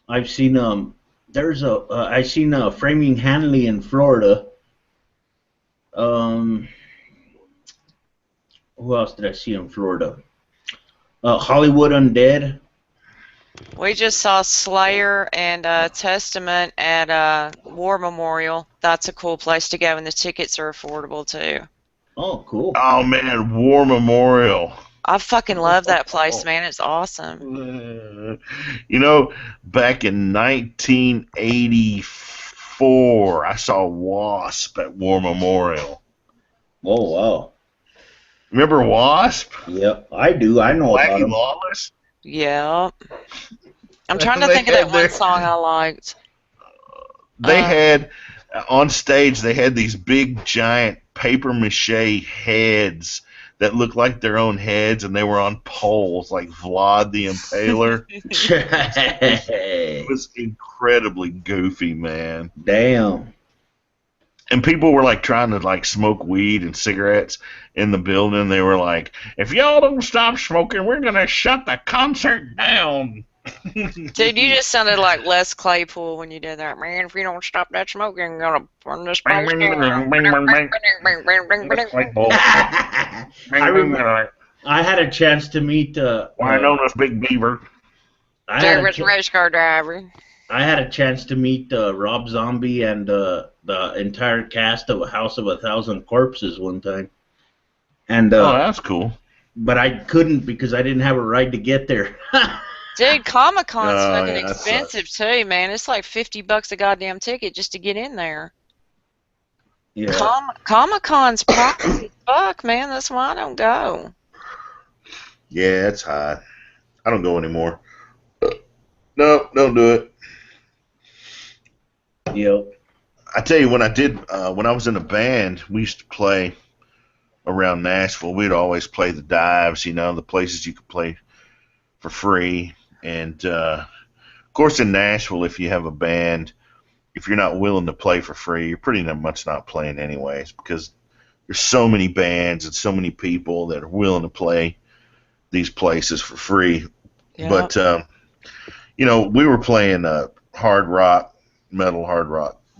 I've seen I seen Framing Hanley in Florida. Who else did I see in Florida? Hollywood Undead. We just saw Slayer and Testament at War Memorial. That's a cool place to go, and the tickets are affordable too. Oh, cool. Oh man, War Memorial. I fucking love that place, man. It's awesome. You know, back in 1984, I saw Wasp at War Memorial. Oh, wow. Remember Wasp? Yep, I do. I know about Blackie him. Lawless? Yeah. I'm trying to They think of that had one their- song I liked. They had, on stage, they had these big, giant paper mache heads that looked like their own heads, and they were on poles, like Vlad the Impaler. It was incredibly goofy, man. Damn. And people were like trying to like smoke weed and cigarettes in the building. They were like, "If y'all don't stop smoking, we're gonna shut the concert down." Dude, you just sounded like Les Claypool when you did that. Man, if you don't stop that smoking, I'm gonna burn this place down. I had a chance to meet. Why known as Big Beaver? David's race car driver. I had a chance to meet Rob Zombie and the entire cast of House of a Thousand Corpses one time. And Oh, that's cool. but I couldn't because I didn't have a ride to get there. Dude, Comic-Con's Oh, fucking yeah, that expensive too, man. It's like $50 a goddamn ticket just to get in there. Yeah. Comic-Con's pricey as fuck, man. That's why I don't go. Yeah, it's high. I don't go anymore. No, don't do it. Yep. I tell you, when I was in a band, we used to play around Nashville. We'd always play the dives, the places you could play for free. And, of course, in Nashville, if you have a band, if you're not willing to play for free, you're pretty much not playing anyways, because there's so many bands and so many people that are willing to play these places for free. Yeah. But, we were playing hard rock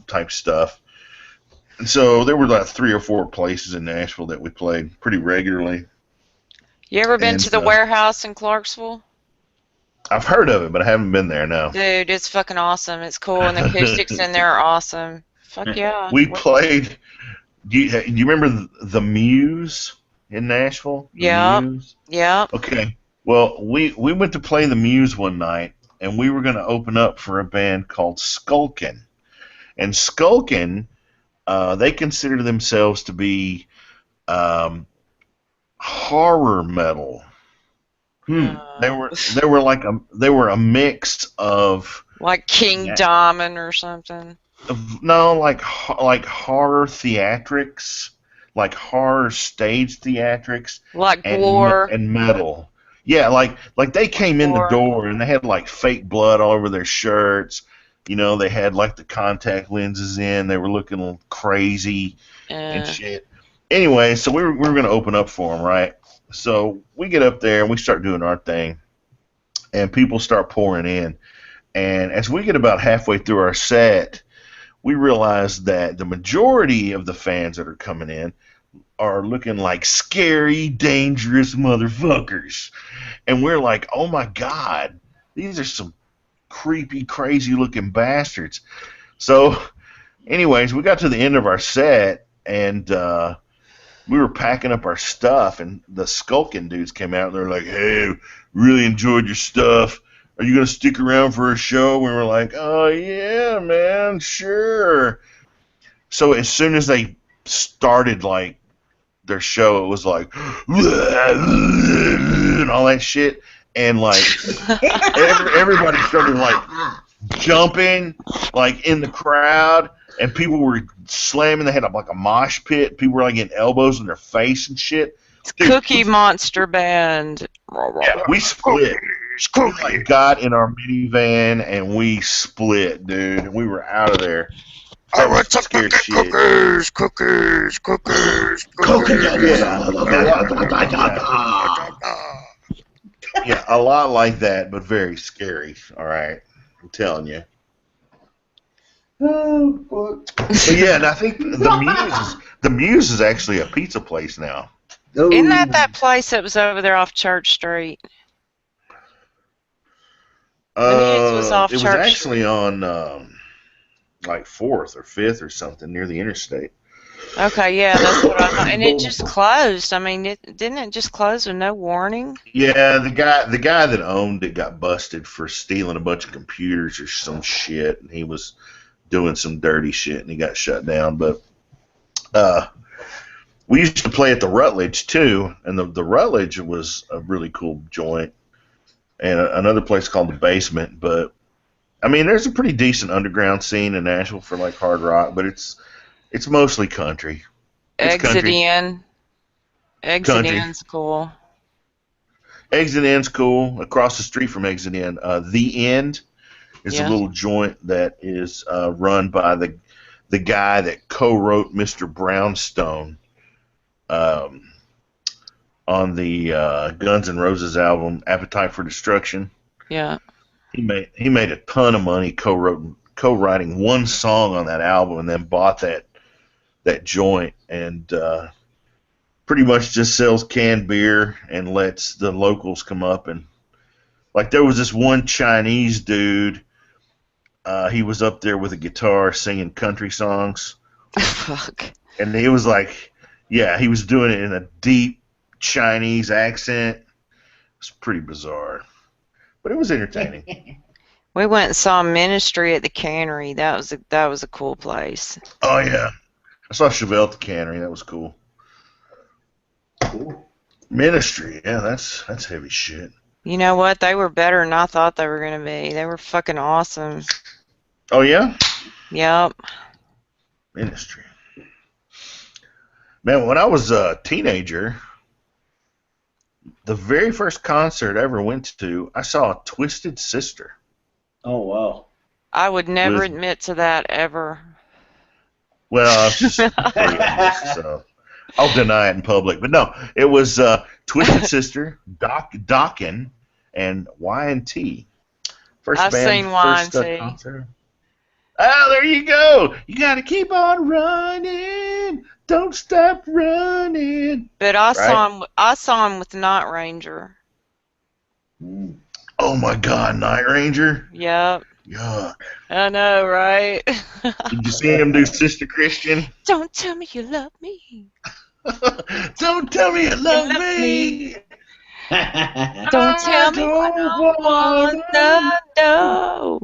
type stuff. And so there were like 3 or 4 places in Nashville that we played pretty regularly. You ever been And, to the warehouse in Clarksville? I've heard of it, but I haven't been there, no. Dude, it's fucking awesome. It's cool, and the acoustics in there are awesome. Fuck yeah. We played, do you remember the Muse in Nashville? The Yeah. Muse? Yeah. Okay. Well, we went to play the Muse one night, and we were going to open up for a band called Skulkin'. And Skulkin', they consider themselves to be horror metal. They were a mix of Like King Diamond or something. like horror theatrics, like horror stage theatrics, Like gore. and metal. Yeah, like they came in the Gore. door and they had like fake blood all over their shirts. They had like the contact lenses in. They were looking a little crazy and shit. Anyway, so we were going to open up for them, right? So we get up there and we start doing our thing, and people start pouring in. And as we get about halfway through our set, we realize that the majority of the fans that are coming in are looking like scary, dangerous motherfuckers. And we're like, oh my God, these are some creepy, crazy-looking bastards. So, anyways, we got to the end of our set, and we were packing up our stuff, and the Skulkin' dudes came out, and they were like, hey, really enjoyed your stuff. Are you going to stick around for a show? We were like, oh, yeah, man, sure. So as soon as they started, like, their show, it was like, and all that shit. And, like, everybody started, like, jumping, like, in the crowd. And people were slamming. They had, like, a mosh pit. People were, like, getting elbows in their face and shit. Dude, Cookie Monster Band. yeah, we split. We like got in our minivan and we split, dude. And we were out of there. I want some cookies. Yeah, a lot like that, but very scary. All right, I'm telling you. But yeah, and I think the Muse is actually a pizza place now. Isn't that place that was over there off Church Street? The Muse was off It was Church actually on like 4th or 5th or something near the interstate. Okay, yeah, that's what I thought. And it just closed. I mean, didn't it just close with no warning? Yeah, the guy that owned it got busted for stealing a bunch of computers or some shit, and he was doing some dirty shit, and he got shut down. But we used to play at the Rutledge too, and the Rutledge was a really cool joint, and another place called the Basement. But I mean, there's a pretty decent underground scene in Nashville for like hard rock, but it's mostly country. It's Exit country. in. Exit Country. in's cool. Exit In's cool. Across the street from Exit In, The End is a little joint that is run by the guy that co-wrote Mr. Brownstone on the Guns N' Roses album Appetite for Destruction. Yeah. He made a ton of money co-writing one song on that album, and then bought that joint, and pretty much just sells canned beer and lets the locals come up. And like, there was this one Chinese dude, he was up there with a guitar singing country songs. Fuck. And he was like, yeah, he was doing it in a deep Chinese accent. It was pretty bizarre, but it was entertaining. We went and saw Ministry at the Cannery. That was a cool place. Oh yeah, I saw Chevelle at the Cannery. That was cool. Cool. Ministry, yeah, that's heavy shit. You know what? They were better than I thought they were gonna be. They were fucking awesome. Oh yeah, Yep. Ministry. Man, when I was a teenager, the very first concert I ever went to, I saw Twisted Sister. Oh wow. I would never With- admit to that ever. Well, I was just so I'll deny it in public. But no, it was Twisted Sister, Dokken, and Y&T. First I've band, seen first Y&T. concert. Oh, there you go. You got to keep on running. Don't stop running. But I saw him with Night Ranger. Oh my God, Night Ranger. Yep. Yeah. I know, right? Did you see him do Sister Christian? Don't tell me you love me. Don't tell me you love me. Don't tell me what I want to know.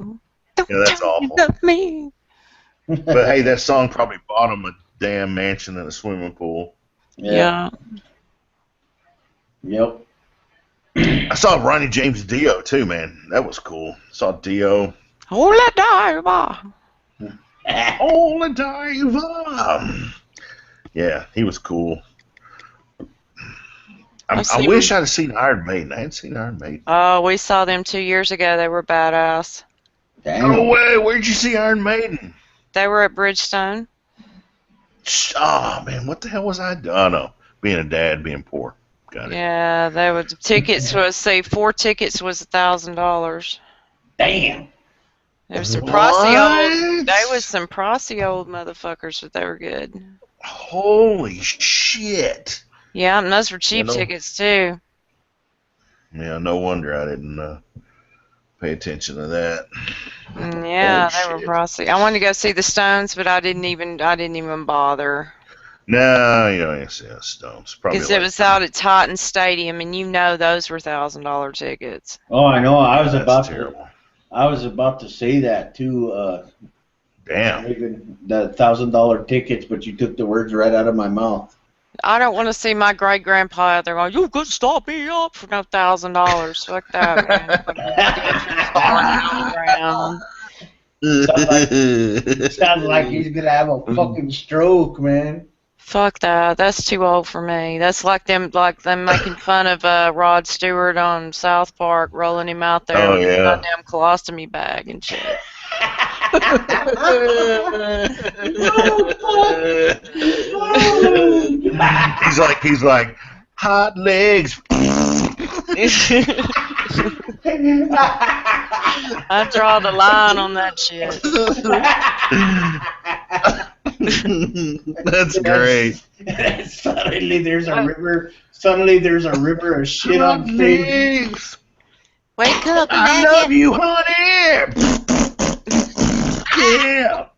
Don't Yeah, that's tell me you awful. love me. But hey, that song probably bought him a damn mansion and a swimming pool. Yeah. Yep. I saw Ronnie James Dio too, man. That was cool. Saw Dio. Hola diva. Hola diva. Yeah, he was cool. I wish I'd have seen Iron Maiden. I hadn't seen Iron Maiden. Oh, we saw them 2 years ago. They were badass. No way. Where'd you see Iron Maiden? They were at Bridgestone. Oh man, what the hell was I doing? Oh no, being a dad, being poor. Got it. Yeah, they were. Tickets was, say, 4 tickets was $1,000. Damn. There was some pricey old. They was some pricey old motherfuckers, but they were good. Holy shit. Yeah, and those were cheap tickets too. Yeah, no wonder I didn't pay attention to that. Yeah, Holy they were shit. pricey. I wanted to go see the Stones, but I didn't even bother. No, you don't even see the Stones. Probably Because it was out at Titan Stadium, and you know those were $1,000 tickets. Oh, I know. I was terrible. I was about to say that too. Damn. Even the $1,000 tickets, but you took the words right out of my mouth. I don't want to see my great grandpa out there going, "You could stop me up for no $1,000." Fuck that, man. Sounds like he's gonna have a fucking stroke, man. Fuck that. That's too old for me. That's like them making fun of Rod Stewart on South Park, rolling him out there with a goddamn colostomy bag and shit. He's like hot legs. I draw the line on that shit. That's great. Suddenly there's a river. Suddenly there's a river of shit on stage. Wake up, I love you, honey. Yeah.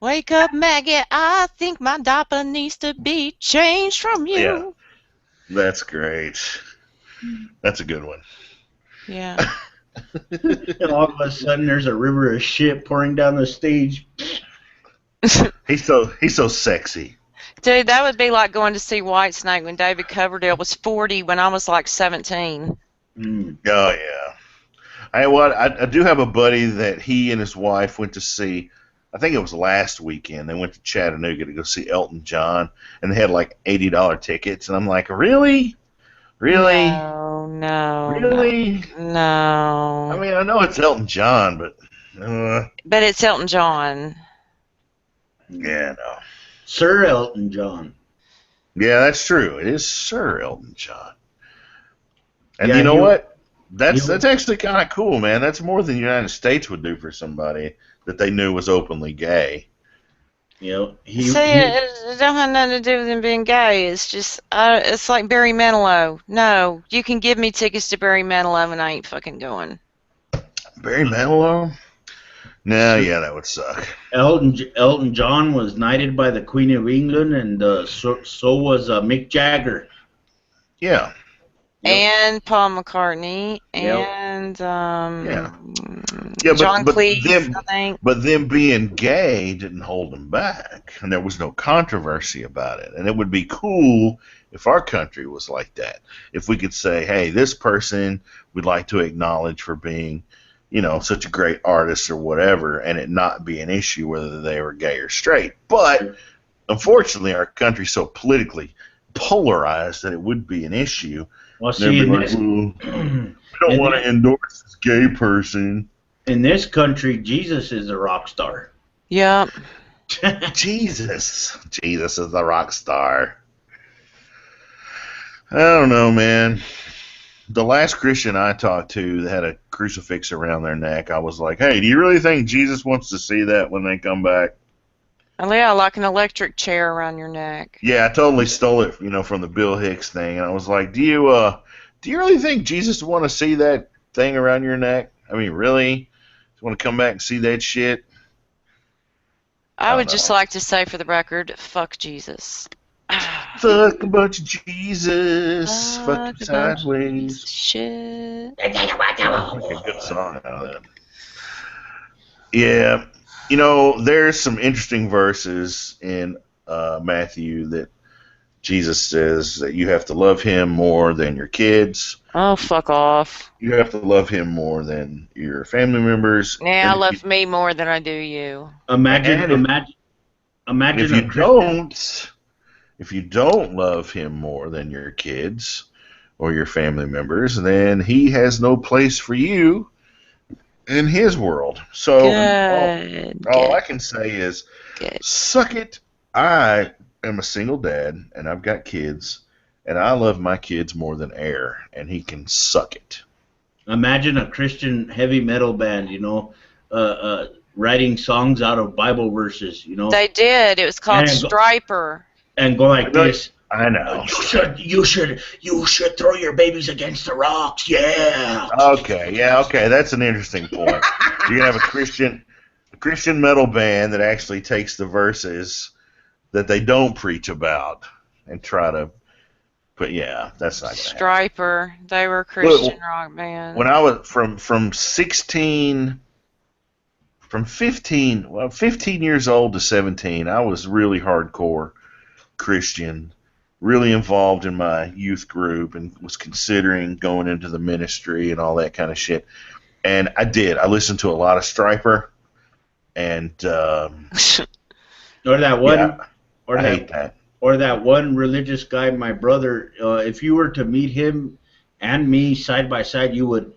Wake up, Maggie. I think my diaper needs to be changed from you. Yeah. That's great. That's a good one. Yeah. And all of a sudden, there's a river of shit pouring down the stage. He's so sexy. Dude, that would be like going to see Whitesnake when David Coverdale was 40 when I was like 17. Mm. Oh yeah. I do have a buddy that he and his wife went to see. I think it was last weekend. They went to Chattanooga to go see Elton John, and they had like $80 tickets. And I'm like, really? No. Really? No. I mean, I know it's Elton John, but But it's Elton John. yeah, no. Sir Elton John. Yeah, that's true. It is Sir Elton John. And Yeah, you know he- what? That's he- actually kind of cool, man. That's more than the United States would do for somebody that they knew was openly gay. You know, See, it don't have nothing to do with him being gay. It's just, it's like Barry Manilow. No, you can give me tickets to Barry Manilow and I ain't fucking going. Barry Manilow? No, yeah, that would suck. Elton John was knighted by the Queen of England, and so was Mick Jagger. Yeah. Yep. And Paul McCartney Yep. and Yeah, John but Cleese, them, I think. but them being gay didn't hold them back, and there was no controversy about it. And it would be cool if our country was like that. If we could say, hey, this person we'd like to acknowledge for being, you know, such a great artist or whatever, and it not be an issue whether they were gay or straight. But unfortunately, our country's so politically polarized that it would be an issue. Well, see, in this, we don't want to endorse this gay person. in this country, Jesus is a rock star. Yep. Jesus is the rock star. I don't know, man. The last Christian I talked to that had a crucifix around their neck, I was like, hey, do you really think Jesus wants to see that when they come back? Oh, yeah, like an electric chair around your neck. Yeah, I totally stole it, from the Bill Hicks thing, and I was like, do you really think Jesus would want to see that thing around your neck? I mean, really? You want to come back and see that shit? I would just like to say for the record, fuck Jesus. Fuck a bunch of Jesus. Fuck him sideways. Shit. Make a good song out of that. Yeah. There's some interesting verses in Matthew that Jesus says that you have to love him more than your kids. Oh, fuck off. You have to love him more than your family members. Yeah, I love me more than I do you. Imagine if you don't love him more than your kids or your family members, then he has no place for you in his world. So all I can say is, suck it. I am a single dad, and I've got kids, and I love my kids more than air, and he can suck it. Imagine a Christian heavy metal band, writing songs out of Bible verses, They did. It was called Striper. And go like this. I know. You should throw your babies against the rocks, yeah. Okay, that's an interesting point. You're gonna have a Christian metal band that actually takes the verses that they don't preach about and try to put. Yeah, that's not gonna Striper. They were a Christian rock band. When I was from 15 years old to 17, I was really hardcore Christian, really involved in my youth group, and was considering going into the ministry and all that kind of shit. And I listened to a lot of Striper, and or that one, I hate that. Or that one religious guy, my brother. If you were to meet him and me side by side, you would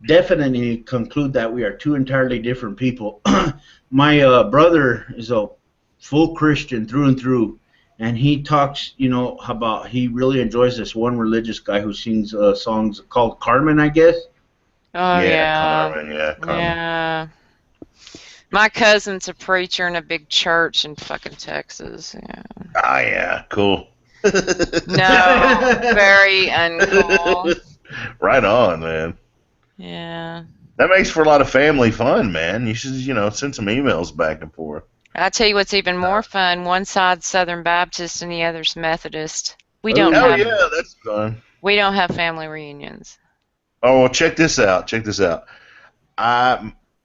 definitely conclude that we are two entirely different people. My brother is a full Christian through and through. And he talks, about he really enjoys this one religious guy who sings songs called Carmen, I guess. Oh, yeah. Carmen, Carmen. Yeah. My cousin's a preacher in a big church in fucking Texas. Yeah. Ah, yeah, cool. No, very uncool. Right on, man. Yeah. That makes for a lot of family fun, man. You should, send some emails back and forth. I tell you what's even more fun. One side's Southern Baptist and the other's Methodist. We Oh, don't Oh have yeah, that's fun. family reunions. Oh, well, check this out. Check this out.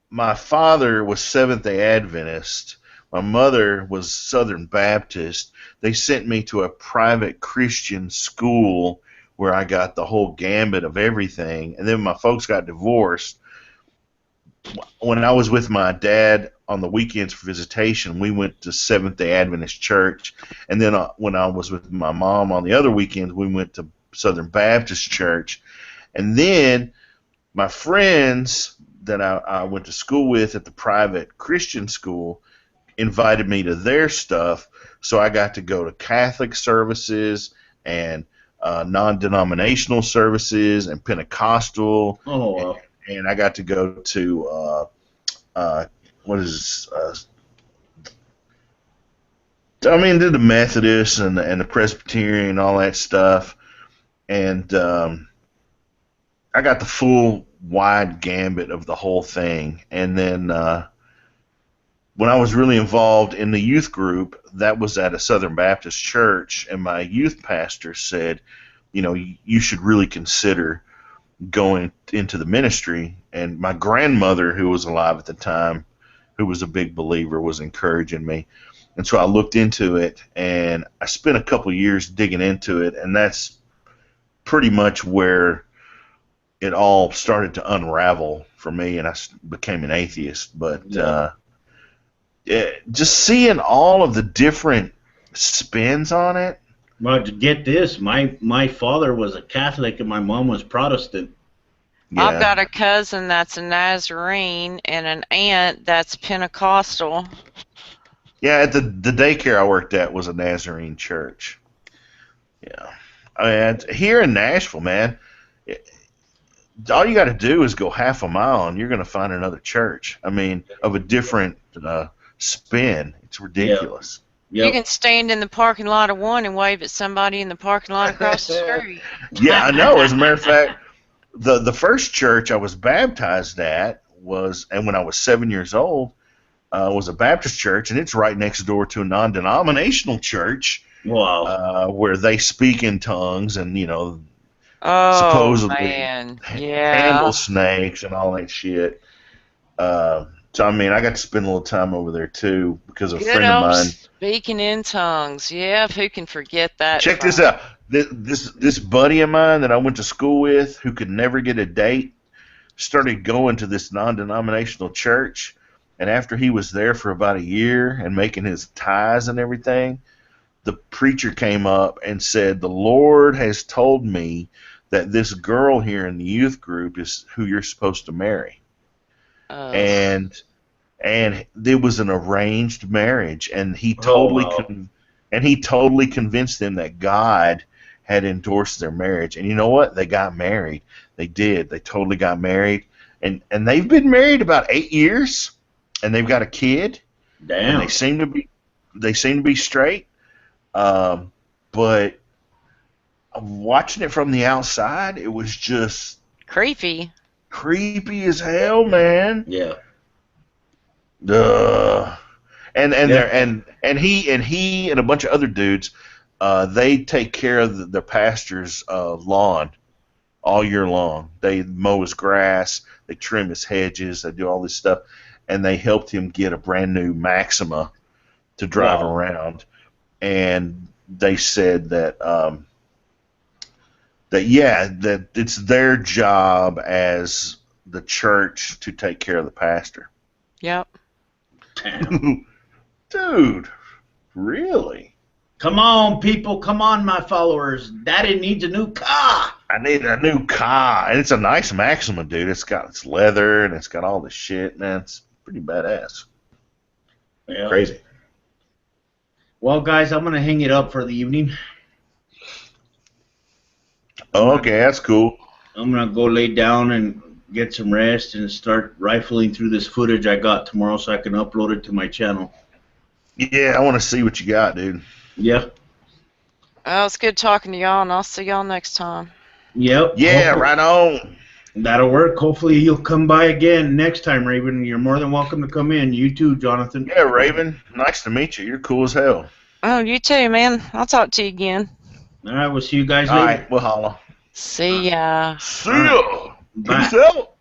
My father was Seventh-day Adventist. My mother was Southern Baptist. They sent me to a private Christian school where I got the whole gambit of everything. And then my folks got divorced. When I was with my dad on the weekends for visitation, we went to Seventh-day Adventist Church. And then when I was with my mom on the other weekends, we went to Southern Baptist Church. And then my friends that I went to school with at the private Christian school invited me to their stuff, so I got to go to Catholic services and non-denominational services and Pentecostal. Oh, wow. And I got to go to did the Methodist and the Presbyterian and all that stuff, and I got the full wide gambit of the whole thing. And then when I was really involved in the youth group, that was at a Southern Baptist church, and my youth pastor said, you should really consider going into the ministry. And my grandmother, who was alive at the time, who was a big believer, was encouraging me. And so I looked into it, and I spent a couple years digging into it, and that's pretty much where it all started to unravel for me, and I became an atheist. But just seeing all of the different spins on it. Well, to get this, my father was a Catholic and my mom was Protestant. Yeah. I've got a cousin that's a Nazarene and an aunt that's Pentecostal. Yeah, at the daycare I worked at was a Nazarene church. Yeah. Here in Nashville, man, all you got to do is go half a mile and you're going to find another church. I mean, of a different spin. It's ridiculous. Yep. You can stand in the parking lot of one and wave at somebody in the parking lot across the street. Yeah, I know. As a matter of fact, the first church I was baptized at and when I was 7 years old, was a Baptist church, and it's right next door to a non-denominational church. Wow. Where they speak in tongues and, supposedly handle snakes and all that shit. So, I mean, I got to spend a little time over there, too, because a friend of mine... Speaking in tongues. Yeah, who can forget that? Check this out. This buddy of mine that I went to school with, who could never get a date, started going to this non-denominational church, and after he was there for about a year and making his tithes and everything, the preacher came up and said, "The Lord has told me that this girl here in the youth group is who you're supposed to marry." And it was an arranged marriage, and he totally convinced them that God had endorsed their marriage. And you know what? They got married. They did. They totally got married, and they've been married about 8 years, and they've got a kid. Damn. And they seem to be straight. But watching it from the outside, it was just creepy as hell, man. Yeah. And he and a bunch of other dudes, they take care of the pastor's lawn all year long. They mow his grass, they trim his hedges, they do all this stuff, and they helped him get a brand new Maxima to drive around. And they said that that it's their job as the church to take care of the pastor. Yep. Dude, really? Come on, people. Come on, my followers. Daddy needs a new car. I need a new car. And it's a nice Maxima, dude. It's leather, and it's got all this shit, man. It's pretty badass. Yeah. Crazy. Well, guys, I'm going to hang it up for the evening. Oh, okay, that's cool. I'm going to go lay down and get some rest and start rifling through this footage I got tomorrow so I can upload it to my channel. Yeah, I want to see what you got, dude. Yeah. Well, it's good talking to y'all, and I'll see y'all next time. Yep. Yeah, right on. That'll work. Hopefully you'll come by again next time, Raven. You're more than welcome to come in. You too, Jonathan. Yeah, Raven. Nice to meet you. You're cool as hell. Oh, you too, man. I'll talk to you again. All right, we'll see you guys All later. right, we'll holla. See ya. See ya. Bye. Peace out.